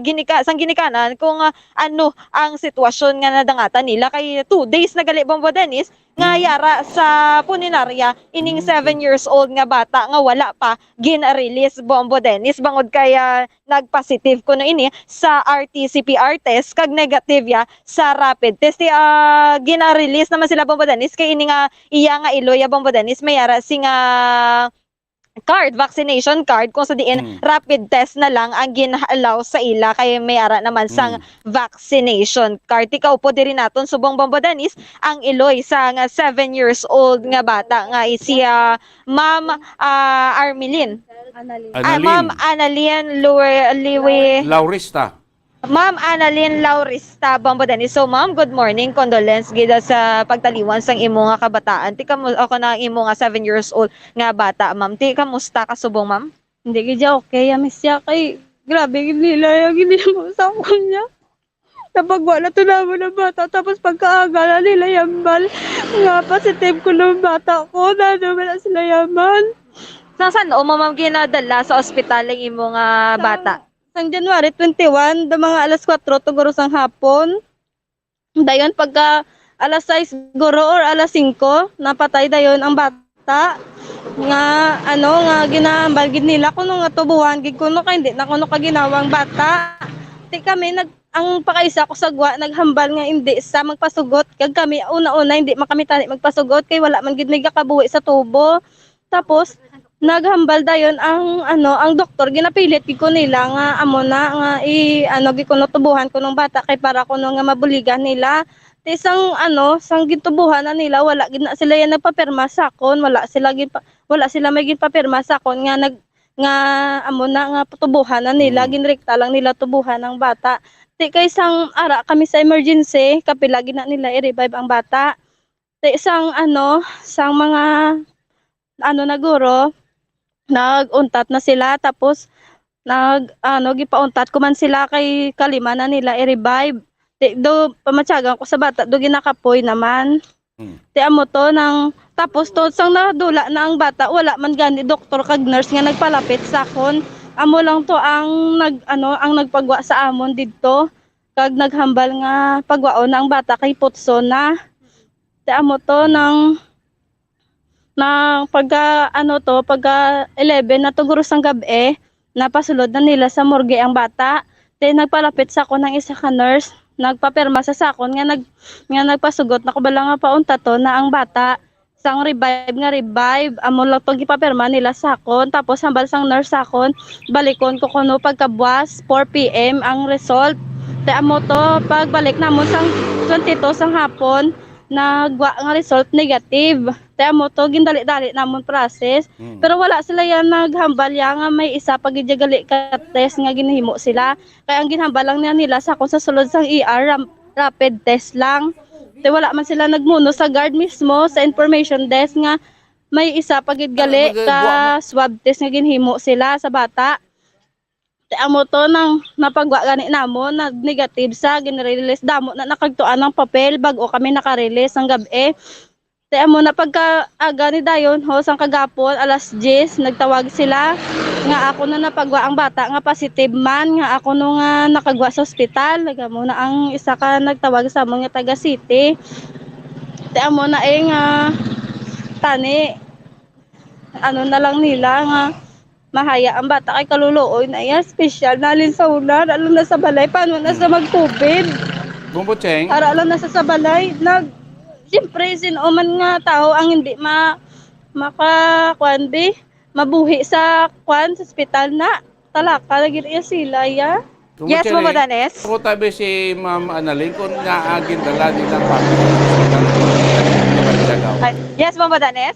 ginikanan kung ano ang sitwasyon nga nadangatan nila kay 2 days na gali, Bombo Dennis, nga yara sa puninarya ining 7 years old nga bata nga wala pa gin-release, Bombo Dennis, bangod kaya nag-positive ko ini sa RT-PCR test kag negative ya sa rapid test. Gina-release naman sila, Bombo Dennis, kay ini nga iya nga Iloy, Bombo Dennis, may yara si nga card, vaccination card, kung sa diin rapid test na lang ang gina-allow sa ila kay may ara naman sang vaccination card. Ikaw po diri naton subong, Bombo Dennis, ang Iloy sa 7 years old nga bata nga si Ma'am Armelin. Ma'am Annalyn Laurista. Ma'am Annalyn Laurista, Bombo Dennis. So ma'am, good morning. Condolence gida sa pagtaliwan sang imo nga kabataan. Ti kamo ako na imo nga 7 years old nga bata, ma'am. Ti kamusta ka subong, ma'am? Hindi gidya okay, amis siya kay grabe gid nila gid mo sa kunya. Napagwa na to naman ng bata, tapos pagkaaga na nila yambal. Nga positive ko ng bata ko, na naman sila yaman. Saan o ma'am ginadala sa ospital ang imo nga bata? Sang January 21, da mga alas 4 tuguro sang hapon. Dayon pagka alas 6 guro or alas 5, napatay dayon ang bata. Nga nga ginahambal gid nila kuno nga tubuhan gid kuno kay hindi na kuno ka ginawang bata. Ti kami ang pakaisa ko sa gwa naghambal nga hindi sa magpasugot kag kami una-una hindi makami tani magpasugot kay wala man gid may kabuhi sa tubo. Tapos naghambal dayon ang doktor, ginapilit ko nila nga amo na nga gikuno tubuhan ko ng bata kay para kuno nga mabuligan nila. Ti sang sang gitubuhan na nila wala gid na sila yan nagpapirma sa akon, wala sila may gipapirma sa akon nga amo na nga tubuhan na nila, ginrekta lang nila tubuhan ng bata. Ti kay sang ara kami sa emergency, kapila gid na nila i-revive ang bata. Ti sang sang mga naguro naguntat na sila, tapos gipauntat ko man sila kay kalima na nila i-revive. Do pamatyagan ko sa bata, do ginakapoy naman. Ti amo to tapos to sang nadula na ang bata, wala man gani doktor kag nurse nga nagpalapit sa akon. Amo lang to ang nagpagwa sa amon didto kag naghambal nga pagwaon na ang bata kay putso na. Ti amo to pagka 11 na tuguro sang gabi, napasulod na nila sa morgue ang bata. Then nagpalapit sa ako ng isa ka nurse, nagpapirma sa sakon nga nagpasugot na ko bala nga paunta to na ang bata sang revive amo lang to gipapirma nila sakon tapos hambal sang nurse sakon balikon ko kuno pagkabuas 4 PM ang result te amo to pagbalik namon sang 22 sang hapon nagwa nga result negative te amo to gindali-dali namon process pero wala sila yan naghambal ya nga may isa pagidyagali ka test nga ginhimo sila kaya ang ginhambal lang nila sakon sa sulod sang ER rapid test lang. Te wala man sila nagmuno sa guard mismo sa information desk nga may isa pagid gali ka swab test nga ginhimo sila sa bata. Te amo to nang napagwa gani namon nag negative sa ginrelease damo na nakagtuan ng papel bago kami nakarelease ang gabi. Te amo na pagkaaga ni dayon ho sang kagapon alas 10 nagtawag sila nga ako na napagwa ang bata nga positive man nga ako no nga nakagwa sa ospital nagamo na ang isa ka nagtawag sa mga taga city te amo na nga tani ano na lang nila nga mahaya ang bata kay kaluluoy na ya special nalin sa ulan alam na sa balay paano na sa mag-COVID Bumbucheng ara alam na sa balay siyempre man nga tao ang hindi makakuan mabuhi sa sa ospital na talaka lagi sila ya. Yes, Mama Danes. Kung tabi si Ma'am Analing kung nga agin dala nilang Yes, Mama Danes.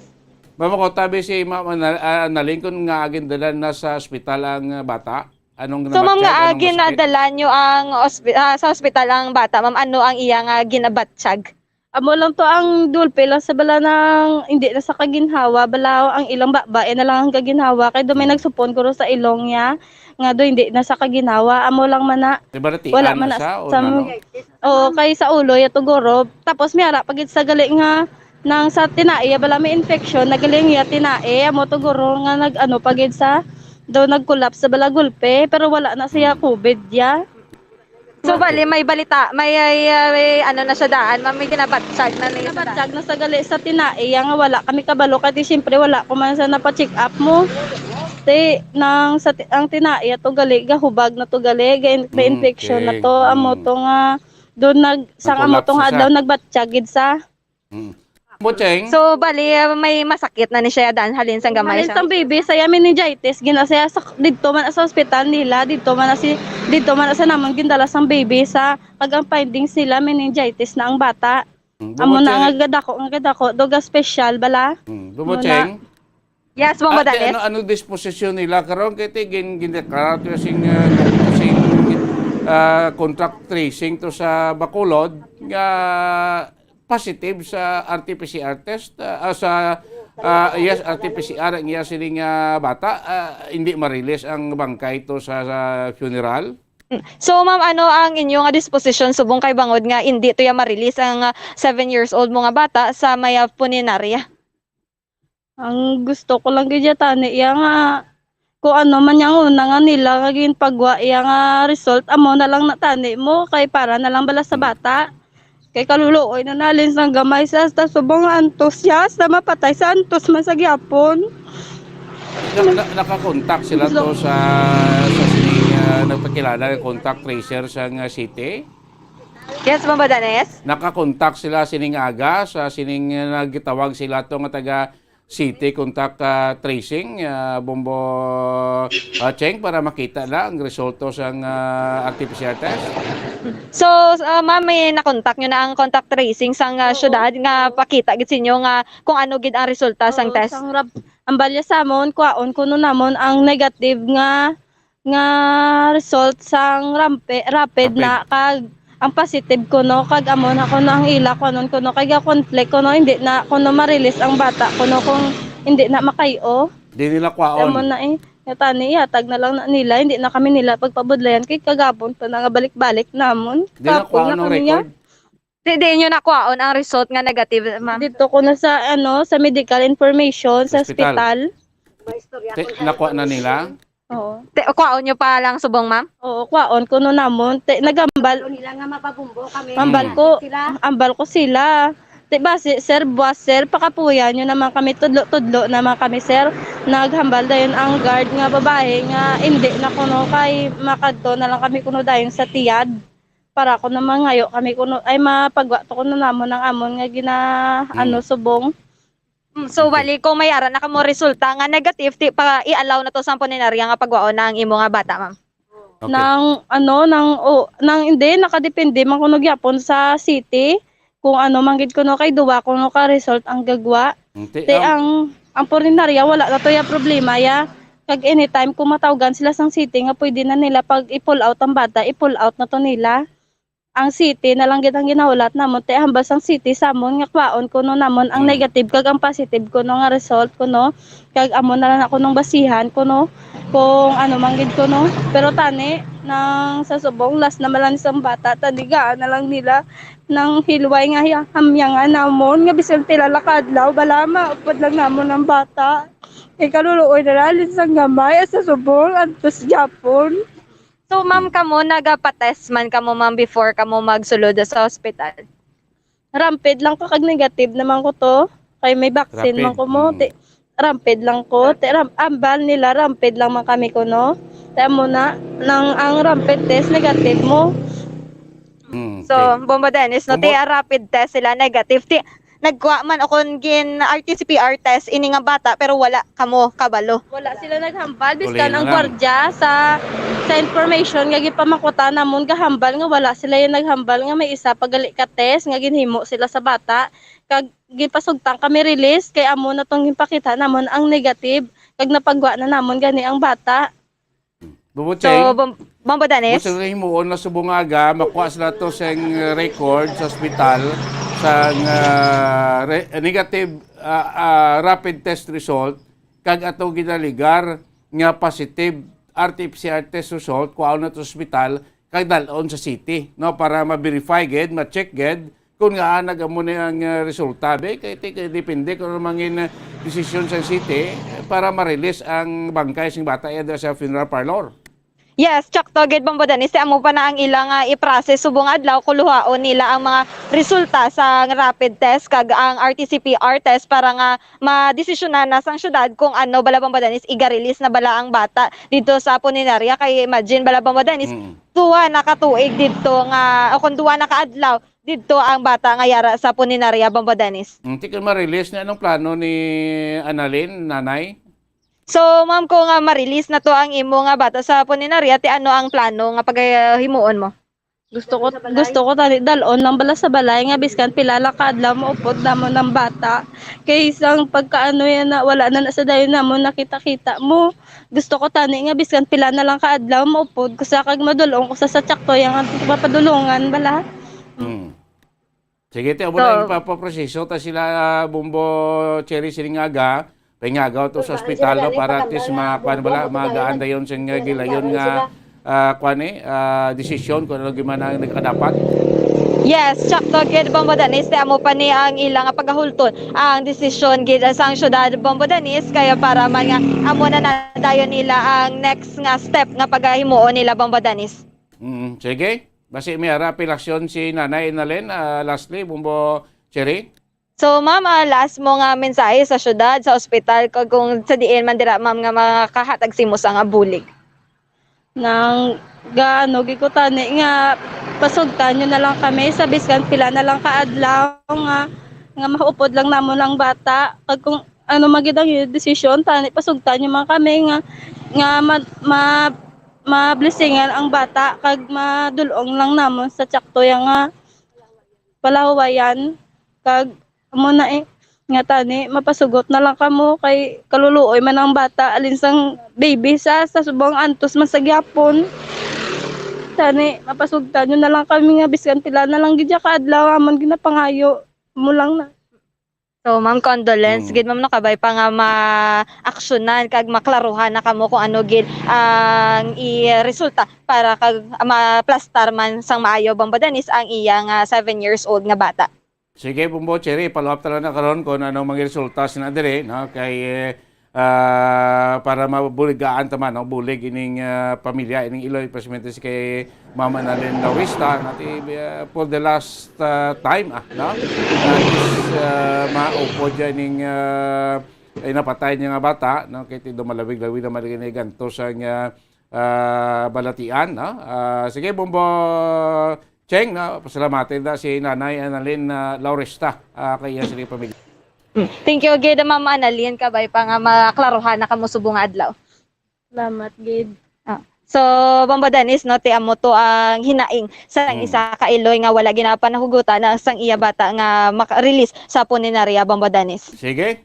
Mama ko tabi si Ma'am Analing kung nga agin dala na sa ospital ang bata. Anong So ma'am nga ginadala nyo ang sa ospital ang bata, ma'am ano ang iya nga ginabatsyag? Amo lang to ang dulpe lang sa bala ng hindi na sa kaginhawa bala ang ilang babae na lang ang kaginhawa kay do may nagsupon ko sa ilong niya nga do hindi na sa kaginhawa amo lang man na wala man na sa kay sa ulo ya tugoro tapos miara pagit sa gali nga nang sa tinae bala may infection nagaling ya tinae amo tugoro nga nag pagit sa do nag-collapse sa bala gulpe pero wala na siya COVID ya. So bali may balita, may ano na siya daan, may ginabatsag na niya. Ginabatsag na sa gali sa tinae nga wala kami kabalo kasi siyempre wala ko man sa napa-check up mo. Te nang sa ang tinae to gali gahubag na to gali may infection na to amo to nga doon sang amo to nga daw nagbatsag gid sa. Bucheng. So bali may masakit na ni siya daan halin sang gamay siya. Halin sang baby saya meningitis ginasaya sa didto man sa ospital nila didto man sa namon gindala sang baby sa pag ang findings nila meningitis na ang bata. Amo na nga gadako doga special bala. Bucheng. Yes, Mama Danes. Ano disposisyon nila karon kay gineklara to sing contact tracing to sa Bacolod nga positive sa RT-PCR test RT-PCR ang iya sining bata hindi ma-release ang bangkay to sa funeral. So ma'am ano ang inyong disposition subong kay bangod nga hindi to ya ma-release ang 7 years old mo nga bata sa may puninarya? Ang gusto ko lang gid tani iya nga kung ano man yang una nga nila kagin pagwa iya nga result amo na lang natani mo kay para na lang bala sa bata. Kay kaluluoy na nalin sang gamay sa subong antusias na mapatay sa antos man sa gyapon. Nakakontak sila to sa sining nagpakilala ng contact tracer sa city. Yes, Mama Danes. Nakakontak sila sining aga sa sining nagitawag sila to nga taga city contact tracing Bombo Cheng para makita na ang resulto sa RT-PCR test. So ma'am may nakontak nyo na ang contact tracing sang syudad nga pakita gid sinyo nga kung ano gid ang resulta sang test. Ang balya sa amon kuaon kuno namon ang negative nga result sang rapid na kag ang positive kuno kag amon ako no ang ila kuno kag conflict kuno hindi na kuno ma-release ang bata kuno kung hindi na makayo. Di nila kwaon. Amon na tani tag na lang na nila hindi na kami nila pagpabudlayan kay kagapon pa na nga balik-balik namon. Di na kwaon ang record. Di nyo nakwaon ang result nga negative, ma'am. Dito ko na sa sa medical information sa hospital. Nakwa na nila. Oo. Kwaon nyo pa lang subong, ma'am? Oo, kwaon ko no namon. Nagambal nila nga mapagumbo kami. Ambal ko sila. Diba, sir, boss, sir, pakapuyan nyo naman kami, tudlo naman kami, sir. Naghambal dayon ang guard nga babae nga hindi na kuno kay makadto na lang kami kuno dayon sa tiyad. Para ko naman ngayo kami kuno ay mapagwa to kuno namon ang amon nga gina subong. So wali kung may ara na kamo resulta nga negative ti pa i-allow na to sa puninarya nga pagwao na ang imo nga bata, ma'am. Okay. Nang hindi nakadepende man kuno gyapon sa city kung ano manggid kuno kay duwa kuno ka result ang gagwa. Te ang puninarya wala na to ya problema ya. Kag anytime kung matawgan sila sang city nga pwede na nila pag i-pull out ang bata, i-pull out na to nila. Ang city na lang gid ang ginaulat namon te hambas ang city samon nga kwaon kuno namon ang negative kag ang positive kuno nga result kuno kag amo na lang ako nung basihan kuno kung ano manggid kuno pero tani nang sa subong last na malan isang bata tanigaan na lang nila nang hilway nga hamyangan namon nga bisan tila lakadlaw balama upod lang namon ang bata ikaluluoy na lalin sang gamay sa subong antos Japon. So ma'am kamo nagapa-test man kamo ma'am before kamo magsulod sa hospital? Rampid lang ko kag negative naman ko to. Kay may vaccine man ko mo. Rampid lang ko. Ambal nila rampid lang man kami ko no. Tayo mo na nang ang rampid test negative mo. So Bombo Dennis no ti rapid test sila negative ti nagkuha man akong gin RT-PCR test ini nga bata pero wala kamo kabalo. Wala sila naghambal biskan ang gwardiya sa information nga gipamakuta namon gahambal nga wala sila yung naghambal nga may isa pagali ka test nga ginhimo sila sa bata kag gipasugtang kami release kay amo na tong gipakita namon ang negative kag napagwa na namon gani ang bata. Bubucheng. So Bombo Dennis. Gusto rin mo na subungaga makuha sila to sa record sa ospital sa negative rapid test result kag ato ginaligar nga positive RT-PCR test result kuha na to sa ospital kag dalon sa city no para ma-verify gid ma-check gid kung nga nagamo na ang resulta be kay depende kung mangin decision sa city para ma-release ang bangkay sing bata sa funeral parlor. Yes, tsakto gid Bombo Dennis amo pa na ang ilang i-process subong adlaw kuluhaon nila ang mga resulta sa rapid test kag ang RT-PCR test para nga madesisyonan na sang syudad kung ano bala Bombo Dennis iga-release na bala ang bata dito sa puninarya kay imagine bala Bombo Dennis duwa na katuig dito nga o kung duwa na kaadlaw dito ang bata nga yara sa puninarya Bombo Dennis. Hindi ka ma-release na anong plano ni Annalyn, nanay? So, ma'am, kung ma-release na to ang imo nga bata sa puninarya, ti ano ang plano nga paghimuon mo? Gusto ko tani dalon lang bala sa balay nga biskan pilala kadlaw mo upod namon ng bata. Kay isang pagkaano yan na wala na sa dayon namon nakita-kita mo. Gusto ko tani nga biskan pila na lang kaadlaw mo upod kusa kag madulong kusa sa tsakto yang papadulungan bala. Sige, amo na ipapaproseso ta sila Bombo Cherry Siringaga. Pengagaw to sa ospital no, para at least magaan dayon sa gilayon nga desisyon kung ano gimana nagkadapat. Yes, tsakto gid Bombo Dennis amo pa ni ang ilang pagahulton ang desisyon gid sa syudad Bombo Dennis kaya para man nga amo na dayon nila ang next nga step nga pagahimuon nila Bombo Dennis. Sige. Basi may apilasyon si Nanay Annalyn lastly Bombo Cherry. So ma'am, last mo nga mensahe sa syudad, sa ospital kung sa diin man dira ma'am nga makahatag simo sa nga bulig. Nang gaano gi ko tani nga pasugtan nyo na lang kami sa biskan pila na lang kaadlaw nga maupod lang namon ang bata kag kung ano magid ang desisyon tani pasugtan nyo man kami nga ma-blessingan ang bata kag madulong lang namon sa tsakto nga palawayan kag mo na nga tani mapasugot na lang kamo kay kaluluoy man ang bata alinsang baby sa subong antos man sa gyapon tani mapasugtan nyo na lang kami nga biskan pila na lang gid kaadlaw amon ginapangayo mo lang na. So ma'am, condolence gid ma'am no kabay pa nga ma-aksyonan kag maklaruhan na kamo kung ano gid ang i-resulta para kag ma-plastar man sang maayo Bombo Dennis ang iyang 7 years old nga bata. Sige, Bombo Cherry, follow up talaga na karon kung anong mga resulta sina dire no kay para mabuligaan taman no bulig ining pamilya ining Iloy presidente si kay Mama Annalyn Lawista nati for the last time no maupo dyan ining napatay niya nga bata no kay tido malawig-lawig na mariganigan to sa balatian no sige Bombo Cheng, pasalamatin na si Nanay Annalyn Laurista kay sa pamilya. Thank you gid Ma'am Annalyn kabay pa nga maklaruhan na kamo subong adlaw. Salamat, gid. So, Bombo Dennis, no, ti amo to ang hinaing sa isa ka Iloy nga wala ginapanahugutan na sang iya bata nga maka-release sa Puninaria, Bombo Dennis. Sige.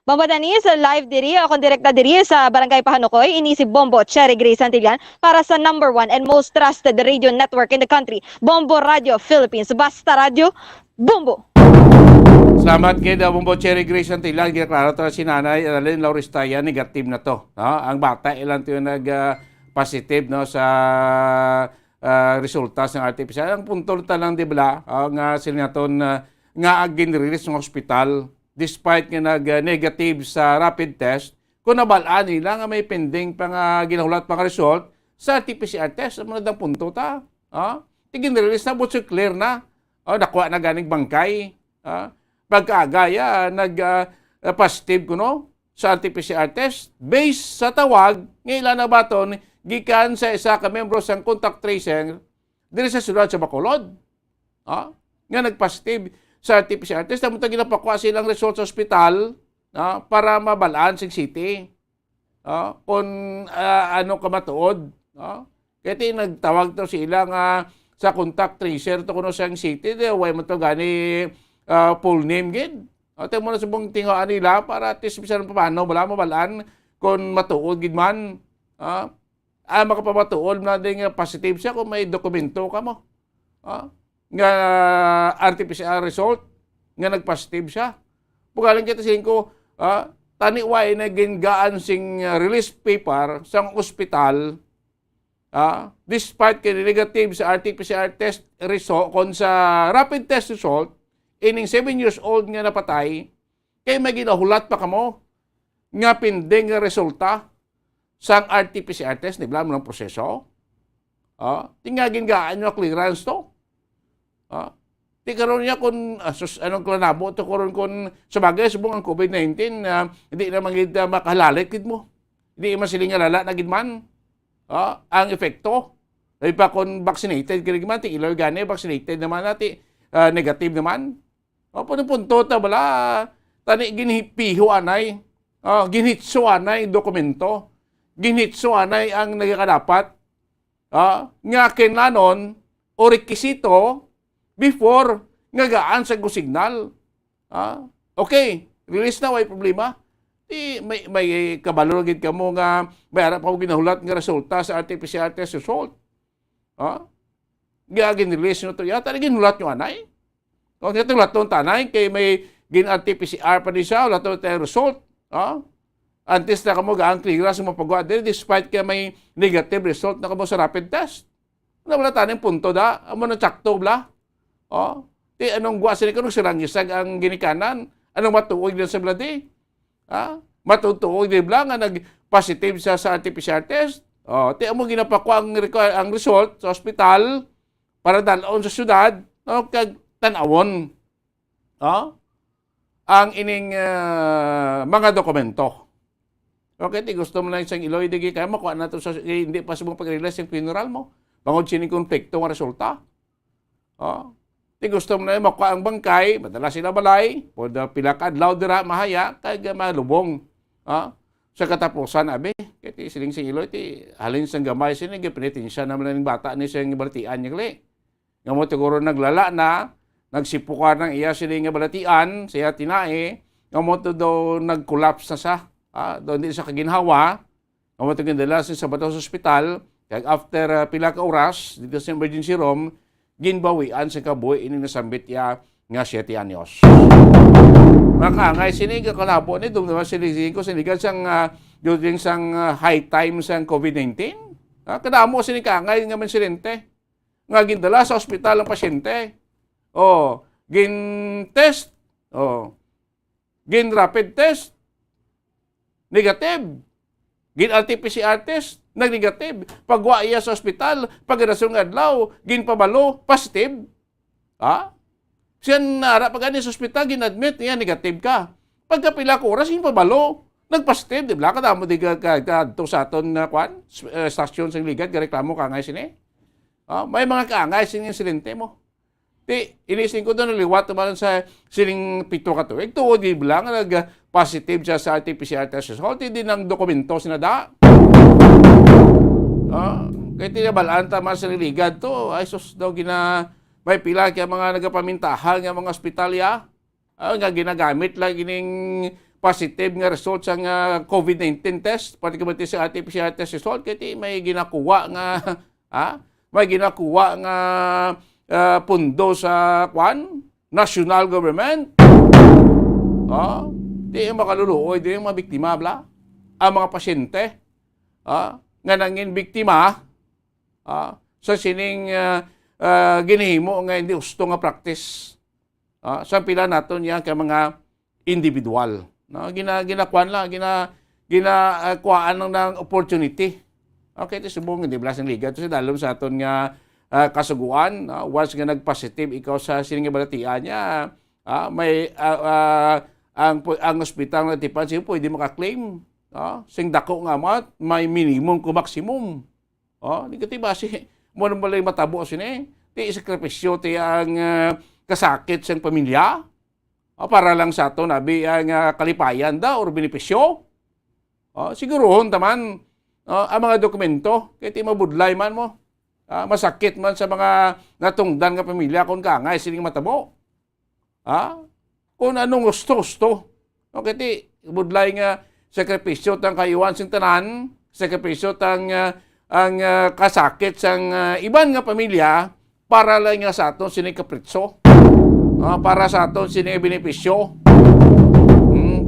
Bombo Dennis, live diri, ako direkta diri sa Barangay Pahanukoy, ini si Bombo Cherry Grace Santillan para sa #1 and most trusted radio network in the country, Bombo Radio Philippines. Basta Radio, Bombo! Salamat kay Bombo Cherry Grace Santillan. Klaro to si Nanay Annalyn Lauristaya, negative na to. No? Ang bata ilan to yung positive no sa resulta ng RT-PCR. Ang punto lang di ba nga sila naton nga gin-release ng hospital despite nga nag-negative sa rapid test kung nabalaan nila nga may pending pa nga ginahulat pa nga result sa RT-PCR test. Ang mga punto ta. Gin-release na but clear na. Nakuha na ganing bangkay. Pagkaagaya nag-positive kuno sa RT-PCR test based sa tawag ng ilan na baton gikan sa isa ka membro sang contact tracing diri sa syudad sa Bacolod. Nga nag-positive sa RT-PCR test tamo ginapakuha silang result sa ospital para mabalaan sing city. Kung ano ka matuod. Kaya nagtawag to sila nga sa contact tracer to kuno sang city way mo to gani full name gid. Ate mo na subong tingaan nila para at least bisan paano wala mabalaan kung matuod gid man. Makapamatuod na din positive siya kung may dokumento ka mo. Nga RT-PCR result nga nag-positive siya. Pugaling kita singko taniway na gingaan sing release paper sang ospital despite kay negative sa RT-PCR test result kon sa rapid test result ining 7 years old nga napatay, kay may ginahulat pa kamo nga pending nga resulta sang RT-PCR test, nibla mo ng proseso. Tingagin gaan nyo clearance to. Di karoon niya kung anong klanabo to karoon kung sabagay subong ang COVID-19 hindi naman makahalalit kid mo. Hindi man siling alala na gidman. Ang epekto. Ay pa kung vaccinated kid man, ti iloy gani vaccinated naman natin negative naman. Punto ta bala tani ginhipiho anay. Ginhitso anay dokumento. Ginhitso anay ang nagkadapat. Nga kinlanon o rekisito before nga gaan sa signal. Okay, release na way problema. May kabalo gid kamo nga may ara pa ginahulat nga resulta sa RT-PCR test result. Gagin release no to yata ginulat nyo anay. Kung ito laton tanay kay may gin RT-PCR pa di siya laton tayo result. Antes na kamo gaan clearance mo pagwa diri despite kay may negative result na kamo sa rapid test. Wala taning punto da amo na sakto bla. Ti anong gwa sini kuno silang isag ang ginikanan anong matuog din sa bladi. Matutuog din bla nga nag-positive siya sa RT-PCR test. Ti amo ginapakwa ang result sa ospital para dalon sa syudad kag tan-awon ang ining mga dokumento. Okay, ti gusto mo lang isang iloy digi kaya makuha na to sa hindi pa subong pag-release yung funeral mo. Bangod sining konflikto nga resulta. Ti gusto mo na makuha ang bangkay, madala sila balay, pod pila ka adlaw dira mahaya kay malubong. Sa katapusan abi, kay ti siling sing iloy ti halin sang gamay sini gipinitin siya naman ng bata ni siyang balatian niya kli. Nga mo siguro naglala na nagsipukan ng iya sila nga balatian, siya tinae, nga mo to daw nag-collapse na siya. Doon din sa kaginhawa, nga mo to gindala sa Batos Hospital, kaya after pila ka oras, dito sa emergency room, ginbawian sa kabuhi, ini nasambit ya nga 7 anyos. Makangay, siniga kalabo ni, doon naman siligin ko, sinigan sang, doon sang high time sang COVID-19. Kadamo sinikangay nga mensilente. Nga gindala sa ospital ang pasyente. Gin-test. Gin-rapid test. Negative. Gin-RT-PCR test. Nag-negative. Pagwa iya sa ospital, pag-rasong adlaw, gin-pabalo, positive. Siya nara pag sa ospital, gin-admit, niya, negative ka. Pagkapila ko oras, gin-pabalo. Nag-positive, di ba? Kadamo di ka sa aton na stasyon sa ligad, reklamo ka nga sini. May mga kaangay sining silente mo. Inisin ko doon, liwat naman sa siling pito ka tuwing. Tuod lang, nag-positive siya sa RT-PCR test result. Hindi ng dokumento sinada. Kaya tinabalaan tama sa niligan to. Ay, sus daw may pila kaya mga nagapamintahan nga mga ospitalya. Nga ginagamit lang ining positive nga result sa COVID-19 test. Particularly sa RT-PCR test result. Kaya may ginakuha nga, pundo sa national government. Di yung makaluluoy, di yung mga biktima, ang mga pasyente, nga nangin biktima, sa sining ginihimo nga hindi gusto nga practice. Sa pila naton yan kay mga individual. Ginakuan lang, ginakuan lang ng opportunity. Okay, ito subong, hindi blasang liga. Ito si dalom sa aton nga kasuguan, once nga nag-positive ikaw sa sining balatian niya, may ang ospital na tipan siya pwede makaklaim. Sing dako nga may minimum ko maximum. Di ka tiba mo nang balay matabo sini. Ti sakripisyo ti ang kasakit sa pamilya. Para lang sa ato nabi ang kalipayan da or benepisyo. Sigurohon taman ang mga dokumento kay ti mabudlay man mo. Masakit man sa mga natungdan nga pamilya kung kangay sining matabo. Kung anong gusto. Okay, ti budlay nga sakripisyo tang kayuan sing tanan, sakripisyo tang ang kasakit sang iban nga pamilya para lang nga sa aton sining kapritso. Para sa aton sining benepisyo.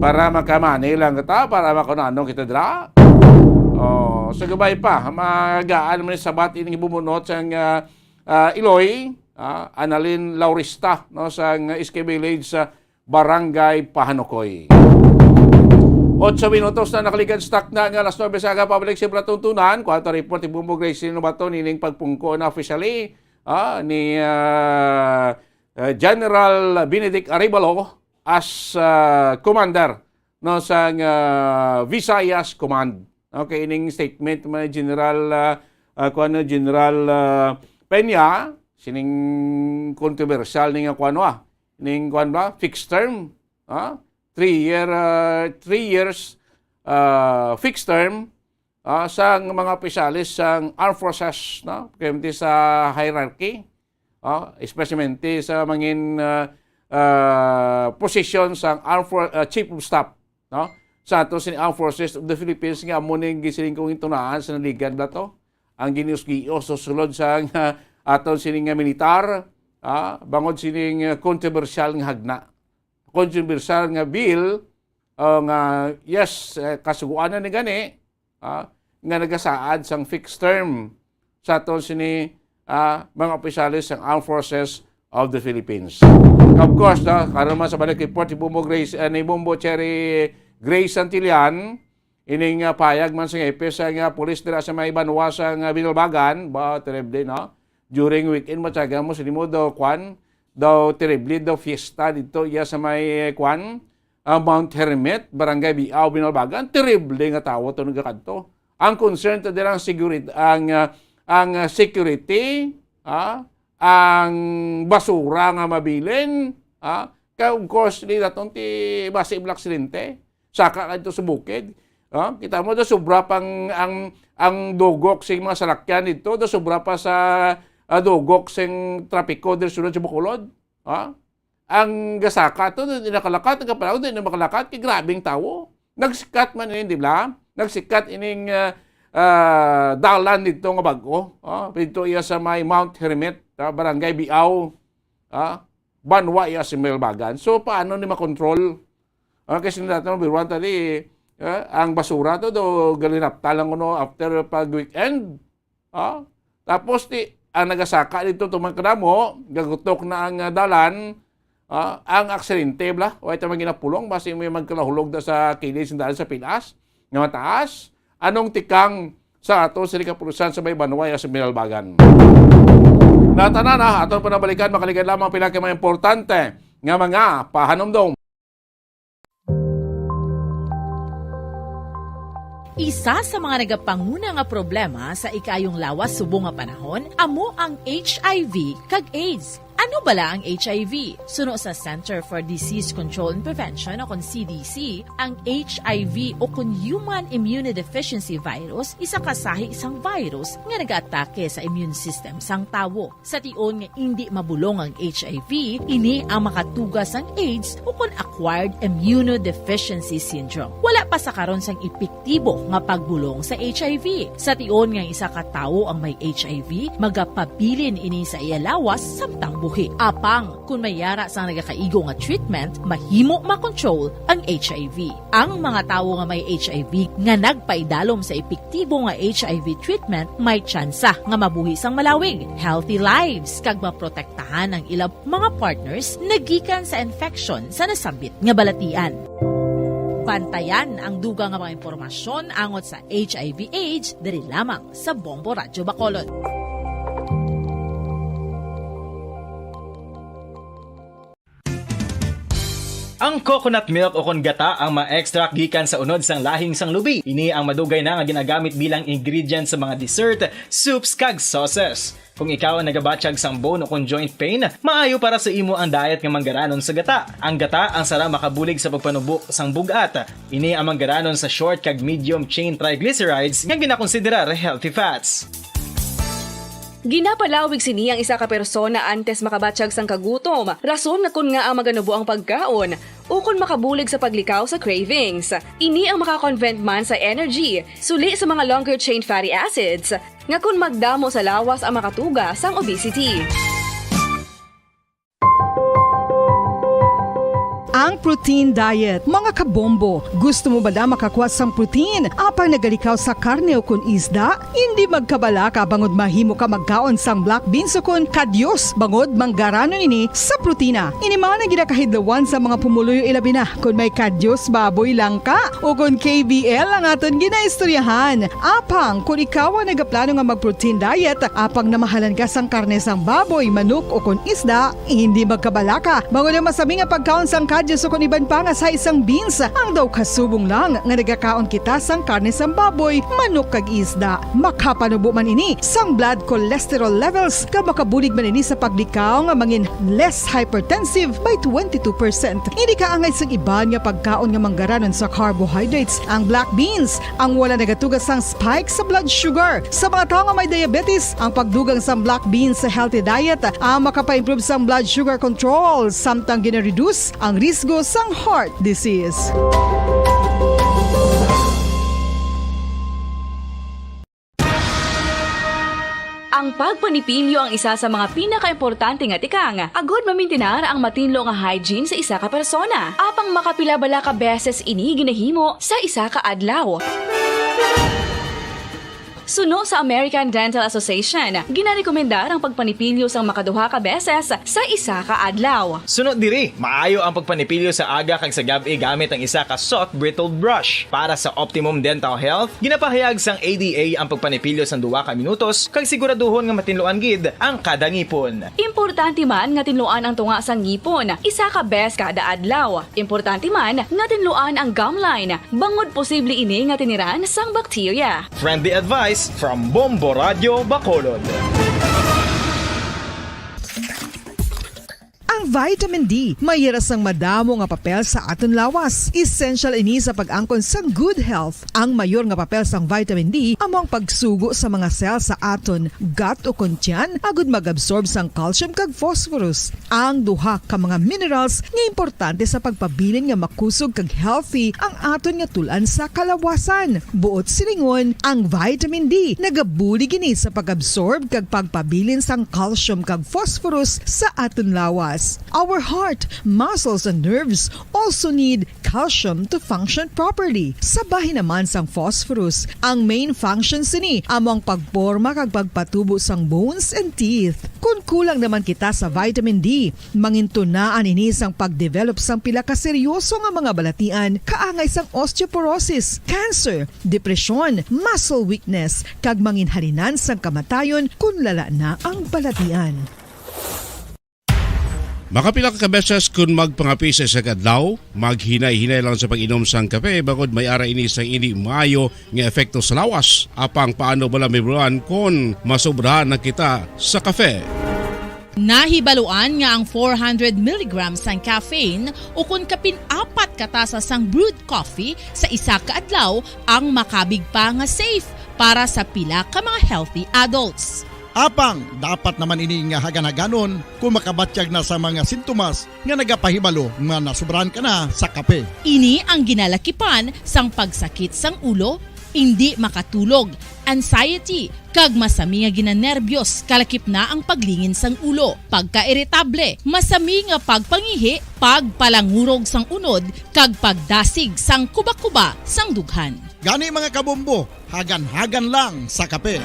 Para makamani lang kita, para makunanong kita dra. Sa gabay pa, magaan man sabat ining bumunot sang Iloy, Annalyn Laurista, no, sang SK Village sa Barangay Pahanukoy. 8 minutos na nakalikan stock na nga alas 9 sa public safety tuntunan. Kuha report Bumbo Grace no bato nining pagpungko na officially ni General Benedict Arevalo as commander no sa Visayas Command. Okay, ining statement man General General Peña sining controversial ning ning fixed term 3 years fixed term sa mga opisyalis sang armed forces, no? Kaya sa hierarchy, especially sa mangin position sang chief of staff, no? Sa ato sin armed forces of the Philippines nga mo ning gisiling kong intunaan sa naligan ba to ang ginius-gios so sulod sa aton sining militar, bangod sining controversial nga hagna. Controversial nga bill nga kasuguan na ni gani nga nagasaad sang fixed term sa aton sini mga opisyalis ng Armed Forces of the Philippines. Of course, karon man sa balik report ni Bumbo Cherry Grace Santillan ining payag man sa EPS nga pulis dira sa may Banwa sa Binalbagan ba terrible no during weekend matyaga mo sinimo daw terrible daw fiesta dito sa may Mount Hermit, Barangay Biao, Binalbagan. Terrible nga tawo to nagkadto. Ang concern to dirang security ang security, ang basura nga mabilin, of course di daton ti base black silente. Saka kadto sa bukid. Kita mo da sobra pang ang dugok sing mga salakyan dito, da sobra pa sa dugok sing trapiko dir sunod sa Bacolod. Ang gasaka to, hindi nakalakat, nagkapalaw, hindi makalakat, kay grabing tao. Nagsikat man yun, di ba? Nagsikat ining dalan dito nga bago. Dito iya sa may Mount Hermit, Barangay Biao, Banwa iya sa Binalbagan. So, paano ni makontrol? Kasi natin, biruan tadi, ang basura to, do galinapta lang ko after pag-weekend. Tapos, ang nagasaka dito, tumangkada mo, gagutok na ang dalan, ang aksidente bla o ito maginapulong basi may magkalahulog da sa kilis dahil sa Pinas nga mataas anong tikang sa ato sa Likapurusan sa may Banway sa Binalbagan. Natana na aton panabalikan makaligan lamang pinaka mga importante nga mga pahanomdom. Isa sa mga nagapanguna nga problema sa ikayong lawas subong nga panahon amo ang HIV kag AIDS. Ano bala ang HIV? Suno sa Center for Disease Control and Prevention o kon CDC, ang HIV o kon Human Immunodeficiency Virus isa kasahi isang virus nga nag-atake sa immune system sang tawo. Sa tion nga hindi mabulong ang HIV, ini ang makatugas ang AIDS o kon Acquired Immunodeficiency Syndrome. Wala pa sa karon sang epektibo nga pagbulong sa HIV. Sa tion nga isa ka tawo ang may HIV, magapabilin ini sa iyalawas samtang buhi. Apang, kung mayara sang nagakaigo nga treatment, mahimo makontrol ang HIV. Ang mga tawo nga may HIV nga nagpaidalom sa epektibo nga HIV treatment, may tsansa nga mabuhi sang malawig, healthy lives, kag maprotektahan ang ilang mga partners nagikan sa infection sa nasambit nga balatian. Bantayan ang dugang nga mga impormasyon angot sa HIV/AIDS diri lamang sa Bombo Radyo Bacolod. Ang coconut milk o kon gata ang ma-extract gikan sa unod sang lahing sang lubi. Ini ang madugay na nga ginagamit bilang ingredient sa mga dessert, soups kag sauces. Kung ikaw ang nagabatsyag sang bone o kon joint pain, maayo para sa imo ang diet nga manggaranon sa gata. Ang gata ang sara makabulig sa pagpanubok sang bugat. Ini ang manggaranon sa short kag medium chain triglycerides nga ginakonsiderar healthy fats. Ginapalawig sini ang isa ka persona antes makabatsyag sang kagutom. Rason nga kun nga ang maganubo ang pagkaon o kun makabulig sa paglikaw sa cravings. Ini ang makakonvent man sa energy, suli sa mga longer chain fatty acids, nga kun magdamo sa lawas ang makatuga sang obesity. Ang protein diet. Mga kabombo, gusto mo ba na makakuha sang protein? Apang nagalikaw sa karne o kun isda? Hindi magkabala ka bangod mahimo ka magkaon sang black beans o kun kadyos bangod manggaranon ini sa protina. Ini man ang ginakahidlawan sa mga pumuluyo ilabi na kung may kadyos baboy lang ka o kun KBL ang aton ginaistoryahan. Apang kung ikaw ang nagaplano nga mag-protein diet, apang namahalan ka sang karne sang baboy, manok o kun isda, hindi magkabala ka bangod ang masami nga pagkaon sang kadyos o kung iban pa nga sa isang beans, ang daw kasubong lang nga nagakaon kita sang karne sang baboy, manok kag isda. Makapanubo man ini sang blood cholesterol levels ka makabulig man ini sa paglikaw nga mangin less hypertensive by 22%. Hindi ka angay sang iban nga pagkaon nga manggaranon sa carbohydrates. Ang black beans ang wala nagatugas sang spike sa blood sugar. Sa mga tao nga may diabetes, ang pagdugang sang black beans sa healthy diet ang makapa-improve sang blood sugar control samtang gina-reduce ang risgo sang heart disease. Ang pagpanipilyo ang isa sa mga pinaka-importante nga tikang. Agod mamintinar ang matinlo nga hygiene sa isa ka persona. Apang makapilabala ka beses ini ginahimo sa isa ka adlaw. Suno sa American Dental Association, ginarekomendar ang pagpanipilyo sang makaduha ka beses sa isa ka adlaw. Sunod diri, maayo ang pagpanipilyo sa aga kag sa gabi gamit ang isa ka soft brittled brush. Para sa optimum dental health, ginapahayag sang ADA ang pagpanipilyo sang 2 ka minutos kag siguraduhon nga matinluan gid ang kada ngipon. Importante man nga tinluan ang tunga sang ngipon, isa ka bes kada adlaw. Importante man nga tinluan ang gum line, bangod posible ini nga tiniran sang bakterya. Friendly advice from Bombo Radyo Bacolod. Ang vitamin D, mayira sang madamo nga papel sa aton lawas. Essential ini sa pag-angkon sang good health. Ang mayor nga papel sang vitamin D among pagsugo sa mga cell sa aton gut o kuntyan agud mag-absorb sang calcium kag phosphorus. Ang duha ka mga minerals nga importante sa pagpabilin nga makusog kag healthy ang aton nga tulan sa kalawasan. Buot silingon, ang vitamin D nagabuli gini sa pag-absorb kag pagpabilin sang calcium kag phosphorus sa aton lawas. Our heart, muscles, and nerves also need calcium to function properly. Sabahin naman sang phosphorus, ang main functions ni among pagporma kag pagpatubo sang bones and teeth. Kung kulang naman kita sa vitamin D, mangintunaan ini sang pagdevelop sang pila ka seryoso nga mga balatian, kaangay sang osteoporosis, cancer, depresyon, muscle weakness, kag manginhalinan sang kamatayon kung lala na ang balatian. Makapila ka beses kung magpangapi sa isang adlaw, maghinay-hinay lang sa pag-inom sang kape bagod may ara ini sang ini maayo nga epekto sa lawas. Apang paano bala may buwan kung masobrahan na kita sa kape? Nahibaluan nga ang 400 mg sang caffeine o kung kapin 4 katasa sang brewed coffee sa isa ka adlaw ang makabig pa nga safe para sa pila ka mga healthy adults. Apang, dapat naman ini nga hagan-haganon kung makabatyag na sa mga sintomas nga nagapahibalo nga nasubrahan ka na sa kape. Ini ang ginalakipan sang pagsakit sang ulo, hindi makatulog, anxiety, kag masami nga ginanerbiyos, kalakip na ang paglingin sang ulo, pagka-irritable, masami nga pagpangihi, pagpalangurog sang unod, kag pagdasig sang kuba-kuba sang dughan. Gani mga kabombo, hagan-hagan lang sa kape.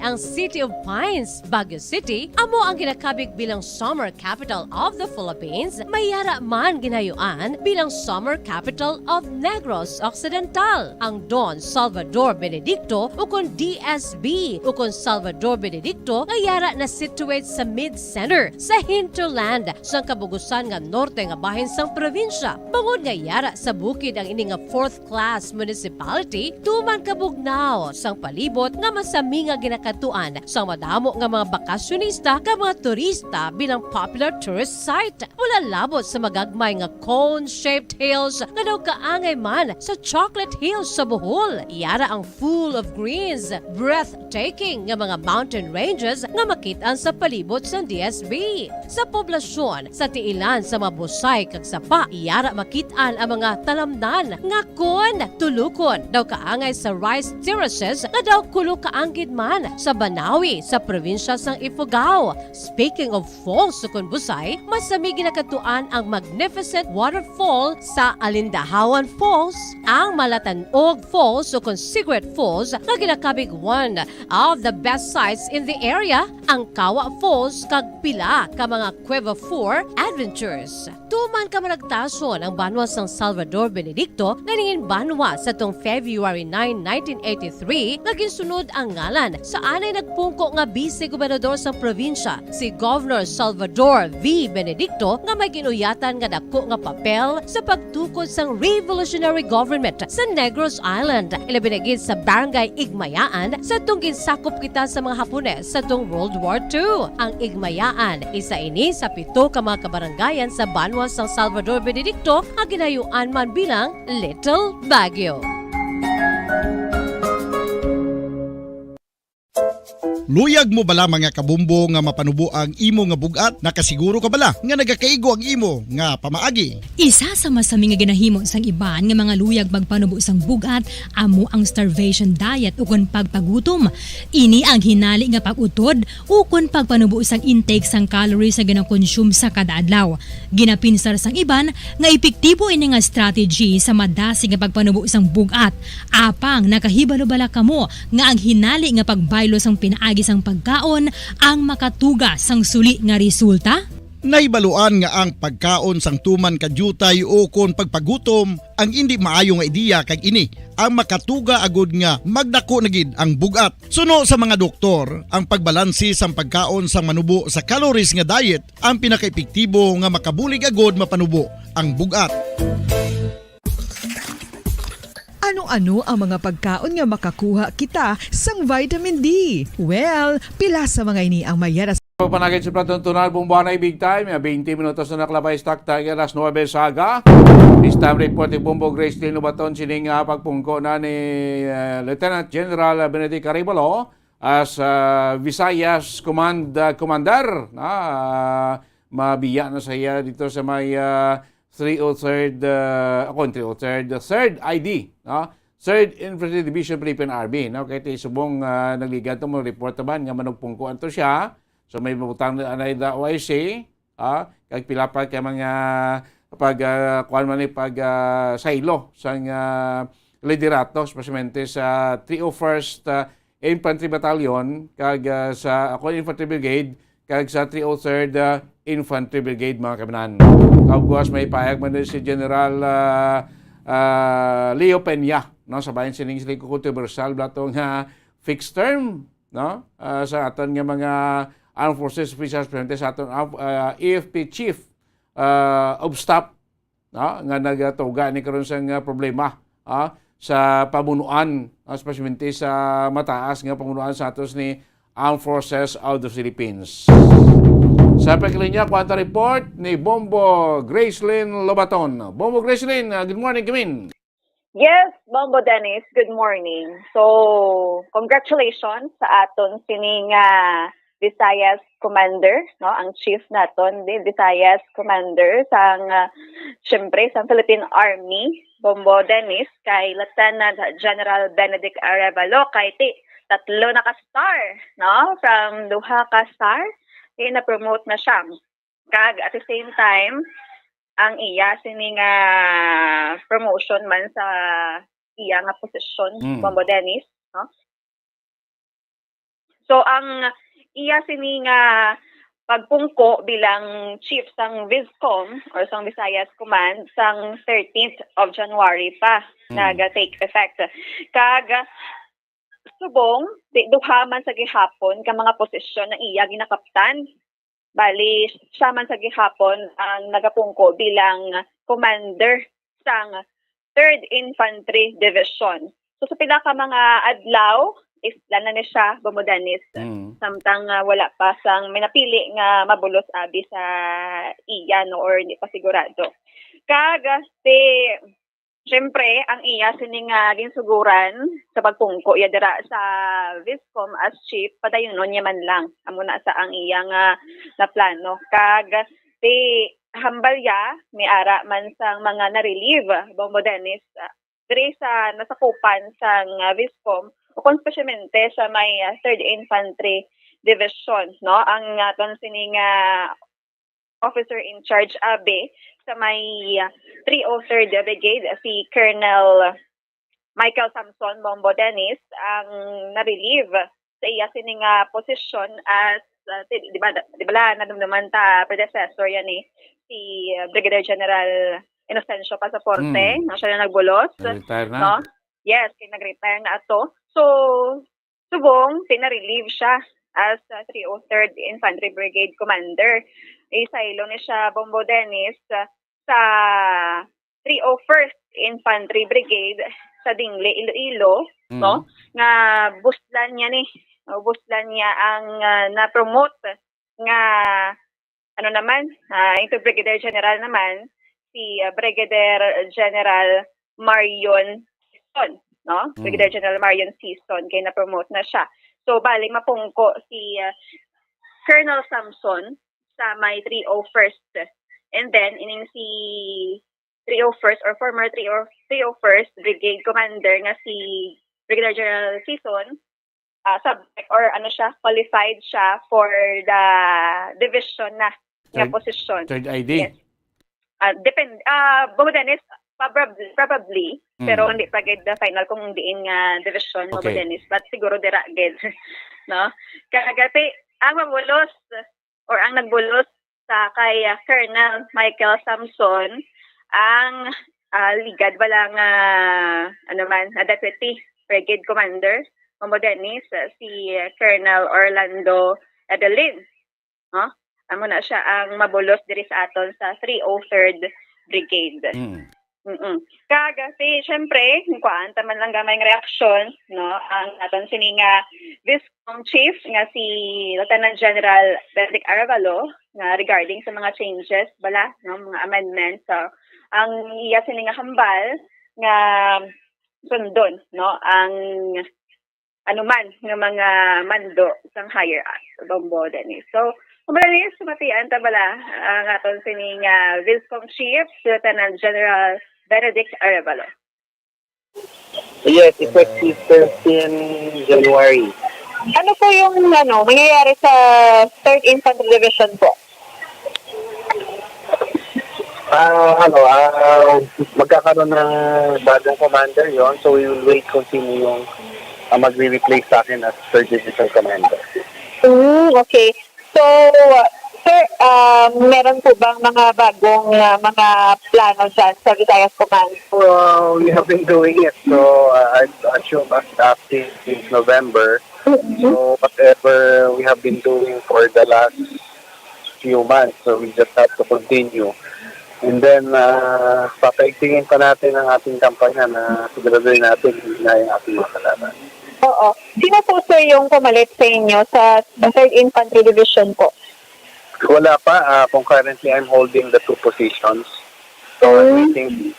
Ang City of Pines, Baguio City, amo ang ginakabig bilang Summer Capital of the Philippines, mayara man ginayuan bilang Summer Capital of Negros Occidental. Ang Don Salvador Benedicto ukon DSB ukon Salvador Benedicto mayara na situate sa mid-center sa hinterland sa kabugusan nga norte nga bahin sang probinsya. Bangod nga yara sa bukid ang ini nga 4th class municipality, tuman kabugnaw sang palibot nga masami nga ginakatuan sa madamo nga mga bakasyonista ka mga turista bilang popular tourist site. Wala labot sa magagmay nga cone-shaped hills nga daw kaangay man sa Chocolate Hills sa Bohol. Iyara ang full of greens, breathtaking nga mga mountain ranges nga makitaan sa palibot sa DSB. Sa poblasyon, sa tiilan sa mabusay kag sapa, iyara makitaan ang mga talamnan nga kon tulukon daw kaangay sa rice terraces nga daw kulo kaanggid man sa Banawi sa probinsya sang Ifugao. Speaking of falls sa Busay, masami ginakatuan ang magnificent waterfall sa Alindahawan Falls, ang Malatanog Falls o Secret Falls na ginakabig one of the best sites in the area, ang Kawa Falls kag pila ka mga Cueva 4 adventures. Tuman ka managtason ang banwa sang Salvador Benedicto na ningin banwa sa tong February 9, 1983 nga ginsunod ang ngalan sa anay nagpungko nga vice-gobernador sa probinsya, si Governor Salvador V. Benedicto nga may ginuyatan nga dako nga papel sa pagtukod sang revolutionary government sa Negros Island. Ilabinagid sa Barangay Igmayaan sa tong ginsakop kita sa mga Hapones sa tong World War II. Ang Igmayaan, isa ini sa 7 ka mga kabarangayan sa banwa sang Salvador Benedicto nga ginayuan man bilang Little Baguio. Luyag mo bala mga kabumbo nga mapanubo ang imo nga bugat? Nakasiguro ka bala nga nagakaigo ang imo nga pamaagi? Isa sa masami nga ginahimo sang iban nga mga luyag magpanubo sang bugat amo ang starvation diet ukon pagpagutom. Ini ang hinali nga pag-utod ukon pagpanubo sang intake sang calories nga gina-consume sa kada adlaw. Ginapinsar sang iban nga epektibo ini nga strategy sa madasi nga pagpanubo sang bugat. Apang nakahibalo bala kamo nga ang hinali nga pagbaylo sang pinaagi sang pagkaon ang makatuga sang suli nga resulta? Naibaluan nga ang pagkaon sang tuman kadyutay o kon pagpagutom ang hindi maayo nga ideya kag ini ang makatuga agud nga magdako na gid ang bugat. Suno sa mga doktor, ang pagbalansi sang pagkaon sang manubo sa calories nga diet ang pinakaepektibo nga makabulig agud mapanubo ang bugat. Ano-ano ang mga pagkaon nga makakuha kita sang vitamin D? Well, pila sa mga ini ang mayara Pagpanagin sa platuntunan Bumbuanay Big Time, 20 minutos na naklabay stock tayo alas 9 saga. This time report ni Bombo Grace Lino Baton sining pagpungko na ni Lieutenant General Benedict Caribalo as Visayas Commander. Mabiya na sa iya dito sa may 303rd ID. Third Infantry Division Philippine Army. Kaya ito subong nagligan ito mo report naman nga manugpungkuan to siya. So may mabutang na da OIC, kag pilapag kay mga kuan man ni saylo sang liderato especialmente sa 301st Infantry Battalion kag sa Infantry Brigade kag sa 303rd Infantry Brigade mga kabinan. Kagwas may payag man si General Leo Peña, no, sa bayan sining sila controversial blatong fixed term, no, sa aton nga mga Armed Forces officials presente sa aton AFP Chief of Staff, no, nga nagatuga ni karon sang problema sa pamunuan, especially sa mataas nga pamunuan sa atos ni Armed Forces of the Philippines. Sa pagkalinya, kwanta report ni Bombo Gracelyn Lobaton. Bombo Gracelyn, good morning, Gamin. Yes, Bombo Dennis, good morning. So, congratulations sa aton sining Visayas Commander, no, ang chief naton di Visayas Commander sang syempre sa Philippine Army, Bombo Dennis, kay Lieutenant General Benedict Arevalo, kay tatlo na ka-star, no, from duha ka-star, na-promote na siya. Kag at the same time, ang iya sining promotion man sa iya nga posisyon, Bombo Dennis, no? So ang iya sining pagpungko bilang chief sang Viscom or sang Visayas Command sang 13th of January pa naga-take effect. Kag subong duha man sa gihapon ka mga posisyon na iya ginakaptan. Bali siya man sa gihapon ang nagapungko bilang commander sang 3rd Infantry Division. So sa pila ka mga adlaw isla na ni siya Bomodanis samtang wala pa sang minapili nga mabulos abi sa iya, no, or hindi pa sigurado. Kag syempre ang iya sining ginsuguran sa pagpungko iya dira sa Viscom as chief padayonon niya man lang amo na sa ang iya nga na plano. Kag hambal ya may ara man sang mga na-relieve Bomodanis diri sa nasakupan sang Viscom o kung specialmente sa may 3rd Infantry Division, no, ang aton sining officer in charge abi sa may 303rd Brigade si Colonel Michael Samson Bombo Dennis ang na-relieve sa iya sining posisyon as di ba nadumduman ta predecessor yan si Brigadier General Inocencio Pasaporte, no, siya na nagbulos, no? Yes, nag-retire na ato. So, subong, pina-relieve siya as 303rd Infantry Brigade Commander. Isaylo ni siya, Bombo Dennis, sa 301st Infantry Brigade sa Dingle, Iloilo, no? Nga buslan niya buslan niya ang na-promote nga, ano naman, into Brigadier General naman, si Brigadier General Marion Season, no? Brigadier General Marion Season, kaya na-promote na siya. So, bali, mapungko si Colonel Samson sa may 301st. And then, ining si 301st or former 301st Brigade Commander nga si Brigadier General Season, subject or qualified siya for the division na nga position. Third ID? Yes. Depende. Bomodanis, probably, pero hindi pa gid the final kung diin nga division mo Bomodanis, but siguro dira gid, no? Kagati ang mabulos or ang nagbulos sa kay Colonel Michael Samson ang ligad walang Deputy Brigade Commander Bomodanis si Colonel Orlando Adelin, no? Amo na siya ang mabulos diri sa aton sa 303rd Brigade. Kag syempre, kuan taman lang gamay ng reaksyon, no, ang aton sininga Viscom Chief nga si Lieutenant General Benedict Arevalo nga regarding sa mga changes bala no mga amendments ang iya sini nga hambal nga sundon no ang anuman nga mga mando sang higher ups Bombo Dennis. So kumbaga sumatian ta bala ang aton sini nga Viscom Chief si Lieutenant General Benedict Arevalo. Yes, effective 13 January. Ano po yung mangyayari sa 3rd Infantry Division po? Magkakaroon ng bagong commander yon, so we will wait kung sino yung magre-replace sa akin as 3rd Division Commander. Okay. So, sir, meron po bang mga bagong mga plano dyan sa Visayas Command? Well, we have been doing it, so I assume as active since November. So whatever we have been doing for the last few months, so we just have to continue. And then, papaigtingin pa natin ang ating kampanya na siguraduhin natin na yung ating mga kalaban. Oo. Sino po sir yung pumalit sa inyo sa 3rd Infantry Division po? Wala pa. Concurrently, I'm holding the 2 positions. So I think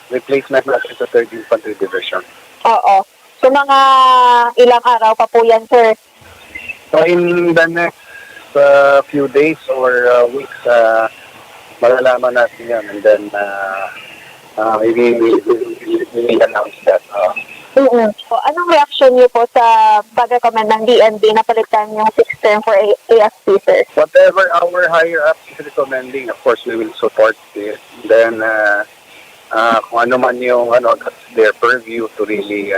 replacement natin sa 3rd Infantry Division. Oo. So mga ilang araw pa po yan, sir? So in the next few days or weeks, malalaman natin yan. And then we will announce that. So, anong reaction niyo po sa pag-recommend ng DNB na palitan yung 6th term for AFP, sir? Whatever our higher-ups is recommending, of course, we will support it. Then, kung ano man yung, that's their purview to really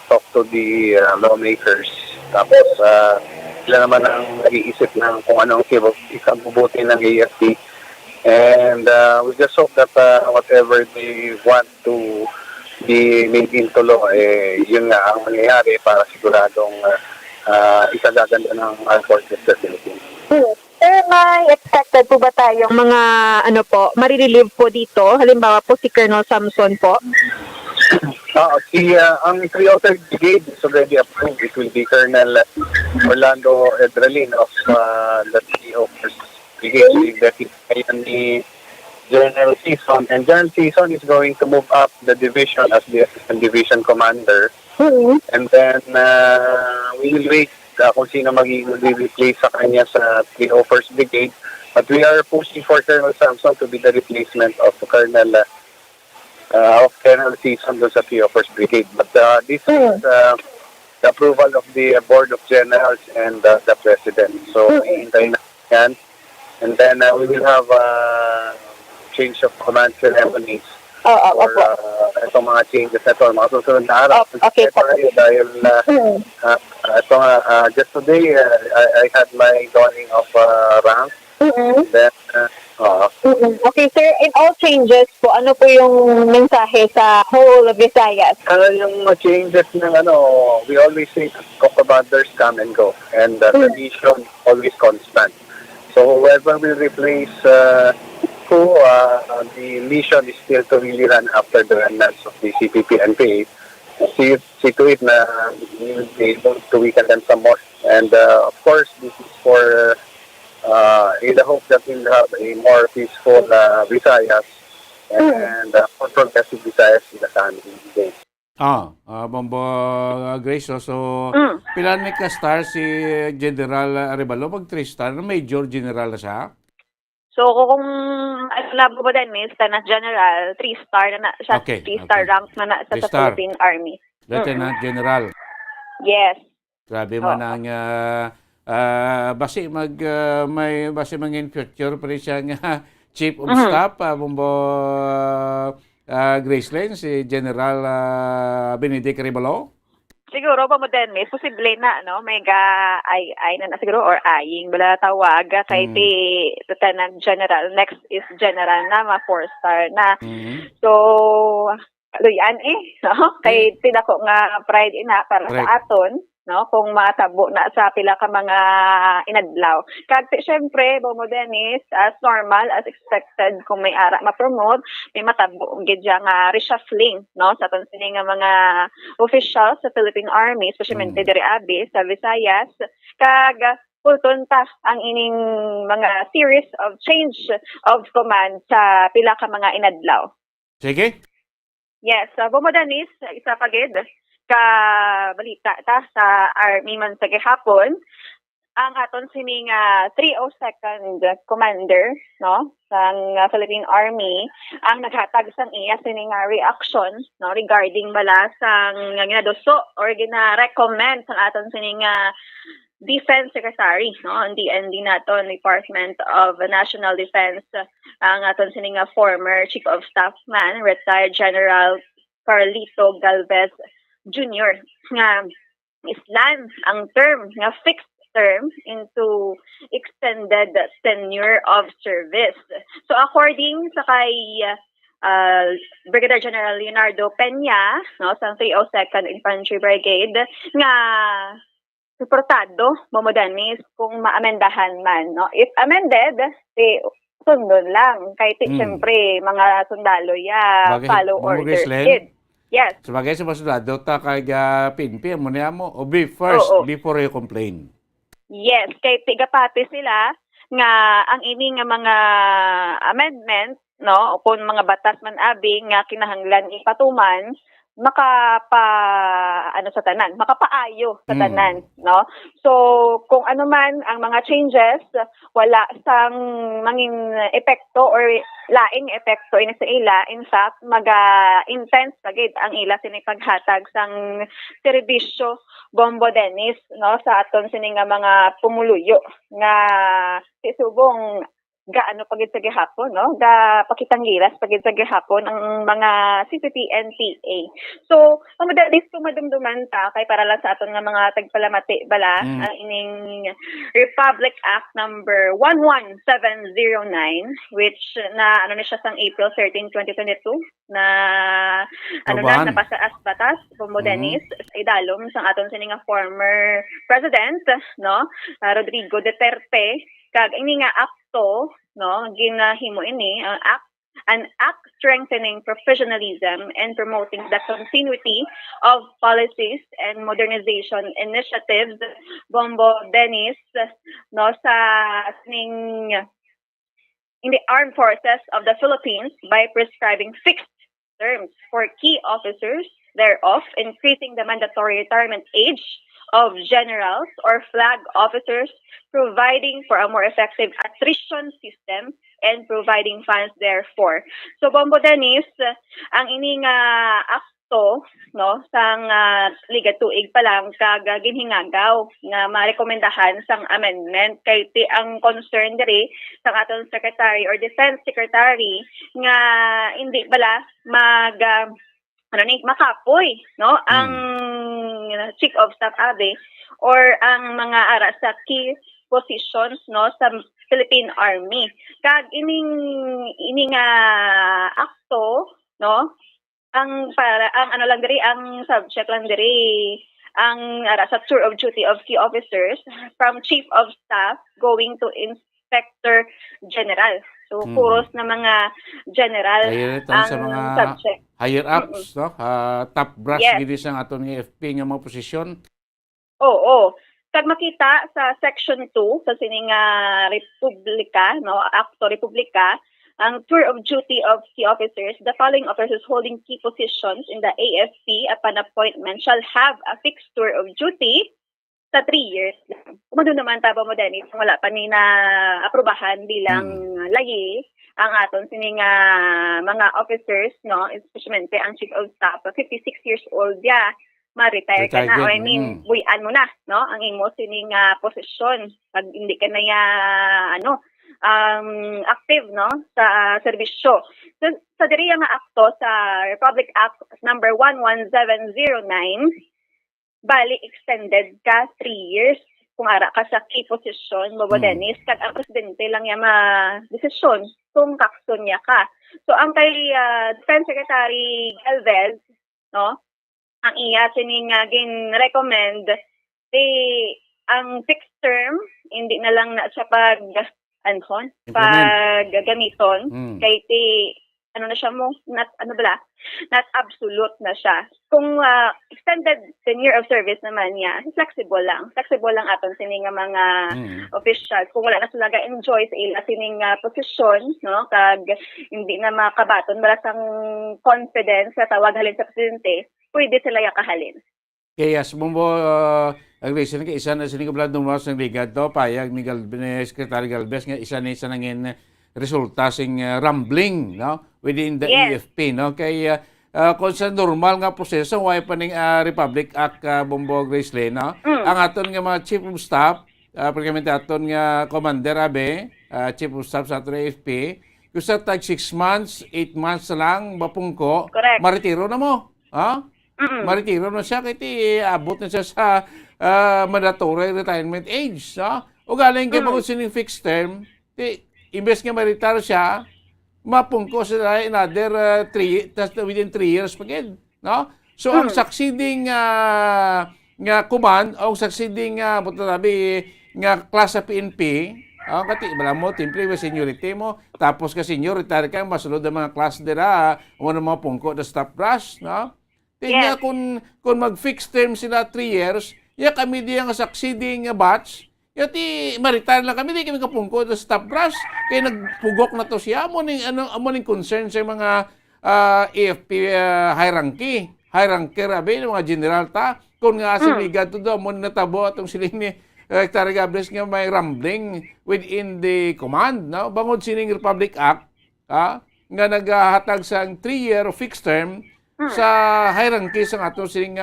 talk to the lawmakers. Tapos, sila naman ang nag-iisip ng kung anong ikabubuti ng AFP. And we just hope that whatever they want to be made into law, yun nga ang mangyayari para siguradong isagaganda ng armed forces sa Philippines. Sir, may expected po ba tayong mga marirelieve po dito? Halimbawa po si Colonel Samson po? Ang 303rd Brigade is already approved. It will be Colonel Orlando Edralin of the 303rd Brigade. That is ni General Season. And General Season is going to move up the division as the Assistant Division Commander. And then we will wait kung sino mag-replace sa kanya sa 301st Brigade. But we are pushing for Colonel Samson to be the replacement of Colonel Season doon sa 301st Brigade. But this is the approval of the Board of Generals and the President. So, iintayin natin yan. And then we will have change of command ceremonies for itong mga changes na ito, mga susunod na araw. Okay po. Dahil just today, I had my donning of rank. Then, Okay, sir. In all changes po, ano po yung mensahe sa whole Visayas? Yung changes ng we always say commanders come and go. And the mission always constant. So whoever will replace who, the mission is still to really run after the remnants of the CPP and PA. See to it na we will be able to weaken them some more. And of course, this is for in the hope that we'll have a more peaceful Visayas and more progressive Visayas in the coming days. Bombo Grace, so pilan may ka-star si General Arevalo, mag 3-star, Major General na siya? So, kung labo ba din, Lieutenant General, 3-star na siya, 3-star rank na sa Philippine Army. Lieutenant General. Yes. Grabe man ang basi mangin future pa rin siya nga Chief of Staff, Bombo Graceland, si General Benedict Arevalo. Siguro pa mo din, posible na, may ay na siguro or aying bala tawag kay ti Lieutenant General. Next is General na, 4-star na. So, yan kay tinako nga pride ina para sa aton. no, kung matabo na sa pila ka mga inadlaw. Kag syempre, Bomo Dennis, as normal, as expected, kung may ara ma-promote, may matabo gid nga reshuffling, no, sa aton sini nga mga officials sa Philippine Army, especially diri abi sa Visayas, kag pultunta ang ining mga series of change of command sa pila ka mga inadlaw. Sige. Yes, Bomo Dennis, isa pa gid ka balita ta sa Army man sa gihapon, ang aton sining 302nd Commander, no, sang Philippine Army, ang naghatag sang iya sining reaction, no, regarding bala sang ginaduso or gina-recommend sang aton sining Defense Secretary, no, ang DND naton, Department of National Defense, ang aton sining former Chief of Staff man, retired General Carlito Galvez Jr. nga islan ang term nga fixed term into extended tenure of service. So according sa kay Brigadier General Leonardo Peña, no, sa 302nd Infantry Brigade, nga suportado, Bomo Dennis, kung maamendahan man, no. If amended, sundon lang. Kahit siyempre, mga sundalo follow orders. Yes. Sebagai sa masulado, ta kay PNP, mo niya mo, be first before you complain. Yes, kay tigapati sila nga ang ini nga mga amendments, no, kung mga batas man abi nga kinahanglan ipatuman, makapaayo sa tanan, no? So, kung ano man ang mga changes, wala sang mangin epekto or laing epekto ini sa ila. In fact, intense pagid ang ila sini paghatag sang serbisyo, Bombo Dennis, no, sa aton sini nga mga pumuluyo nga subong gaano pagid sa gihapon, no, pakitang gilas pagid sa gihapon ang mga CCP NPA. So madadis madumduman ta kay para lang sa aton nga mga tagpalamati bala ang ining Republic Act number 11709, which na ano ni siya sang April 13, 2022 na napasa as batas, Bombo Dennis, sa idalom sang aton sini nga former president, no, Rodrigo Duterte, kag ini nga akto, no, ginahimo ini an act strengthening professionalism and promoting the continuity of policies and modernization initiatives, Bombo Dennis, no, sa in the armed forces of the Philippines by prescribing fixed terms for key officers thereof, increasing the mandatory retirement age of generals or flag officers, providing for a more effective attrition system, and providing funds therefore. So, Bombo Dennis, ang ining akto, no, sang Liga Tuig pa lang, kag ginhingagaw nga marekomendahan sang amendment kay ang concern diri sa aton Secretary or Defense Secretary nga hindi bala makapoy, no, ang Chief of Staff Abe or ang mga ara sa key positions, no, sa Philippine Army. Kag ining akto, no, ang subject lang diri ang ara sa tour of duty of key officers from Chief of Staff going to Inspector General. So, puros na mga general ang sa mga subject. Higher ups, no? Top brass gidi sang aton nga FP nga mga posisyon. Oo. Kag makita sa section 2 sa sining Republika, no, Akto Republika, ang tour of duty of key officers, the following officers holding key positions in the AFP upon appointment shall have a fixed tour of duty sa 3 years lang. Kumado naman taba mo Dennis, wala pa ni na aprobahan bilang layi ang aton sining mga officers, no, especially ang Chief of Staff, 56 years old ma-retire ka na, or I mean, buyan mo na, no, ang imo sining posisyon pag hindi ka na active, no, sa serbisyo. So, sa diri nga akto sa Republic Act number 11709, bali extended ka 3 years kung ara ka sa key position, Bobo Dennis, kag ang presidente lang desisyon kung kakson niya ka. So ang kay Defense Secretary Galvez, no, ang iya sining gin-recommend ang fixed term hindi na lang na siya gamiton kay ano na siya mo not absolute na siya. Kung extended tenure of service naman niya, flexible lang aton sining mga officials kung wala na sila ga-enjoy sa ila sining posisyon, no, kag hindi na makabaton wala sang confidence sa tawag halin sa presidente, pwede sila yakahalin. Kaya sumumbo ang reason kay isa na sining kablan dumas ng ligad to payag ni Secretary Galvez nga isa nangin resulta sing rambling, no, within the EFP, no, kay kung sa normal nga proseso way pa ning Republic Act Bombo Gracelyn, no, ang aton nga mga chief of staff particularly aton nga commander chief of staff sa aton EFP kung sa tag 6 months 8 months lang mapungko maretiro na mo, ha? Maretiro na siya kay abot na siya sa mandatory retirement age, ha? O galing kay mga sining fixed term imbes nga ma-retire siya, mapungko sila another within 3 years pagid, no? So ang succeeding nga command o succeeding nga class sa PNP, kati bala mo timple wa seniority mo, tapos ka senior retire ka masulod ang mga class dira, ano mga pungko the staff brush, no? Tingnan kung mag-fixed term sila 3 years, kami diya nga succeeding batch yati ma-retire lang kami, di kami kapungko sa staff brush. Kaya nagpugok na to siya. Amo ning concern sa mga AFP hierarchy rabi, mga general ta. Kung nga siligad to do, mo natabo atong siling ni Secretary Gables nga may rambling within the command. No? Bangod sining Republic Act, nga naghahatag sa 3-year fixed term sa hierarchy sa atong siling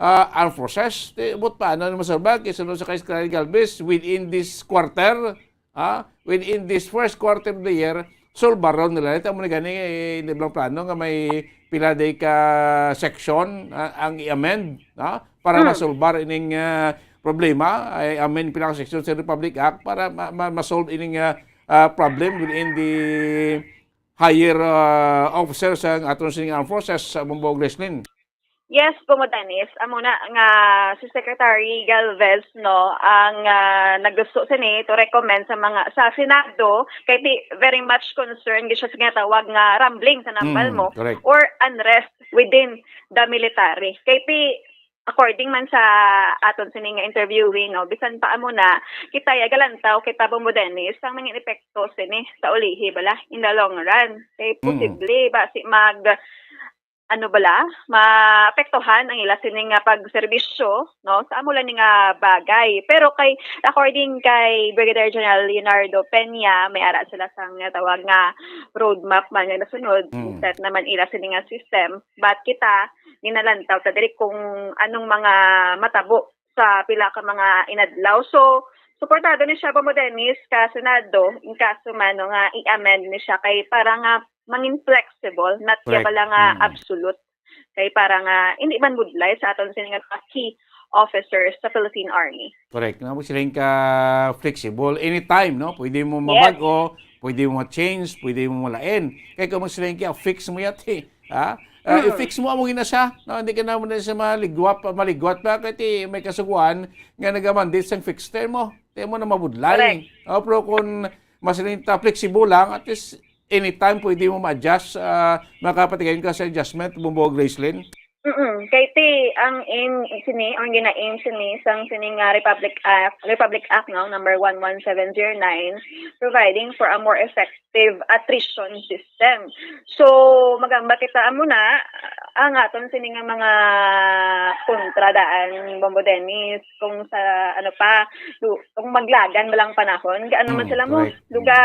armed forces. But paano na masalbag? Isunod sa kay Secretary Galvez within this quarter, within this first quarter of the year, solbaron nila. Ito mo na gani, libang plano nga may piladay ka section ang i-amend para masolbar ining problema. I-amend pinaka section sa Republic Act para masolve ining problem within the higher officers ang atong sining armed forces sa Bombo Gracelyn. Yes, Danis. Amo na nga si Secretary Galvez, no, ang naggusto sini to recommend sa Senado kay very much concerned siya sa tawag nga rambling sa nambal mo or unrest within the military. Kay according man sa aton sini nga interviewing, no, bisan pa amo na kita galantaw kay Danis ang mga epekto sini sa ulihi bala in the long run. Kay posible ba si maapektuhan ang ila sining pagserbisyo, no, sa amo lang nga bagay. Pero according kay Brigadier General Leonardo Peña, may ara sila sang tawag nga roadmap man nga nasunod, set naman ila sining nga system. But kita ginalantaw ta diri kung anong mga matabo sa pila ka mga inadlaw. So suportado ni siya Danis ka Senado in kaso man nga i-amend ni siya kay para nga mangin flexible, not kaya pala nga absolute. Kay para nga hindi man budlay sa aton sining key officers sa Philippine Army. Correct. Na mo silang ka flexible anytime, no? Pwede mo mabago, pwede mo ma-change, pwede mo malain. Kaya kung silang ka fix mo yati, i-fix mo amo gina siya, no? Hindi ka na mo na siya maligwat pa kay may kasuguan nga nagamandate sang fixed term mo. Tayo mo na mabudlay. Pero kung masiling ta flexible lang, at least anytime pwede mo ma-adjust, makapatigayin ka sa adjustment, Bombo Gracelyn? Kay ang gina-aim sini sang sining Republic Act no, number 11709, providing for a more effective attrition system. So magamba kita amo na ang aton sining mga kontradaan Bombo Danis kung sa kung maglagan malang panahon gaano man sila mo luga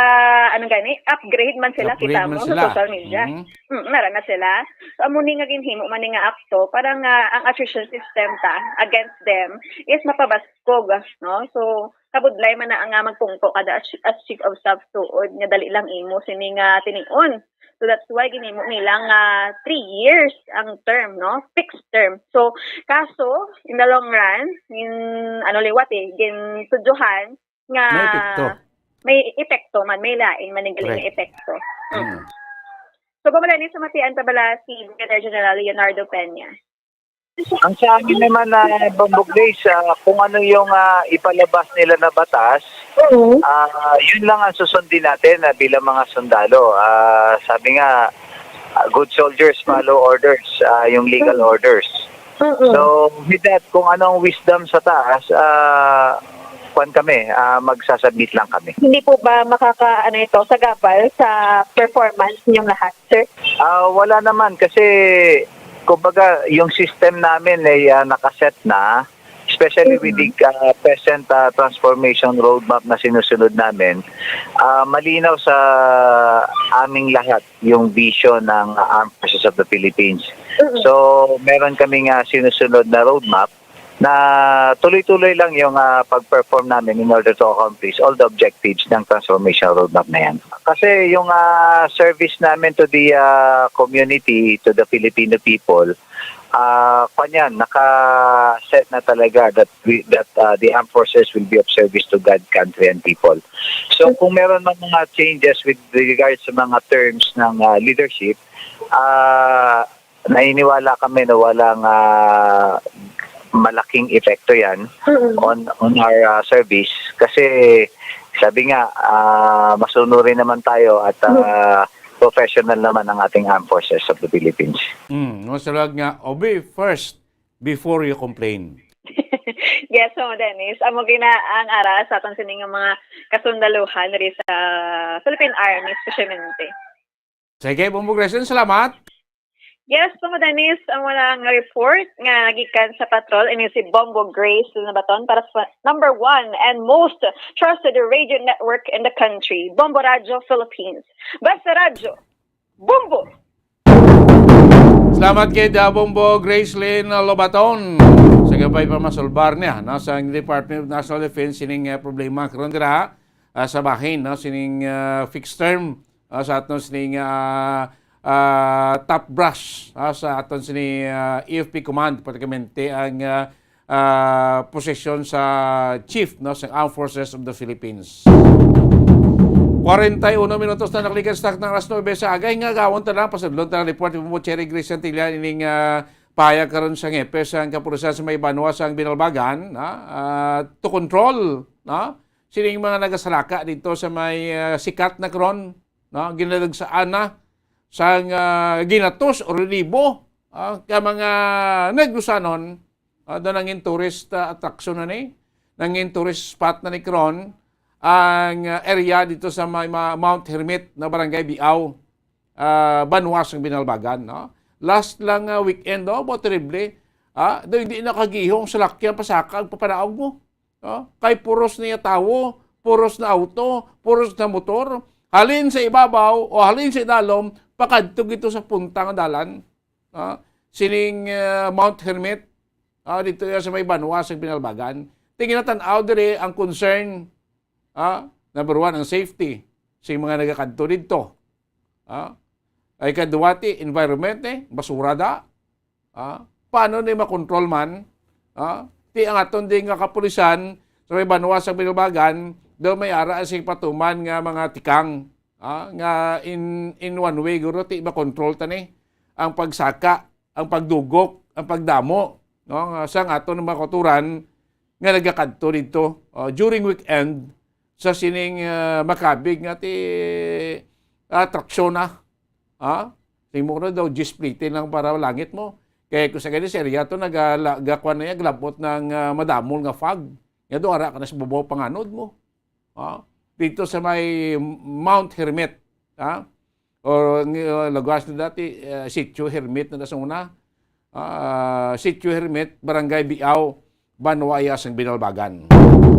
upgrade man sila kita mo sa social media. Nara na sila. So amo ni nga ginhimo man nga akto para nga ang attrition system against them is mapabaskog, no? So kabudlay man na ang magpungko kada as chief of staff tuod nga dali lang imo sini nga tining-on. So that's why ginimo nilang 3 years ang term, no? Fixed term. So kaso in the long run, ginsudyuhan nga may epekto man, may lain man ning galing epekto. So Danis sa matian tabala si Brigadier General Leonardo Peña. Ang sa amin naman na Bambog Days, kung ano yung ipalabas nila na batas, yun lang ang susundin natin bilang mga sundalo. Sabi nga, good soldiers follow orders, yung legal orders. So, with that, kung anong wisdom sa taas, magsasubmit lang kami. Hindi po ba sagabal sa performance niyong lahat, sir? Wala naman kasi kumbaga yung system namin ay nakaset na, especially with the present transformation roadmap na sinusunod namin. Malinaw sa aming lahat yung vision ng Armed Forces of the Philippines. So meron kaming sinusunod na roadmap na tuloy-tuloy lang yung pag-perform namin in order to accomplish all the objectives ng transformation roadmap na yan. Kasi yung service namin to the community, to the Filipino people, naka-set na talaga that the armed forces will be of service to God, country, and people. So kung meron man mga changes with regards sa mga terms ng leadership, nainiwala kami na walang malaking epekto yan on our service kasi sabi nga masunurin naman tayo at professional naman ang ating armed forces of the Philippines. Masalag nga, obey first before you complain. Yes, so Dennis, amo gina ang ara sa aton sining mga kasundaluhan ri sa Philippine Army especialmente. Sige, Bambog Grace, salamat. Yes, so Dennis, ang walang report nga gikan sa patrol ini si Bombo Grace na baton para sa number 1 and most trusted radio network in the country, Bombo Radio Philippines. Basta Radio, Bombo! Salamat kay Bombo Gracelyn Lobaton. Sa gabay pa masolbar niya sa Department of National Defense sining problema karon dira sa bahin sining fixed term sa aton sining top brass sa aton sini EFP Command, pratikamente ang posisyon sa Chief sa Armed Forces of the Philippines. 41 minutos na nakalikan sa ng alas 9 sa agay nga gawon ta lang pasadlon ta report mo Cherry Grace Santillan ining payag karon sa ngepes ang kapulisan sa may banwa sang Binalbagan to control sining mga nagasalaka dito sa may sikat na karon ginadagsaan na sang ginatos o relibo ka mga nagdusanon nangin tourist attraction na ni nangin tourist spot na ni karon ang area dito sa may Mount Hermit na barangay Biao Banwas ng Binalbagan last lang weekend terrible do hindi nakagihong sa lakyan pasaka ang papanaog mo kay puros niya tawo puros na auto puros na motor halin sa ibabaw o halin sa idalom pakadtog ito sa puntang dalan. Sining Mount Hermit, dito sa may Banwas ng Binalbagan. Tingin natin out dire ang concern, number 1, ang safety sa mga nagakadto dito. Ay kaduwati, environment basura da. Paano na makontrol man? Ti ang aton din nga kapulisan sa may Banwas ng Binalbagan, daw may ara asing patuman nga mga tikang. Nga in one way guro ti makontrol tani ang pagsaka, ang pagdugok, ang pagdamo sa aton mga koturan nga nagakadto dito during weekend sa sining makabig nga ti atraksyon na mo na daw gisplitin lang para langit mo kaya kung sa ganyan sa area to nagakwan na glabot ng madamol nga fog nga do ara ka na sa bubaw panganod mo dito sa may Mount Hermit, o lagwas na dati, Sitio Hermit na nasuna, Sitio Hermit, Barangay Biao, Banwayas ng Binalbagan.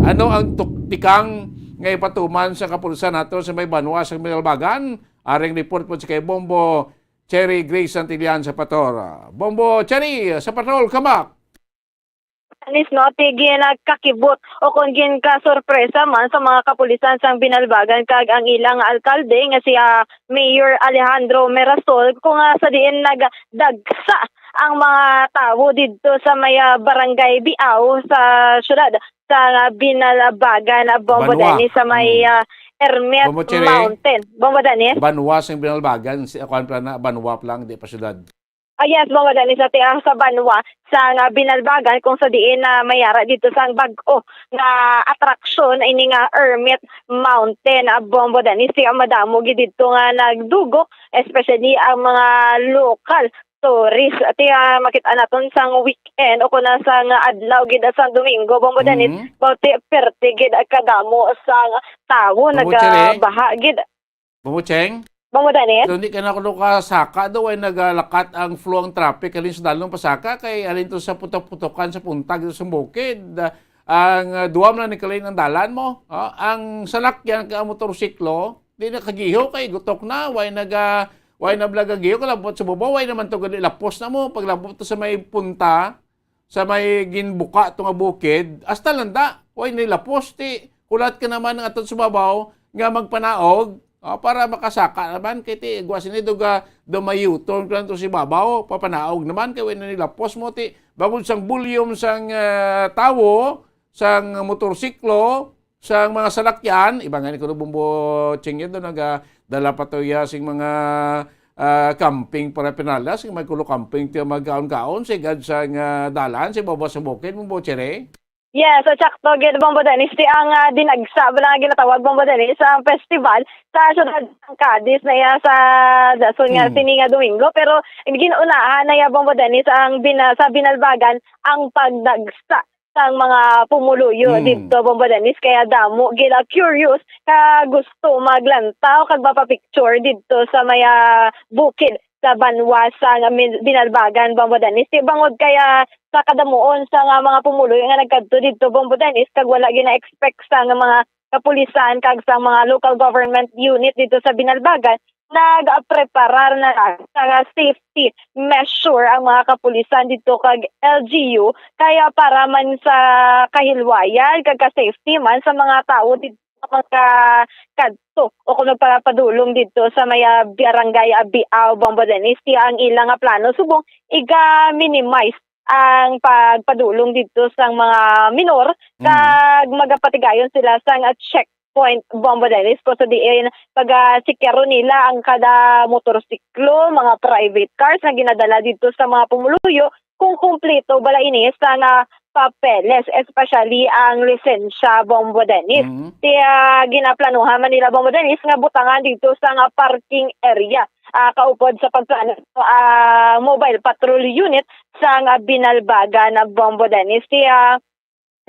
Ano ang tuktikang ngay patuman sa kapulisan nato sa may Banwas ng Binalbagan? Aring report po si kay Bombo Cherry Grace Santillan sa Pator. Bombo Cherry, sa patrol, kamak! Anis no, tigin kakibot o kung gin ka sorpresa man sa mga kapulisan sang Binalbagan kag ang ilang alkalde nga si Mayor Alejandro Merasol kung sa diin nagdagsa ang mga tao dito sa may barangay Biao sa syudad sa Binalbagan Bombo Dennis sa may Hermit Mountain. Bombo Dennis. Banwas ang Binalbagan, si Akuan Plana, Banwap lang, di pa syudad. Yes, mga madani sa tiang sa Banwa sa nga Binalbagan kung sa diin na mayara dito sa bag-o nga atraksyon ini nga Hermit Mountain bombo dani siya madamo gid dito nga nagdugo, especially ang mga local tourist at makita naton sang weekend o kuna sang adlaw gid sa Domingo bombo dani bauti perte gid kadamo sang tawo nagabaha gid. Bumucheng? Bango dani. So, hindi ka na kuno ka saka daw ay nagalakat ang flow ang traffic alin sa dalong pasaka kay alin to sa putok-putokan sa puntag sa bukid. Ang duwam na ni kalin ang dalan mo. Ang salakyan ka motorsiklo, di na kagiho kay gutok na way na blagagiho kalabot sa bubaw way naman to gali lapos na mo paglabot to sa may punta sa may ginbuka to nga bukid hasta landa way nilapos ti kulat ka naman ng aton sa babaw nga magpanaog. Para makasaka naman kay ti igwasin ni duga dumayuton kan to si babaw papanaog naman kay when nila post mo ti bangod sang volume sang tawo sang motorsiklo sang mga salakyan ibangan ko bumbo chingid do naga dala patoya sing mga camping para pinala sing may kulo camping ti magkaon-kaon si gad sang dalan si babaw sa bukid mo chere. Yes, so sakto gid bombo dani si ang dinagsa bala nga ginatawag bombo dani sa festival sa syudad ng Cadiz na ya sa dason nga sininga Domingo pero ginunahan na ya bombo dani sa sa Binalbagan ang pagdagsa sang mga pumuluyo dito bombo dani kaya damo gila curious ka gusto maglantaw kag mapapicture dito sa maya bukid sa Banwa sa Binalbagan bombo dani bangod kaya sa kadamuon sa mga pumuloy nga nagkadto dito bombo danis kag wala gina-expect sa mga kapulisan kag sa mga local government unit dito sa Binalbagan nag-preparar na sa safety measure ang mga kapulisan dito kag LGU kaya para man sa kahilwayan kag ka-safety man sa mga tao dito mga kadto o kung nagpapadulong dito sa maya barangay Abiao bombo danis ang ilang plano subong iga-minimize ang pagpadulong dito sa mga minor kag magapatigayon sila sa checkpoint bombo danis ko sa diin pag sikero nila ang kada motorsiklo mga private cars na ginadala dito sa mga pumuluyo kung kumpleto bala ini sa papeles, especially ang lisensya bombo danis. Kaya ginaplanuhan man nila bombo danis nga butangan dito sa parking area. Kaupod sa pagplano mobile patrol unit sa Binalbagan na bombo danis. Kaya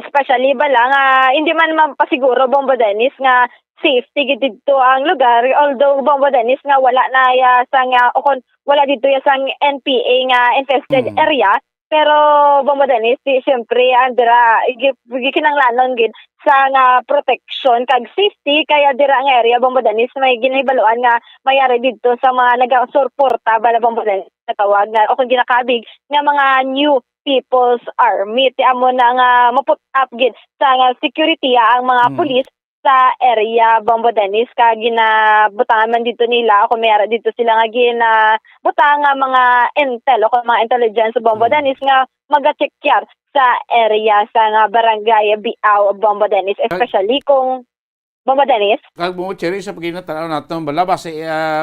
especially bala nga hindi man mapasiguro bombo danis nga safety dito ang lugar although bombo danis nga wala na ya sa wala dito ya sang NPA nga infested area. Pero bombo danis siyempre andra gikinanglanon gid sa nga protection kag safety kaya dira nga area bombo danis may ginahibaluan nga mayari dito sa mga nagasuporta bala bombo danis natawag nga o kung ginakabig nga mga new People's Army ti amo na nga maput up gid sa nga security ang mga pulis sa area bombo danis kag ginabutangan man dito nila o mayara dito sila nga butang nga mga intel o mga intelligence bombo danis nga maga-check sa area sa nga barangay Biao bombo danis especially kung bombo danis kag mo cherry sa pagkinatanaw naton bala base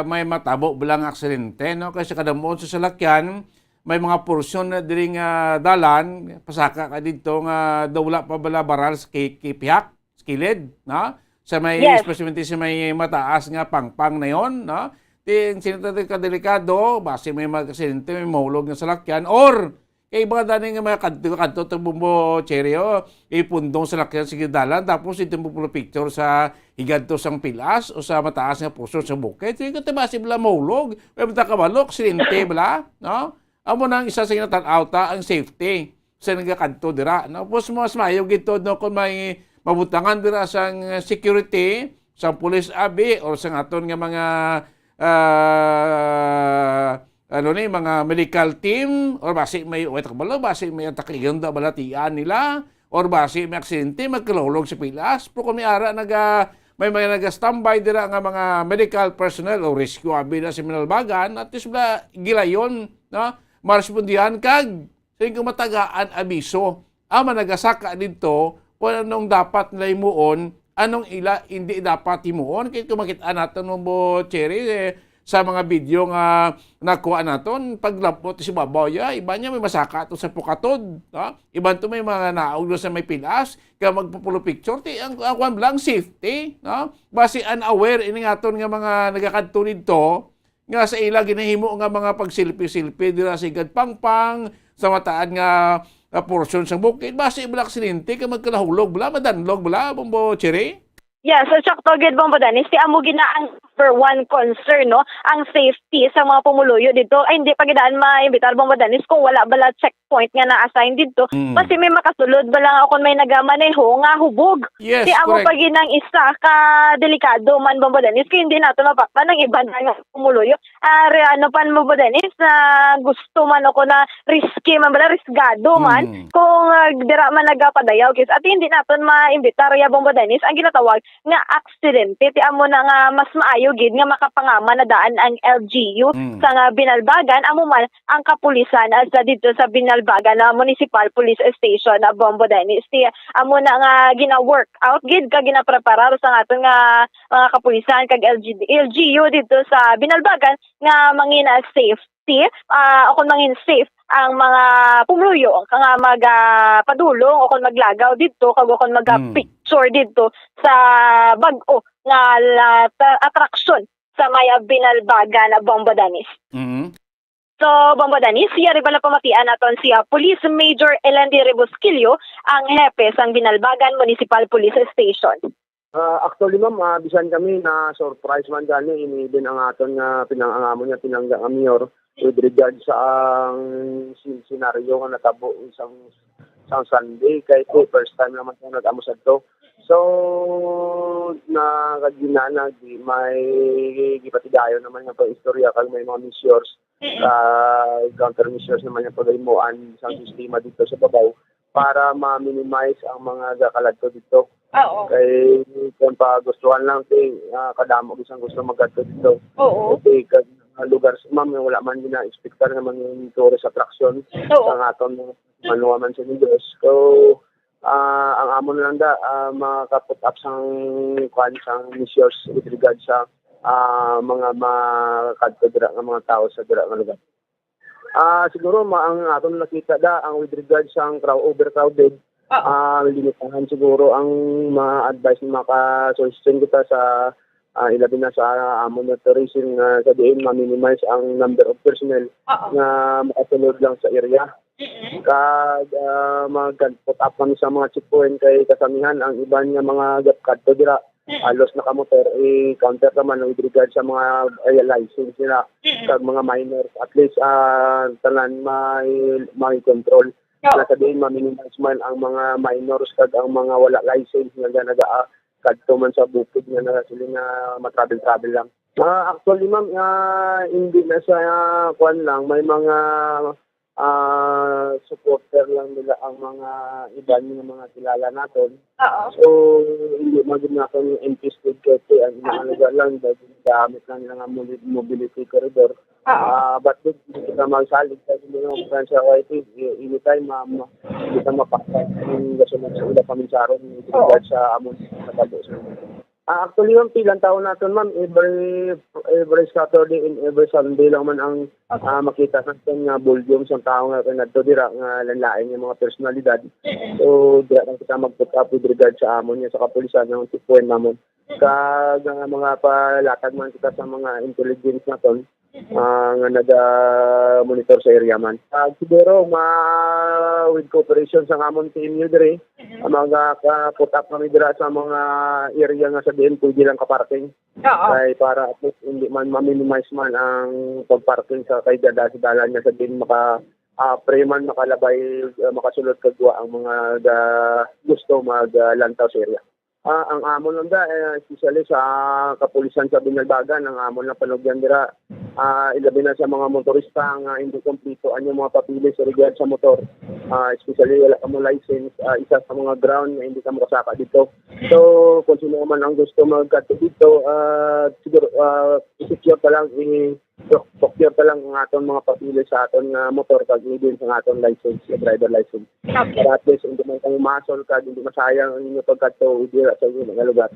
may matabo bilang aksidente no kasi kadamuon sa salakyan may mga porsyon na diri nga dalan pasaka ka dito nga dawla pa bala baral sa kipihak kilid, no? Sa may especially sa may mataas nga pangpang na yon, no? Ting sinatay ka delikado, base may magaksidente, may mahulog nga salakyan or kay mga dani nga mga kadto to bumbo cheryo, ipundong salakyan sa dalan tapos ito mo picture sa higadto sang pilas o sa mataas nga puso sa bukid. Sige base bala mahulog, may mata kabalok, aksidente bala, no? Amo nang isa sa kinatanaw ang safety sa nagakadto dira, no? Pos mas mayo gito no kung may mabutangan dira sang security sa police abi o sa aton nga mga mga medical team or basi may basi may atakiyon da balatian nila or basi may aksidente magkalulog sa pilas pero kung may ara may mga naga-standby dira nga mga medical personnel o rescue abi na sa Binalbagan at least bla gilayon no marespondihan kag sa matagaan abiso ama nagasaka dito kung anong dapat nila imuon, anong hindi dapat imuon. Kaya kung makita natin mo, Cherry, sa mga video nga nakuha naton paglapot si babaya iba niya may masaka to sa pukatod, iban to may mga naog sa may pilas ka magpupulo picture ti ang kwan lang safety, base unaware ini ngaton nga mga nagakadto didto nga sa ila ginahimo nga mga pagsilpi-silpi dira sa Igad Pangpang sa mataan nga portion sa bukid base ibala aksidente ka magkalahulog bala madanlog bala Bombo Cherry. Yeah, so sakto gid Bombo Danis, ti amo gina ang number one concern, no, ang safety sa mga pumuluyo dito. Ay hindi pa gidaan maimbitar Bombo Danis kung wala bala checkpoint nga na-assign dito. Kasi may makasulod bala ako may nagamaneho nga hubog. Yes, ti amo correct. pa ginang isa ka delikado man Bombo Danis kaya hindi nato mapakpan ng iba nga pumuluyo. Ano pan Bombo Danis na gusto man ako na risky man bala risgado man kung dira man nagapadayaw kis at hindi naton maimbitar ya Bombo Danis ang ginatawag nga accident ti amo na nga mas maayo gid nga makapangama na daan ang LGU sa nga Binalbagan amo man ang kapulisan sa dito sa Binalbagan na Municipal Police Station na Bombo Danis ti amo na nga gina-work out gid ka ginapreparar sa aton nga mga kapulisan kag LGU dito sa Binalbagan nga mangina safety akon mangin safe ang mga pumuluyo nga magpadulong o kung maglagaw dito kag kung magpicture dito sa bag-o nga attraction sa maya Binalbagan na Bombo Danis. So, Bombo Danis, siya rin pala pamatian naton siya Police Major Elendi Rebusquillo, ang hepe sang Binalbagan Municipal Police Station. Actually, ma'am, bisan kami na surprise man gani ini din ang aton nga pinangangamon niya pinangga nga mayor with regard sa ang senaryo nga natabo isang Sunday kay first time naman ko nag-amo sa to. So nakaginana di may gipatigayon naman nga pa istorya kag may mga measures counter measures naman yung pagaymuan sa sistema dito sa babaw para ma-minimize ang mga gakaladto dito. Kay kung pagustuhan lang kadamo isang gusto magkadto dito. Okay, lugar ma'am wala man gina-expectar naman yung tourist attraction sa aton manuwa man sa Diyos. So ang amon lang makaput up sang kwan sang measures with regard sa mga makadto dira nga mga tao sa dira nga lugar. Siguro ang aton nakita ang with regard sa overcrowded limitahan siguro ang ma-advise na maka-suggestion kita sa ilabi na sa amon na tourism sa diin ma-minimize ang number of personnel na makasunod lang sa area. Kag mag-put up kami sa mga checkpoint kay kasamihan ang iban nga mga gapkadto dira alos na kamotor counter naman with regard sa mga license nila kag mga minors at least tanan may control na sabihin ma-minimize man ang mga minors kag ang mga wala license nga kadto man sa bukid nga sila nga matravel lang. Actually ma'am hindi na sa kwan lang may mga supporter lang nila ang mga iban ng mga kilala natin. So hindi maging natin yung interested kasi ang inaalaga lang dahil gamit lang nila nga mobility corridor. But hindi kita magsalig kasi mga friends sa YT anytime hindi ka mapakita yung gasunod sa ula paminsaron sa amon sa talos. Actually, ma'am, pilang taon natin, ma'am, every Saturday and every Sunday lang man ang makita natin nga volume sa tao nga kanadto dira nga lanlain yung mga personalidad. So, dira lang kita mag-put up with regard sa amon niya sa kapulisan ng checkpoint namon. Kag mga palatag man kita sa mga intelligence naton nga nag-monitor sa area man. Siguro, with cooperation sa amon team nyo dire, mag-put up kami dira sa mga area nga sabihin pwede lang kaparking. Kay para at least hindi man ma-minimize man ang pag-parking sa kay dada-dalan niya sabihin preman makalabay makasulod kagwa ang mga gusto maglantaw sa area. Ang amon lang especially sa kapulisan sa Binalbagan, ang amon na panugyan dira ilabi na sa mga motorista nga hindi kompleto ang mga papilis sa regard sa motor. Especially wala ka mo license, isa sa mga ground na hindi ka makasaka dito. So kung sino man ang gusto magkadto dito, siguro i-secure pa lang procure pa lang ang aton mga papilis sa aton motor kag din sa aton license, driver license. Para at least hindi man kang masol kag hindi masayang ang inyong pagkadto dira sa inyong mga lugar.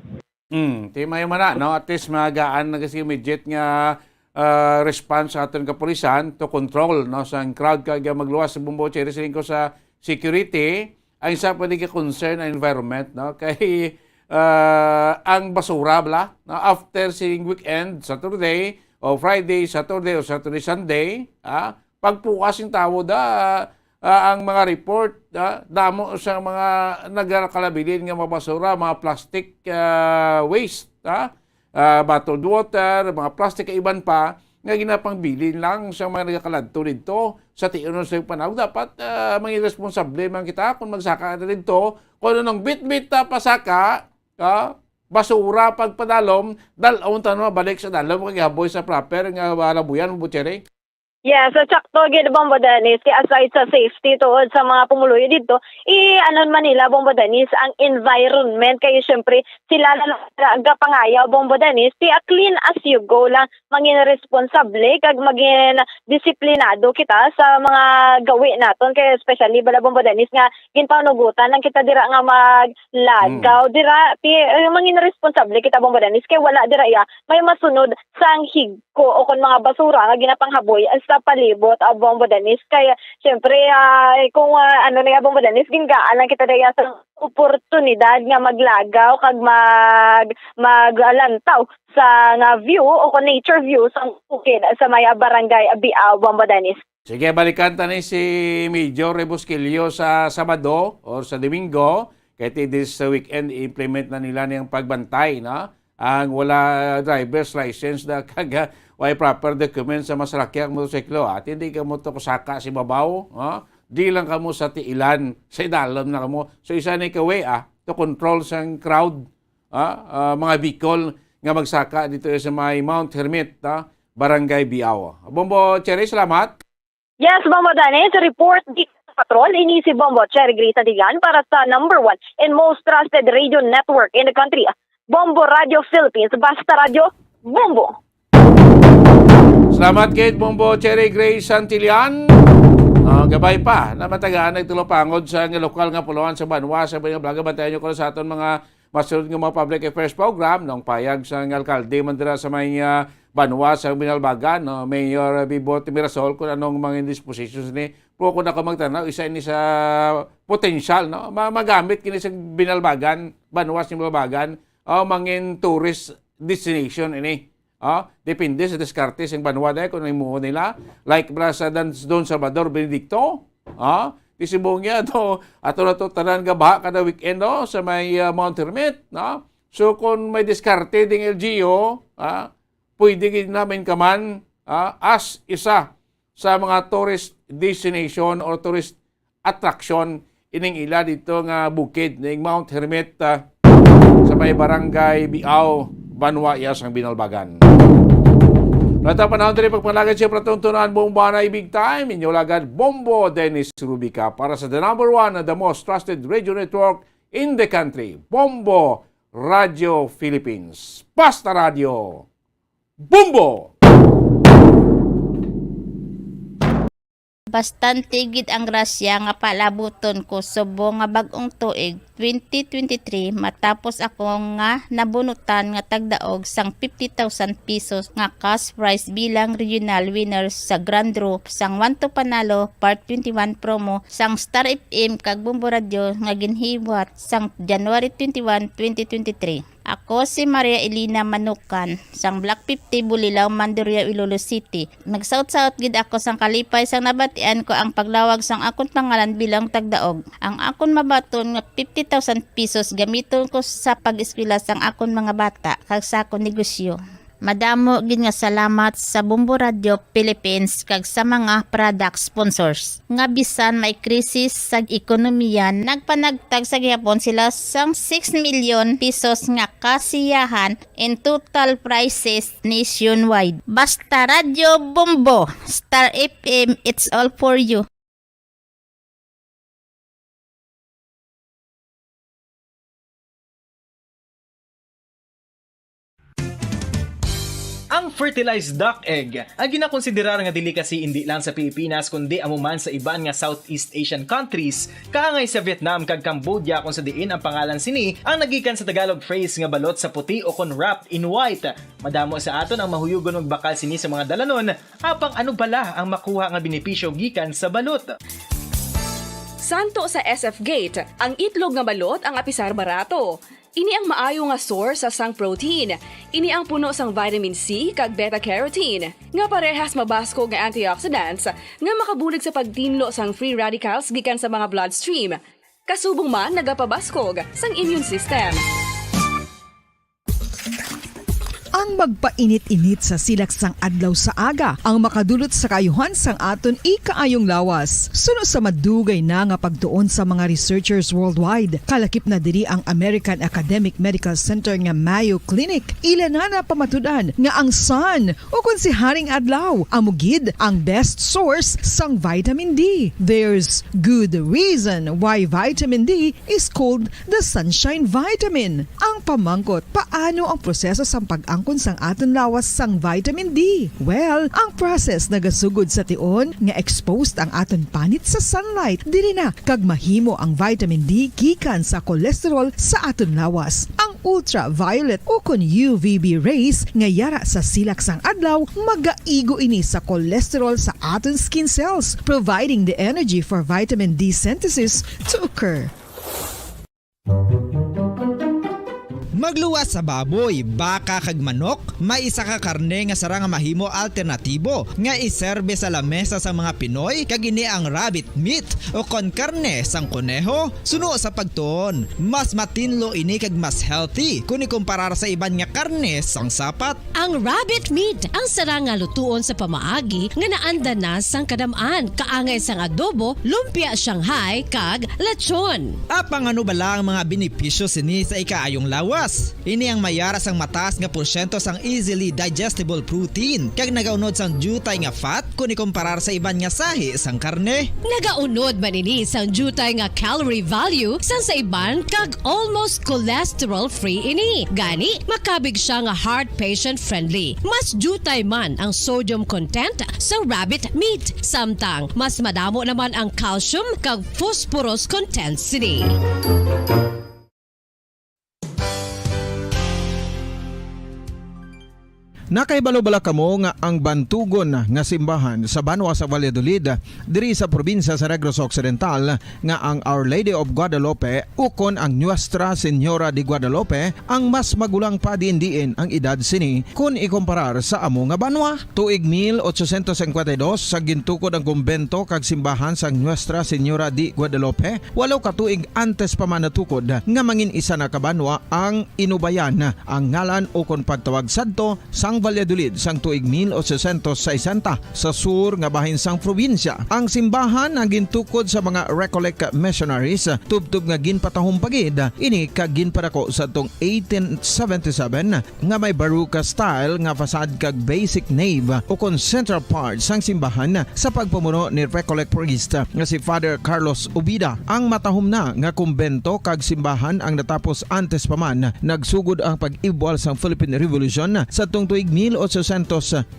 Timay man na, no? At least magaan na kasi immediate nga response sa aton kapulisan to control no sa crowd kag magluwas sa Bombo Cherry siling ko sa security ang isa pwede ka concern ang environment no kay ang basura bla no after siling weekend Saturday o Friday Saturday o Saturday Sunday pagpukas yung tao ang mga report damo sa mga nagkalabilin nga mga basura mga plastic waste bottled water, mga plastic iban pa nga ginapangbilin lang sa mga nagakaladto dito sa tiunon sa panahon. Dapat mga irresponsable man kita kung magsaka na dito kung anong bit-bit pasaka basura pagpadalom dalawang tanong balik sa dalom kag haboy sa proper nga labuyan Butchering. Yes, so sakto gid Bombo Dennis, kaya aside sa safety tuod sa mga pumuluyo dito, i-anon man nila Bombo Dennis ang environment kay syempre sila na nagapangayaw Bombo Dennis, a clean as you go lang maging responsable kag maging disiplinado kita sa mga gawi naton kay especially bala Bombo Dennis nga ginpanugutan lang kita dira nga maglagaw dira maging responsable kita Bombo Dennis kay wala dira may masunod sang higko o kon mga basura nga ginapanghaboy sa palibot ang Bombo Dennis kaya syempre kung ano na Bombo Dennis gingaan lang kita daya sa oportunidad nga maglagaw kag maglantaw sa nga view o nature view sa bukid sa maya barangay Biao Bombo Dennis. Sige, balikan tani si Major Rebusquillo sa Sabado or sa Domingo kaya this weekend implement na nila niyang pagbantay na ang wala driver's license na kaga way proper documents sa masarakyang motosiklo at hindi ka mo to kusaka si babaw di lang kamo sa tiilan sa idalom na kamo so isa ni kawe to control sang crowd mga vehicle nga magsaka dito sa may Mount Hermit Barangay Biao. Bombo Cherry, salamat. Yes, Bombo Dennis, report Patrol, ini si Bombo Cherry Grace Adigan para sa number 1 and most trusted radio network in the country, Bombo Radio Philippines, basta radio, Bombo. Salamat kay Bombo Cherry Grace Santillan. Gabay pa na matagaan nagtulopangod sa lokal nga puluhan sa Banwa sa Blaga. Bantayan nyo ko sa aton mga masunod nga mga public affairs program nung payag sa alkalde mandira sa may Banwa sa Binalbagan Mayor Bibot Mirasol kung anong mga dispositions ni pero kung ako magtanaw isa ini sa potential magamit kini sa Binalbagan Banwa sa Binalbagan mangin tourist destination ini. Depende sa diskarte ng Banwa dahil kung imuho nila. Like sa Don Salvador Benedicto. Isibong niya ato na to tanan nga baha kada weekend sa may Mount Hermit. So kung may diskarte ding LGU, pwede namin kaman as isa sa mga tourist destination or tourist attraction ining ila dito nga bukid ng Mount Hermit sa may Barangay Biao, Banwa, ang Binalbagan. Nata panahon din pagpalagad siya pratuntunan buong banay big time. Inyo lagad Bombo Dennis Rubica para sa the number 1 na the most trusted radio network in the country. Bombo Radio Philippines. Basta Radio. Bombo! Bastante gid ang grasya nga palabuton ko subong nga bag-ong tuig 2023 matapos ako nga nabunutan nga tagdaog sang 50,000 pesos nga cash prize bilang regional winner sa Grand Draw sang 1 to Panalo Part 21 promo sang Star FM kag Bombo Radio nga ginhiwat sang January 21, 2023. Ako si Maria Elena Manukan, sang Block 50 Bulilaw, Mandurria, Iloilo City. Nagsaut-saut gid ako sang kalipay sang nabatian ko ang paglawag sang akon pangalan bilang tagdaog. Ang akon mabaton nga 50,000 pesos gamiton ko sa pag-eskwela sang akon mga bata kag sa akon negosyo. Madamo gid nga salamat sa Bombo Radio Philippines kag sa mga product sponsors. Nga bisan may krisis sa ekonomiya, nagpanagtag sa gihapon sila sang 6 million pesos nga kasiyahan in total prices nationwide. Basta Radio Bombo, Star FM, it's all for you. Ang fertilized duck egg ang ginakonsiderar nga dili kasi hindi lang sa Pilipinas kundi amuman sa iban nga Southeast Asian countries, kaangay sa Vietnam kag Cambodia kung sa diin ang pangalan sini ang nagikan sa Tagalog phrase nga balot sa puti o kon wrapped in white. Madamo sa aton ang mahuyugon og bakal sini sa mga dalanon, apang ano bala ang makuha nga benepisyo gikan sa balot. Santo sa SF Gate, ang itlog nga balot ang apisar barato. Ini ang maayo nga source sa sang protein. Ini ang puno sang vitamin C kag beta-carotene, nga parehas mabasko nga antioxidants nga makabulig sa pagtinlo sang free radicals gikan sa mga bloodstream. Kasubong man nagapabaskog sang immune system. Ang magpainit-init sa silaksang adlaw sa aga ang makadulot sa kaayuhan sang aton ikaayong lawas. Suno sa madugay na nga pagtuon sa mga researchers worldwide, kalakip na diri ang American Academic Medical Center nga Mayo Clinic. Ila na pamatudan nga ang sun o kung si Haring Adlaw amugid ang best source sang vitamin D. There's good reason why vitamin D is called the sunshine vitamin. Ang pamangkot, paano ang proseso sang pag-angkon sang aton lawas sang vitamin D? Well, ang process nagasugod sa tion nga exposed ang aton panit sa sunlight dili na kag mahimo ang vitamin D gikan sa cholesterol sa aton lawas. Ang ultraviolet o kon UVB rays nga yara sa silak sang adlaw magaigo ini sa cholesterol sa aton skin cells, providing the energy for vitamin D synthesis to occur. Magluwas sa baboy, baka kag manok, may isa ka karne nga sara nga mahimo alternatibo nga iserbe sa lamesa sa mga Pinoy kag ini ang rabbit meat o kon karne sang kuneho. Suno sa pagtuon, mas matinlo ini kag mas healthy kung ikumparar sa iban nga karne sang sapat. Ang rabbit meat ang sara nga lutuon sa pamaagi nga naanda na sang kadamaan, kaangay sang adobo, lumpia Shanghai kag lechon. Apang ano bala ang mga benepisyo sini sa ikaayong lawas? Ini ang mayaras ang mataas nga porsyento sang easily digestible protein kag nagaunod sang jutay nga fat kung ikumparar sa iban nga sahi sang karne. Nagaunod man ini sang jutay nga calorie value sang sa iban kag almost cholesterol free ini. Gani makabig siya nga heart patient friendly. Mas jutay man ang sodium content sa rabbit meat, samtang mas madamo naman ang calcium kag phosphorus content sini. Nakaibalo-bala kamo nga ang bantugon nga simbahan sa Banwa sa Valladolid diri sa probinsya sa Negros Occidental nga ang Our Lady of Guadalupe ukon ang Nuestra Señora de Guadalupe ang mas magulang pa diin ang edad sini kung ikumparar sa amo nga banwa. Tuig 1852 sa gintukod ang kumbento kag simbahan sa Nuestra Señora de Guadalupe, walo ka tuig antes pa man natukod nga mangin isa na kabanwa ang inubayan ang ngalan ukon pagtawag sadto sang Valladolid sang tuig 1860 sa sur nga bahin sang probinsya. Ang simbahan ang gintukod sa mga Recollect missionaries tubtub nga ginpatahong pagid ini kag ginpadako sa tong 1877 nga may baroque style nga fasad kag basic nave o kon central part sang simbahan sa pagpamuno ni Recollect priest nga si Father Carlos Ubida. Ang matahom na nga kumbento kag simbahan ang natapos antes pa man nagsugod ang pag-ibwal sang Philippine Revolution sa tong tuig 1897.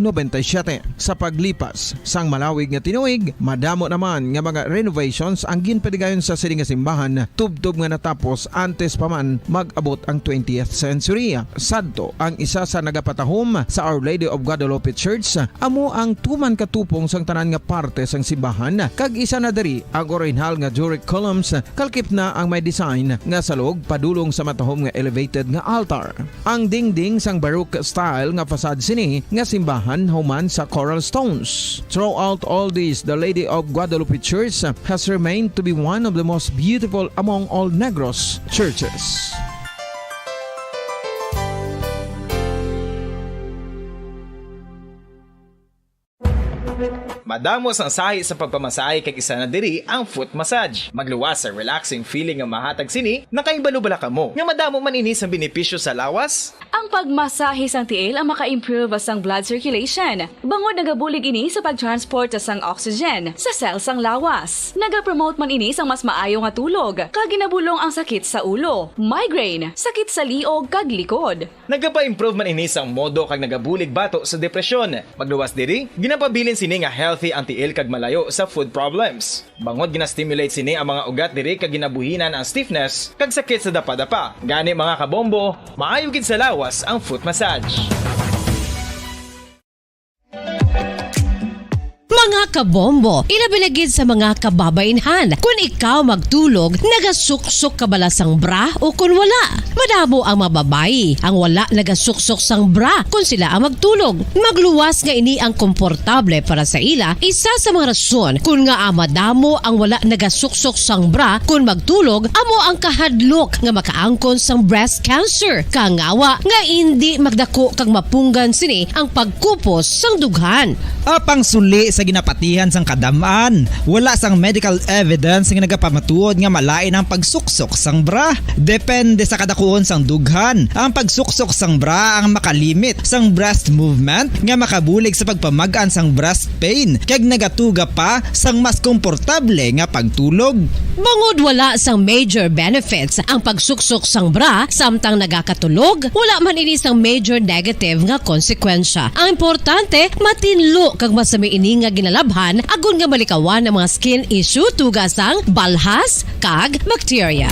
Sa paglipas sang malawig nga tinuig, madamo naman nga mga renovations ang ginpadigayon sa sining nga simbahan tubtob nga natapos antes pa man mag-abot ang 20th century. Sadto ang isa sa nagapatahom sa Our Lady of Guadalupe Church, amo ang tuman katupong sang tanan nga parte sang simbahan kag isa na diri ang original nga Doric columns kalkip na ang may design nga salog padulong sa matahom nga elevated nga altar. Ang dingding sang baroque style nga fasad sini nga simbahan human sa coral stones. Throughout all this, the Lady of Guadalupe Church has remained to be one of the most beautiful among all Negros churches. Nakadamo sang sahi sa pagpamasahe kag isa na diri ang foot massage. Magluwas sa relaxing feeling nga mahatag sini, nakaibalo-bala ka mo. Nga madamo man ini sa benepisyo sa lawas. Ang pagmasahe sang tiil ang maka-improve sang blood circulation. Bangod nagabulig ini sa pag-transport sang oxygen sa cells sang lawas. Nagapromote man ini sang mas maayo nga tulog, kag ginabulong ang sakit sa ulo, migraine, sakit sa liog kag likod. Nagapa-improve man ini sang modo kag nagabulig bato sa depresyon. Magluwas diri, ginapabilin sini nga healthy ang tiil kag malayo sa food problems. Bangod gina-stimulate sini ang mga ugat diri kag ginabuhinan ang stiffness kag sakit sa dapa-dapa. Gani mga kabombo, maayo gid sa lawas ang foot massage. Mga kabombo, ilabilagid sa mga kababainhan. Kung ikaw magtulog, nagasuksok ka bala sang bra o kung wala. Madamo ang mababayi ang wala nagasuksok sang bra kung sila ang magtulog. Magluwas nga ini ang komportable para sa ila. Isa sa mga rason kung nga madamo ang wala nagasuksok sang bra kung magtulog, amo ang kahadlok nga makaangkon sang breast cancer. Kangawa nga hindi magdako kag mapunggan sini ang pagkupos sang dughan. Apang suli sa ginapatihan sang kadamaan, wala sang medical evidence nga nagapamatuod nga malain ang pagsuksok sang bra. Depende sa kadakuon sang dughan. Ang pagsuksok sang bra ang makalimit sang breast movement nga makabulig sa pagpamagaan sang breast pain kag nagatuga pa sang mas komportable nga pagtulog. Bangod wala sang major benefits ang pagsuksok sang bra samtang nagakatulog, wala man ini sang major negative nga konsekwensya. Ang importante, matinlo kag masami ini nga ginalabhan agon nga malikawan ang mga skin issue tugas ang balhas kag bacteria.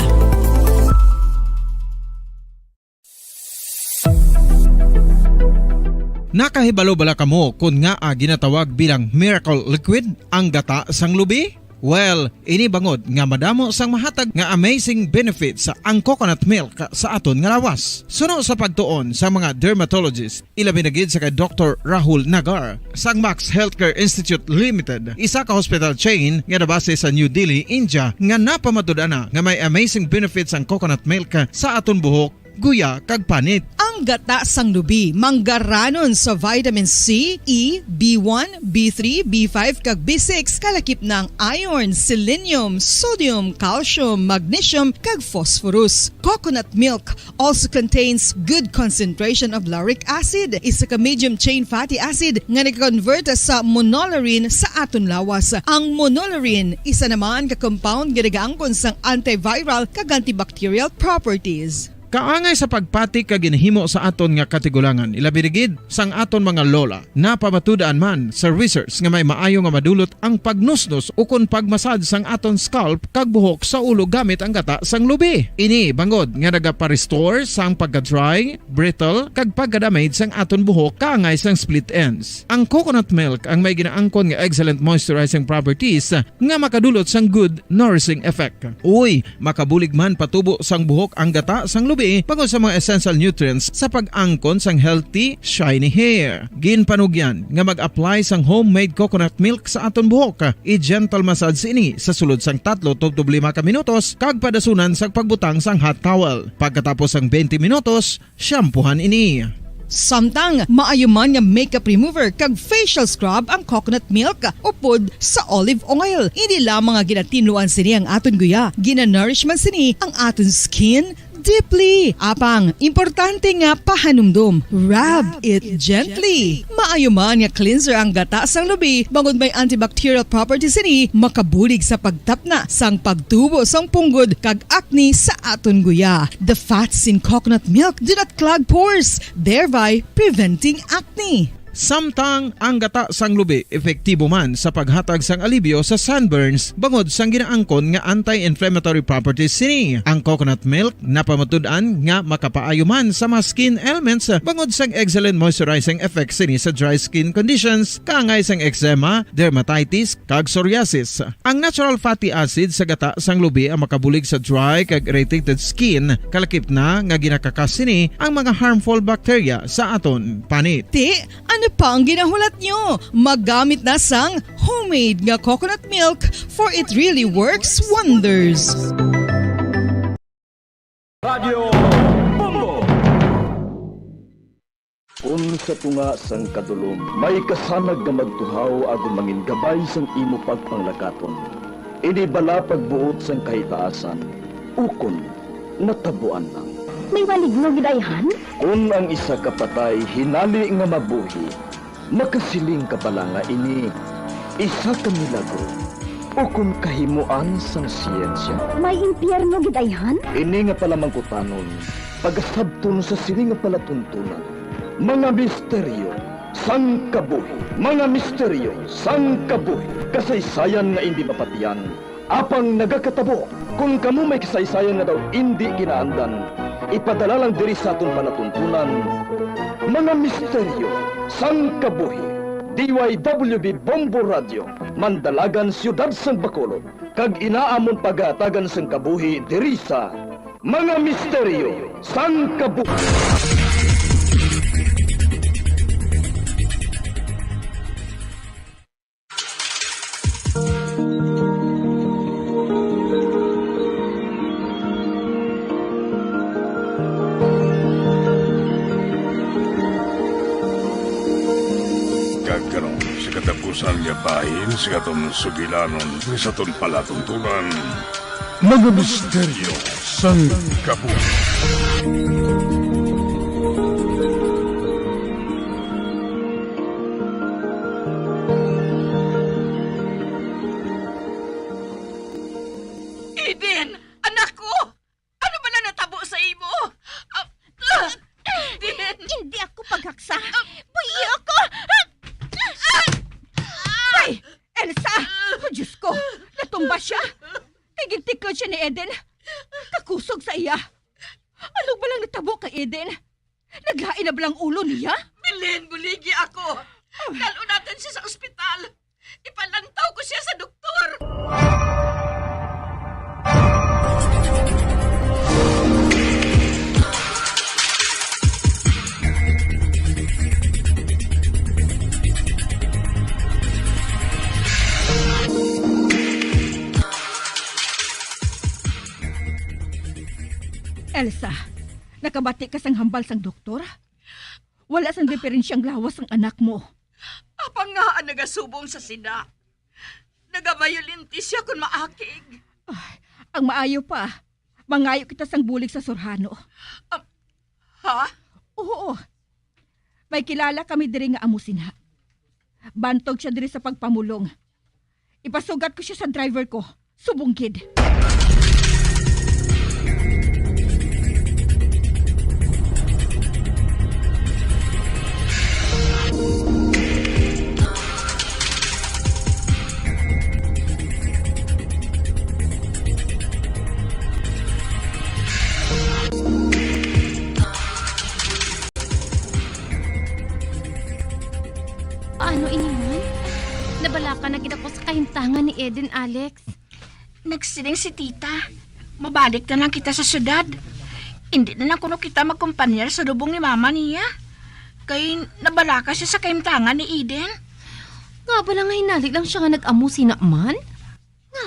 Nakahibalo bala kamo kung nga ginatawag bilang miracle liquid ang gata sang lubi? Well, ini bangod nga madamo sang mahatag nga amazing benefits sa ang coconut milk sa aton nga lawas. Suno sa pagtuon sa mga dermatologist, ilabi na gid sa kay Dr. Rahul Nagar sang Max Healthcare Institute Limited, isa ka hospital chain nga nabase sa New Delhi, India, nga napamatud-ana nga may amazing benefits ang coconut milk sa aton buhok, guya kag panit. Ang gata sang lubi manggaranon sa vitamin C, E, B1, B3, B5 kag B6 kalakip ng iron, selenium, sodium, calcium, magnesium kag phosphorus. Coconut milk also contains good concentration of lauric acid, isa ka medium chain fatty acid nga nag-convert sa monolarin sa aton lawas. Ang monolarin isa naman ka compound nga nagaangkon sang antiviral kag antibacterial properties. Kaangay sa pagpati kag ginhimo sa aton nga katigulangan, ilabirigid sang aton mga lola, napamatudan man sa research nga may maayo nga madulot ang pagnusnos o kon pagmasad sang aton scalp kag buhok sa ulo gamit ang gata sang lubi. Ini bangod nga nagapa-restore sang pagka-dry, brittle kag pagka-damage sang aton buhok kaangay sang split ends. Ang coconut milk ang may ginaangkon nga excellent moisturizing properties nga makadulot sang good nourishing effect. Uy, makabulig man patubo sang buhok ang gata sang lubi pagod sa mga essential nutrients sa pag-angkon sang healthy, shiny hair. Ginpanugyan nga mag-apply sang homemade coconut milk sa aton buhok. I-gentle massage ini sa sulod sang 3 to 5 ka minutos kag padasunan sang pagbutang sang hot towel. Pagkatapos sang 20 minutos, shampoohan ini. Samtang maayuman nga makeup remover kag facial scrub ang coconut milk upod sa olive oil. Hindi lamang nga ginatinuan sini ang aton guya, ginanourish man sini ang aton skin deeply. Apang, importante nga pahanumdum. Rub it gently. Maayo man nga cleanser ang gata sang lubi, bangod may antibacterial properties ini, makabulig sa pagtapna sang pagtubo sang punggod kag acne sa aton guya. The fats in coconut milk do not clog pores, thereby preventing acne. Samtang ang gata sang lubi epektibo man sa paghatag sang alibyo sa sunburns bangod sang ginaangkon nga anti-inflammatory properties sini. Ang coconut milk napamatud-an nga makapaayo man sa mga skin ailments bangod sang excellent moisturizing effect sini sa dry skin conditions kaangay sang eczema, dermatitis kag psoriasis. Ang natural fatty acid sa gata sang lubi ang makabulig sa dry kag irritated skin, kalakip na nga ginakakas sini ang mga harmful bacteria sa aton panit. Ano pa ang ginahulat nyo? Maggamit na sang homemade nga coconut milk for it really works wonders. Radio Bombo. sa tunga sang kadulom, may kasanag nga magtuhaw agon mangin gabay sang imo pagpanglakaton. Ini bala pagbuot sang kahitaasan, ukon natabuan lang. May maligno gidayhan? Kung ang isa ka patay hinali nga mabuhi, makasiling ka pala nga ini isa ka milagro o kung kahimuan sang siyensya. May impyerno gidayhan? Ini nga pala mangkutanon, pagasabton sa sili nga palatuntunan. Mga misteryo sang kabuhi, mga misteryo sang kabuhi, kasaysayan nga hindi mapatiyan, apang nagakatabo. Kung kamo may kasaysayan nga daw hindi ginaandan, ipadala lang diri sa aton palatuntunan. Mga misteryo sang kabuhi. DYWB Bombo Radio, Mandalagan, Siyudad San Bacolod. Kag inaamon pagatagan sang kabuhi diri sa Mga Misteryo sang Kabuhi. Kagkaroon sa katapusan niya bahin sa katong sugilanon sa ton palatuntunan. Mga misteryo sang kabuhi. Eden! Anak ko! Ano ba na natabo sa imo? Eden! Hindi ako paghaksa. Buyi ako! Ay! Elsa! Oh, Diyos ko! Natumba siya! Tigil-tikod siya ni Eden. Kakusog sa iya. Ano ba lang natabo kay Eden? Naglain na ba lang ulo niya? Bilin, buligi ako! Dalo natin siya sa ospital! Ipalantaw ko siya sa doktor! Elsa, nakabati ka sang hambal sang doktor? Wala sang diferensyang lawas ang anak mo. Apang nga ang nagasubong sa sida. Nagabayulinti siya kung maakig. Ay, ang maayo pa, mangayo kita sang bulig sa Surhano. Ha? Oo. May kilala kami diri nga amusina. Bantog siya diri sa pagpamulong. Ipasugat ko siya sa driver ko, subunggid. Ano iniman? Nabala ka na kita ko sa kahintangan ni Eden, Alex. Nagsiling si tita. Mabalik na lang kita sa syudad. Hindi na lang kuno kita magkumpanyar sa lubong ni mama niya. Kay nabala ka siya sa kahintangan ni Eden. Nga ba lang hinalik lang siya nga nag-amusi na man? Nga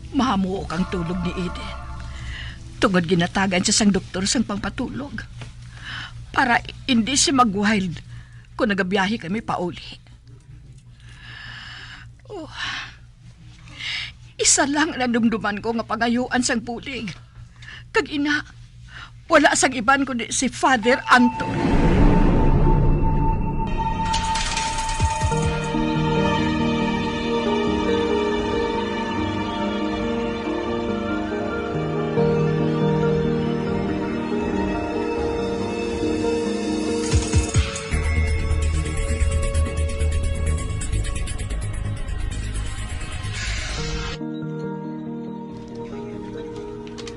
Mahamuok ang tulog ni Eden. Tungod ginatagan siya sang doktor sang pangpatulog. Para hindi siya mag-wild kung nagabiyahe kami pauli. Oh, isa lang nadumduman ko nga pangayuan sang pulig. Kag ina, wala sang iban kundi si Father Anton.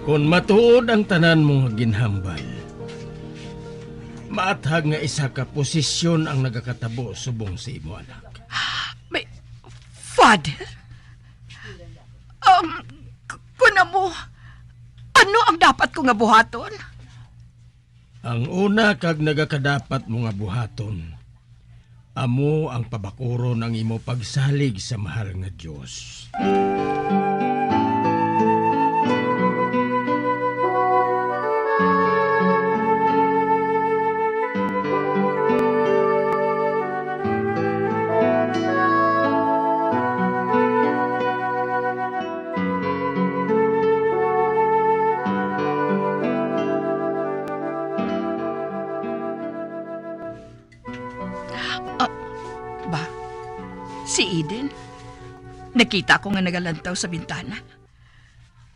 Kung matuod ang tanan mong ginhambal, Maathag nga isa ka posisyon ang nagakatabo subong sa imo anak. May, Father? Kuna mo, ano ang dapat ko nga buhaton? Ang una kag nagakadapat mo nga buhaton, amo ang pabakuro ng imo pagsalig sa mahal nga Dios. Si Eden, nakita ko nga nagalantaw sa bintana.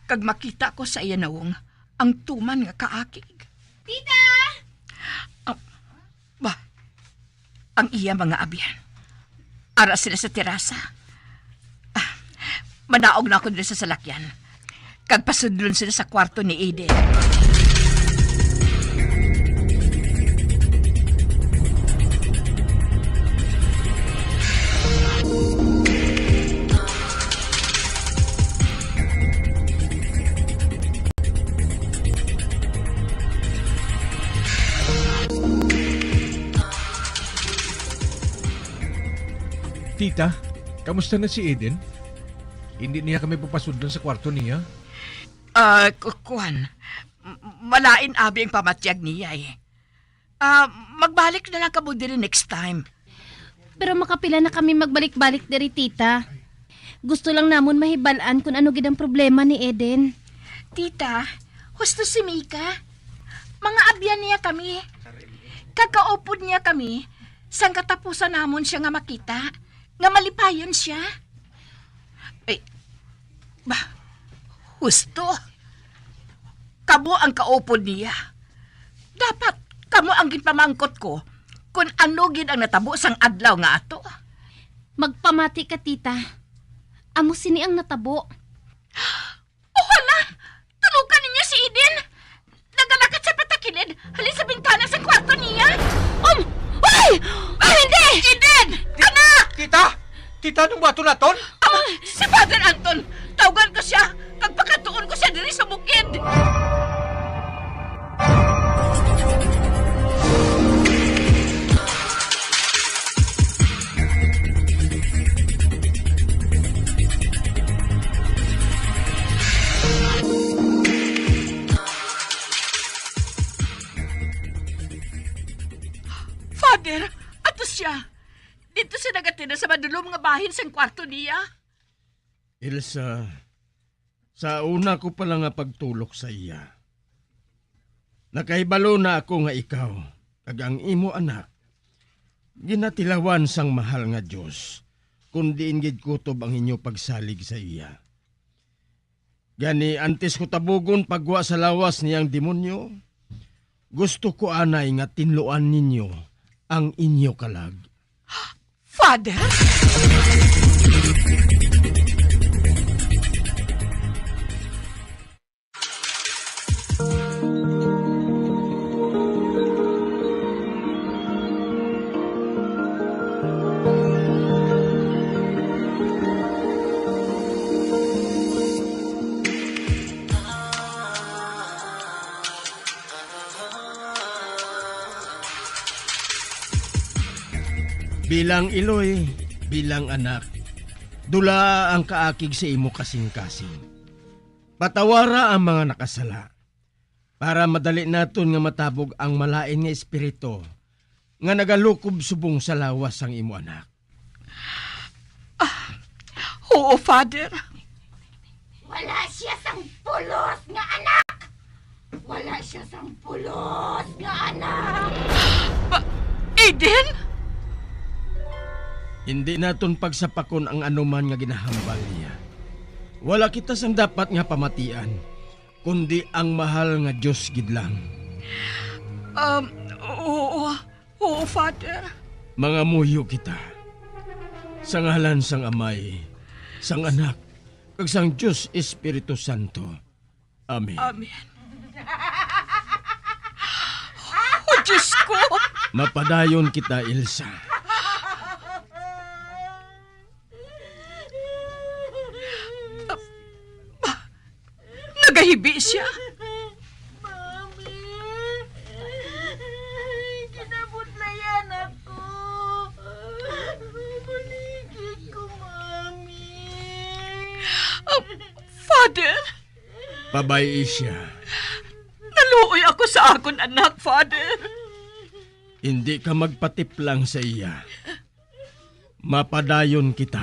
Kag makita ko sa iya nawong ang tuman nga kaakig. Tita! Ang iya mga abyan. Ara sila sa terasa. Manaog na ako dito sa salakyan. Kag pasudlon sila sa kwarto ni Eden. Tita, kamusta na si Eden? Hindi niya kami papasundan sa kwarto niya? Kuhan. Malain abi ang pamatyag niya eh. Magbalik na lang kamo diri next time. Pero makapila na kami magbalik-balik diri, tita. Gusto lang namon mahibalaan kung ano gid ang problema ni Eden. Tita, husto si Mika. Mga abyan niya kami. Kakaupod niya kami. Sang katapusan namon siya nga makita. Nga malipayon siya. Husto. Kamo ang kaupod niya. Dapat kamo ang ginpamangkot ko kung ano gid ang natabo sang adlaw nga ato. Magpamati ka, tita. Amo sini ang natabo. Wala! Tulukan ninyo si Eden! Nagalakat sa patakilid, halin sa bintana sa kwarto niya! Ay! Hindi! Eden! Kana! Tita! Tita, anong bato na ton? Si Father Anton! Tawagan ko siya! Kagpakatuon ko siya diri sa bukid! Father, ato siya. Dito siya nagatina sa madulom nga bahin sa kwarto niya. Ilsa, sa una ko pala nga pagtulok sa iya. Nakaibalo na ako nga ikaw, kag ang imo anak, ginatilawan sang mahal nga Diyos, kundi ingid kutob ang inyo pagsalig sa iya. Gani antes ko tabugon pagwa sa lawas niyang demonyo, gusto ko anay nga tinluan ninyo ang inyo kalag. Father? Bilang iloy, bilang anak, dula ang kaakig sa imo kasing-kasing. Patawara ang mga nakasala, para madali naton nga matabog ang malain nga espiritu nga nagalukob subong sa lawas ang imo anak. Oo, Father. Wala siya sang pulos nga anak! Wala siya sang pulos nga anak! Eden? Hindi naton pagsapakon ang anuman nga ginahambal niya. Wala kita sang dapat nga pamatian, kundi ang mahal nga Diyos gid lang. Oo, Father. Mga muyo kita. Sa ngalan sang Amay, sang Anak, kag sang Diyos Espiritu Santo. Amen. Amen. Diyos ko! Mapadayon kita, Elsa. Nagahibi siya. Kinabutlayan ako. Buligid ko, Mami. Father, Pabay siya. naluoy ako sa akon anak, Father. Hindi ka magpatiplang sa iya. Mapadayon kita.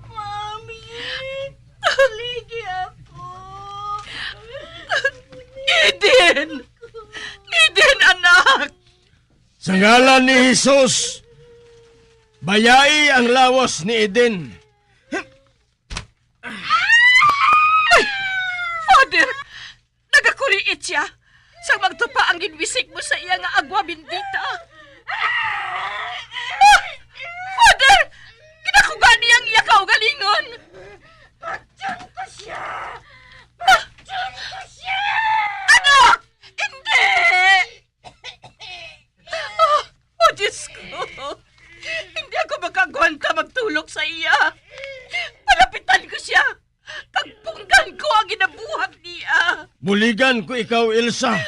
Mami, taligi ako. Eden! Eden, anak! Sa ngalan ni Jesus, bayai ang lawas ni Eden. Father, nagakuriit siya. Sa magtupa ang ginwisik mo sa iya nga agwa bendita. Father, kinakuga niyang iya kaugalingon. Patyan ko siya! Anak! Hindi! Oh, Diyos ko. Hindi ako makagwanta magtulog sa iya. Palapitan ko siya. Pagpunggan ko ang ginabuhat niya. Buligan ko ikaw, Elsa.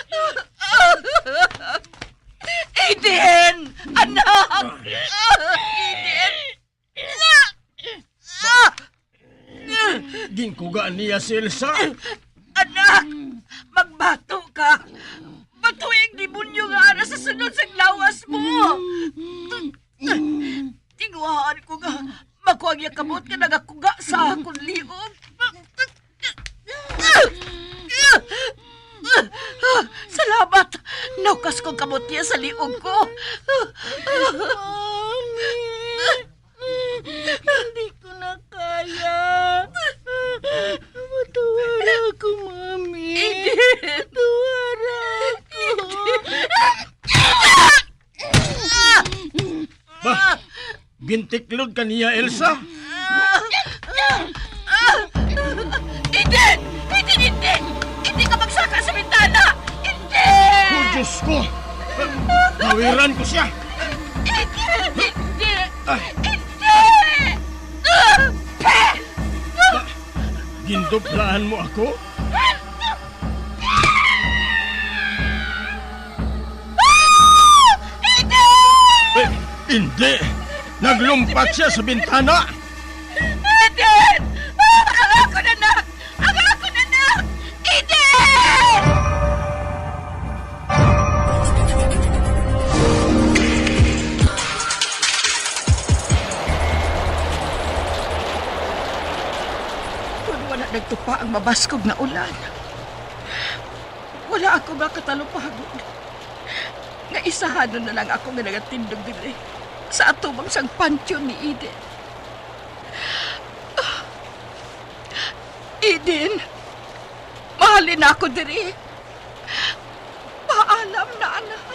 Eden! Anak! Eden! Ginkuga niya si Elsa. Anak! Magbato ka! Matuig demonyo nga ara sa sunod sa lawas mo! Tinguhaan ko nga makuha niya kamot ka nagakuga sa akong liog. Salamat! Naukas kong kamot niya sa liog ko. Mami! Hindi ko na kaya. Matuwara ako, Mami. Matuwara ako. Bah, gintiklod ka niya, Elsa. Eden! Eden, hindi! Hindi ka magsaka sa bintana! Hindi! Oh, Diyos ko! Nawiran ko siya! Eden! Hindi! Ay. Hindi! Ginduplaan mo ako? Eh, hindi! Naglumpat siya sa bintana! Eden! Ang ako na na! Ang ako na na! Eden! Kung wala nagtupa ang mabaskog na ulan, wala ako makatalupagod. Nga isahanon na lang ako nga nagatindog dire sa atubang sang pansyon ni Eden. Eden, mahalin ako diri. Paalam na, anak.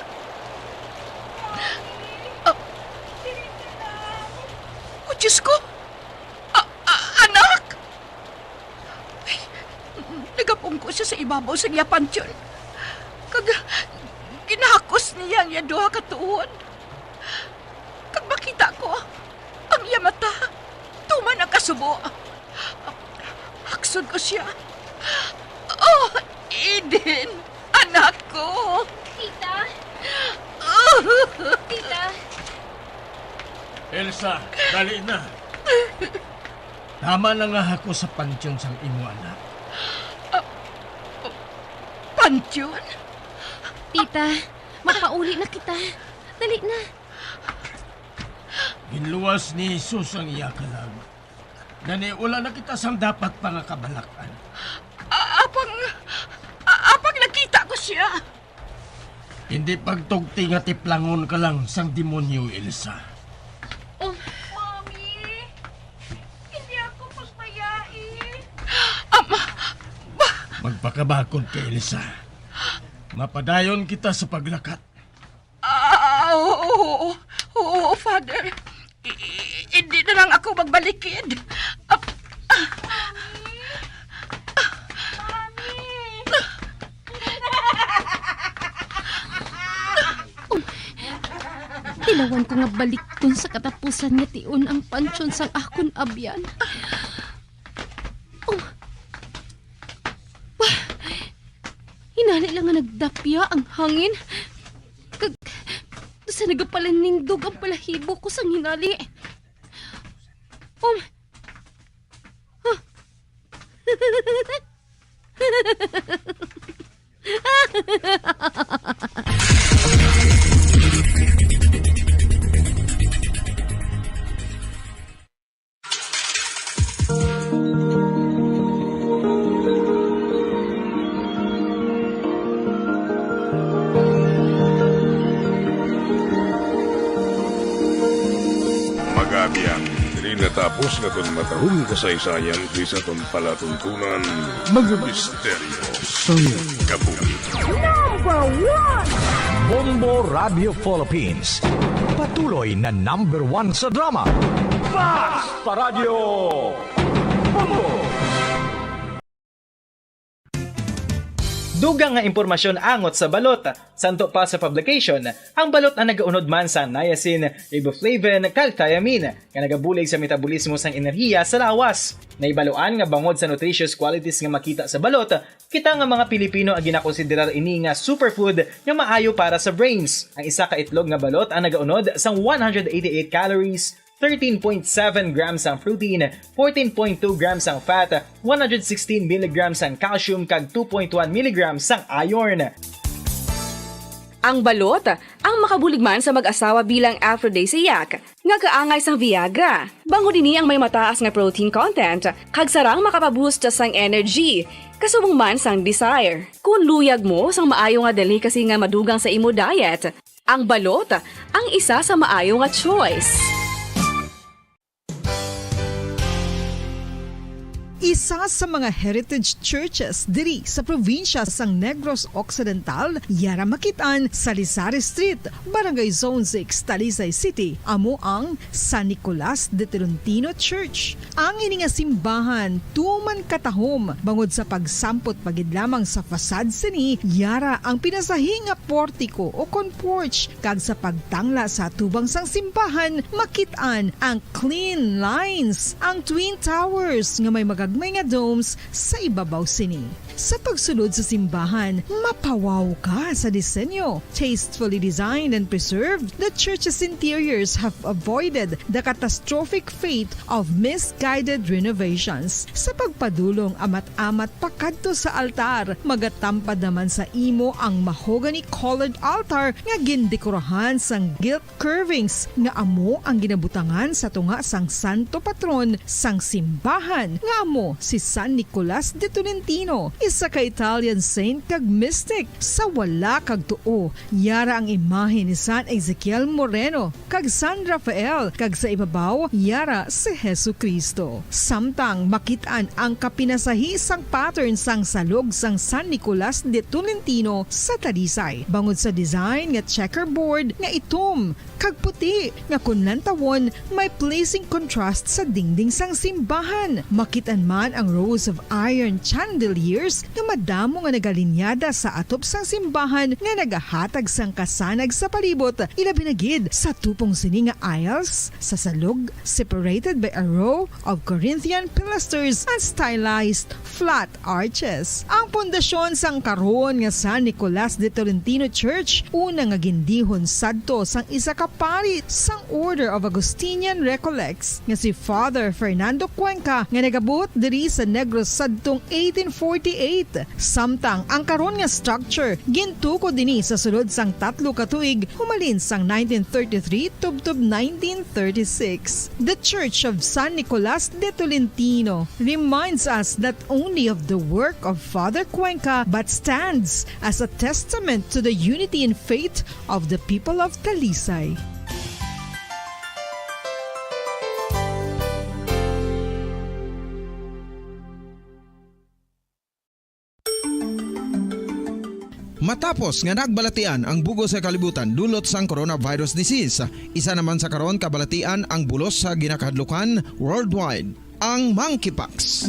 Oh, Diyos ko. Anak! Ay, nagapungko siya sa ibabaw sa iya pansyon. Ginahakos niya ang iya duha katuon. Kag makita ko, ang iya mata, tuman ang kasubo. Haksod ko siya. Oh, Eden! Anak ko! Tita? Tita? Elsa, dali na. Tama na nga ako sa pansyon sang imo anak. Pansyon? Tita, mapauli na kita. Dali na. Ginluwas ni Jesus ang iya kalag. Naniula na kita sang dapat pa nga kabalakan. Apang nakita ko siya. Hindi pagtugti nga tiplangon ka lang sang demonyo, Elsa. Mami, hindi ako magmayain. Pakabakod ka, Elisa. Mapadayon kita sa paglakat. Oo, Father. Hindi na lang ako magbalikid. Tilawan ko nga balik dun sa katapusan nga tiun ang pansyon sang akon abyan. Hinali lang nga nagdapya ang hangin. Sa nagapalanindog ang palahibo ko sang hinali. Magabiyang, dili natapos na itong matahong kasaysayan sa itong palatuntunan, mga misteryo sa kabuhi. Number 1! Bombo Radio Philippines. Patuloy na number 1 sa drama. Fast Radio Bombo! Dugang nga impormasyon angot sa balot. Santo pa sa publication, ang balot ang nagaunod man sa niacin, riboflavin, calthiamine, nga nagabulig sa metabolismo sang enerhiya sa lawas. Naibaloan nga bangod sa nutritious qualities nga makita sa balot, kita nga mga Pilipino ang ginakonsiderar ini nga superfood nga maayo para sa brains. Ang isa ka itlog nga balot ang nagaunod sang 188 calories, 13.7 grams ang protein, 14.2 grams ang fat, 116 mg ang calcium kag 2.1 mg ang iron. Ang balot, ang makabuligman sa mag-asawa bilang aphrodisiac, nga kaangay sang Viagra. Bango dini ang may mataas nga protein content, kag sarang makapaboost sang energy, kasubong man sang desire. Kung luyag mo sang maayo nga delicacy nga madugang sa imo diet, ang balot, ang isa sa maayo nga choice. Isa sa mga heritage churches diri sa probinsya sang Negros Occidental, yara makitaan sa Lizares Street, Barangay Zone 6, Talisay City, amo ang San Nicolas de Tolentino Church. Ang ini nga simbahan tuman katahom bangod sa pagsampot pagid lamang sa fasad sini, yara ang pinasahi nga portiko o kon porch, kag sa pagtangla sa tubang sang simbahan makitaan ang clean lines, ang twin towers nga may magagmay nga domes sa ibabaw sini. Sa pagsulod sa simbahan, mapawaw ka sa disenyo. Tastefully designed and preserved, the church's interiors have avoided the catastrophic fate of misguided renovations. Sa pagpadulong amat-amat pakadto sa altar, magatampad naman sa imo ang mahogany-colored altar nga gindekorahan sang gilt curvings nga amo ang ginabutangan sa tunga sang santo patron sang simbahan nga amo si San Nicolas de Tolentino, isa ka Italian saint kag mystic. Sa wala kag tuo, yara ang imahe ni San Ezekiel Moreno kag San Rafael, kag sa ibabaw yara si Jesucristo. Samtang makitaan ang kapinasahi sang pattern sang salog sang San Nicolas de Tolentino sa Talisay, bangod sa design nga checkerboard nga itom kag puti nga kunlantawon may pleasing contrast sa dingding sang simbahan. Makitaan man ang rows of iron chandeliers nga madamo nga nagalinyada sa atop sang simbahan nga nagahatag sang kasanag sa palibot, ilabi na gid sa tupong sini nga aisles sa salog, separated by a row of Corinthian pilasters and stylized flat arches. Ang pundasyon sang karon nga San Nicolas de Tolentino Church una nga gindihon sadto sang isa ka pari sang Order of Augustinian Recollects nga si Father Fernando Cuenca nga nagabot diri sa Negros sadtong 1848. Samtang ang karon nga structure gintuko dinhi sa sulod sang 3 ka tuig humalin sang 1933 tubtob 1936. The Church of San Nicolas de Tolentino reminds us not only of the work of Father Cuenca but stands as a testament to the unity and faith of the people of Talisay. Matapos nga nagbalatian ang bugo sa kalibutan dulot sang coronavirus disease, isa naman sa karon kabalatian ang bulos sa ginakahadlukan worldwide, ang monkeypox.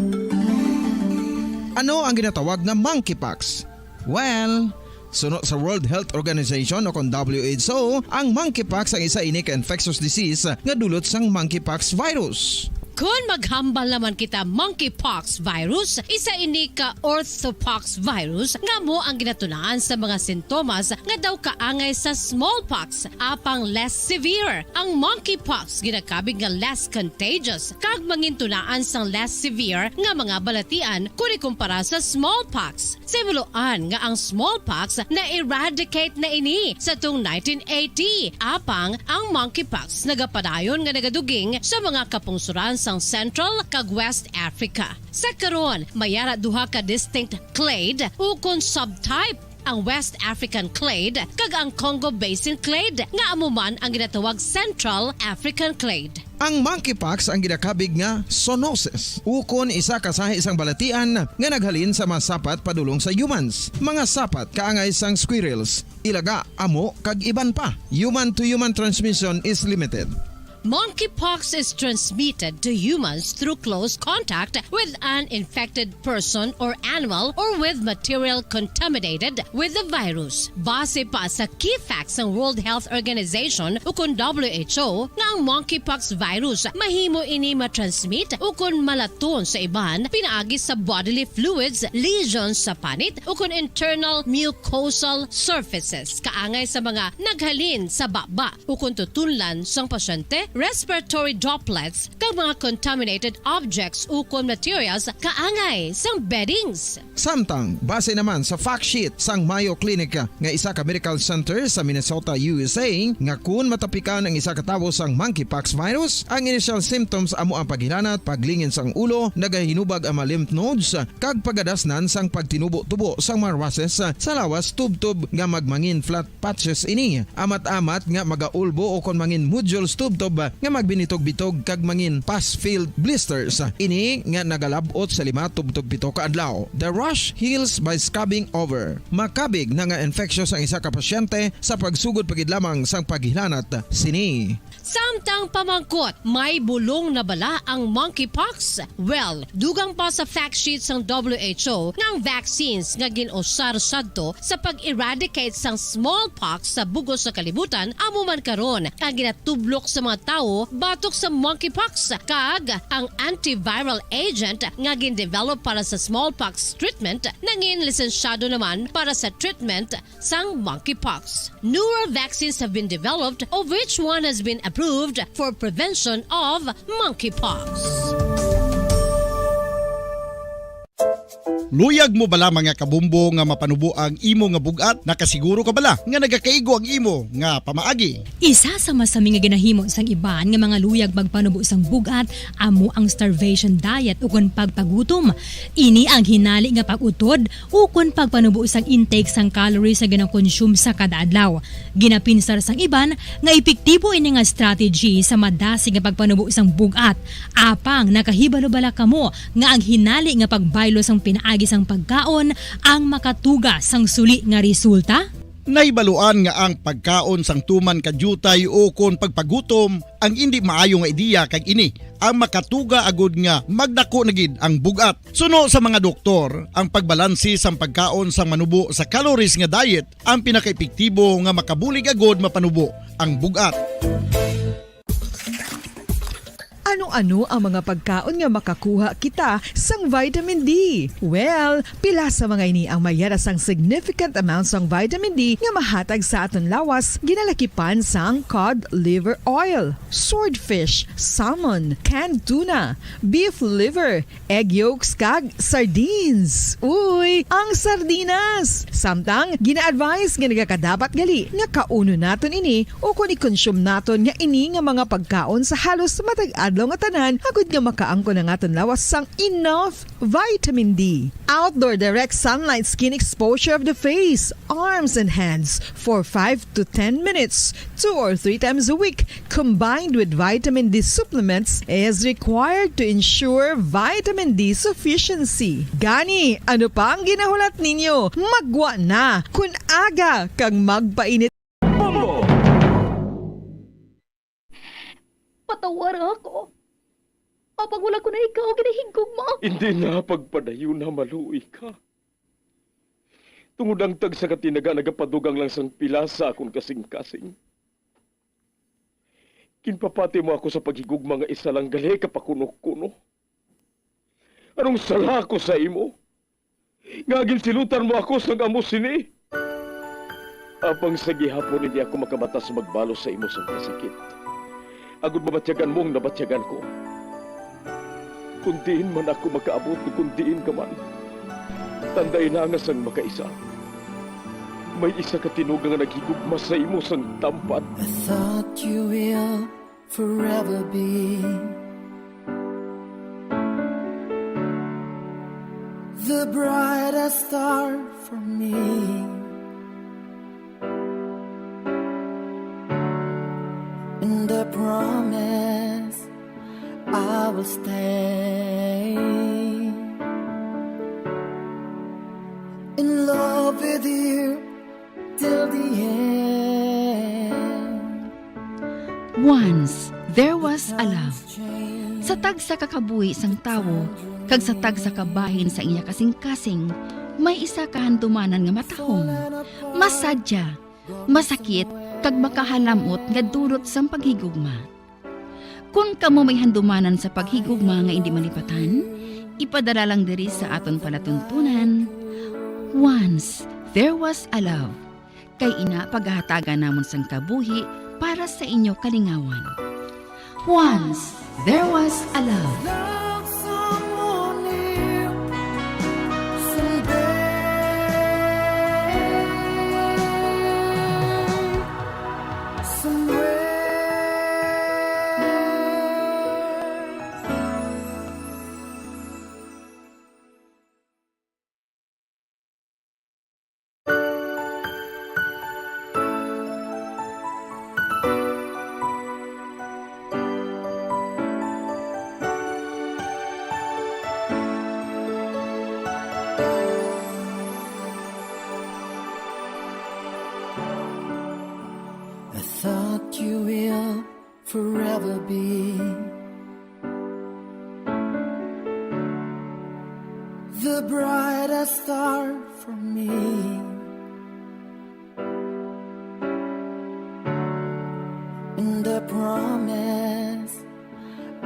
Ano ang ginatawag na monkeypox? Well, sunod sa World Health Organization o kung WHO, ang monkeypox ang isa ini ka infectious disease nga dulot sang monkeypox virus. Kung maghambal naman kita monkeypox virus, isa ini ka orthopox virus nga mo ang ginatunaan sa mga sintomas nga daw kaangay sa smallpox, apang less severe. Ang monkeypox ginakabig nga less contagious kag mangintunaan sang less severe nga mga balatian kung ikumpara sa smallpox. Simuloan nga ang smallpox na eradicate na ini sa tung 1980, apang ang monkeypox nagapadayon nga nagaduging sa mga kapungsuran sang Central kag West Africa. Sa karon, mayara duha ka distinct clade ukon subtype, ang West African clade kag ang Congo Basin clade nga amuman ang ginatawag Central African clade. Ang monkeypox ang ginakabig nga zoonosis, ukon isa kasahi isang balatian nga naghalin sa mga sapat padulong sa humans. Mga sapat kaangay sang squirrels, ilaga, amo kag iban pa. Human to human transmission is limited. Monkeypox is transmitted to humans through close contact with an infected person or animal or with material contaminated with the virus. Base pa sa key facts ng World Health Organization ukon WHO nga ang monkeypox virus mahimo ini matransmit ukon malaton sa iban pinaagi sa bodily fluids, lesions sa panit ukon internal mucosal surfaces kaangay sa mga naghalin sa baba ukon tutunlan sang pasyente, respiratory droplets kag mga contaminated objects ukon materials kaangay sang beddings. Samtang base naman sa fact sheet sang Mayo Clinic nga isa ka medical center sa Minnesota, USA, nga kun matapikan ang isa ka tawo sang monkeypox virus, ang initial symptoms amo ang paghilanat, paglingin sang ulo, nagahinubag ang mga lymph nodes kag pagadasnan sang pagtinubo-tubo sang mga rashes sa lawas tubtob nga magmangin flat patches ini. Amat-amat nga magaulbo o kon mangin nodules tubtob nga magbinitog-bitog kag mangin pus-filled blisters. Ini nga nagalabot sa 5-7 ka adlaw. The rash heals by scabbing over. Makabig na nga infectious ang isa ka pasyente sa pagsugod pagid lamang sang paghilanat sini. Samtang pamangkot, may bulong na bala ang monkeypox? Well, dugang pa sa fact sheet sang WHO nga ang vaccines nga ginusar sadto sa pag-eradicate sang smallpox sa bugos sa kalibutan amo man karon ang ginatublok sa mga tao batok sa monkeypox kag ang antiviral agent nga gin-develop para sa smallpox treatment nangin lisensyado naman para sa treatment sang monkeypox. Newer vaccines have been developed of which one has been approved for prevention of monkeypox. Luyag mo bala mga kabumbo nga mapanubo ang imo nga bugat? Nakasiguro ka bala nga nagakaigo ang imo nga pamaagi? Isa sa masami nga ginahimo sang iban nga mga luyag magpanubo sang bugat amo ang starvation diet ukon pagpagutom. Ini ang hinali nga pag-utod ukon pagpanubo sang intake sang calories sa gina-consume sa kada adlaw. Ginapinsar sang iban nga epektibo ini nga strategy sa madasi nga pagpanubo sang bugat. Apang nakahibalo bala kamo nga ang hinali nga pagbaylo sang pinaagi sang pagkaon ang makatuga sang suli nga resulta? Naibaluan nga ang pagkaon sang tuman kadyutay o kon pagpagutom ang hindi maayo nga ideya kag ini ang makatuga agud nga magdako na gid ang bugat. Suno sa mga doktor, ang pagbalansi sang pagkaon sang manubo sa calories nga diet ang pinakaepektibo nga makabulig agud mapanubo ang bugat. Ano-ano ang mga pagkaon nga makakuha kita sang vitamin D? Well, pila sa mga ini ang mayara sang significant amounts sang vitamin D nga mahatag sa aton lawas ginalakipan sang cod liver oil, swordfish, salmon, canned tuna, beef liver, egg yolks kag sardines. Uy, ang sardinas! Samtang gina-advise nga nagakadapat gali nga kauno naton ini o kung i-consume naton nga ini nga mga pagkaon sa halos matag-adlaw adlaw nga tanan agud nga makaangko na nga lawas sang enough vitamin D. Outdoor direct sunlight skin exposure of the face, arms and hands for 5 to 10 minutes 2 or 3 times a week combined with vitamin D supplements is required to ensure vitamin D sufficiency. Gani, ano pa ang ginahulat ninyo? Magwa na kun aga kang magpainit. Patawar ako. Kapag wala ko na ikaw, ginahigog mo. Hindi na pagpadayo na maluoy ka. Tungod ang tag sa katinaga nagapadugang lang sang pilasa akong kasing-kasing. Kinpapati mo ako sa paghigugma nga isa lang gali kapakuno-kuno. Anong sala ko sa imo? Ngagin silutan mo ako sa amo sini. Apang sa gihapon hindi ako makabatas magbalo sa imo sa kasakit. Agud mabatyagan mong nabatyagan ko. Kundiin man ako makaabot, kundiin ka man. Tanday na nga sang makaisa. May isa ka tinugang nga naghigugma sa imo sang tampat. I thought you will forever be the brightest star for me. And I promise I will stay in love with you till the end. Once, there was a love. Sa tag sa kakabuhi sang tawo, kag sa tag sa kabahin sa iya kasing-kasing, may isa kahandumanan nga matahong. Masadya, masakit, kag makahalamot nga dulot sang paghigugma. Kung kamo may handumanan sa paghigugma nga hindi malipatan, ipadala lang diri sa aton palatuntunan. Once, there was a love. Kay ina paghahatagan namon sang kabuhi para sa inyo kalingawan. Once, there was a love. I thought you will forever be the brightest star for me. And I promise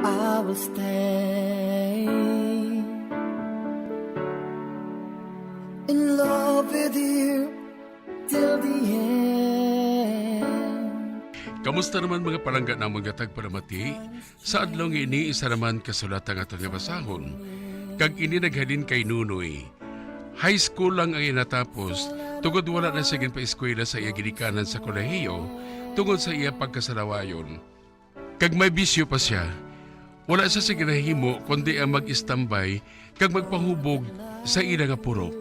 I will stay in love with you till the end. Kamusta naman mga palangga namon nga tagparamati? Sa adlaw nga ini isa naman kasulatan ato nga basahon. Kag ini naghalin kay Nunoy. High school lang ang inatapos, tungod wala na siya pa-eskwela sa iya ginikanan sa kolehiyo, tungod sa iya pagkasalawayon. Kag may bisyo pa siya, wala siya sa ginahimo kundi ang mag-istambay kag magpahubog sa ila nga purok.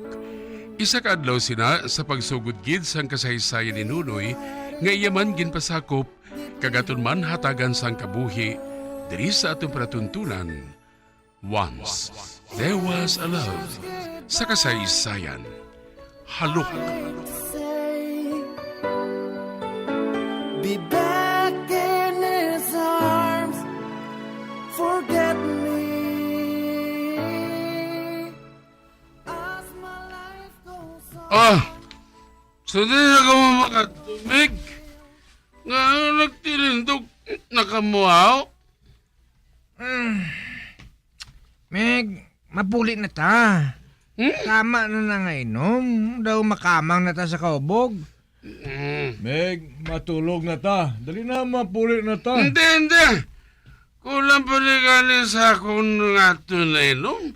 Isa ka adlaw sina sa pagsugod gid sang kasaysayan ni Nunoy nga iya man ginpasakop kagaton man hatagan sang kabuhi diri sa atong palatuntunan. Once there was a love sa kasaysayan. Halok. Be back in his arms. Forget me. Sudi na ka mo makatumig. Nga nagtilindog nakamuhaw. Meg, mapuli na ta. Tama na na nga inom. Daw makamang na ta sa kaubog. Meg, matulog na ta. Dali na, mapuli na ta. Hindi. Kulang paligali sa akong nga ito na inom.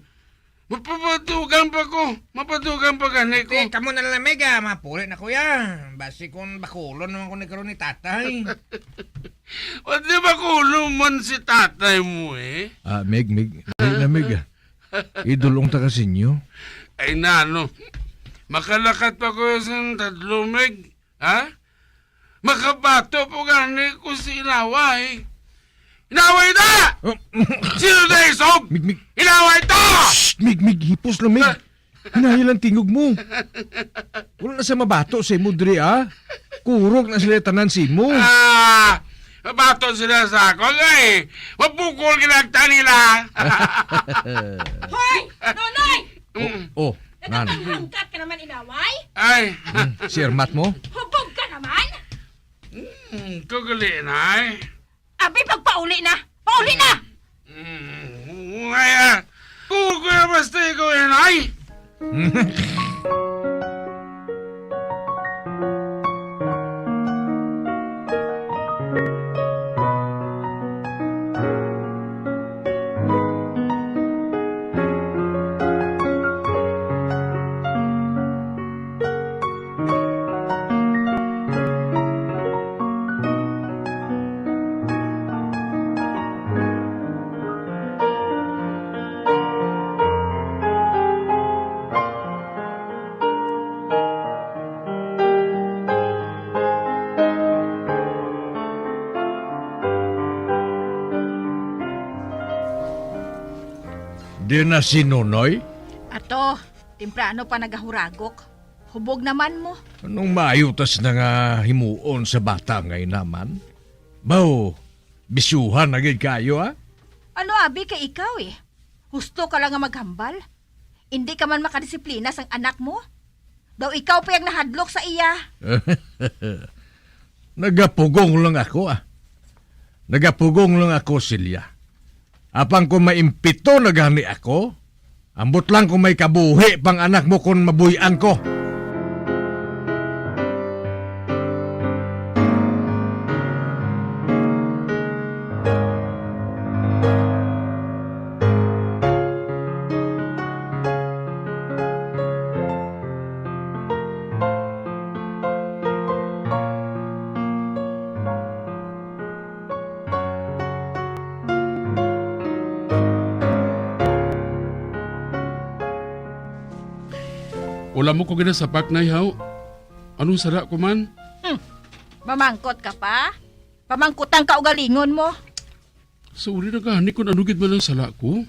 Mapapatugan pa ko. Mapatugan pa ganay ko. Kamo na lang, Mega. Mapulit na kuya. Basi kung bakulon naman ko nagkaroon ni tatay. O di bakulon man si tatay mo eh. Meg. Na Meg. Idulong ta kasi nyo. Ay nano. Makalakat pa ko sa tatlo, Meg. Ha? Makabato po ganay ko si Inaway. Inaway na! Sino na isog? Mig. Inaway to! Shh! Mig, hipos lang, Mig. Hinahilan tingog mo. Wala na sa mabato sa imo, Dre, ha? Kurog na sila tanan si mo. Mabato sila sa ako, eh. Mapukol kinagta nila. Hoy! Nonoy! Nan. Nagpahangkat ka naman, Inaway? Ay. Si Ermat mo? Hubog ka naman? Kugali na, eh. Abi, magpauli na! Pauli na! Ngaya, kukuya basta ikaw yan, ay. Di na si Nonoy? Ato, timprano pa nagahuragok. Hubog naman mo. Anong maayutas na nga himuon sa bata ngay naman? Baw, bisuhan na gid kayo, ha? Ano, Abi, kay ikaw eh. Husto ka lang nga maghambal. Hindi ka man makadisiplina sang anak mo. Daw ikaw pa yung nahadlok sa iya. Nagapugong lang ako, Nagapugong lang ako, Silya. Apang kung maimpito na gani ako, ambot lang kung may kabuhi pang anak mo kung mabuyan ko. Wala mo ko ginasapak na ihaw. Anong sara ko man? Mamangkot ka pa? Pamangkutang kaugalingon mo. Sa uri na gani kung anugid man ang sala ko.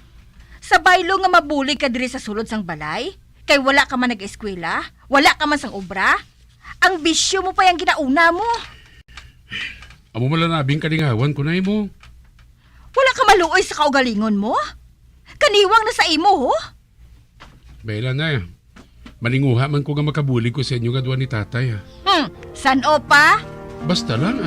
Sa baylo nga mabulig ka diri sa sulod sang balay? Kay wala ka man nag-eskwela? Wala ka man sang obra? Ang bisyo mo pa yung ginauna mo. Amo malanabing kalingawan ko na imo. Wala ka maluoy sa kaugalingon mo? Kaniwang na sa imo, ho? Baila na. Maninguha man ko nga makabulig ko sa inyo gadwa ni tatay. San o pa? Basta lang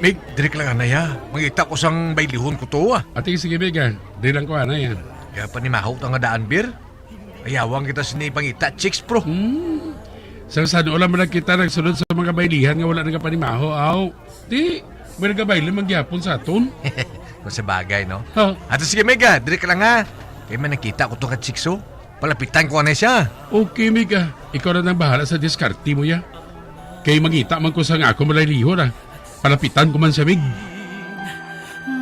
Mig, direk lang anaya. Mangita ko sang bailihon ko to, Ate, sige, Megan. Di lang ko yan. Kaya pa ni mahok nga daan, Bir. Ayawang kita sinipangita, chicks, pro. Sa saan ulam mo lang kita nagsunod sa mga bailihan nga wala nga panimaho, aw. Di, may nagabaili mangyapon sa aton. Kung sa bagay, no? Ato sige, Mega, direk lang ha. Kaya man nakita ko to ka chicks, Palapitan ko na siya. Okay, Mega. Ikaw na nang bahala sa diskarte mo, ya. Kaya mangita man ko sa nga ako malalihon, Palapitan ko man siya, Mig.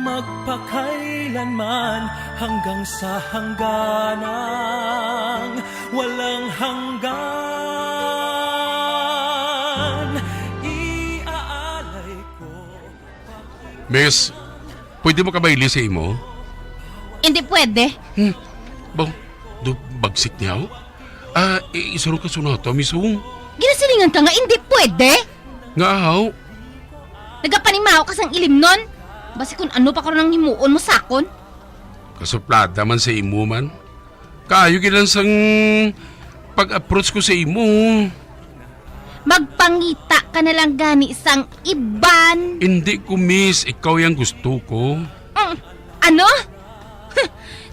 Magpakailanman hanggang sa hangganang walang hanggan. Iaalay ko. Miss, pwede mo ka ba ilisi mo? Hindi pwede. Bagsik niya, isuro ka sunato, Miss Hung. Ginasilingan ka nga, hindi pwede. Nga, ahaw. Nagapanimaw ka sang ilim nun. Basi kung ano pa karon ang himuon mo sakon. Kasuplada man sa imo man. Kayo gilang sang pag-approach ko sa imo. Magpangita ka na lang gani isang iban. Hindi ko, miss. Ikaw yung gusto ko. Ano?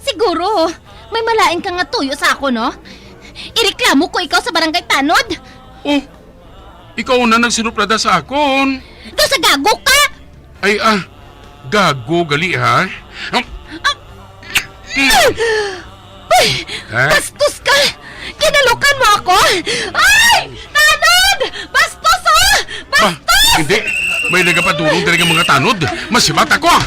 Siguro, may malain ka nga tuyo sa ako, no? Ireklamo ko ikaw sa barangay Tanod. Oh, ikaw na nagsinuplada sa akon. Do sa gago ka! Ay, gago gali, ha? Bastos ka! Kinalukan mo ako! Ay! Tanod! Bastos, ha! Bastos! Hindi. May nagapadurong talaga mga tanod. Masibat ako, ah!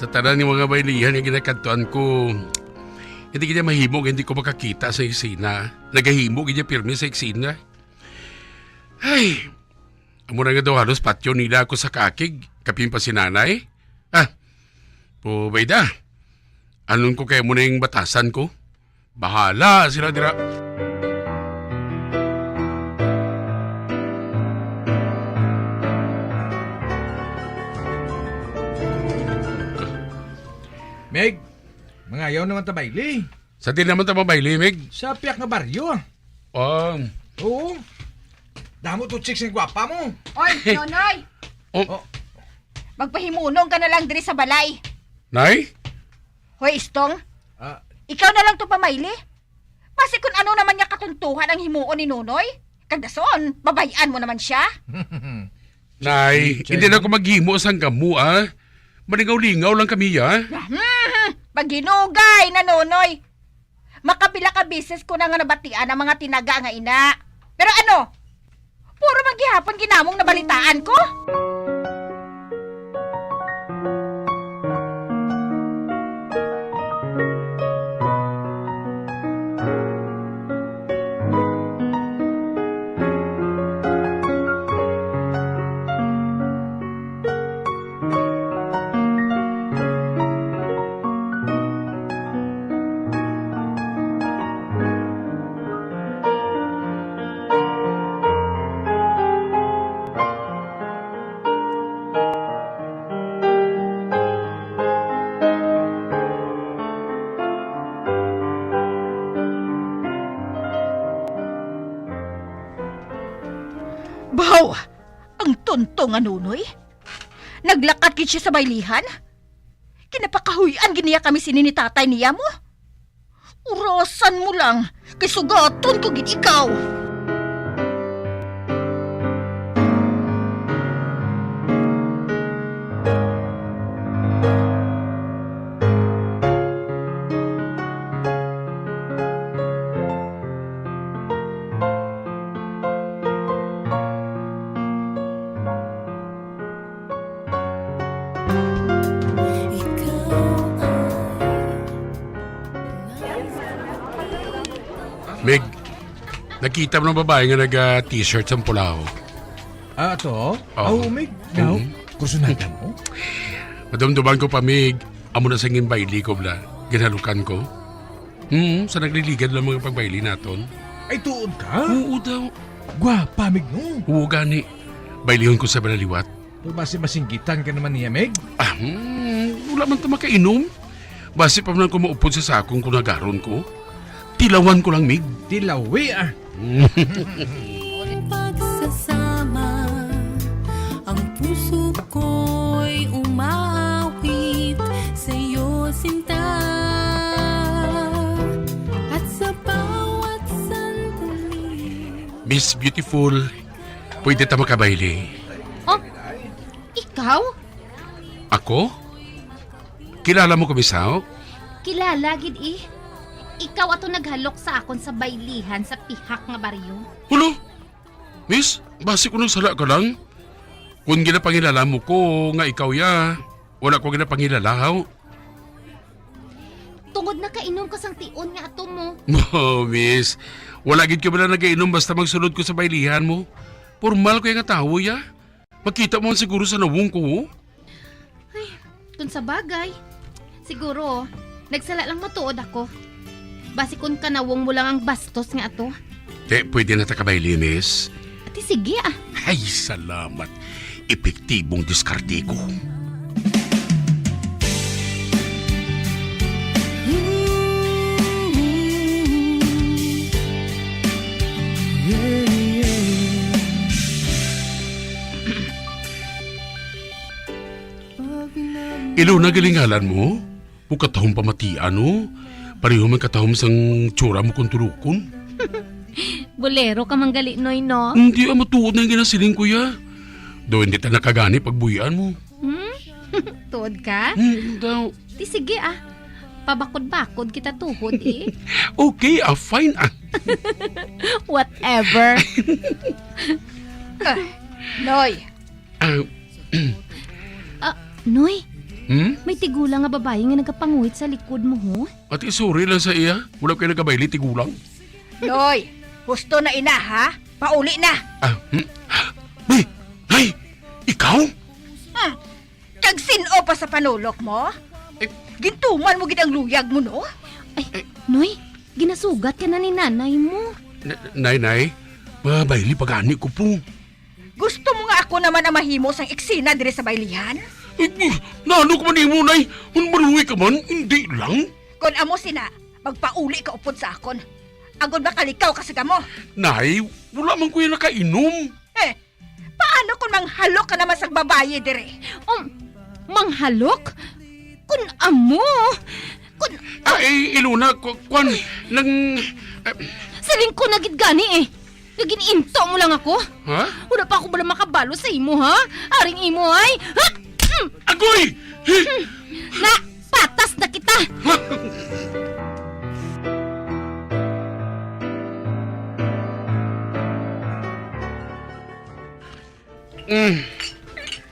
Sa tanan ni mga baylihan yung ginakantuan ko, hindi kanya mahimog, hindi ko makakita sa eksena. Nagahimog kanya pirmi sa eksena. Ay, amo na nga daw halos patyo nila ako sa kakig, kapin pa si nanay. Po bayda, anong ko kaya mo na yung batasan ko? Bahala sila dira. Meg, mga ayaw naman tabayli. Sa din naman tabayli, Meg? Sa piyak na baryo. Oo. Damo to chicks ng gwapa mo. Oy, Nonoy! Magpahimunong ka na lang diri sa balay. Nay? Hoy, Istong. Ikaw na lang to pamayli. Basi kung ano naman niya katuntuhan ang himuon ni Nonoy. Kagason, babayan mo naman siya. Nay, hindi na ako maghimo sa gamu, Malingaw-lingaw lang kami, Pagginugay na Nonoy. Makabila ka bisis ko na nga nabatian ang mga tinaga nga ina. Pero ano? Puro maghihapon ginamong nabalitaan ko? Baw! Ang tonto nga Nonoy. Naglakat kit siya sa baylihan. Kinapakahuyan giniya kami sini ni tatay niya mo. Urasan mo lang, kay sugaton ko gid ikaw. Meg, nakita mo ng babae nga nag-t-shirt sa pulaw. To? Meg. Kursunagan mo? Madamdaman ko pa, Meg. Amo na sangin bayli ko bla. Ginalukan ko. Sa nagliligan lang mga pagbayli naton. Ay, tuod ka? Oo daw. Gwapa, Meg, no? Oo, gani. Baylihon ko sa balaliwat. Basi masinggitan ka naman niya, Meg? Wala man ta makainom. Basi pa man ko maupod sa sakong kung nagaron ko. Tilawan ko lang, Mig. Tilawi, Pagsasama, ang puso ko'y umaawit sa'yo, sinta. At sa bawat sandali. Miss Beautiful, pwede ta makabayli. Ikaw? Ako? Kilala mo ko, Miss Hao? Kilala, gid Ikaw ato naghalok sa akon sa baylihan sa pihak nga baryo. Hulo? Miss, basi ko nang sala ka lang. Kung ginapangilala mo ko nga ikaw ya, wala ko ginapangilalahaw. Tungod na kainom ka sang tion nga ato mo. Oh, miss. Wala gid ka ba na nag-inom basta magsulod ko sa baylihan mo? Formal ko yung nga tao ya. Makita mo siguro sa nawong ko. Kung sa bagay, siguro, nagsala lang matuod ako. Basi kung kanawong mo lang ang bastos nga ato. Te, pwede na takabayli, miss. Ati sige ah. Ay, salamat. Epektibong diskarte ko. Ilo na galingalan mo? Pukatahong pamatian no? Pareho man katahom sang tsura mo kung tulukon. Bolero ka manggali, Noy, no? Hindi matuod na yung ginasiling kuya. Do hindi ta nakagani pagbuyan mo. Tuod ka? Daw. Di sige ah. Pabakod-bakod kita tuhod eh. Okay, fine ah. Whatever. Noy. Noy, Hmm? may tigulang nga babae nga nagapanguhit sa likod mo, ho? Ati, sorry lang sa iya. Wala kayo nagabayli, tigulang. Noy, husto na ina ha? Pauli na. Ay, ikaw? Kag sino pa sa panulok mo? Gintuman mo gid ang luyag mo, no? Ay, Noy, ginasugat ka na ni nanay mo. Nay, mabayli pagani ko po. Gusto mo nga ako naman ang mahimo sang eksena dire sa baylihan? Nano ko man mo, Nay? Kung maruwi ka man, hindi lang. Kung amo sina, magpauli ka upod sa akon. Agod ba kalikaw kasi ka mo? Nay, wala man ko yung nakainom. Paano kung manghalok ka naman sa babae dire? Manghalok? Kung amo? Iluna, kwan, nang... Saling ko nagid gani eh. Nagin-into mo lang ako. Ha? Wala pa ako bala makabalo sa imo, ha? Aring imo ay... Agoy! Na, patas na kita!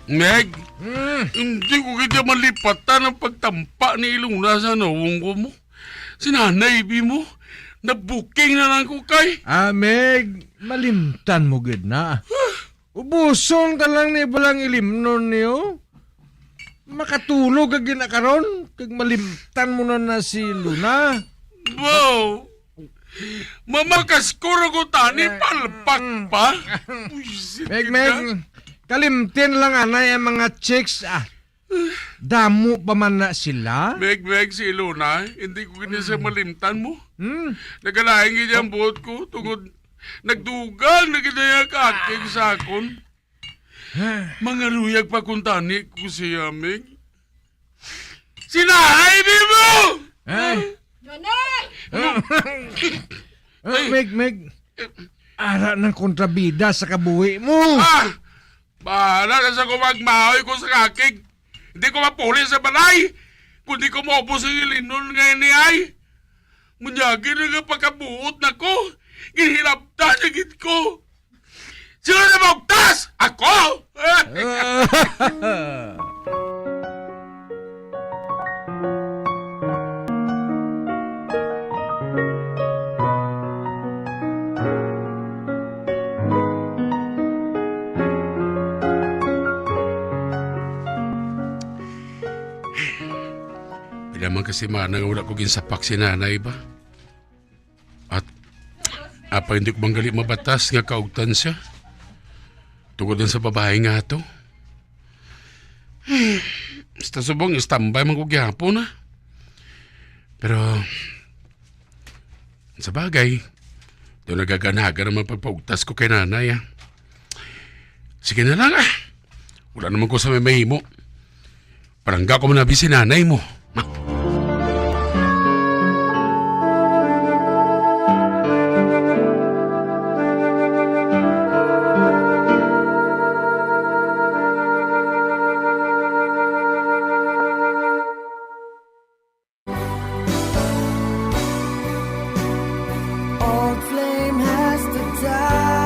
Meg, hindi ko kita malipatan ang pagtampa ni Iluna sa nawong ko mo. Sinanay, mo, na-booking na lang ko kay. Meg, malimtan mo gud na. Ubuson ka lang ni balang ilimnon niyo. Makatulog ka ginakaron, kag malimtan mo na si Luna. Wow! Mamakaskuro ko tani, palpak pa. Meg, kalimtin lang anay ang mga chicks Damo pa man na sila? Meg, si Ilona, hindi ko kinisa malimtan mo. Nagalaing gid ang buot ko, tungod nagdugang na ginaya kakig sa akon. Mga luyag pa kung tani ko siya, Meg. Sinahay mo! Meg, ara ng kontrabida sa kabuhi mo. Bahala na sa kumagmahoy ko sa kakig. Hindi ko mapuli sa balay. Kundi ko maubos ang ilinon ngayon ni ay. Munyagi na nga pagkabuot na ko. Ginhilapta na gid ko. Sino na magtas? Ako! Pilaman kasi manang wala ko ginsapak si nanay ba? At apa hindi ko manggali mabatas nga kaugtan siya? Tungod din sa babae nga to. Basta subong istambay man ko gihapon na. Pero sa bagay, doon nagaganaga naman pagpaugtas ko kay nanay. Sige na lang Wala naman ko sa may mahimo. Parang ga ko manabi si nanay mo. Old flame has to die.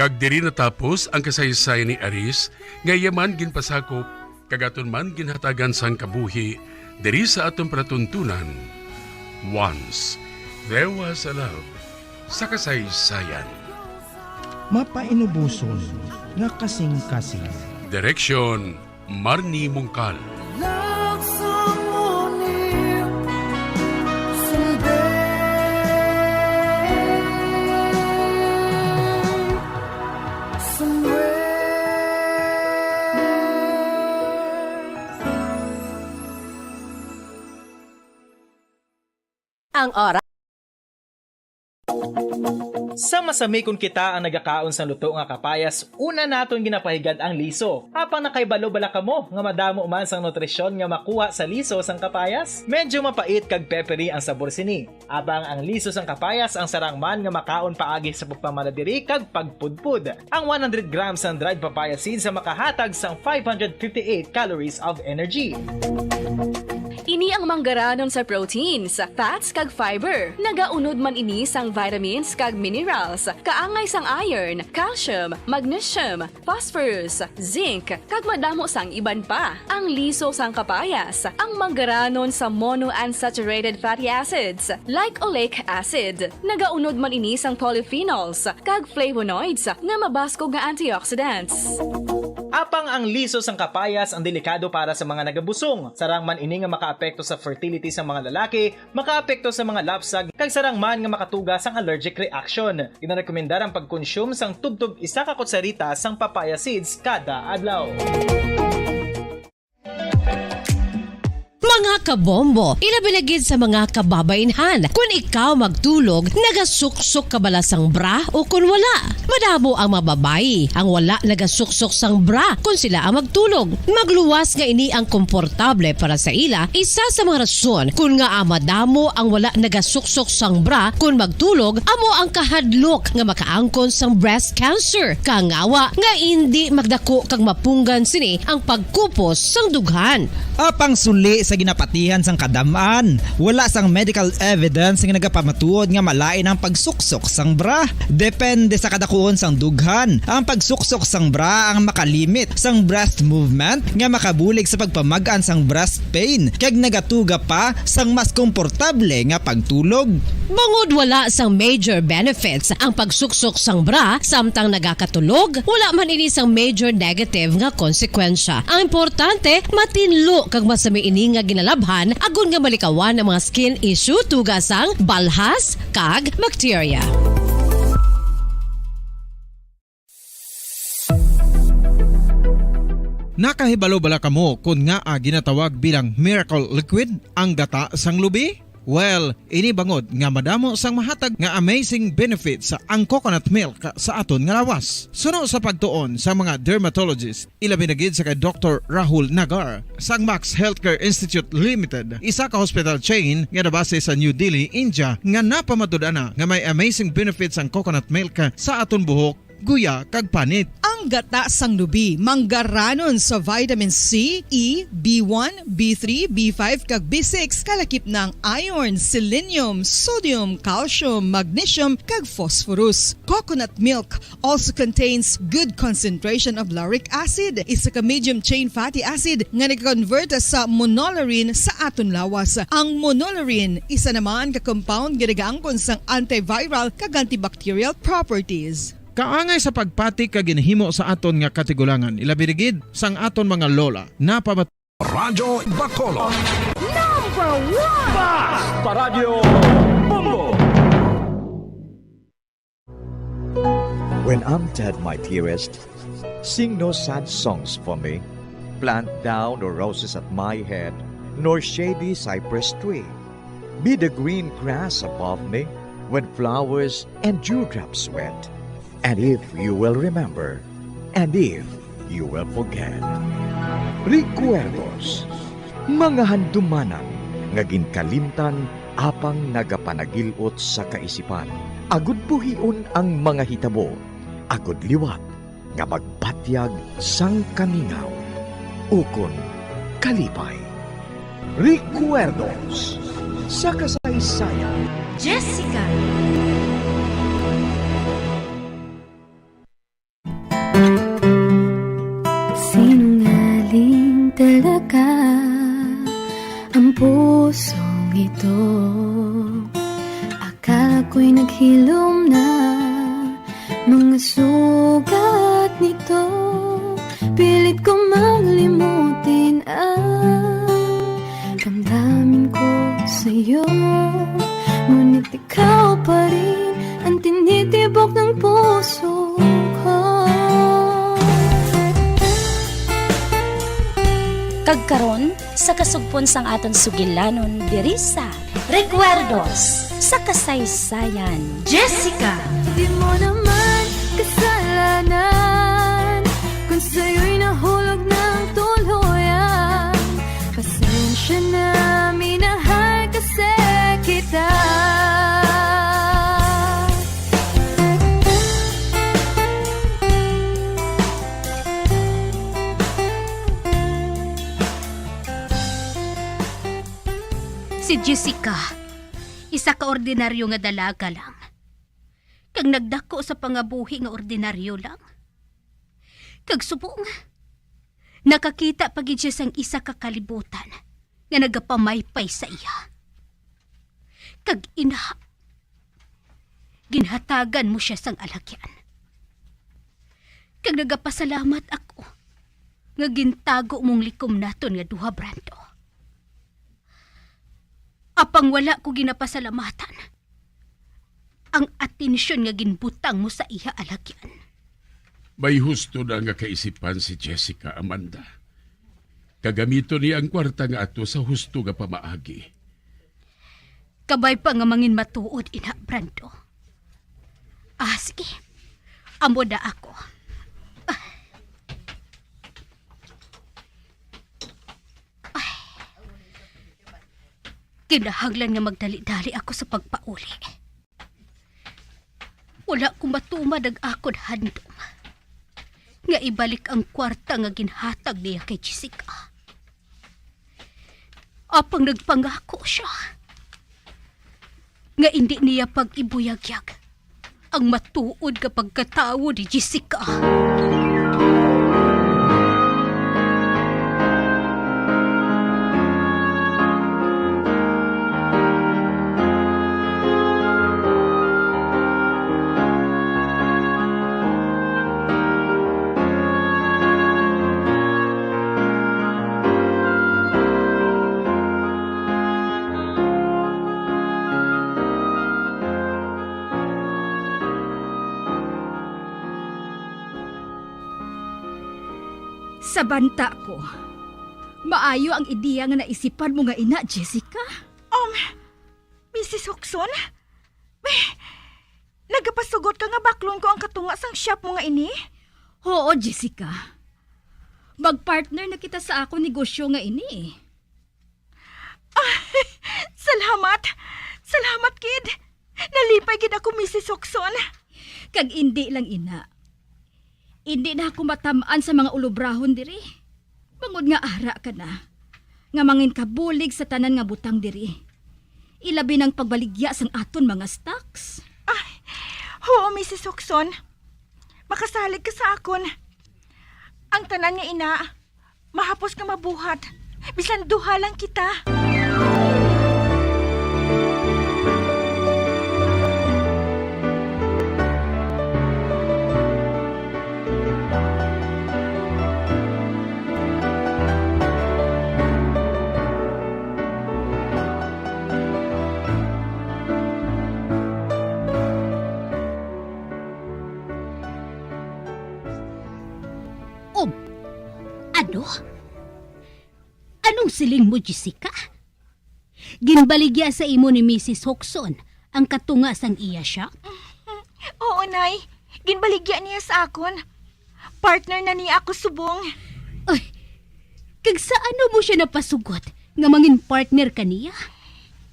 Kag diri natapos ang kasaysayan ni Aris, nga yaman ginpasakop, kagaton man ginhatagan sang kabuhi, diri sa atong pratuntunan. Once, there was a love sa kasaysayan. Mapainubuson nga kasing-kasing. Direksyon, Marnie Mungkal. Ang oras. Sa masami kung kita ang nagakaon sa luto nga kapayas, una naton ginapahigad ang liso. Apang nakaibalo bala kamo nga madamo man sang nutrisyon nga makuha sa liso sang kapayas. Medyo mapait kag peppery ang sabor sini. Abang ang liso sang kapayas ang sarang man nga makaon paagi sa pagpamaladiri kag pagpudpud. Ang 100 grams ng dried papaya seeds sa makahatag sang 558 calories of energy. Ini ang manggaranon sa proteins, fats kag fiber. Nagaunod man ini sang vitamins kag minerals, kaangay sang iron, calcium, magnesium, phosphorus, zinc, kag madamo sang iban pa. Ang liso sang kapayas, ang manggaranon sa monounsaturated fatty acids like oleic acid. Nagaunod man ini sang polyphenols kag flavonoids nga mabaskog nga antioxidants. Apang ang liso sang kapayas ang delikado para sa mga nagabusong. Sarang man ini nga makaapekto sa fertility sa mga lalaki, makaapekto sa mga lapsag, kag sarang man nga makatuga sang allergic reaction. Ginarekomendar ang pagkonsume sang tubtub 1 ka kutsarita sang papaya seeds kada adlaw. Mga kabombo, ilabilagid sa mga kababainhan. Kung ikaw magtulog, nagasuksok ka bala sang bra o kung wala. Madamo ang mababayi ang wala nagasuksok sang bra kung sila ang magtulog. Magluwas nga ini ang komportable para sa ila, isa sa mga rason kung nga madamo ang wala nagasuksok sang bra kung magtulog, amo ang kahadlok nga makaangkon sang breast cancer. Kangawa nga hindi magdako kag mapunggan sini ang pagkupos sang dughan. Apang suli sa ginapatihan sang kadamaan, wala sang medical evidence nga nagapamatuod nga malain ang pagsuksok sang bra. Depende sa kadakuon sang dughan. Ang pagsuksok sang bra ang makalimit sang breast movement nga makabulig sa pagpamagaan sang breast pain kag nagatuga pa sang mas komportable nga pagtulog. Bangod wala sang major benefits ang pagsuksok sang bra samtang nagakatulog, wala man ini sang major negative nga konsekwensya. Ang importante, matinlo kag masami ini nga ginalabhan agon nga malikawan ang mga skin issue tugas sang balhas kag bacteria. Nakahibalo bala kamo kung nga ginatawag bilang miracle liquid ang gata sang lubi? Well, ini bangod nga madamo sang mahatag nga amazing benefits sa ang coconut milk sa aton nga lawas. Suno sa pagtuon sa mga dermatologist, ilabi na gid sa kay Dr. Rahul Nagar sang Max Healthcare Institute Limited, isa ka hospital chain nga nabase sa New Delhi, India, nga napamatud-ana nga may amazing benefits ang coconut milk sa aton buhok, guya kag panit. Ang gata sang lubi manggaranon sa vitamin C, E, B1, B3, B5 kag B6 kalakip ng iron, selenium, sodium, calcium, magnesium kag phosphorus. Coconut milk also contains good concentration of lauric acid, isa ka medium chain fatty acid nga nag-convert sa monolarin sa aton lawas. Ang monolarin isa naman ka compound nga nagaangkon sang antiviral kag antibacterial properties. Kaangay sa pagpati kag ginhimo sa aton nga katigulangan, ilabirigid sang aton mga lola na pabat Radyo Bacolod. Number 1! Basta Radio Bongo. When I'm dead, my dearest, sing no sad songs for me. Plant down no roses at my head, nor shady cypress tree. Be the green grass above me, when flowers and dewdrops wet. And if you will remember, and if you will forget. Recuerdos, mga handumanan, nga ginkalimtan apang nagapanagilot sa kaisipan. Agud buhion ang mga hitabo, agud liwat, nga magpatyag sang kamingaw. Ukon kalipay. Recuerdos, sa kasaysayan. Jessica. halaga ang pusong ito. Akala ko'y naghilom na mga sugat nito. Pilit ko makalimutin ang damdamin ko sa'yo. Ngunit ikaw pa rin ang tinitibok ng puso ko. Kagkaron sa kasugpon sang aton sugilanon diri sa Recuerdos sa kasaysayan. Jessica. Di mo naman kasalanan kung sa'yo'y nahulog ng tuluyan. Pasensya na, minahal kasi kita. Si Jessica, isa ka ordinaryo nga dalaga lang. Kag nagdako sa pangabuhi nga ordinaryo lang. Kag subong, nakakita pagid siya sang isa ka kalibutan nga nagapamaypay sa iya. Kag ginhatagan mo siya sang alagyan. Kag nagapasalamat ako nga gintago mong likom naton nga duha, Brando. Apang wala ko ginapasalamatan ang atensyon nga ginbutang mo sa iya alagyan. May husto na nga kaisipan si Jessica, Amanda. Kagamito niya ang kwarta nga ato sa husto nga pamaagi. Kabay pa nga mangin matuod, ina, Brando. Sige. Amo na ako. Kinahanglan nga magdali-dali ako sa pagpauli. Wala ko matumad ang akon handom. Nga ibalik ang kwarta nga ginhatag niya kay Jessica. Apang nagpangako siya nga hindi niya pag-ibuyagyag ang matuod kapag katawo ni Jessica. Sa banta ko, maayo ang ideya nga naisipan mo nga ina, Jessica. Mrs. Huxon? Nagapasugot ka nga baklon ko ang katunga sang shop mo nga ini? Oo, Jessica. Magpartner na kita sa ako negosyo nga ini. Salamat! Salamat, kid! Nalipay gid ako, Mrs. Huxon. Kag hindi lang ina. Hindi na ako matamaan sa mga ulobrahon diri. Mangod nga ara ka na. Nga mangin kabulig sa tanan nga butang diri. Ilabi ng pagbaligya sang aton mga stocks. Oo, Mrs. Huxon. Makasalig ka sa akon. Ang tanan nga ina, mahapos ka mabuhat. Bisan duha lang kita. Ano? Anong siling mo, Jessica? Ginbaligya sa imo ni Mrs. Huxon ang katunga sang iya siya? Oo, Nay. Ginbaligya niya sa akon. Partner na niya ako subong. Ay, kag sa ano mo siya napasugot nga mangin partner ka niya?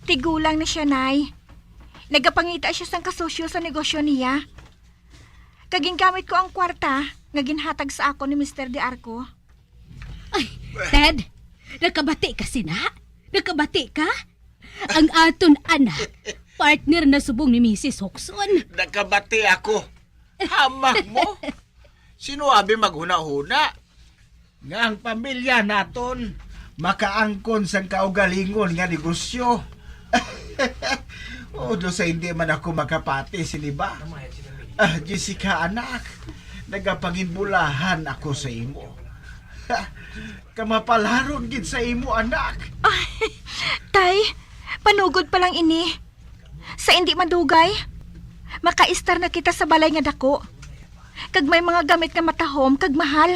Tigulang na siya, Nay. Nagapangita siya sang kasosyo sa negosyo niya. Kaging gamit ko ang kwarta nga ginhatag sa ako ni Mr. De Arco. Ay, Ted, nakabati ka sina? Nakabati ka? Ang aton anak, partner na subong ni Mrs. Huxon. Nakabati ako. Hamah mo. Sino abi maghuna-huna? nga ang pamilya naton makaangkon sang kaugalingon nga negosyo. Do sa hindi man ako makapati sini ba? Jessica anak, nagapanginbulahan ako sa imo. Kamapalaron gid sa imo anak. Tay, panugod pa lang ini. Sa hindi madugay, makaistar na kita sa balay nga dako. Kag may mga gamit nga matahom kag mahal.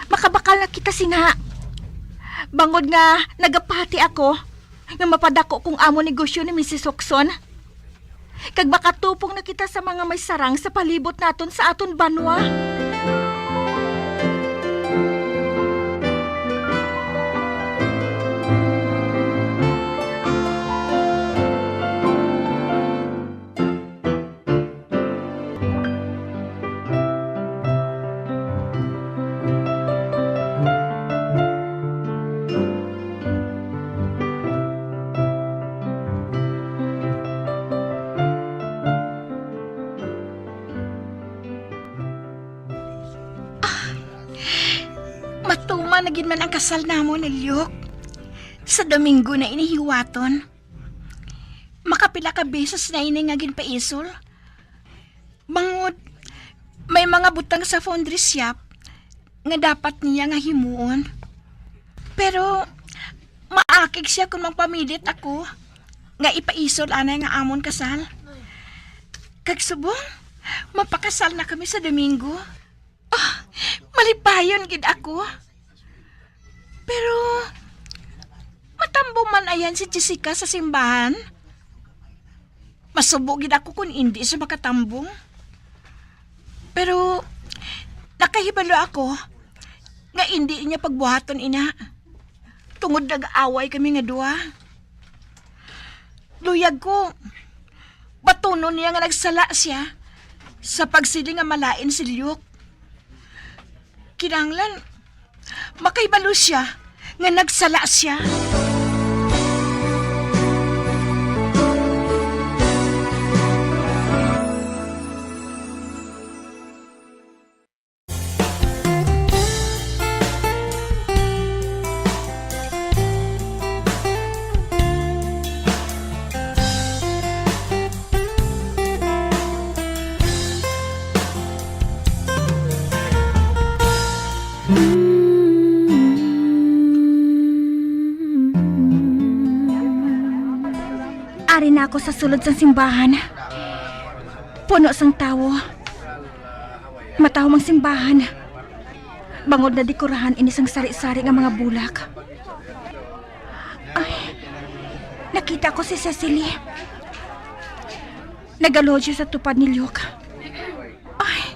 Makabakal na kita sina. Bangod nga nagapati ako nga mapadako kung amo negosyo ni Mrs. Okson. Kag makatupong na kita sa mga may sarang sa palibot naton sa aton banwa. Matuma na gid man ang kasal namo ni Lyok. Sa Domingo na inihiwaton. Makapila ka beses na ini nga ginpaisol. Bangod, may mga butang sa foundry shop nga dapat niya nga himuon. Pero maakig siya kung magpamilit ako nga ipaisol anay nga amon kasal. Kag subong, mapakasal na kami sa Domingo. Malipayon gid ako. Pero matambo man ayan si Jessica sa simbahan. Masubo gid ako kung hindi siya makatambong. Pero nakahibalo ako nga hindi niya pagbuhaton ina. Tungod nag-away kami nga duha. Luyag ko. Batunon niya nga nagsala siya sa pagsiling nga malain si Lyok. Kinanglan, makaibalo siya nga nagsala siya. Ari na ako sa sulod sang simbahan. Puno sang tawo. Mataw mang simbahan. Bangod na dekorahan ini sang sari-sari nga mga bulak. Ay, nakita ko si Cecily. Nagalod siya sa tupad ni Lyok. Ay,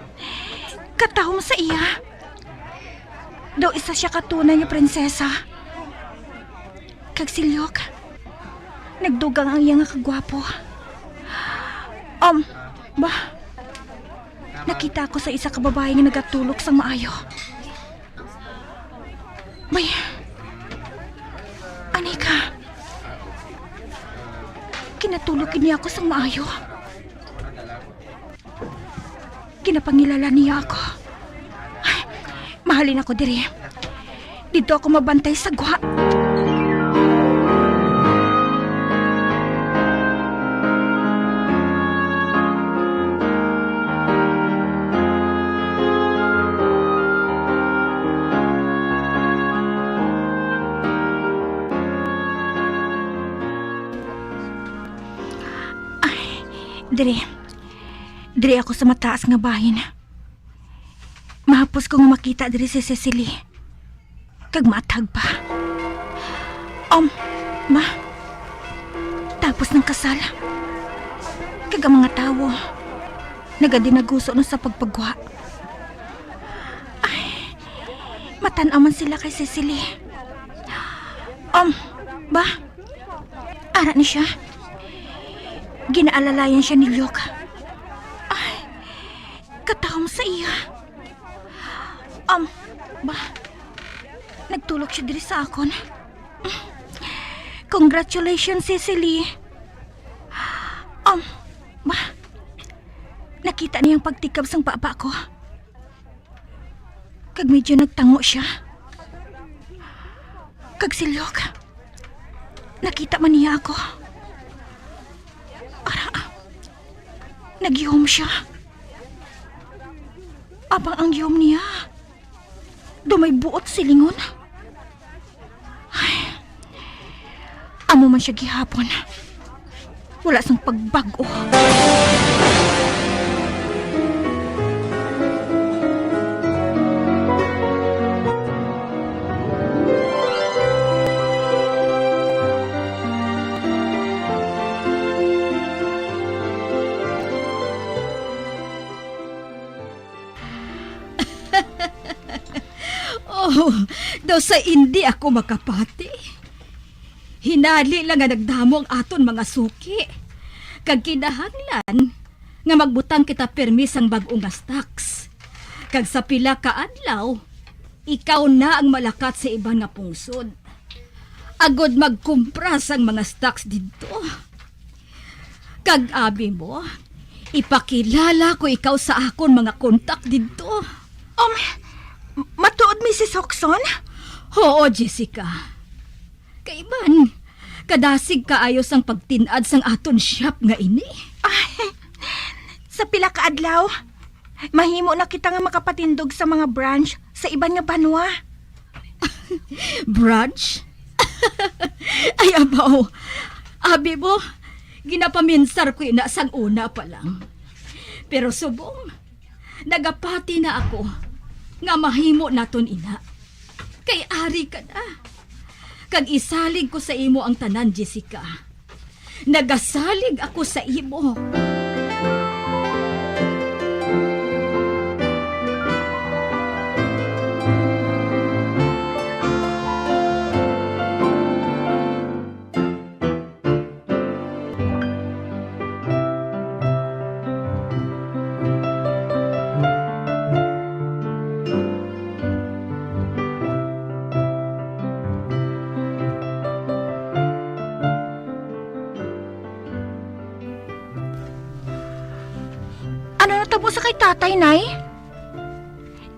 katahom sa iya. Daw isa siya katunay nga prinsesa. Kag si Lyok, nagdugang ang iya nga kagwapo. Nakita ko sa isa ka babae nga nagatulog sang maayo. May, Anika, kinatulog niya ako sang maayo. Kinapangilala niya ako. Ay, mahalin ako diri. Dito ako mabantay sa gwa. Diri ako sa mataas nga bahin. Mahapos kong makita diri si Cecily. Kag maatag pa. Ma, tapos ng kasal. Kag ang mga tawo, nagadinaguso no sa pagpagwa. Ay, matanaman sila kay Cecily. Ba, ara ni siya. Ginaalalayan siya ni Lyok. Ay, katahom sa iya. Ba, nagtulog siya diri sa akon. Congratulations, Cecily. Ba, nakita niyang pagtikab sang papa ko. Kag medyo nagtango siya. Kag silog. Nakita man niya ako. Nagyom siya. Abang ang yom niya, dumay buot silingon. Ay, amo man siya gihapon. Wala sang pagbago. Oh, daw sa hindi ako makapati. Hinali lang nga nagdamo ang aton mga suki. Kag kinahanglan nga magbutang kita permis ang bag-ong nga stocks. Kag sa pila ka adlaw, ikaw na ang malakat sa iban nga pungsod. Agod magkumpras ang mga stocks dito. Kag abi mo, ipakilala ko ikaw sa akon mga kontak dito. Matuod, Mrs. Hoxon? Oo, Jessica. Kaiban, kadasig kaayos ang pagtinad sang aton shop nga ini. Sa pila ka adlaw, mahimo na kita nga makapatindog sa mga branch sa iban nga banwa. Branch? Ay, abaw. Abi mo, ginapaminsar ko ina sang una pa lang. Pero subong, nagapati na ako nga mahimo naton ina. Kay ari ka na. Kag isalig ko sa imo ang tanan, Jessica. Nagasalig ako sa imo. Natabo sa kay tatay, Nay?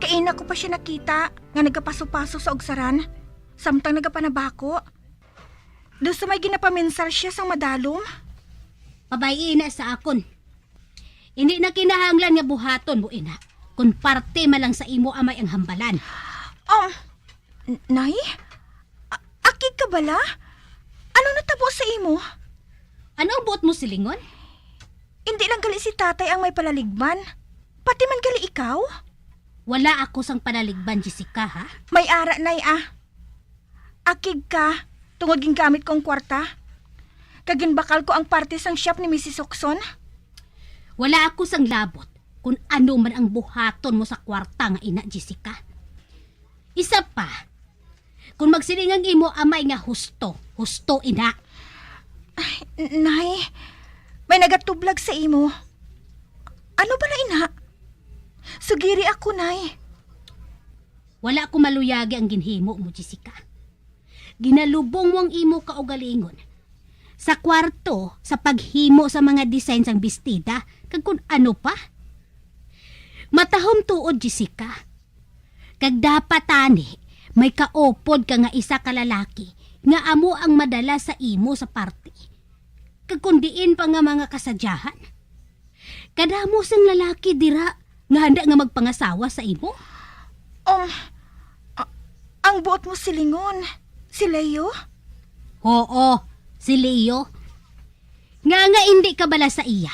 Kaina ko pa siya nakita nga nagapaso-paso sa ogsaran, samtang nagapanabako. Doon sa may ginapaminsal siya sang madalom. Pabay ina sa akon. Hindi na kinahanglan nga buhaton mo ina, kung parte malang sa imo amay ang hambalan. Nay? Akig ka bala? Ano natabo sa imo? Ano ang buot mo silingon? Hindi lang gali si tatay ang may palaligban. Pati man gali ikaw. Wala ako sang palaligban, Jessica, ha? May ara, Nay, Akig ka, tungod gingamit kong kwarta. Kaginbakal ko ang parte sang shop ni Mrs. Hoxon. Wala ako sang labot kung ano man ang buhaton mo sa kwarta nga ina, Jessica. Isa pa, kung magsilingang imo amay nga husto ina. Ay, Nay, may nagatublag sa imo. Ano ba na ina? Sugiri ako, Nay. Wala ko maluyagi ang ginhimo mo, Jessica. Ginalubong mo ang imo kaugalingon. Sa kwarto, sa paghimo sa mga design sang bestida, kag kung ano pa. Matahom tuod, Jessica. Kag dapat tani, may kaopod ka nga isa ka lalaki nga amo ang madala sa imo sa party. Kagkundiin pa nga mga kasadyahan. Kadamo sang lalaki dira nga handa nga magpangasawa sa imo. Ang buot mo silingon, si Leo? Oo, si Leo. Nga hindi ka bala sa iya.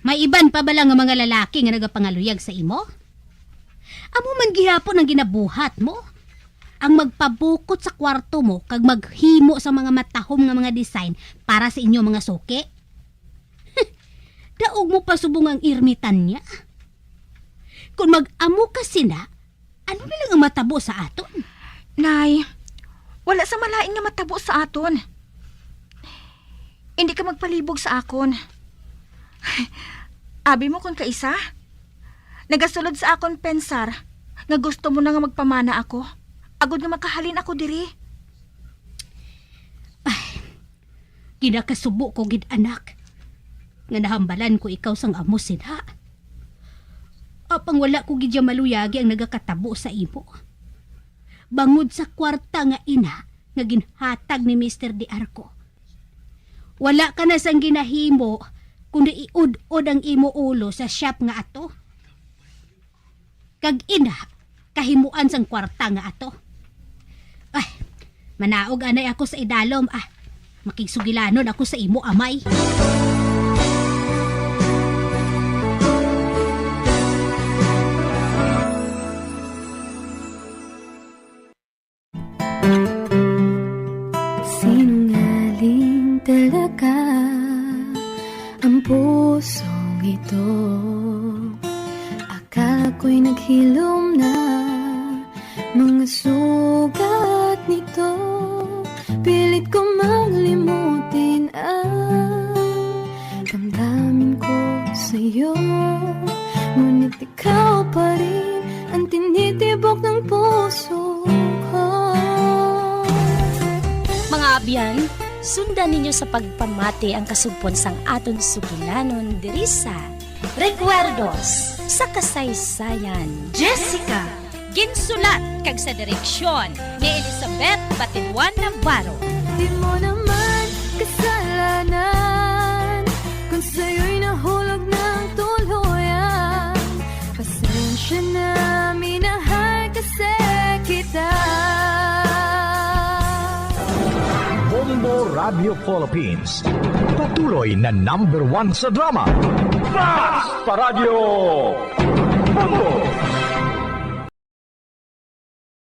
May iban pa bala nga mga lalaki nga nagapangaluyag sa imo? Amo man gihapon ang ginabuhat mo. Ang magpabukot sa kwarto mo kag maghimo sa mga matahom nga mga design para sa inyo mga suki. Daog mo pa subong ang irmitan niya. Kung mag-amo ka sina, ano nilang ang matabo sa aton? Nay, wala sa malain nga matabo sa aton. Hindi ka magpalibog sa akon. Abi mo kung kaisa? Nagasulod sa akon pensar nga gusto mo na nga magpamana ako. Agod nga makahalin ako diri. Ay, ginakasubo ko gid anak. Nga nahambalan ko ikaw sang amo sina. Apang wala ko gidya maluyagi ang nagakatabo sa imo. Bangod sa kwarta nga ina nga ginhatag ni Mr. Di Arco. Wala ka na sang ginahimo kundi iud-od ang imo ulo sa shop nga ato. Kag ina, kahimuan sang kwarta nga ato. Ay, manaog anay ako sa idalom. Makigsugilanon ako sa imo, amay. Sinungaling talaga ang pusong ito. Akala ko'y naghilom na mga sugat nito. Pilit ko maglimutin ang damdamin ko sa'yo. Ngunit ikaw pa rin ang tinitibok ng puso ko. Mga abyan, sundan ninyo sa pagpamati ang kasugpon sang aton sugilanon diri sa Recuerdos sa Kasaysayan. Jessica, ginsulat kag sa direksyon ni Elizabeth Batiduan Navarro. Di mo naman kasalanan kung sa'yo'y nahulog ng tuluyan. Pasensya na, minahal kasi kita. Bombo Radio Philippines. Patuloy na #1 sa drama. Mas Paradyo Bombo!